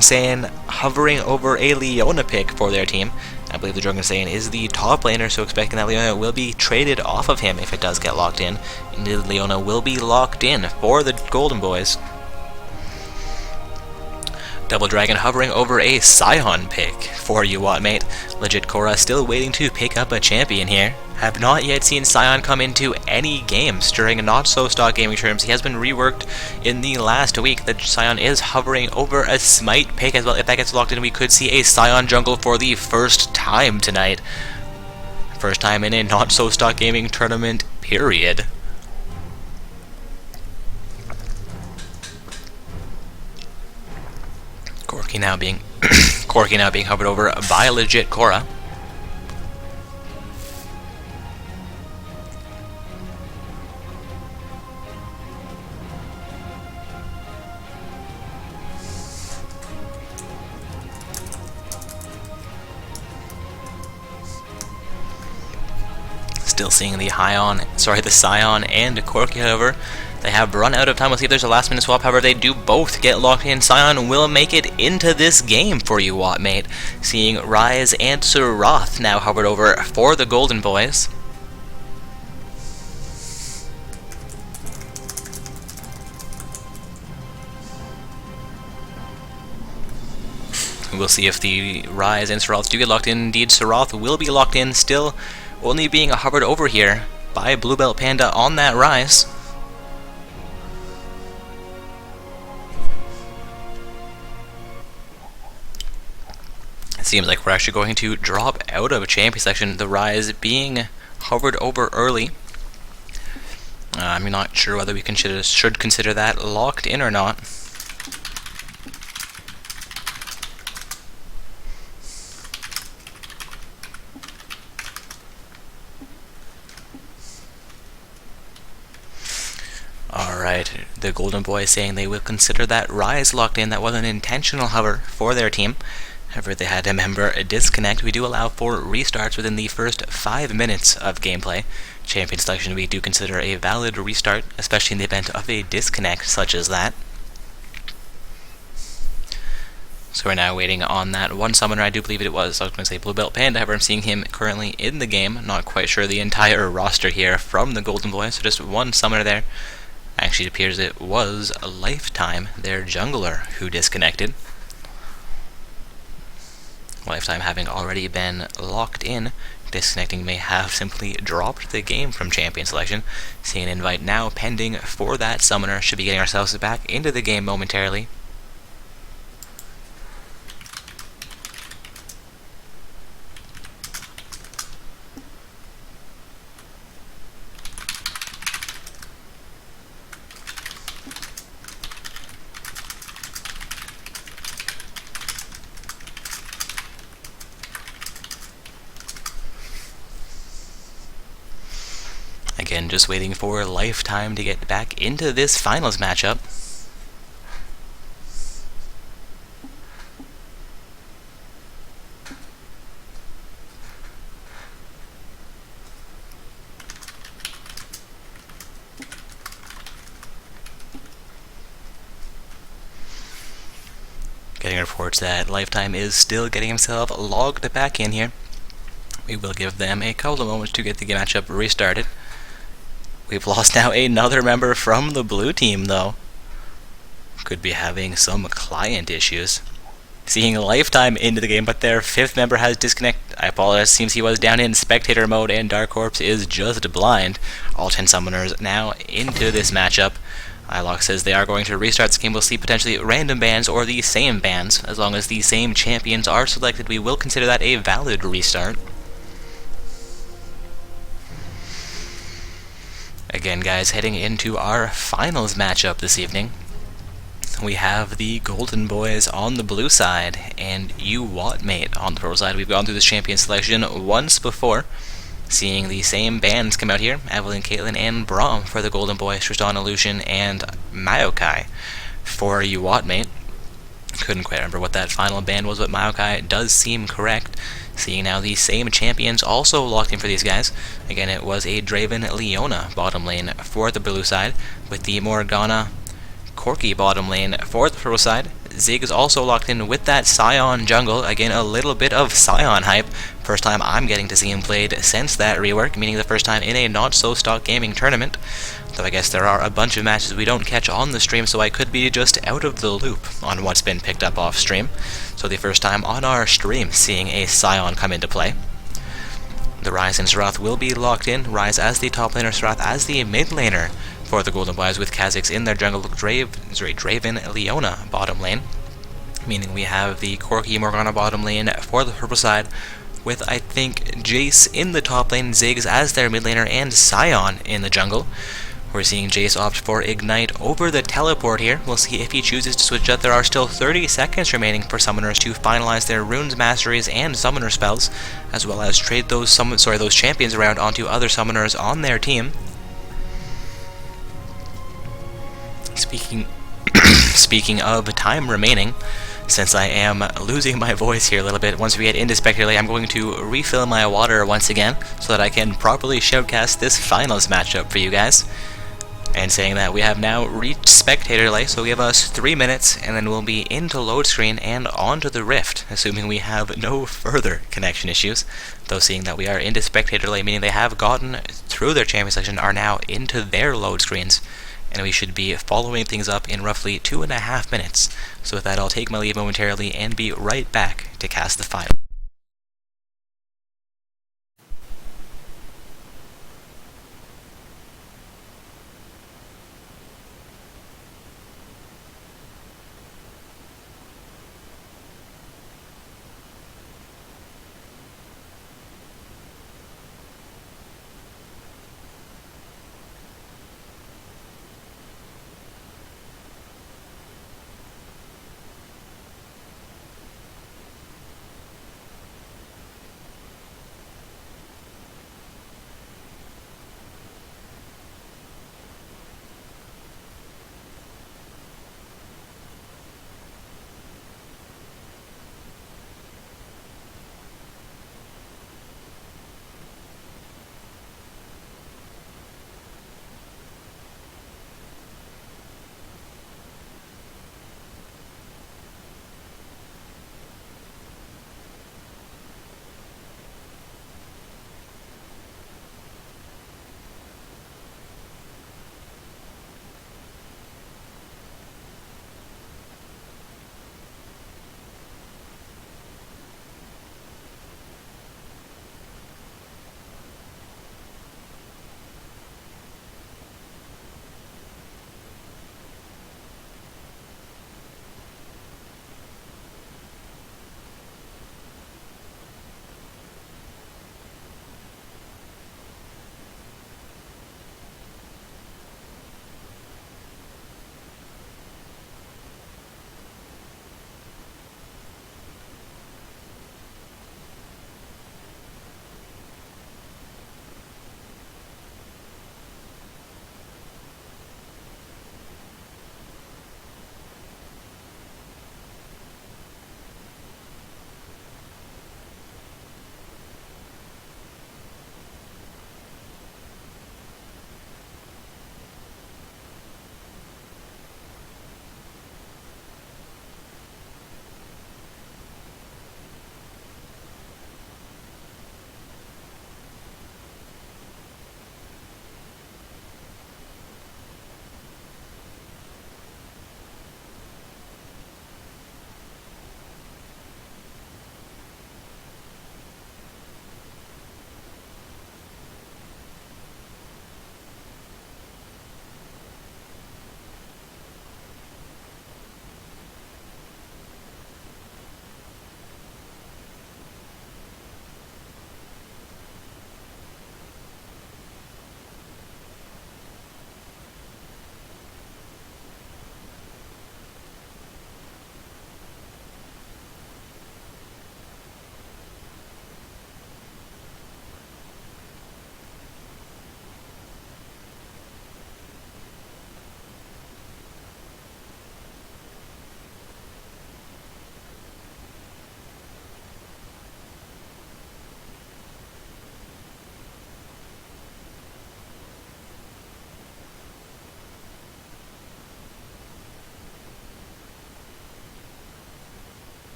Speaker 1: Saiyan hovering over a Leona pick for their team. I believe the Drunken Saiyan is the top laner, so expecting that Leona will be traded off of him if it does get locked in. Indeed, Leona will be locked in for the Golden Boys. Double Dragon hovering over a Sion pick for you, Wattmate. Legit Korra still waiting to pick up a champion here. Have not yet seen Sion come into any games during not-so-stock gaming terms. He has been reworked in the last week. The Sion is hovering over a Smite pick as well. If that gets locked in, we could see a Sion jungle for the first time tonight. First time in a not-so-stock gaming tournament, period. Corki now being hovered over by Legit Korra. Still seeing the Sion and Corki, however. They have run out of time. We'll see if there's a last minute swap. However, they do both get locked in. Sion will make it into this game for you, Wattmate. Seeing Ryze and Surath now hovered over for the Golden Boys. We'll see if the Ryze and Surath do get locked in. Indeed, Surath will be locked in, still only being hovered over here by Blue Belt Panda on that Ryze. It seems like we're actually going to drop out of a champion selection, the Ryze being hovered over early. I'm not sure whether we should consider that locked in or not. Alright, the Golden Boys saying they will consider that Ryze locked in. That was an intentional hover for their team. However, they had a member disconnect. We do allow for restarts within the first 5 minutes of gameplay. Champion selection we do consider a valid restart, especially in the event of a disconnect such as that. So we're now waiting on that one summoner. I do believe I was going to say Blue Belt Panda, however I'm seeing him currently in the game. Not quite sure the entire roster here from the Golden Boys, so just one summoner there. Actually, it appears it was a Lifetime, their jungler, who disconnected. Lifetime having already been locked in, disconnecting may have simply dropped the game from champion selection. Seeing an invite now pending for that summoner. Should be getting ourselves back into the game momentarily. Again, just waiting for Lifetime to get back into this finals matchup. Getting reports that Lifetime is still getting himself logged back in here. We will give them a couple of moments to get the matchup restarted. We've lost now another member from the blue team, though. Could be having some client issues. Seeing Lifetime into the game, but their 5th member has disconnected. I apologize, seems he was down in spectator mode, and Dark Corpse is just blind. All 10 summoners now into this matchup. iLock says they are going to restart this game. We'll see potentially random bans or the same bans. As long as the same champions are selected, we will consider that a valid restart. Again, guys, heading into our finals matchup this evening. we have the Golden Boys on the blue side, and Uwatmate on the purple side. We've gone through this champion selection once before, seeing the same bands come out here, Evelynn, Caitlyn, and Braum for the Golden Boys, Tristana, Lucian, and Maokai for Uwatmate. Couldn't quite remember what that final band was, but Maokai does seem correct. Seeing now the same champions also locked in for these guys. Again, it was a Draven Leona bottom lane for the blue side, with the Morgana Corki bottom lane for the purple side. Zig is also locked in with that Sion jungle. Again, a little bit of Sion hype. First time I'm getting to see him played since that rework, meaning the first time in a not-so-stock gaming tournament. Though I guess there are a bunch of matches we don't catch on the stream, so I could be just out of the loop on what's been picked up off stream. So the first time on our stream seeing a Sion come into play. The Ryze and Srath will be locked in. Ryze as the top laner, Srath as the mid laner for the Golden Boys, with Kha'Zix in their jungle, Draven Leona bottom lane. Meaning we have the Corki Morgana bottom lane for the purple side, with I think Jace in the top lane, Ziggs as their mid laner, and Sion in the jungle. We're seeing Jace opt for Ignite over the teleport here. We'll see if he chooses to switch up. There are still 30 seconds remaining for summoners to finalize their runes, masteries, and summoner spells, as well as trade those champions around onto other summoners on their team. Speaking of time remaining, since I am losing my voice here a little bit, once we get into Spectator Lane, I'm going to refill my water once again so that I can properly showcast this finals matchup for you guys. And saying that, we have now reached Spectator Lane, so give us 3 minutes, and then we'll be into load screen and onto the Rift, assuming we have no further connection issues. Though seeing that we are into Spectator Lane, meaning they have gotten through their champion selection, are now into their load screens, and we should be following things up in roughly 2.5 minutes. So with that, I'll take my leave momentarily and be right back to cast the final.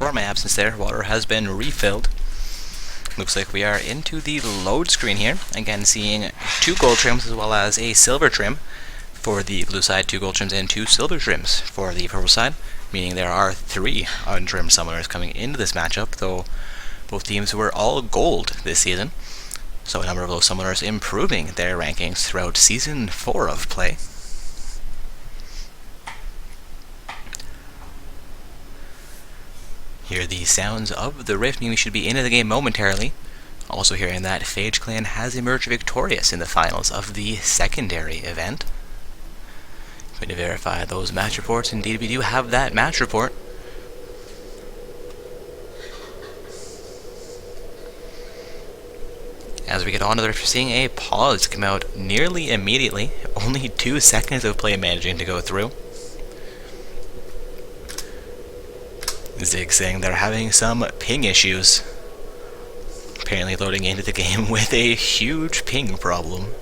Speaker 1: for my absence there. Water has been refilled. Looks like we are into the load screen here. Again, seeing 2 gold trims as well as a silver trim for the blue side, 2 gold trims and 2 silver trims for the purple side, meaning there are 3 untrimmed summoners coming into this matchup, though both teams were all gold this season. So a number of those summoners improving their rankings throughout Season 4 of play. Hear the sounds of the Rift, meaning we should be into the game momentarily. Also hearing that Phage Clan has emerged victorious in the finals of the secondary event. Going to verify those match reports. Indeed, we do have that match report. As we get on to the Rift, we're seeing a pause come out nearly immediately. Only 2 seconds of play managing to go through. Zig saying they're having some ping issues. Apparently loading into the game with a huge ping problem.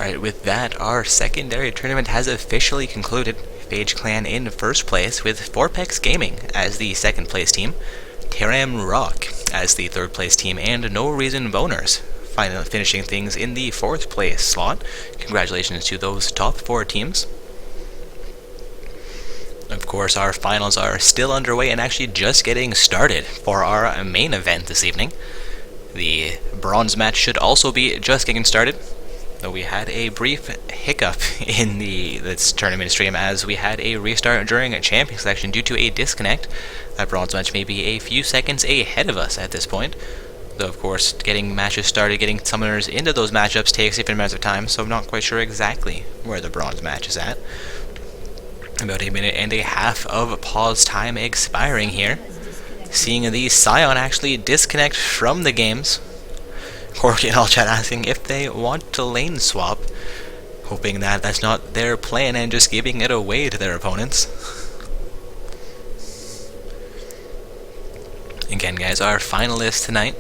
Speaker 1: Alright, with that, our secondary tournament has officially concluded. Phage Clan in first place with Forpex Gaming as the second place team, Teram Rock as the third place team, and No Reason Boners finally finishing things in the 4th place slot. Congratulations to those top 4 teams. Of course, our finals are still underway and actually just getting started for our main event this evening. The bronze match should also be just getting started, though we had a brief hiccup in this tournament stream as we had a restart during a champion selection due to a disconnect. That bronze match may be a few seconds ahead of us at this point, though of course getting matches started, getting summoners into those matchups takes different amounts of time, so I'm not quite sure exactly where the bronze match is at. About 1.5 minutes of pause time expiring here, seeing the Scion actually disconnect from the games. Corky and all chat asking if they want to lane swap, hoping that that's not their plan and just giving it away to their opponents. Again, guys, our finalists tonight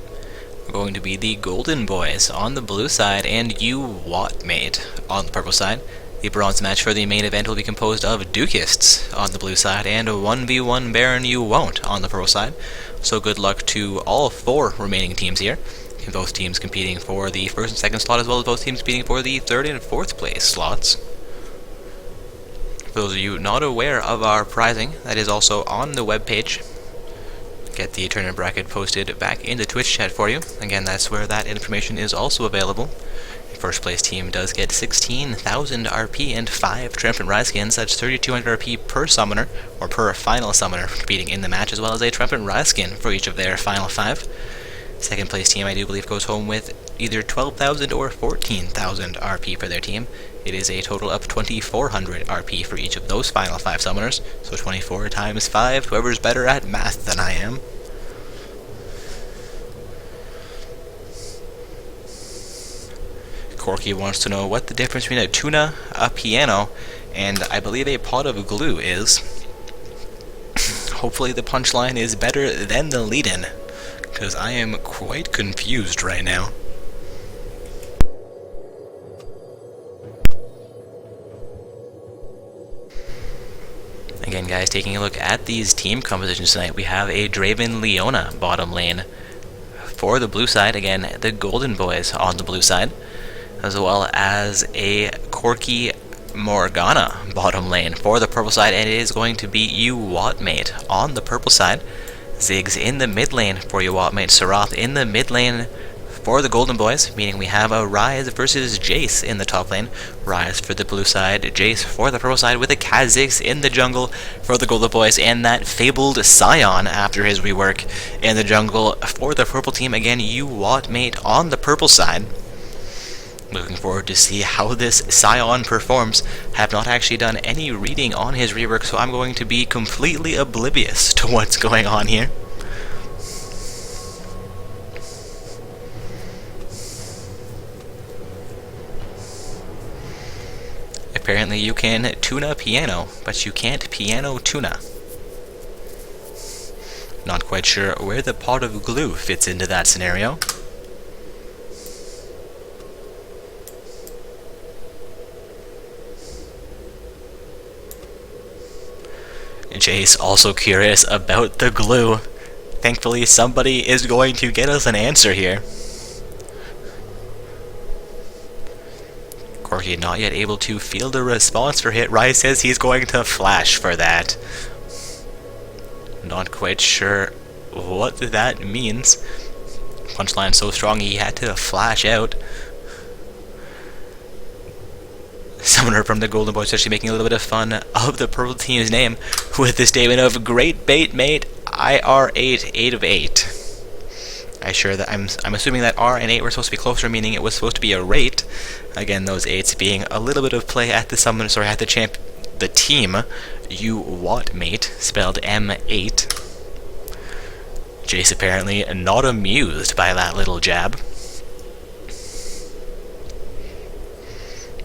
Speaker 1: are going to be the Golden Boys on the blue side and You Whatmate on the purple side. The bronze match for the main event will be composed of Dukists on the blue side and 1v1 Baron You Won't on the purple side. So good luck to all 4 remaining teams here. Both teams competing for the 1st and 2nd slot, as well as both teams competing for the 3rd and 4th place slots. For those of you not aware of our prizing, that is also on the webpage. Get the tournament bracket posted back in the Twitch chat for you. Again, that's where that information is also available. The 1st place team does get 16,000 RP and 5 Triumphant Rise skins. That's 3,200 RP per summoner, or per final summoner competing in the match, as well as a Triumphant Rise skin for each of their final 5. 2nd place team, I do believe, goes home with either 12,000 or 14,000 RP for their team. It is a total of 2,400 RP for each of those final 5 summoners. So 24 times 5, whoever's better at math than I am. Corky wants to know what the difference between a tuna, a piano, and I believe a pot of glue is. Hopefully the punchline is better than the lead-in, because I am quite confused right now. Again, guys, taking a look at these team compositions tonight, we have a Draven Leona bottom lane for the blue side. Again, the Golden Boys on the blue side, as well as a Corky Morgana bottom lane for the purple side, and it is going to be You Whatmate on the purple side. Ziggs in the mid lane for You Whatmate, Sarath in the mid lane for the Golden Boys, meaning we have a Ryze versus Jace in the top lane. Ryze for the blue side, Jace for the purple side, with a Kha'Zix in the jungle for the Golden Boys, and that fabled Scion after his rework in the jungle for the purple team. Again, You Whatmate on the purple side. Looking forward to see how this Scion performs. Have not actually done any reading on his rework, so I'm going to be completely oblivious to what's going on here. apparently you can tuna piano, but you can't piano tuna. Not quite sure where the pot of glue fits into that scenario. Jace also curious about the glue. Thankfully, somebody is going to get us an answer here. Corki not yet able to field a response for hit. Rai says he's going to flash for that. Not quite sure what that means. Punchline so strong he had to flash out. Summoner from the Golden Boy is actually making a little bit of fun of the purple team's name with the statement of "Great bait, mate. IR8, 8 of 8." I'm assuming that R and 8 were supposed to be closer, meaning it was supposed to be a rate. Again, those 8s being a little bit of play at the summon, sorry, at the team. You what, mate? Spelled M8. Jace apparently not amused by that little jab.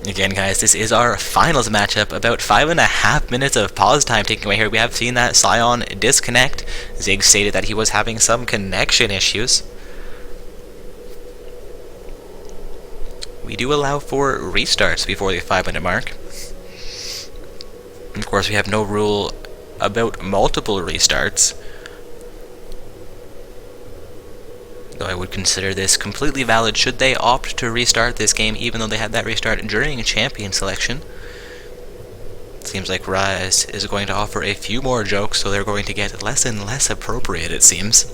Speaker 1: Again, guys, this is our finals matchup. About 5.5 minutes of pause time taken away here. We have seen that Sion disconnect. Ziggs stated that he was having some connection issues. We do allow for restarts before the 5-minute mark. Of course, we have no rule about multiple restarts. Though I would consider this completely valid should they opt to restart this game, even though they had that restart during champion selection. Seems like Rise is going to offer a few more jokes, so they're going to get less and less appropriate, it seems.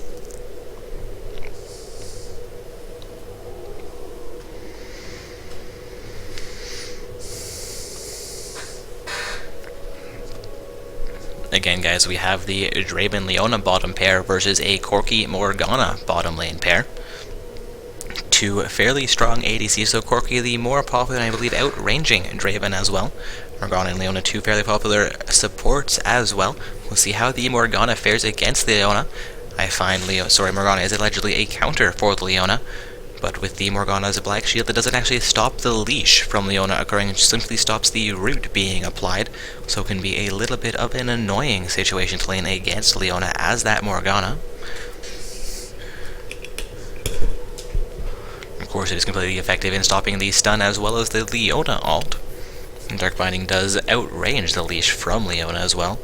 Speaker 1: Again, guys, we have the Draven Leona bottom pair versus a Corki Morgana bottom lane pair. Two fairly strong ADCs, so Corki the more popular and I believe outranging Draven as well. Morgana and Leona, two fairly popular supports as well. We'll see how the Morgana fares against Leona. I find Morgana is allegedly a counter for the Leona, but with the Morgana's Black Shield, that doesn't actually stop the leash from Leona occurring, it simply stops the root being applied, so it can be a little bit of an annoying situation to lane against Leona as that Morgana. Of course, it is completely effective in stopping the stun as well as the Leona ult. And Dark Binding does outrange the leash from Leona as well.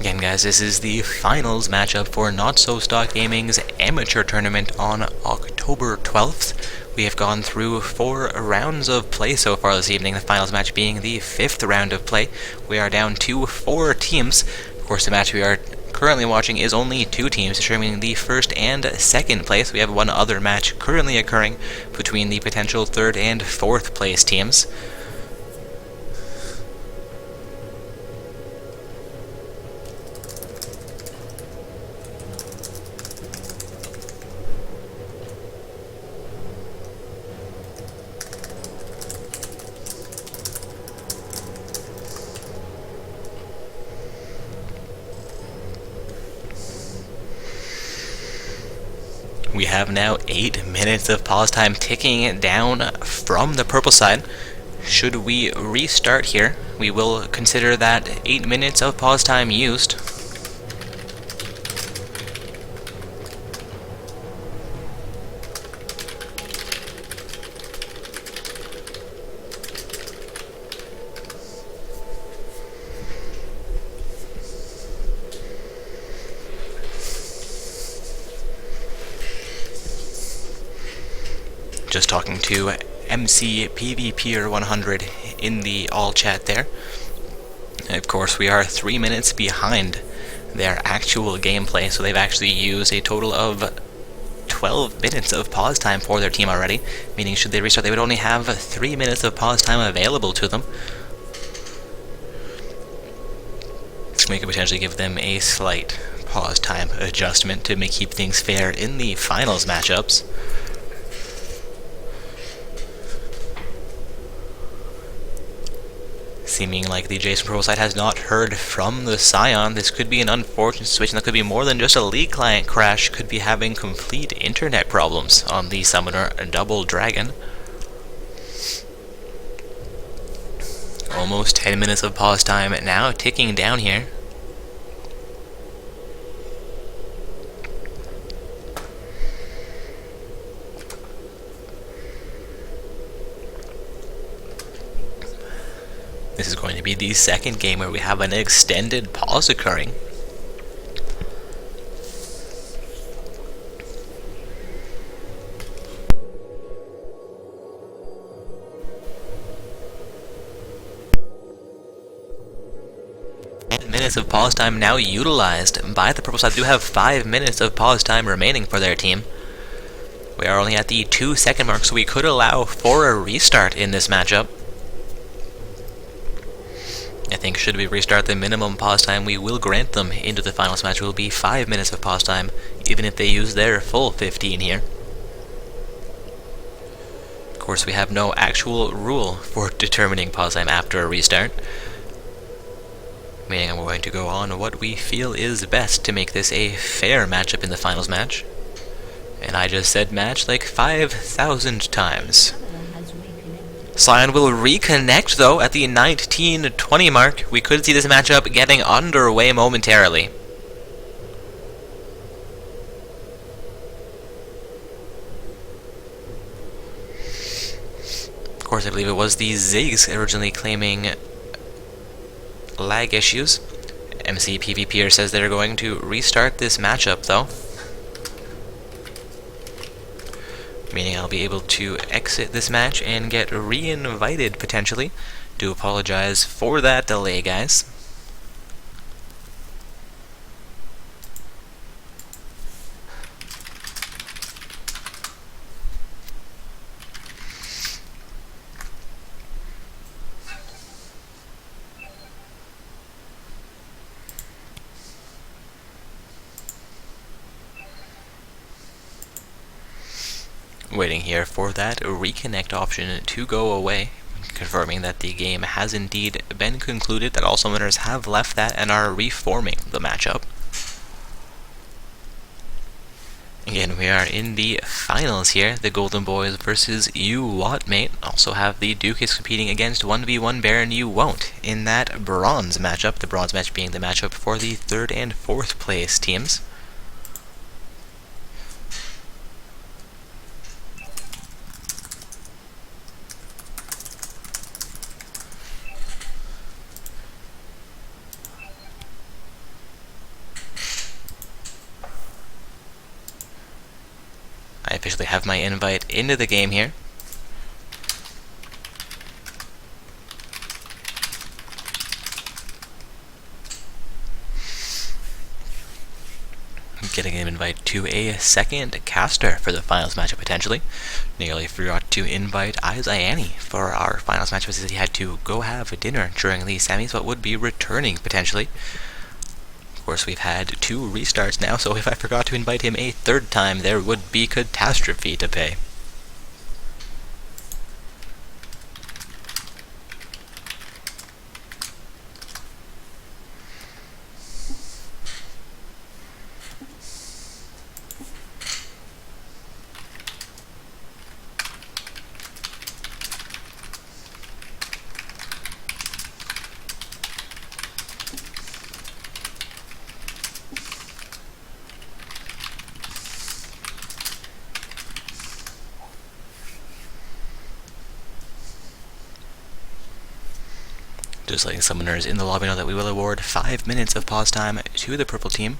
Speaker 1: Again, guys, this is the finals matchup for Not So Stock Gaming's amateur tournament on October 12th. We have gone through 4 rounds of play so far this evening, the finals match being the 5th round of play. We are down to 4 teams. Of course, the match we are currently watching is only 2 teams, determining the 1st and 2nd place. We have one other match currently occurring between the potential 3rd and 4th place teams. We have now 8 minutes of pause time ticking down from the purple side. Should we restart here, we will consider that 8 minutes of pause time used. Just talking to MC PvPer 100 in the all chat there. And of course, we are 3 minutes behind their actual gameplay, so they've actually used a total of 12 minutes of pause time for their team already, meaning should they restart, they would only have 3 minutes of pause time available to them. We could potentially give them a slight pause time adjustment to keep things fair in the finals matchups. seeming like the Jason Pro side has not heard from the Scion. This could be an unfortunate situation that could be more than just a League client crash, could be having complete internet problems on the Summoner Double Dragon. Almost 10 minutes of pause time now ticking down here. This is going to be the second game where we have an extended pause occurring. Minutes of pause time now utilized by the purple side. They do have 5 minutes of pause time remaining for their team. We are only at the 2-second mark, so we could allow for a restart in this matchup. I think should we restart, the minimum pause time we will grant them into the finals match will be 5 minutes of pause time, even if they use their full 15 here. Of course, we have no actual rule for determining pause time after a restart, meaning I'm going to go on what we feel is best to make this a fair matchup in the finals match. And I just said match like 5,000 times.
Speaker 3: Summoner has reconnected.
Speaker 1: Scion will reconnect though at the 19:20 mark. We could see this matchup getting underway momentarily. Of course, I believe it was the Ziggs originally claiming lag issues. MC PvPer says they're going to restart this matchup though, meaning I'll be able to exit this match and get re-invited potentially. Do apologize for that delay, guys. Waiting here for that reconnect option to go away, confirming that the game has indeed been concluded, that all summoners have left that and are reforming the matchup. Again, we are in the finals here, the Golden Boys versus You Wotmate. Also have the Dukies competing against 1v1 Baron You Won't in that bronze matchup, the bronze match being the matchup for the 3rd and 4th place teams. I officially have my invite into the game here. Getting an invite to a second caster for the finals matchup potentially. Nearly forgot to invite Izayani for our finals matchup, as he had to go have dinner during the semis, but would be returning potentially. Of course, we've had 2 restarts now, so if I forgot to invite him a 3rd time, there would be catastrophe to pay. Just letting summoners in the lobby know that we will award 5 minutes of pause time to the purple team.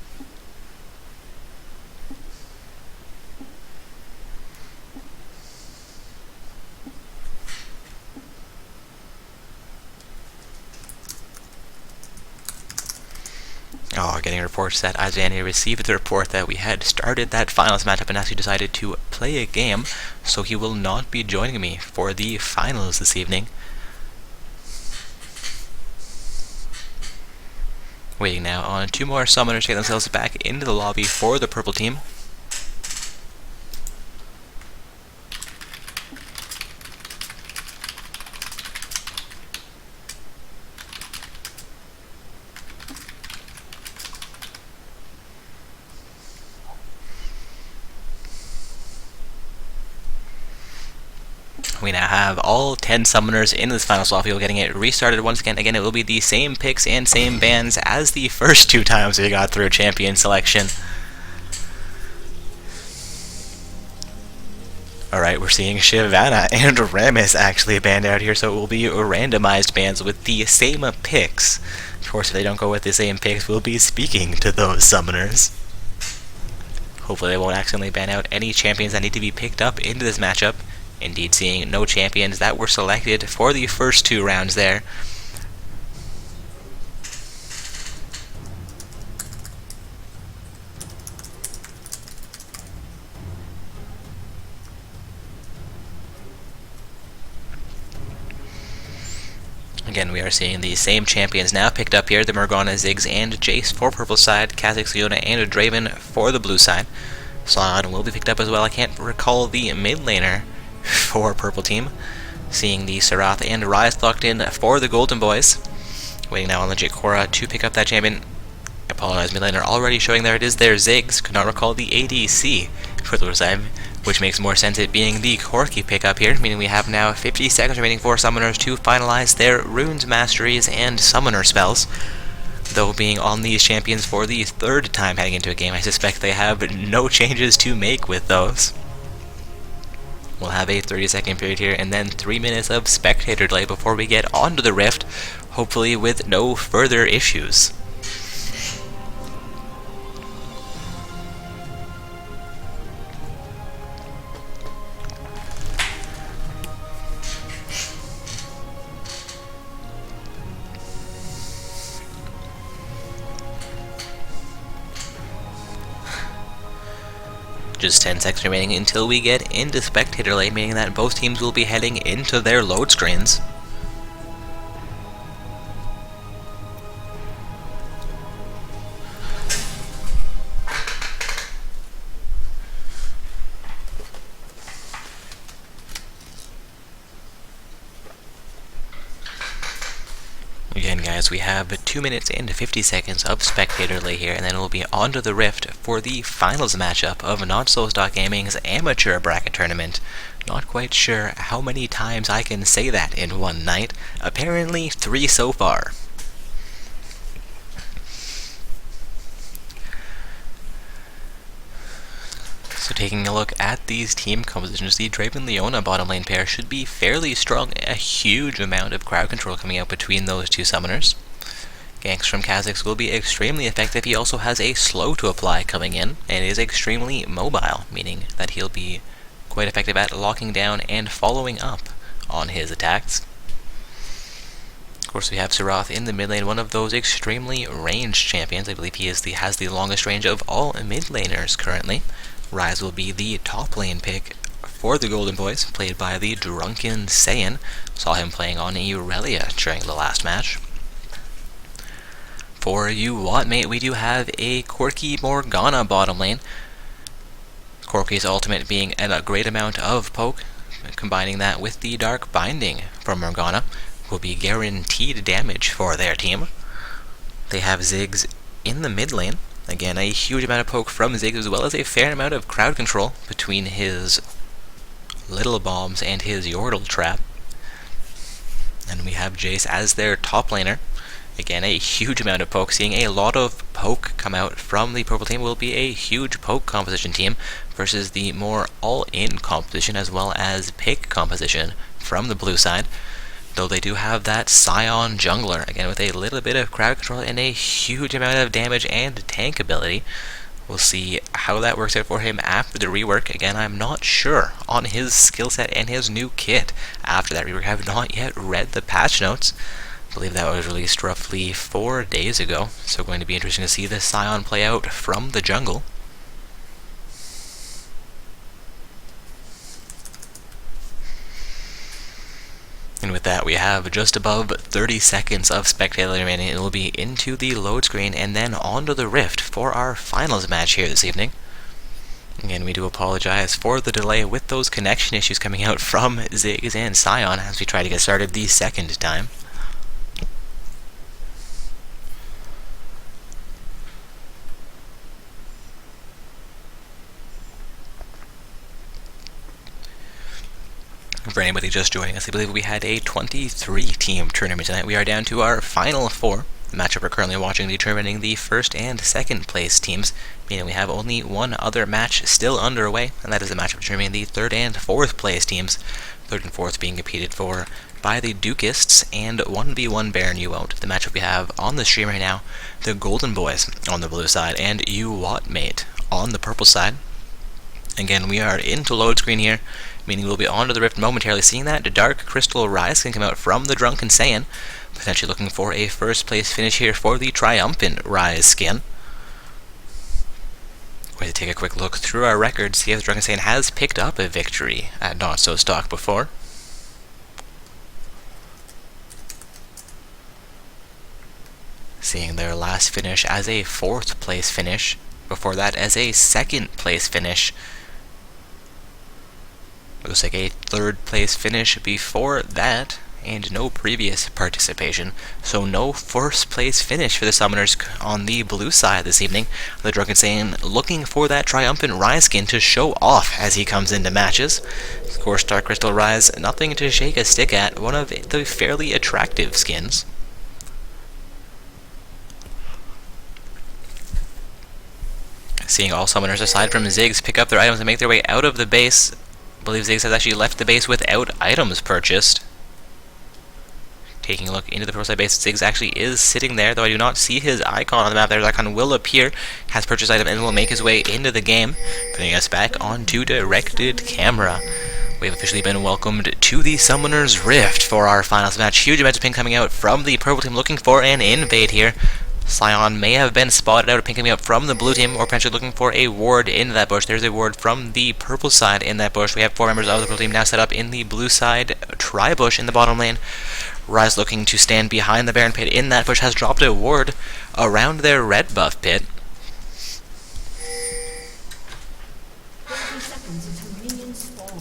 Speaker 1: Oh, getting reports that Izayani received the report that we had started that finals matchup and actually decided to play a game, so he will not be joining me for the finals this evening. Waiting now on 2 more summoners to get themselves back into the lobby for the purple team. We now have all 10 summoners in this final slot field getting it restarted once again. Again, it will be the same picks and same bands as the first 2 times we got through champion selection. Alright, we're seeing Shyvana and Rammus actually banned out here, so it will be randomized bans with the same picks. Of course, if they don't go with the same picks, we'll be speaking to those summoners. Hopefully they won't accidentally ban out any champions that need to be picked up into this matchup. Indeed, seeing no champions that were selected for the first 2 rounds there. Again, we are seeing the same champions now picked up here, the Morgana, Ziggs, and Jace for purple side, Kha'Zix, Leona, and Draven for the blue side. Sion will be picked up as well. I can't recall the mid laner for purple team. Seeing the Serath and Ryze locked in for the Golden Boys. Waiting now on the Jakora to pick up that champion. I apologize, mid laner already showing there it is there, Ziggs. Could not recall the ADC for the blue side, which makes more sense it being the Corki pickup here, meaning we have now 50 seconds remaining for summoners to finalize their runes, masteries, and summoner spells. Though being on these champions for the 3rd time heading into a game, I suspect they have no changes to make with those. We'll have a 30-second period here, and then 3 minutes of spectator delay before we get onto the Rift, hopefully with no further issues. Just 10 seconds remaining until we get into spectator lane, meaning that both teams will be heading into their load screens. Again, guys, we have 2 minutes and 50 seconds of spectator delay here, and then we'll be onto the Rift for the finals matchup of NotSoulsDoc.Gaming's amateur bracket tournament. Not quite sure how many times I can say that in one night. Apparently 3 so far. So taking a look at these team compositions, the Draven-Leona bottom lane pair should be fairly strong. A huge amount of crowd control coming out between those 2 summoners. Ganks from Kha'Zix will be extremely effective. He also has a slow to apply coming in, and is extremely mobile, meaning that he'll be quite effective at locking down and following up on his attacks. Of course, we have Serath in the mid lane, one of those extremely ranged champions. I believe he has the longest range of all mid laners currently. Ryze will be the top lane pick for the Golden Boys, played by the Drunken Saiyan. Saw him playing on Irelia during the last match. For you Watmate, we do have a Corki Morgana bottom lane. Corki's ultimate being a great amount of poke, combining that with the Dark Binding from Morgana, will be guaranteed damage for their team. They have Ziggs in the mid lane. Again, a huge amount of poke from Ziggs, as well as a fair amount of crowd control between his Little Bombs and his Yordle Trap. And we have Jace as their top laner. Again, a huge amount of poke. Seeing a lot of poke come out from the purple team will be a huge poke composition team versus the more all-in composition as well as pick composition from the blue side. Though they do have that Sion jungler, again with a little bit of crowd control and a huge amount of damage and tank ability. We'll see how that works out for him after the rework. Again, I'm not sure on his skill set and his new kit after that rework. I have not yet read the patch notes. I believe that was released roughly 4 days ago, so going to be interesting to see this Sion play out from the jungle. And with that, we have just above 30 seconds of spectator remaining. It will be into the load screen and then onto the Rift for our finals match here this evening. Again, we do apologize for the delay with those connection issues coming out from Ziggs and Sion as we try to get started the second time. For anybody just joining us, I believe we had a 23-team tournament tonight. We are down to our final 4. The matchup we're currently watching determining the first and second place teams, meaning we have only one other match still underway, and that is the matchup determining the third and fourth place teams. Third and fourth being competed for by the Dukists and 1v1 Baron U-Out. The matchup we have on the stream right now, the Golden Boys on the blue side and U-Wattmate on the purple side. Again, we are into load screen here, meaning we'll be onto the Rift momentarily. Seeing that, the Dark Crystal Rise can come out from the Drunken Saiyan, potentially looking for a first place finish here for the Triumphant Rise skin. We're going to take a quick look through our records, see if the Drunken Saiyan has picked up a victory at Not So Stock before. Seeing their last finish as a 4th place finish, before that as a 2nd place finish. Looks like a 3rd place finish before that, and no previous participation, so no first place finish for the Summoners on the blue side this evening. The Drunken Saiyan looking for that Triumphant Rise skin to show off as he comes into matches. Of course, Dark Crystal Rise, nothing to shake a stick at, one of the fairly attractive skins. Seeing all Summoners aside from Ziggs pick up their items and make their way out of the base. I believe Ziggs has actually left the base without items purchased. Taking a look into the purple side base, Ziggs actually is sitting there, though I do not see his icon on the map there. His icon will appear, has purchased item, and will make his way into the game, putting us back onto directed camera. We have officially been welcomed to the Summoner's Rift for our finals match. Huge amount of ping coming out from the purple team, looking for an invade here. Scion may have been spotted out, ping coming up from the blue team, or potentially looking for a ward in that bush. There's a ward from the purple side in that bush. We have 4 members of the purple team now set up in the blue side tri-bush in the bottom lane. Rise looking to stand behind the Baron pit in that bush, has dropped a ward around their red buff pit.
Speaker 3: 30 seconds until minions spawn.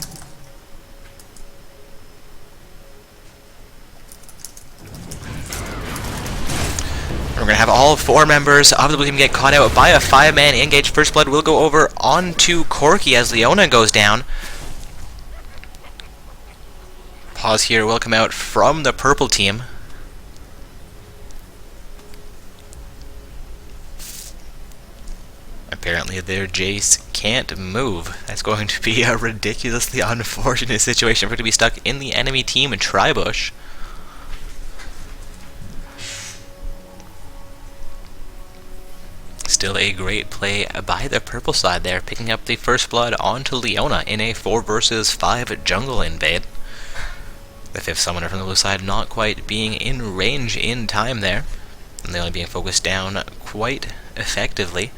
Speaker 1: We're going to have all 4 members of the blue team get caught out by a 5-man engage. First blood will go over onto Corki as Leona goes down. Pause here will come out from the purple team. Apparently their Jace can't move. That's going to be a ridiculously unfortunate situation for it to be stuck in the enemy team in Tribush. Still a great play by the purple side there, picking up the first blood onto Leona in a 4 versus 5 jungle invade. The 5th summoner from the blue side not quite being in range in time there, and Leona being focused down quite effectively.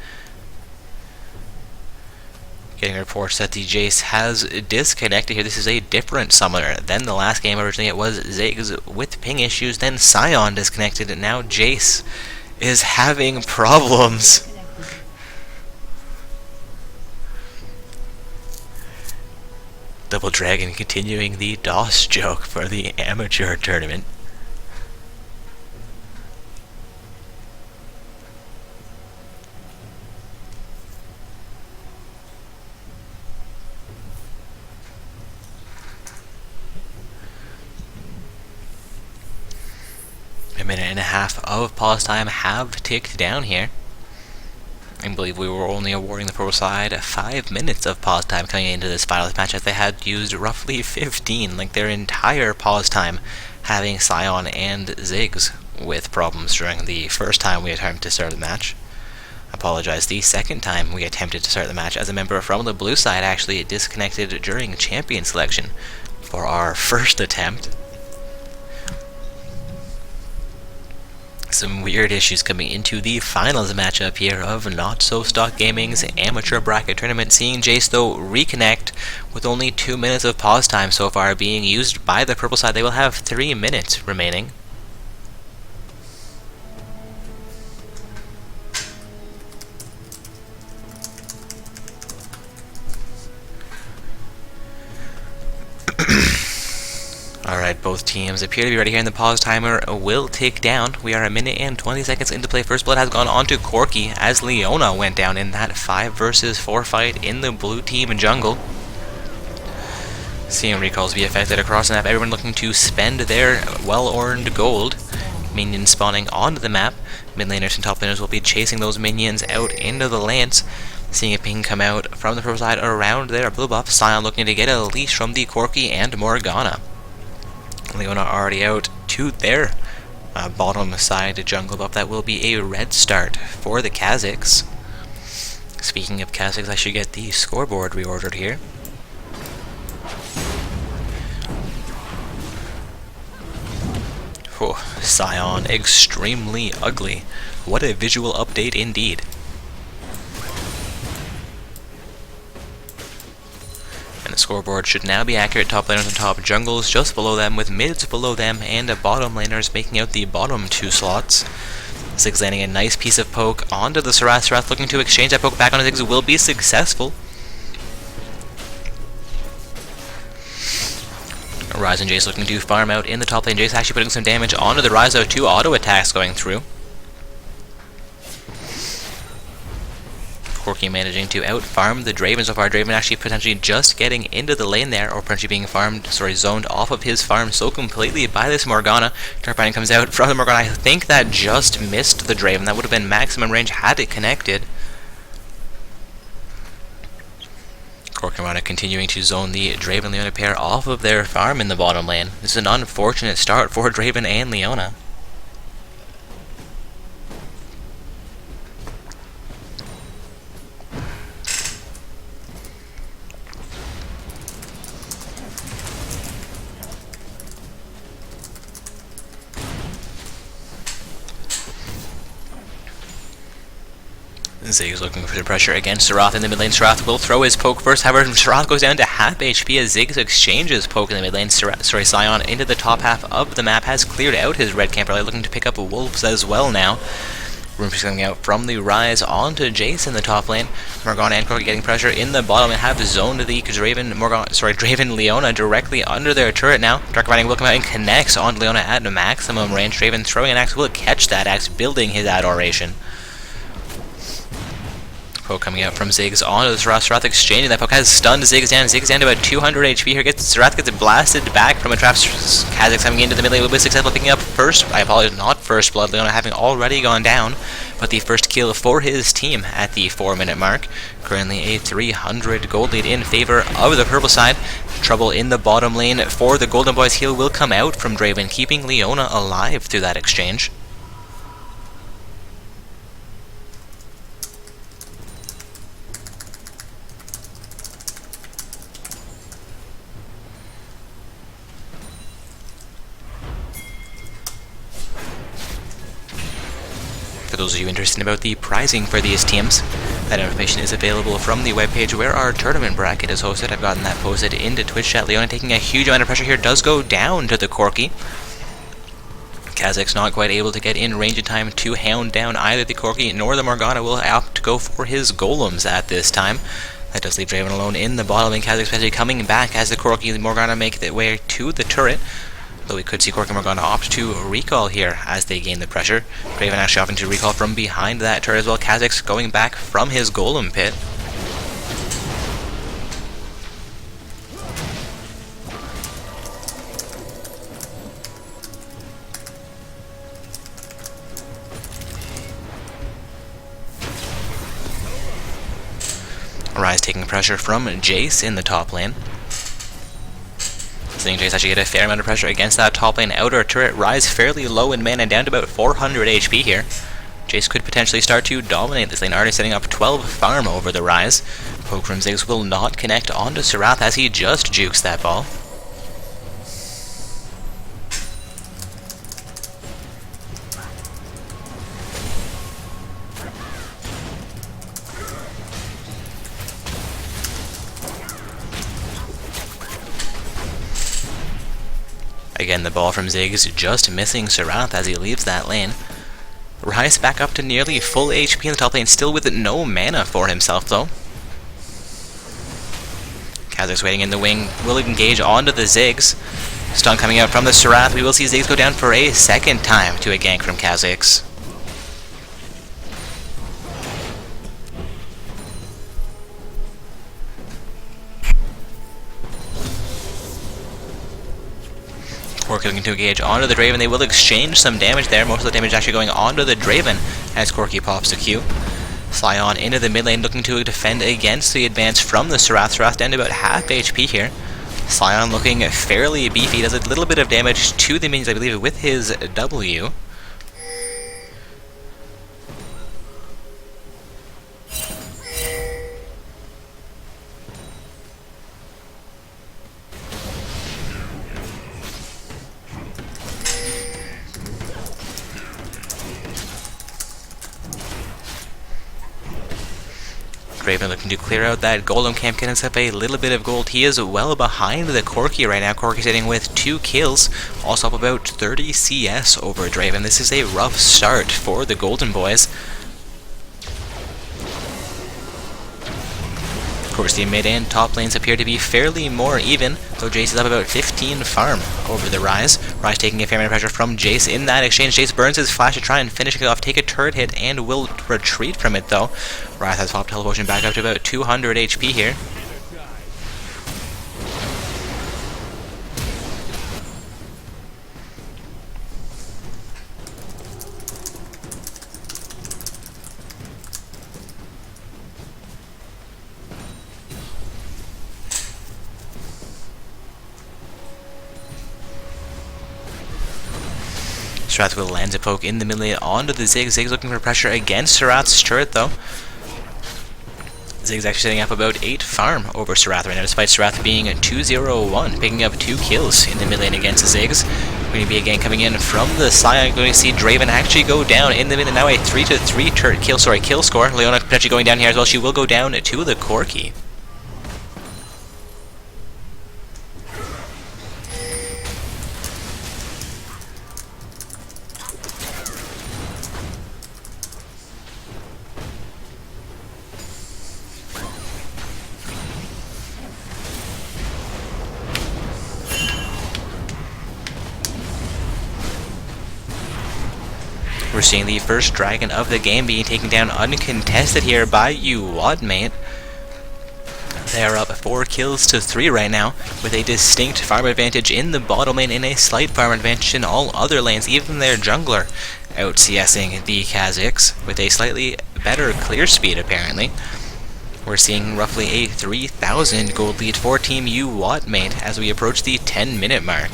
Speaker 1: Getting reports that the Jace has disconnected here. This is a different summoner than the last game. Originally it was Ziggs with ping issues, then Scion disconnected, and now Jace is having problems. Double Dragon continuing the DOS joke for the amateur tournament. A minute and a half of pause time have ticked down here. I believe we were only awarding the purple side 5 minutes of pause time coming into this finals match, as they had used roughly 15, like their entire pause time, having Scion and Ziggs with problems during the first time we attempted to start the match. Apologize, the second time we attempted to start the match, as a member from the blue side actually disconnected during champion selection for our first attempt. Some weird issues coming into the finals matchup here of Not So Stock Gaming's amateur bracket tournament. Seeing Jace though reconnect with only 2 minutes of pause time so far being used by the purple side. They will have 3 minutes remaining. Alright, both teams appear to be ready here, and the pause timer will tick down. We are 1 minute and 20 seconds into play. First blood has gone on to Corki as Leona went down in that 5 versus 4 fight in the blue team jungle. Seeing recalls be affected across the map, everyone looking to spend their well-earned gold. Minions spawning onto the map. Mid laners and top laners will be chasing those minions out into the lanes. Seeing a ping come out from the purple side around there. Blue buff. Sion looking to get a leash from the Corki and Morgana. Leona already out to their bottom side jungle buff. That will be a red start for the Kha'Zix. Speaking of Kha'Zix, I should get the scoreboard reordered here. Oh, Sion, extremely ugly. What a visual update indeed. And the scoreboard should now be accurate. Top laners and top jungles just below them, with mids below them, and bottom laners making out the bottom two slots. Ziggs landing a nice piece of poke onto the Serath. Serath looking to exchange that poke back onto Ziggs will be successful. Ryze and Jace looking to farm out in the top lane. Jace actually putting some damage onto the Ryze, though. 2 auto attacks going through. Corki managing to out-farm the Draven so far. Draven actually potentially just getting into the lane there, or potentially being zoned off of his farm so completely by this Morgana. Darkbinding comes out from the Morgana. I think that just missed the Draven. That would have been maximum range had it connected. Morgana continuing to zone the Draven Leona pair off of their farm in the bottom lane. This is an unfortunate start for Draven and Leona. Ziggs looking for the pressure against Serath in the mid lane. Serath will throw his poke first. However, Serath goes down to half HP as Ziggs exchanges poke in the mid lane. Sion into the top half of the map has cleared out his red camp, looking to pick up wolves as well now. Runefisk coming out from the Ryze onto Jace in the top lane. Morgana and Corki getting pressure in the bottom and have zoned the Draven Leona directly under their turret now. Darkbinding will come out and connects on Leona at maximum range. Draven throwing an axe will catch that axe, building his adoration. Poke coming out from Ziggs onto the Serath. Serath exchanging that poke has stunned Ziggs down. Ziggs down to about 200 HP here. Serath gets blasted back from a trap. Kha'Zix coming into the mid lane will be successful, picking up not first blood. Leona having already gone down, but the first kill for his team at the 4-minute mark. Currently a 300 gold lead in favor of the purple side. Trouble in the bottom lane for the Golden Boys. Heal will come out from Draven, keeping Leona alive through that exchange. For those of you interested about the pricing for these teams, that information is available from the webpage where our tournament bracket is hosted. I've gotten that posted into Twitch chat. Leona taking a huge amount of pressure here, does go down to the Corki. Kha'Zix not quite able to get in range in time to hound down either the Corki nor the Morgana. Will opt to go for his golems at this time. That does leave Draven alone in the bottom, and Kha'Zix especially coming back as the Corki and the Morgana make their way to the turret. Though we could see Corki and Morgana opt to recall here as they gain the pressure. Draven actually opting to recall from behind that turret as well. Kha'Zix going back from his golem pit. Ryze taking pressure from Jace in the top lane. Seeing Jace actually get a fair amount of pressure against that top lane outer turret. Ryze fairly low in mana, down to about 400 HP here. Jace could potentially start to dominate this lane, already setting up 12 farm over the Ryze. Poke from Ziggs will not connect onto Serath as he just jukes that ball. Again, the ball from Ziggs just missing Serath as he leaves that lane. Ryze back up to nearly full HP in the top lane, still with no mana for himself though. Kha'Zix waiting in the wing, will engage onto the Ziggs. Stun coming out from the Serath. We will see Ziggs go down for a second time to a gank from Kha'Zix. Corki looking to engage onto the Draven. They will exchange some damage there. Most of the damage actually going onto the Draven as Corki pops the Q. Sion into the mid lane looking to defend against the advance from the Serath. Serath down to about half HP here. Sion looking fairly beefy. Does a little bit of damage to the minions, I believe, with his W. Draven looking to clear out that Golem camp, getting us up a little bit of gold. He is well behind the Corki right now. Corki sitting with 2 kills, also up about 30 CS over Draven. This is a rough start for the Golden Boys. Of course, the mid and top lanes appear to be fairly more even, so Jace is up about 15 farm over the Ryze. Ryze taking a fair amount of pressure from Jace in that exchange. Jace burns his flash to try and finish it off, take a turret hit, and will retreat from it though. Ryze has popped teleportation back up to about 200 HP here. Serath will land a poke in the mid lane onto the Ziggs. Ziggs looking for pressure against Serath's turret though. Ziggs actually setting up about 8 farm over Serath right now, despite Serath being 2-0-1, picking up 2 kills in the mid lane against Ziggs. Going to be a gank coming in from the side. Going to see Draven actually go down in the mid lane. Now a 3-3 turret kill score. Leona potentially going down here as well. She will go down to the Corki. We're seeing the first dragon of the game being taken down uncontested here by Uwadmate. They are up 4 kills to 3 right now, with a distinct farm advantage in the bottom lane and a slight farm advantage in all other lanes, even their jungler out CSing the Kha'Zix with a slightly better clear speed apparently. We're seeing roughly a 3,000 gold lead for Team Uwadmate as we approach the 10-minute mark.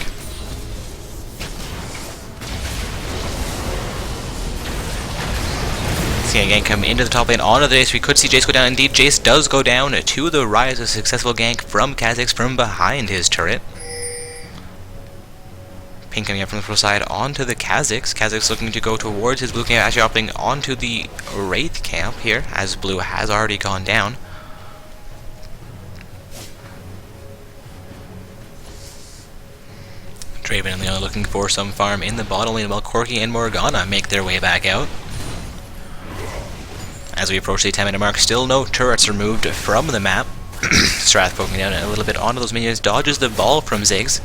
Speaker 1: Seeing a gank come into the top lane onto the Jace. We could see Jace go down. Indeed, Jace does go down to the Ryze. A successful gank from Kha'Zix from behind his turret. Ping coming up from the pro side onto the Kha'Zix. Kha'Zix looking to go towards his blue camp, actually opting onto the Wraith camp here, as blue has already gone down. Draven and Leona looking for some farm in the bottom lane, while Corki and Morgana make their way back out. As we approach the 10-minute mark, still no turrets removed from the map. Serath poking down a little bit onto those minions, dodges the ball from Ziggs.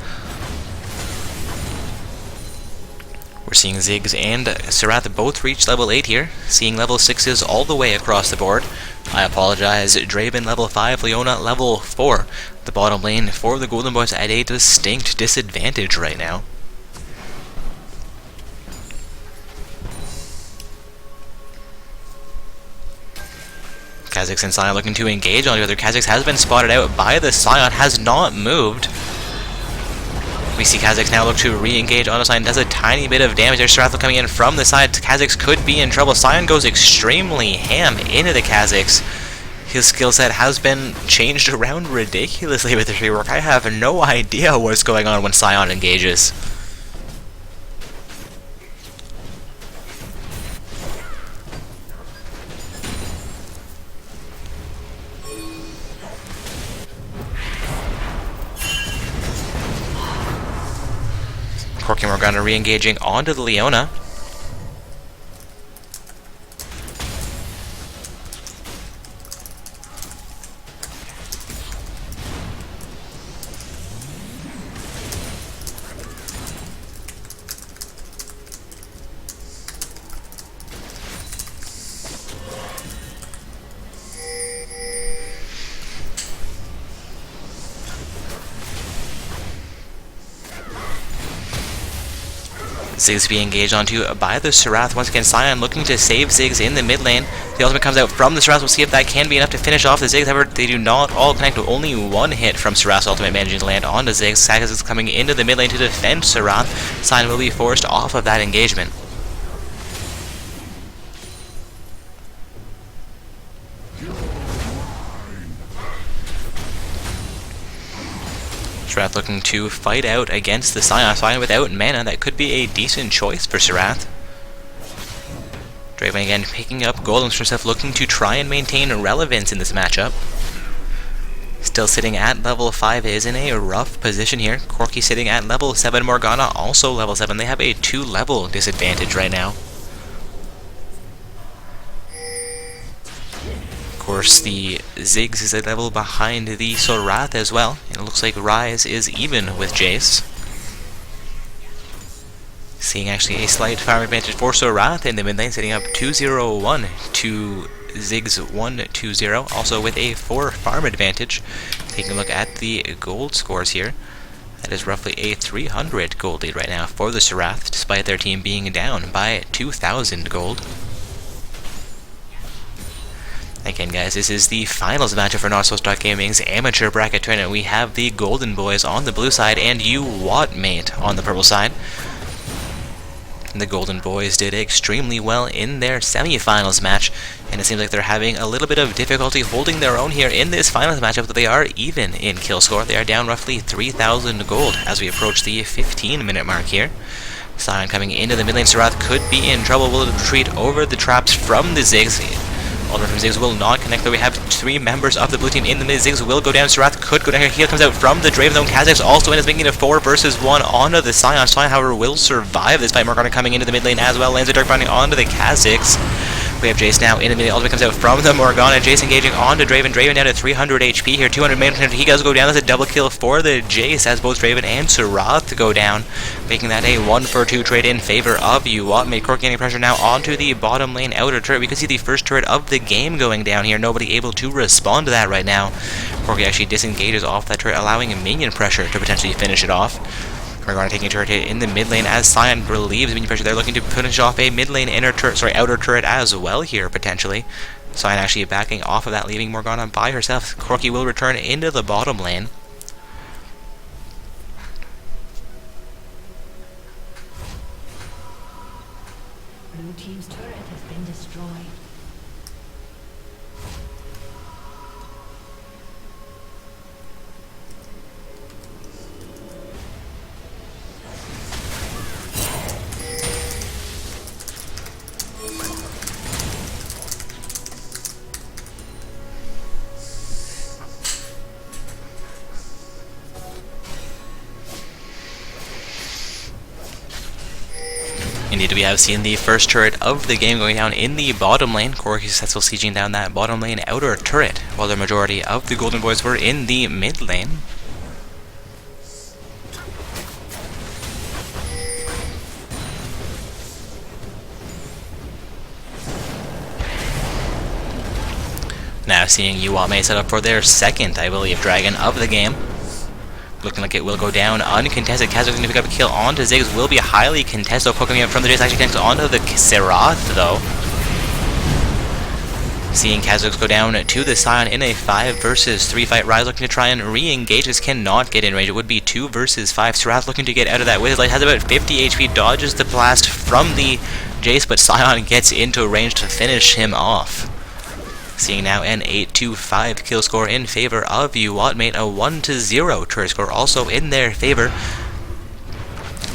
Speaker 1: We're seeing Ziggs and Serath both reach level 8 here, seeing level 6s all the way across the board. I apologize, Draven level 5, Leona level 4. The bottom lane for the Golden Boys at a distinct disadvantage right now. Kha'Zix and Sion looking to engage on the other. Kha'Zix has been spotted out by the Sion, has not moved. We see Kha'Zix now look to re-engage on the Sion, does a tiny bit of damage. There's Serath coming in from the side. Kha'Zix could be in trouble. Sion goes extremely ham into the Kha'Zix. His skill set has been changed around ridiculously with this rework. I have no idea what's going on when Sion engages. Corki and Morgana re-engaging onto the Leona. Ziggs being engaged onto by the Serath. Once again, Sion looking to save Ziggs in the mid lane. The ultimate comes out from the Serath. We'll see if that can be enough to finish off the Ziggs. However, they do not all connect with only one hit from Serath's ultimate managing to land onto Ziggs. Sagas is coming into the mid lane to defend Serath. Sion will be forced off of that engagement. Serath looking to fight out against the Sion. Sion without mana, that could be a decent choice for Serath. Draven again picking up golems for himself, looking to try and maintain relevance in this matchup. Still sitting at level 5 is in a rough position here. Corki sitting at level 7, Morgana also level 7. They have a 2-level disadvantage right now. Of course, the Ziggs is a level behind the Serath as well, and it looks like Ryze is even with Jace. Seeing actually a slight farm advantage for Serath in the mid lane, setting up 2-0-1 to Ziggs 1-2-0, also with a 4 farm advantage. Taking a look at the gold scores here, that is roughly a 300 gold lead right now for the Serath, despite their team being down by 2,000 gold. Again, guys, this is the finals matchup for NotSoStuckGaming's amateur bracket tournament. We have the Golden Boys on the blue side and UWatMate on the purple side. The Golden Boys did extremely well in their semi-finals match, and it seems like they're having a little bit of difficulty holding their own here in this finals matchup, but they are even in kill score. They are down roughly 3,000 gold as we approach the 15-minute mark here. Sion coming into the mid lane. Serath could be in trouble. Will retreat over the traps from the Ziggs. Ultimate from Ziggs will not connect, though we have 3 members of the blue team in the mid. Ziggs will go down. Serath could go down here. Heal comes out from the Draven, though. Kha'Zix also in, is making it a 4 versus 1 onto the Sion. Sion, however, will survive this fight. Morgana coming into the mid lane as well. Lands a Dark Binding onto the Kha'Zix. We have Jace now in the mid. Ultimate comes out from the Morgana. Jace engaging onto Draven. Draven down to 300 HP here. 200 mana. He does go down. That's a double kill for the Jace as both Draven and Serath go down, making that a 1-for-2 trade in favor of UWatMate. Corki getting pressure now onto the bottom lane outer turret. We can see the first turret of the game going down here. Nobody able to respond to that right now. Corki actually disengages off that turret, allowing a minion pressure to potentially finish it off. Morgana taking a turret hit in the mid lane as Sion relieves minion pressure. They're looking to finish off a mid lane outer turret as well here, potentially. Sion actually backing off of that, leaving Morgana by herself. Corki will return into the bottom lane.
Speaker 3: Blue team's turret has been destroyed.
Speaker 1: Indeed, we have seen the first turret of the game going down in the bottom lane. Corki successful sieging down that bottom lane outer turret, while the majority of the Golden Boys were in the mid lane. Now seeing UWatMate set up for their second, I believe, dragon of the game. Looking like it will go down uncontested. Kha'Zix going to pick up a kill onto Ziggs. Will be highly contested. Poking up from the Jace. Actually connects onto the Serath, though. Seeing Kha'Zix go down to the Sion in a 5 versus 3 fight. Ryze looking to try and re-engage. This cannot get in range. It would be 2 versus 5. Serath looking to get out of that with his life. Has about 50 HP. Dodges the blast from the Jace, but Sion gets into range to finish him off. Seeing now an 8-5 kill score in favor of UWatMate, a 1-0 turret score also in their favor.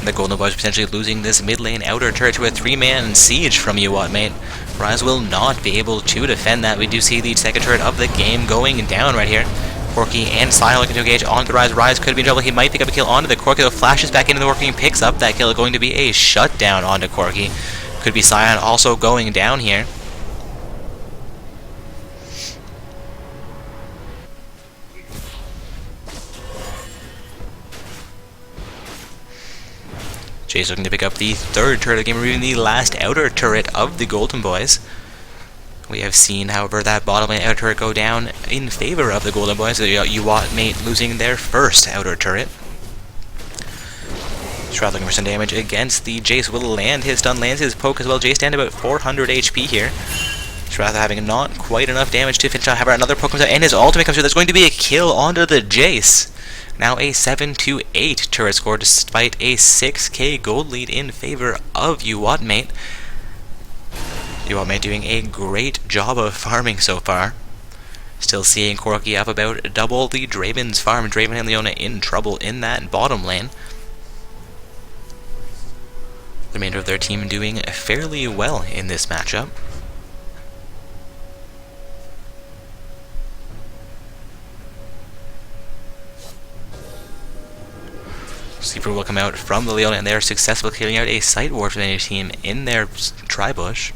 Speaker 1: The Golden Boys potentially losing this mid lane outer turret to a 3-man siege from UWatMate. Ryze will not be able to defend that. We do see the second turret of the game going down right here. Corki and Sion looking to engage onto Ryze. Ryze could be in trouble. He might pick up a kill onto the Corki, though flashes back into the Corki and picks up that kill. Going to be a shutdown onto Corki. Could be Sion also going down here. Jace looking to pick up the third turret of the game, removing the last outer turret of the Golden Boys. We have seen, however, that bottom lane outer turret go down in favor of the Golden Boys. UWatMate losing their first outer turret. Shroud looking for some damage against the Jace. Will land his stun, lands his poke as well. Jace down to about 400 HP here. Shroud having not quite enough damage to finish out. However, another poke comes out and his ultimate comes through. There's going to be a kill onto the Jace. Now a 7-8 turret score despite a 6k gold lead in favor of Uwatmate. Uwatmate doing a great job of farming so far. Still seeing Corki up about double the Draven's farm. Draven and Leona in trouble in that bottom lane. The remainder of their team doing fairly well in this matchup. Sleeper will come out from the Leona and they are successful clearing out a sight ward for the enemy team in their tri-bush.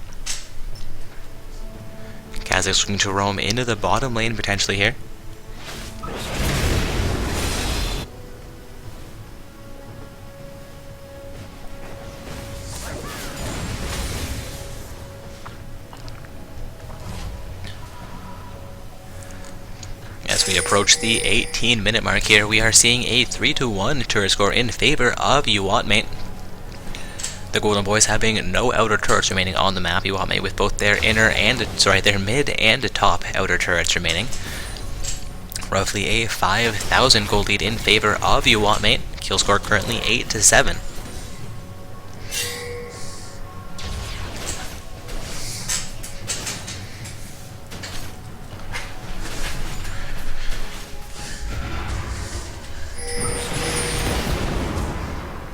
Speaker 1: Kha'Zix looking to roam into the bottom lane potentially here. As we approach the 18-minute mark here, we are seeing a 3-1 turret score in favor of Uwatmate. The Golden Boys having no outer turrets remaining on the map. Uwatmate with both their their mid and top outer turrets remaining. Roughly a 5,000 gold lead in favor of Uwatmate. Kill score currently 8-7.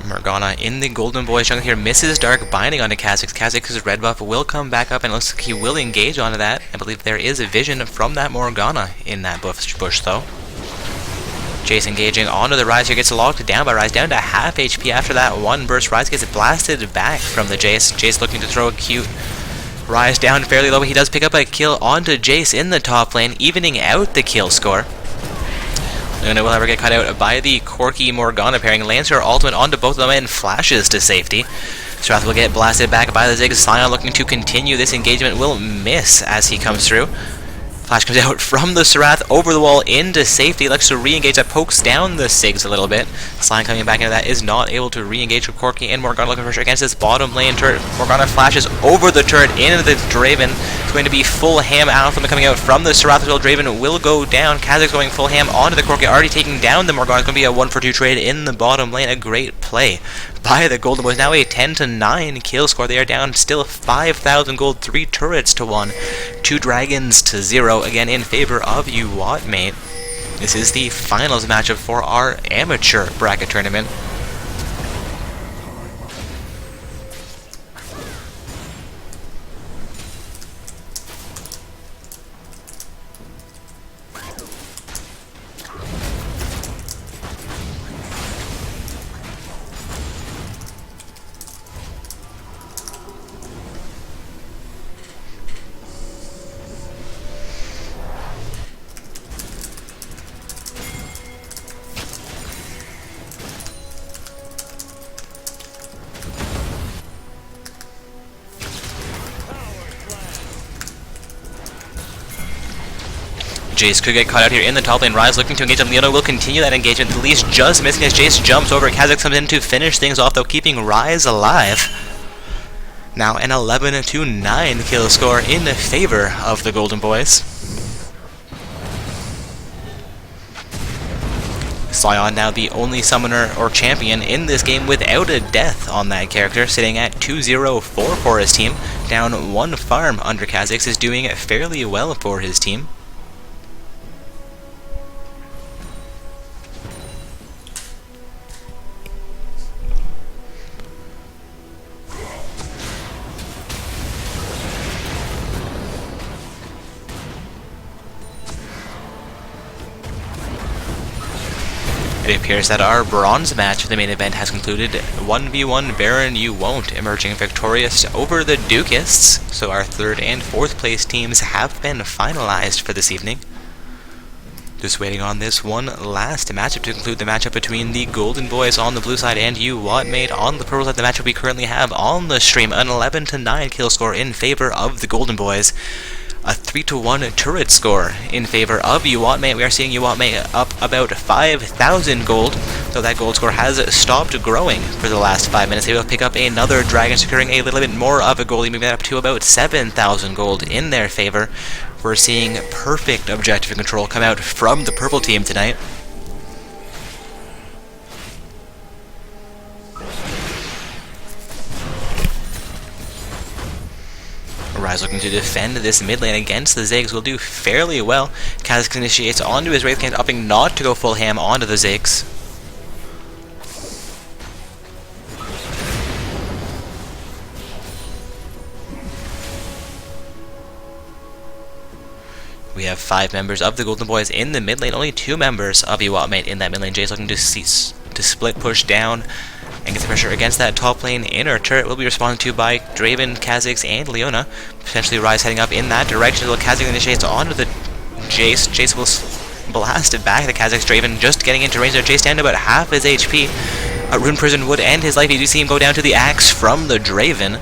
Speaker 1: Morgana in the Golden Boys jungle here misses Dark Binding onto Kha'Zix. Kha'Zix's red buff will come back up and it looks like he will engage onto that. I believe there is a vision from that Morgana in that bush though. Jace engaging onto the Ryze here, gets locked down by Ryze, down to half HP after that one burst. Ryze gets blasted back from the Jace. Jace looking to throw a cute Ryze down fairly low, but he does pick up a kill onto Jace in the top lane, evening out the kill score. Luna will ever get cut out by the Corki Morgana pairing. Lands her ultimate onto both of them and flashes to safety. Strath will get blasted back by the Ziggs. Sion looking to continue this engagement will miss as he comes through. Flash comes out from the Serath over the wall into safety. Looks to re-engage. That pokes down the Sigs a little bit. Slime coming back into that is not able to re-engage with Corki, and Morgana looking for sure against this bottom lane turret. Morgana flashes over the turret into the Draven. It's going to be full ham out from coming out from the Serath as well. Draven will go down. Kha'Zix going full ham onto the Corki, already taking down the Morgana. It's going to be a 1-for-2 trade in the bottom lane. A great play by the Golden Boys. Now a 10-9 kill score. They are down still 5,000 gold, 3 turrets to 1, 2 dragons to 0. Again in favor of Uwatmate. This is the finals matchup for our amateur bracket tournament. Jace could get caught out here in the top lane. Ryze looking to engage him. Leona will continue that engagement. The least just missing as Jace jumps over. Kha'Zix comes in to finish things off, though, keeping Ryze alive. Now an 11-9 kill score in favor of the Golden Boys. Sion now the only summoner or champion in this game without a death on that character, sitting at 2-0-4 for his team. Down 1 farm under Kha'Zix, is doing fairly well for his team. It appears that our bronze match for the main event has concluded. 1v1 Baron You Won't emerging victorious over the Dukists. So our 3rd and 4th place teams have been finalized for this evening. Just waiting on this one last matchup to conclude the matchup between the Golden Boys on the blue side and Uwatmate on the purple side. The matchup we currently have on the stream, an 11-9 kill score in favor of the Golden Boys. A 3-1 turret score in favor of Uwatmate. We are seeing Uwatmate up about 5,000 gold, though that gold score has stopped growing for the last 5 minutes. They will pick up another dragon, securing a little bit more of a gold, moving that up to about 7,000 gold in their favor. We're seeing perfect objective control come out from the purple team tonight. Ryze looking to defend this mid lane against the Ziggs, will do fairly well. Kha'Zix initiates onto his Wraith King, opting not to go full ham onto the Ziggs. We have 5 members of the Golden Boys in the mid lane, only 2 members of Uwatmate in that mid lane. Jay's looking to split push down and get the pressure against that top lane. Inner turret will be responded to by Draven, Kha'Zix, and Leona. Potentially Ryze heading up in that direction until Kha'Zix initiates onto the Jace. Jace will blast it back. The Kha'Zix Draven just getting into range there. Jace down to about half his HP. Rune Prison would end his life. You do see him go down to the axe from the Draven.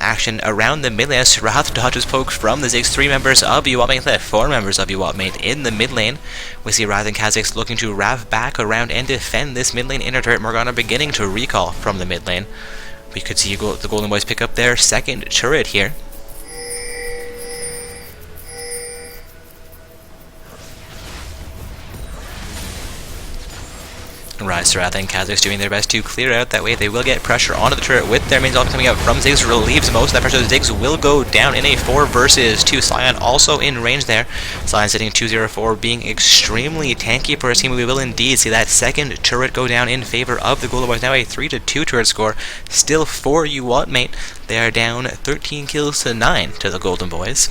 Speaker 1: Action around the mid lane as Wrath dodges poke from the Ziggs. 3 members of Uwatmate, 4 members of Uwatmate in the mid lane. We see Wrath and Kha'Zix looking to Rav back around and defend this mid lane. Inner turret Morgana beginning to recall from the mid lane. We could see the Golden Boys pick up their second turret here. Ryze, Wrath, and Kha'Zix doing their best to clear out. That way they will get pressure onto the turret with their mains all coming out from Ziggs. Relieves most of that pressure. Ziggs will go down in a 4 versus 2. Sion also in range there. Sion sitting 204, being extremely tanky for his team. We will indeed see that second turret go down in favor of the Golden Boys. Now a 3-2 turret score. Still for Uwatmate. They are down 13 kills to 9 to the Golden Boys.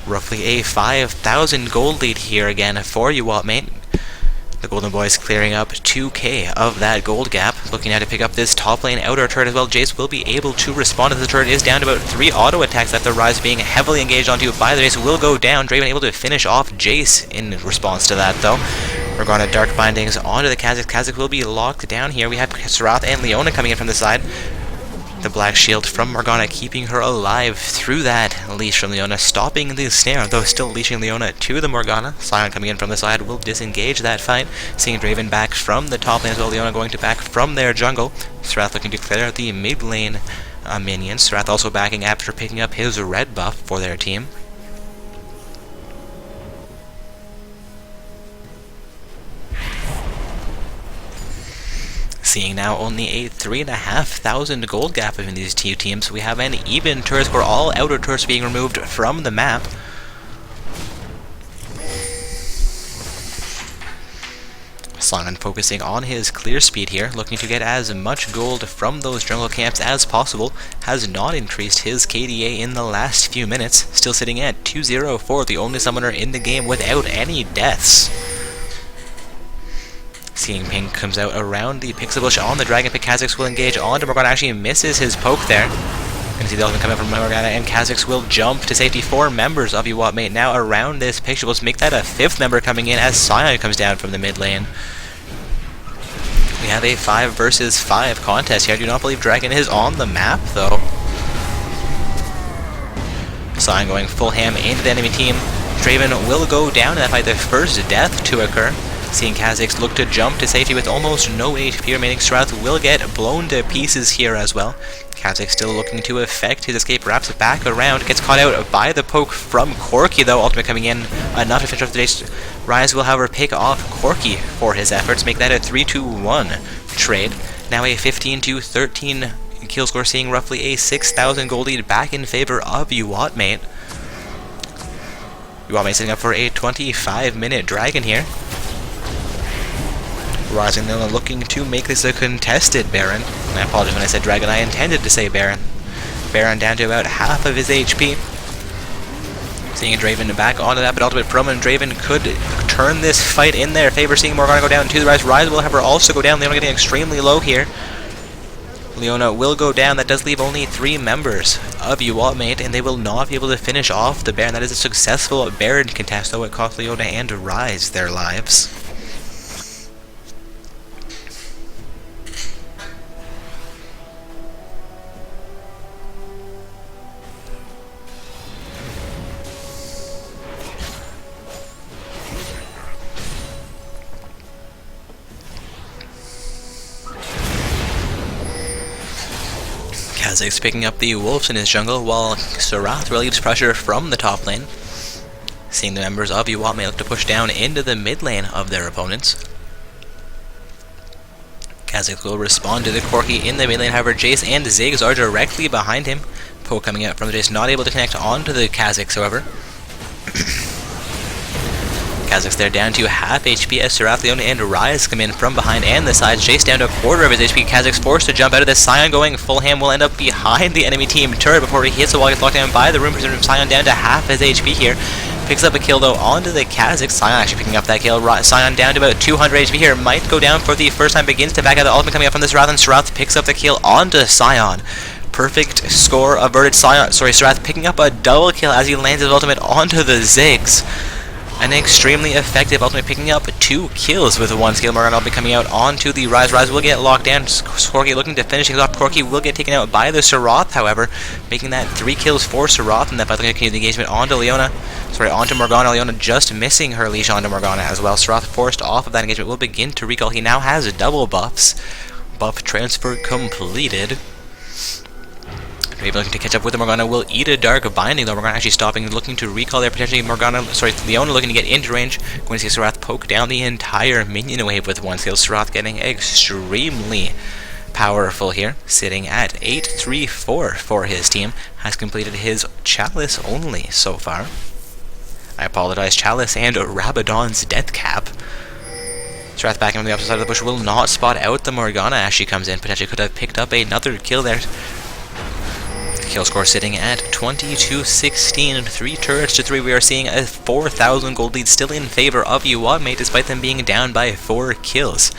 Speaker 1: Roughly a 5,000 gold lead here again for Uwatmate. The Golden Boys clearing up 2k of that gold gap. Looking at to pick up this top lane outer turret as well. Jace will be able to respond as the turret is down to about 3 auto attacks after Ryze being heavily engaged onto by the Jace will go down. Draven able to finish off Jace in response to that though. We're going to Dark Bindings onto the Kha'Zix. Kha'Zix will be locked down here. We have Serath and Leona coming in from the side. The Black Shield from Morgana keeping her alive through that leash from Leona, stopping the snare, though still leashing Leona to the Morgana. Sion coming in from the side will disengage that fight. Seeing Draven back from the top lane as well. Leona going to back from their jungle. Serath looking to clear out the mid lane minions. Serath also backing after picking up his red buff for their team. Seeing now only a 3,500 gold gap between these two teams. We have an even turret score, all outer turrets being removed from the map. Sion focusing on his clear speed here, looking to get as much gold from those jungle camps as possible. Has not increased his KDA in the last few minutes, still sitting at 204, the only summoner in the game without any deaths. Seeing Pink comes out around the Pixel Bush on the Dragon Pick. Kha'Zix will engage onto Morgana, actually misses his poke there. Gonna see the ultimate coming from Morgana, and Kha'Zix will jump to safety. 4 members of Uwatmate now around this Pixel Bush. Make that a 5th member coming in as Sion comes down from the mid lane. We have a 5 versus 5 contest here. I do not believe Dragon is on the map though. Sion going full ham into the enemy team. Draven will go down in that fight, the first death to occur. Seeing Kha'Zix look to jump to safety with almost no HP remaining. Serath will get blown to pieces here as well. Kha'Zix still looking to effect his escape, wraps it back around, gets caught out by the poke from Corki though. Ultimate coming in, enough to finish off the day. Ryze will however pick off Corki for his efforts, make that a 3-1 trade. Now a 15-13 kill score, seeing roughly a 6,000 gold lead back in favor of Uwatmate. Uwatmate setting up for a 25-minute dragon here. Ryze and Leona looking to make this a contested Baron. And I apologize when I said Dragon, I intended to say Baron. Baron down to about half of his HP. Seeing Draven back onto that, but ultimate promo, and Draven could turn this fight in their favor. Seeing Morgana go down to the Ryze. Ryze will have her also go down. Leona getting extremely low here. Leona will go down. That does leave only 3 members of Uwatmate, and they will not be able to finish off the Baron. That is a successful Baron contest, though it cost Leona and Ryze their lives. Kha'Zix picking up the wolves in his jungle, while Serath relieves pressure from the top lane. Seeing the members of Uwatme look to push down into the mid lane of their opponents. Kha'Zix will respond to the Corki in the mid lane, however Jace and Ziggs are directly behind him. Poke coming out from the Jace, not able to connect onto the Kha'Zix, however. Kha'Zix there down to half HP as Serath, Leona, and Ryze come in from behind and the sides. Jace down to a quarter of his HP. Kha'Zix forced to jump out of this. Sion going full ham will end up behind the enemy team turret before he hits the wall, gets locked down by the Rune Preserver. Sion down to half his HP here. Picks up a kill though onto the Kha'Zix. Sion actually picking up that kill. Sion down to about 200 HP here. Might go down for the first time. Begins to back out the ultimate coming up from the Serath, and Serath picks up the kill onto Sion. Perfect score averted. Serath picking up a double kill as he lands his ultimate onto the Ziggs. An extremely effective ultimate, picking up 2 kills with 1 skill. Morgana will be coming out onto the Ryze. Ryze will get locked down. Corki looking to finish things off. Corki will get taken out by the Serath, however, making that 3 kills for Serath, and that by looking to continue the engagement onto onto Morgana. Leona just missing her leash onto Morgana as well. Serath forced off of that engagement will begin to recall. He now has double buffs. Buff transfer completed. Maybe looking to catch up with the Morgana will eat a dark binding, though Morgana actually stopping, looking to recall there, potentially Leona looking to get into range. Going to see Serath poke down the entire minion wave with 1 skill. Serath getting extremely powerful here, sitting at 8-3-4 for his team. Has completed his Chalice only so far. I apologize, Chalice and Rabadon's death cap. Serath backing on the opposite side of the bush will not spot out the Morgana as she comes in. Potentially could have picked up another kill there. Kill score sitting at 22-16, 3 turrets to 3. We are seeing a 4,000 gold lead still in favor of Uwatme, despite them being down by 4 kills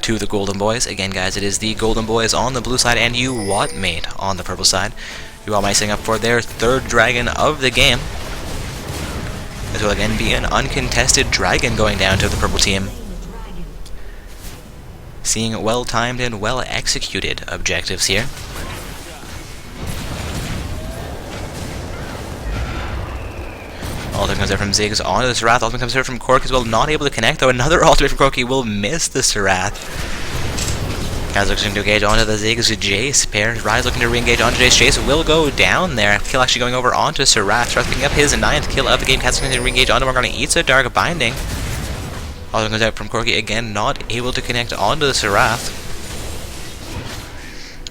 Speaker 1: to the Golden Boys. Again, guys, it is the Golden Boys on the blue side and Uwatme on the purple side. Uwatme setting up for their 3rd dragon of the game. This will again be an uncontested dragon going down to the purple team. Seeing well-timed and well-executed objectives here. Ultimate comes there from Ziggs onto the Serath. Ultimate comes there from Corki as well. Not able to connect though. Another ultimate from Corki will miss the Serath. Kha'Zix looking to engage onto the Ziggs Jace pair. Ryze looking to re-engage onto Jace. Jace will go down there. Kill actually going over onto Serath. Serath picking up his 9th kill of the game. Kha'Zix going to re-engage onto Morgana. Eats a dark binding. Ultimate comes out from Corki again. Not able to connect onto the Serath.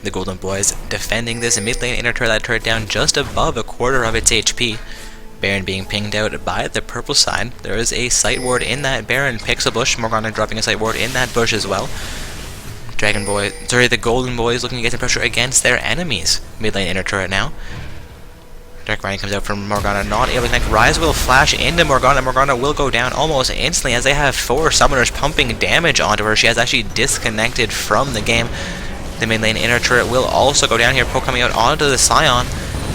Speaker 1: The Golden Boys defending this mid lane inner turret. That turret down just above a quarter of its HP. Baron being pinged out by the purple side. There is a sight ward in that Baron. Picks a bush. Morgana dropping a sight ward in that bush as well. The Golden Boys looking to get some pressure against their enemies. Mid lane inner turret now. Dark Binding comes out from Morgana, not able to connect. Ryze will flash into Morgana. Morgana will go down almost instantly as they have 4 summoners pumping damage onto her. She has actually disconnected from the game. The mid lane inner turret will also go down here. Poke coming out onto the Sion.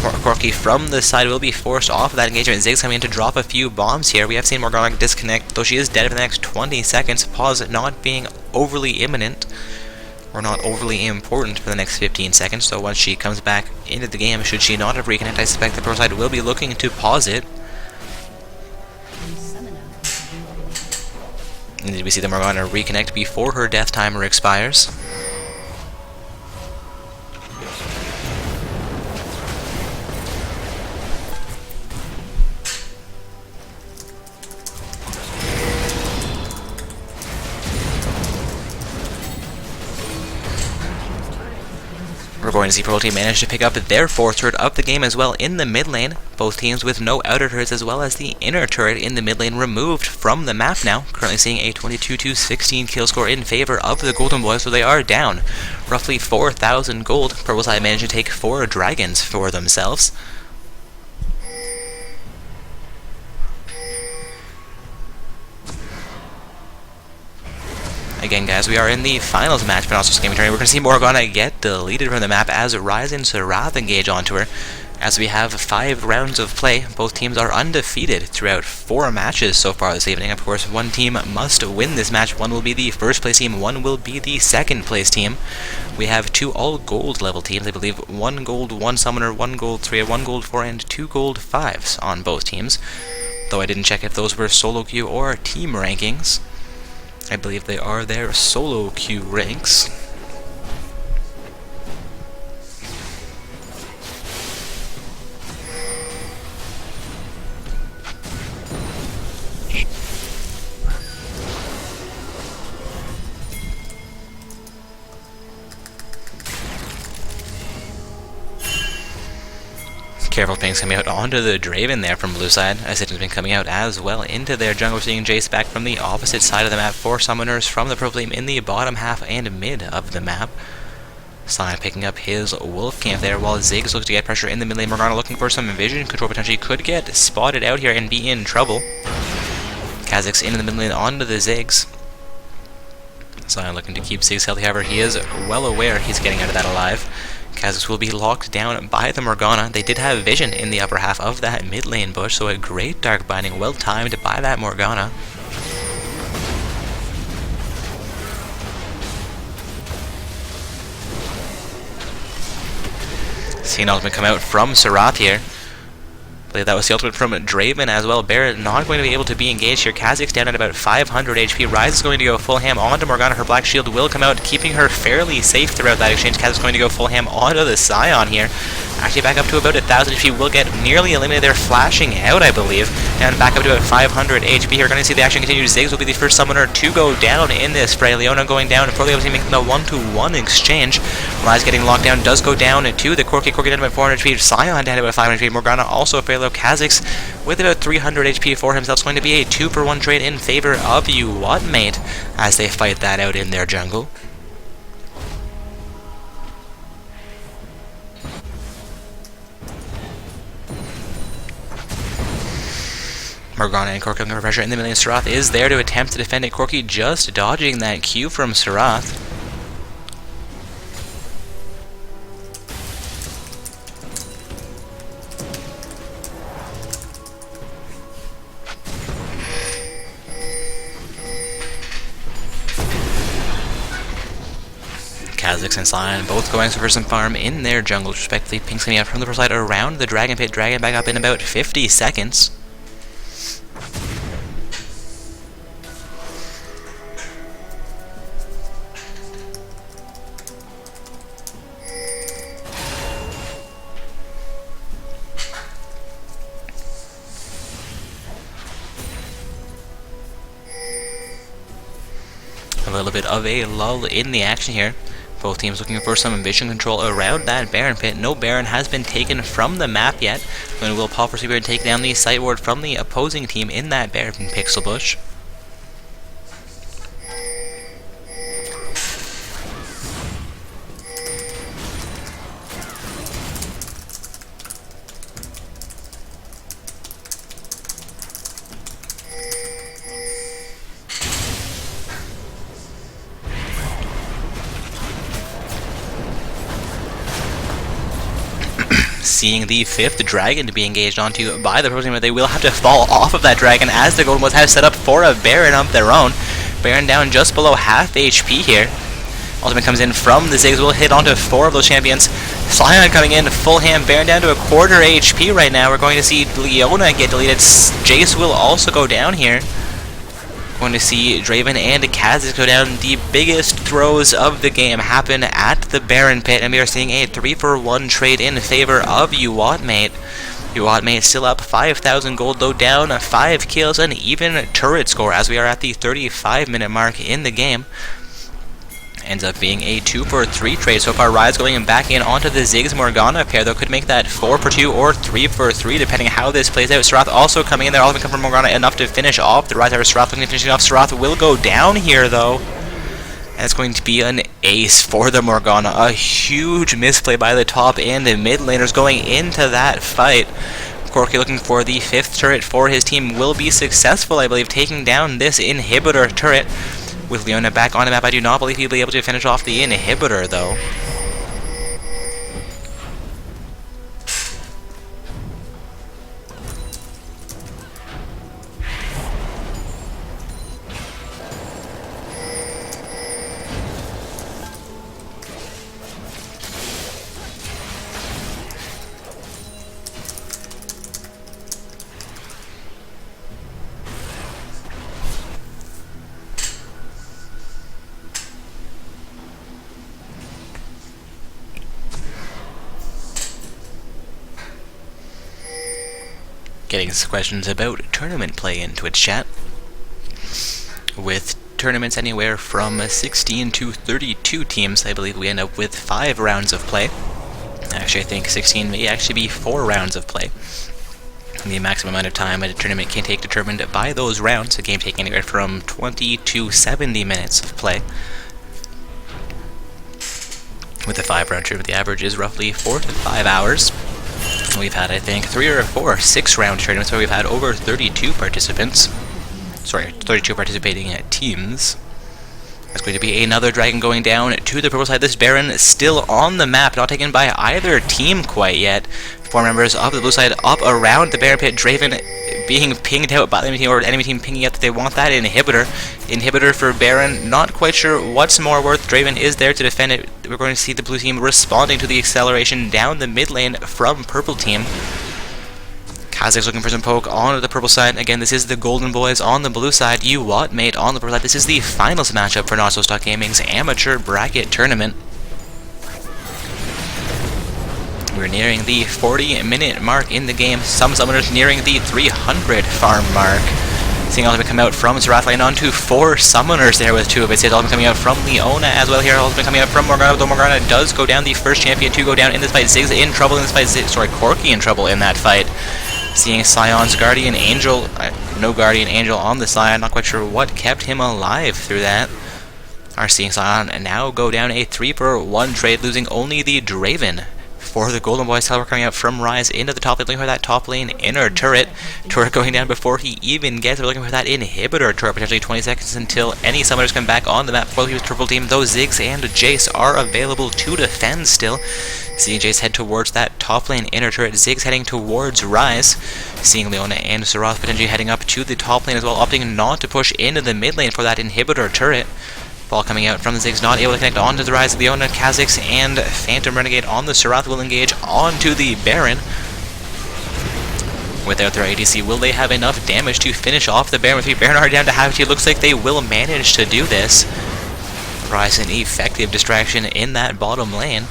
Speaker 1: Corki from the side will be forced off of that engagement. Ziggs coming in to drop a few bombs here. We have seen Morgana disconnect, though she is dead for the next 20 seconds. Pause not being overly imminent, or not overly important for the next 15 seconds. So once she comes back into the game, should she not have reconnected, I suspect the pro side will be looking to pause it. And we see the Morgana reconnect before her death timer expires. We're going to see Purple Team manage to pick up their 4th turret of the game as well in the mid lane. Both teams with no outer turrets as well as the inner turret in the mid lane removed from the map now. Currently seeing a 22-16 kill score in favor of the Golden Boys, so they are down roughly 4,000 gold. Purple side managed to take 4 dragons for themselves. Again, guys, we are in the finals match, but also Gaming Tourney. We're going to see Morgana get deleted from the map as Ryze and Serath engage onto her. As we have 5 rounds of play, both teams are undefeated throughout 4 matches so far this evening. Of course, one team must win this match. One will be the first place team, one will be the second place team. We have 2 all gold level teams. I believe 1 gold, 1 summoner, 1 gold 3, 1 gold 4, and 2 gold 5s on both teams. Though I didn't check if those were solo queue or team rankings. I believe they are their solo queue ranks. Careful things coming out onto the Draven there from blue side, as it has been coming out as well into their jungle. We're seeing Jace back from the opposite side of the map for summoners from the Purple Team in the bottom half and mid of the map. Sion picking up his Wolf Camp there, while Ziggs looks to get pressure in the mid lane. Morgana looking for some vision control, potentially could get spotted out here and be in trouble. Kha'Zix in the mid lane onto the Ziggs. Sion looking to keep Ziggs healthy, however he is well aware he's getting out of that alive. Kha'Zix will be locked down by the Morgana. They did have vision in the upper half of that mid lane bush, so a great Dark Binding, well timed by that Morgana. Seeing ultimate come out from Serath here. I believe that was the ultimate from Draven as well. Barret not going to be able to be engaged here. Kha'Zix down at about 500 HP. Ryze is going to go full ham onto Morgana. Her Black Shield will come out, keeping her fairly safe throughout that exchange. Kha'Zix is going to go full ham onto the Sion here. Actually back up to about 1000 HP. Will get nearly eliminated there, flashing out, I believe. And back up to about 500 HP here. Going to see the action continue. Ziggs will be the first summoner to go down in this fray. Leona going down for the OT, making the 1-to-1 exchange. Ryze getting locked down, does go down to the Corki. Corki down about 400 HP. Sion down about 500 HP. Morgana also fairly low. Kha'Zix with about 300 HP for himself. It's going to be a 2-for-1 trade in favor of you, what mate, as they fight that out in their jungle. Morgana and Corki under pressure in the mid lane. Serath is there to attempt to defend it. Corki just dodging that Q from Serath. Kha'Zix and Sion both going for some farm in their jungle, respectively. Pink's coming out from the first side around the Dragon Pit. Dragon back up in about 50 seconds. A little bit of a lull in the action here. Both teams looking for some vision control around that Baron pit. No Baron has been taken from the map yet. And will Paul Persever take down the site ward from the opposing team in that Baron pixel bush. Seeing the 5th dragon to be engaged onto by the Pro, but they will have to fall off of that dragon as the Golden Ones have set up for a Baron of their own. Baron down just below half HP here. Ultimate comes in from the Ziggs, will hit onto 4 of those champions. Sion coming in, full hand, Baron down to a quarter HP right now. We're going to see Leona get deleted. Jace will also go down here. Going to see Draven and Kha'Zix go down. The biggest throws of the game happen at the Baron pit, and we are seeing a 3-for-1 trade in favor of Uwatmate. Uwatmate still up 5,000 gold, though down 5 kills, and even turret score as we are at the 35-minute mark in the game. Ends up being a 2-for-3 trade so far. Ryze going back in onto the Ziggs Morgana pair, though could make that 4-for-2 or 3-for-3 depending how this plays out. Serath also coming in there, all come from Morgana enough to finish off the Ryze. Serath looking to finish off. Serath will go down here though, and it's going to be an ace for the Morgana. A huge misplay by the top and the mid laners going into that fight. Corki looking for the 5th turret for his team will be successful, I believe, taking down this inhibitor turret. With Leona back on the map, I do not believe he'll be able to finish off the inhibitor, though. Getting some questions about tournament play in Twitch chat. with tournaments anywhere from 16 to 32 teams. I believe we end up with 5 rounds of play. Actually, I think 16 may actually be 4 rounds of play. The maximum amount of time a tournament can take determined by those rounds, a game taking anywhere from 20 to 70 minutes of play. With a 5-round tournament, the average is roughly 4 to 5 hours. We've had, I think, 3 or 4 6-round tournaments where we've had over 32 participants. Sorry, 32 participating teams. There's going to be another dragon going down to the purple side. This Baron still on the map, not taken by either team quite yet. 4 members of the blue side up around the Baron pit. Draven being pinged out by the enemy team, or enemy team pinging out that they want that inhibitor. Inhibitor for Baron, not quite sure what's more worth. Draven is there to defend it. We're going to see the blue team responding to the acceleration down the mid lane from purple team. Kha'Zix looking for some poke on the purple side. Again, this is the Golden Boys on the blue side. Mate on the purple side. This is the finals matchup for Not So Stock Gaming's amateur bracket tournament. We're nearing the 40-minute mark in the game. Some summoners nearing the 300 farm mark. Seeing Ultimate come out from Xerath lane on to 4 summoners there with 2 of it. Ultimate coming out from Leona as well here. Ultimate coming out from Morgana, though Morgana does go down. The first champion to go down in this fight. Ziggs in trouble in this fight. Corki in trouble in that fight. Seeing Sion's Guardian Angel, no Guardian Angel on the Sion, not quite sure what kept him alive through that. Are seeing Sion now go down a 3-for-1 trade, losing only the Draven for the Golden Boys. However, coming out from Rise into the top lane, looking for that top lane inner turret. Turret going down before he even gets there, looking for that inhibitor turret, potentially 20 seconds until any summoners come back on the map for the triple team. Those Ziggs and Jace are available to defend still. Seeing Jace head towards that top lane inner turret, Ziggs heading towards Rise. Seeing Leona and Xerath potentially heading up to the top lane as well, opting not to push into the mid lane for that inhibitor turret. Ball coming out from the Ziggs, not able to connect onto the Rise. Leona, Kha'Zix, and Phantom Renegade on the Xerath will engage onto the Baron. Without their ADC, will they have enough damage to finish off the Baron? With 3 Baron already down to half, it looks like they will manage to do this. Rise an effective distraction in that bottom lane.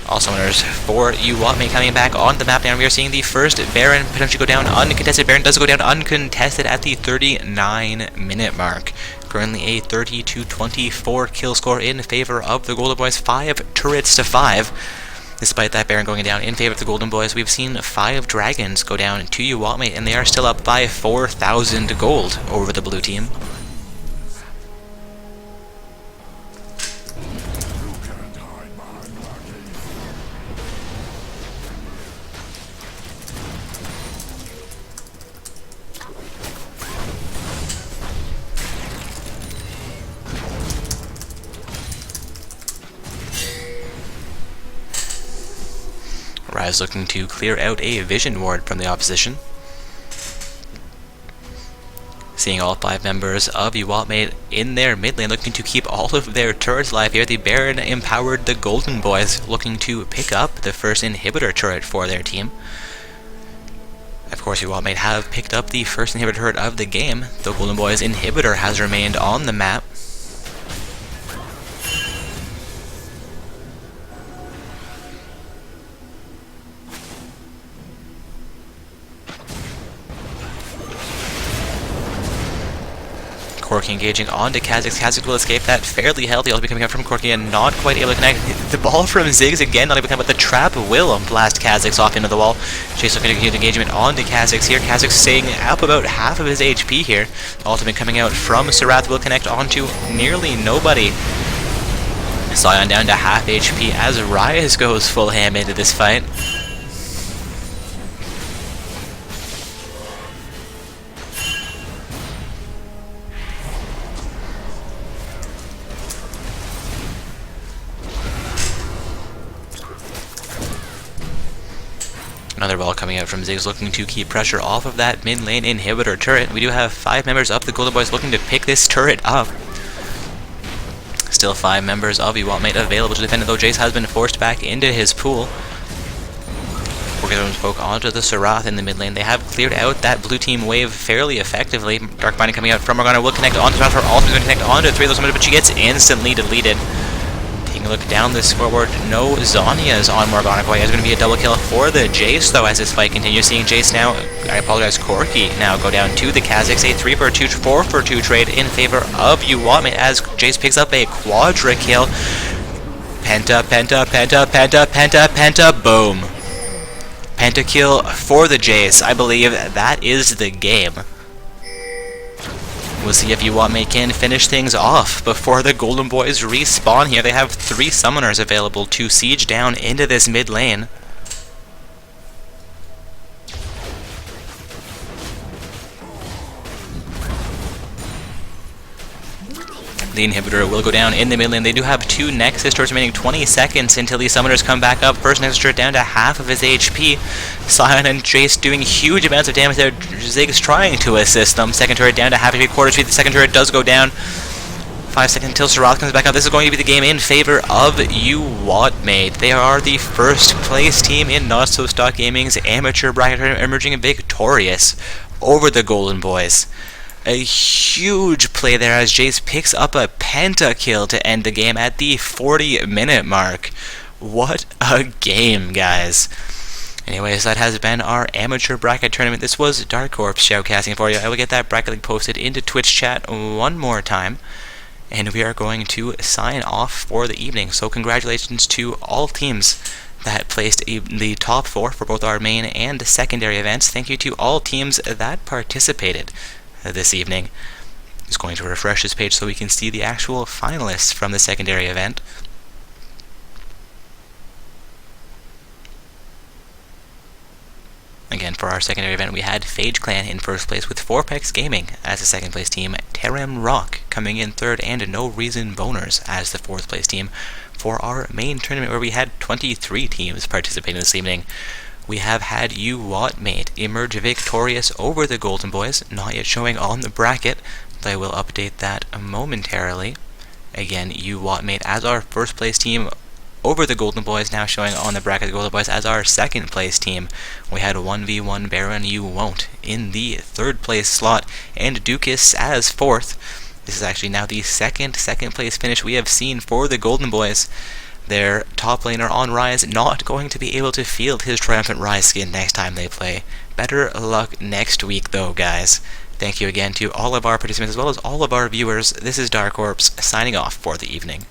Speaker 1: All summoners for Mate coming back on the map now. We are seeing the first Baron potentially go down uncontested. Baron does go down uncontested at the 39-minute mark. Currently a 30-24 kill score in favor of the Golden Boys. 5 turrets to 5. Despite that Baron going down in favor of the Golden Boys, we've seen 5 dragons go down to Mate, and they are still up by 4,000 gold over the blue team. Rise looking to clear out a vision ward from the opposition. Seeing all 5 members of Mate in their mid lane, looking to keep all of their turrets alive here. The Baron empowered the Golden Boys, looking to pick up the first inhibitor turret for their team. Of course, Mate have picked up the first inhibitor turret of the game. The Golden Boys inhibitor has remained on the map. Corki engaging onto Kha'Zix. Kha'Zix will escape that fairly healthy. Also coming out from Corki and not quite able to connect. The ball from Ziggs again, not able to connect, but the trap will blast Kha'Zix off into the wall. Chase looking to continue engagement onto Kha'Zix here. Kha'Zix staying up about half of his HP here. Ultimate coming out from Xerath will connect onto nearly nobody. Sion down to half HP as Ryze goes full ham into this fight. Another ball coming out from Ziggs, looking to keep pressure off of that mid lane inhibitor turret. We do have 5 members of the Golden Boys looking to pick this turret up. Still 5 members of Mate available to defend it, though Jace has been forced back into his pool. We're going to poke onto the Xerath in the mid lane. They have cleared out that blue team wave fairly effectively. Dark Binding coming out from Morgana will connect onto Xerath. Her ultimate is going to connect onto 3 of those members, but she gets instantly deleted. Taking a look down the scoreboard, no Zhonya's on Morgana quite yet. It's going to be a double kill for the Jace, though, as this fight continues. Seeing Jace now, I apologize, Corki now go down to the Kazakhs. A 3-for-2, 4-for-2 trade in favor of Uwatmate as Jace picks up a quadra kill. Penta, penta, penta, penta, penta, penta, boom. Pentakill for the Jace. I believe that is the game. We'll see if Uwatmate can finish things off before the Golden Boys respawn here. They have 3 summoners available to siege down into this mid lane. The inhibitor will go down in the mid lane. They do have 2 Nexus turrets remaining, 20 seconds until these summoners come back up. First Nexus turret down to half of his HP. Sion and Jace doing huge amounts of damage there. Ziggs trying to assist them. Second turret down to half HP, quarter HP. The second turret does go down. 5 seconds until Serath comes back up. This is going to be the game in favor of Uwatmate. They are the first place team in Not So Stock Gaming's amateur bracket tournament, emerging victorious over the Golden Boys. A huge play there as Jace picks up a pentakill to end the game at the 40-minute mark. What a game, guys. Anyways, that has been our amateur bracket tournament. This was Dark Corps shoutcasting for you. I will get that bracket link posted into Twitch chat one more time. And we are going to sign off for the evening. So congratulations to all teams that placed in the top 4 for both our main and secondary events. Thank you to all teams that participated this evening. Just going to refresh this page so we can see the actual finalists from the secondary event. Again, for our secondary event, we had Phage Clan in first place with 4pex Gaming as the second place team, Terem Rock coming in third, and No Reason Boners as the fourth place team. For our main tournament, where we had 23 teams participating this evening, we have had Uwatmate emerge victorious over the Golden Boys, not yet showing on the bracket, but I will update that momentarily. Again, Uwatmate as our first place team over the Golden Boys, now showing on the bracket the Golden Boys as our second place team. We had 1v1 Baron You Won't in the third place slot, and Dukas as fourth. This is actually now the second place finish we have seen for the Golden Boys. Their top laner on Ryze not going to be able to field his Triumphant Ryze skin next time they play. Better luck next week though, guys. Thank you again to all of our participants as well as all of our viewers. This is Dark Corps signing off for the evening.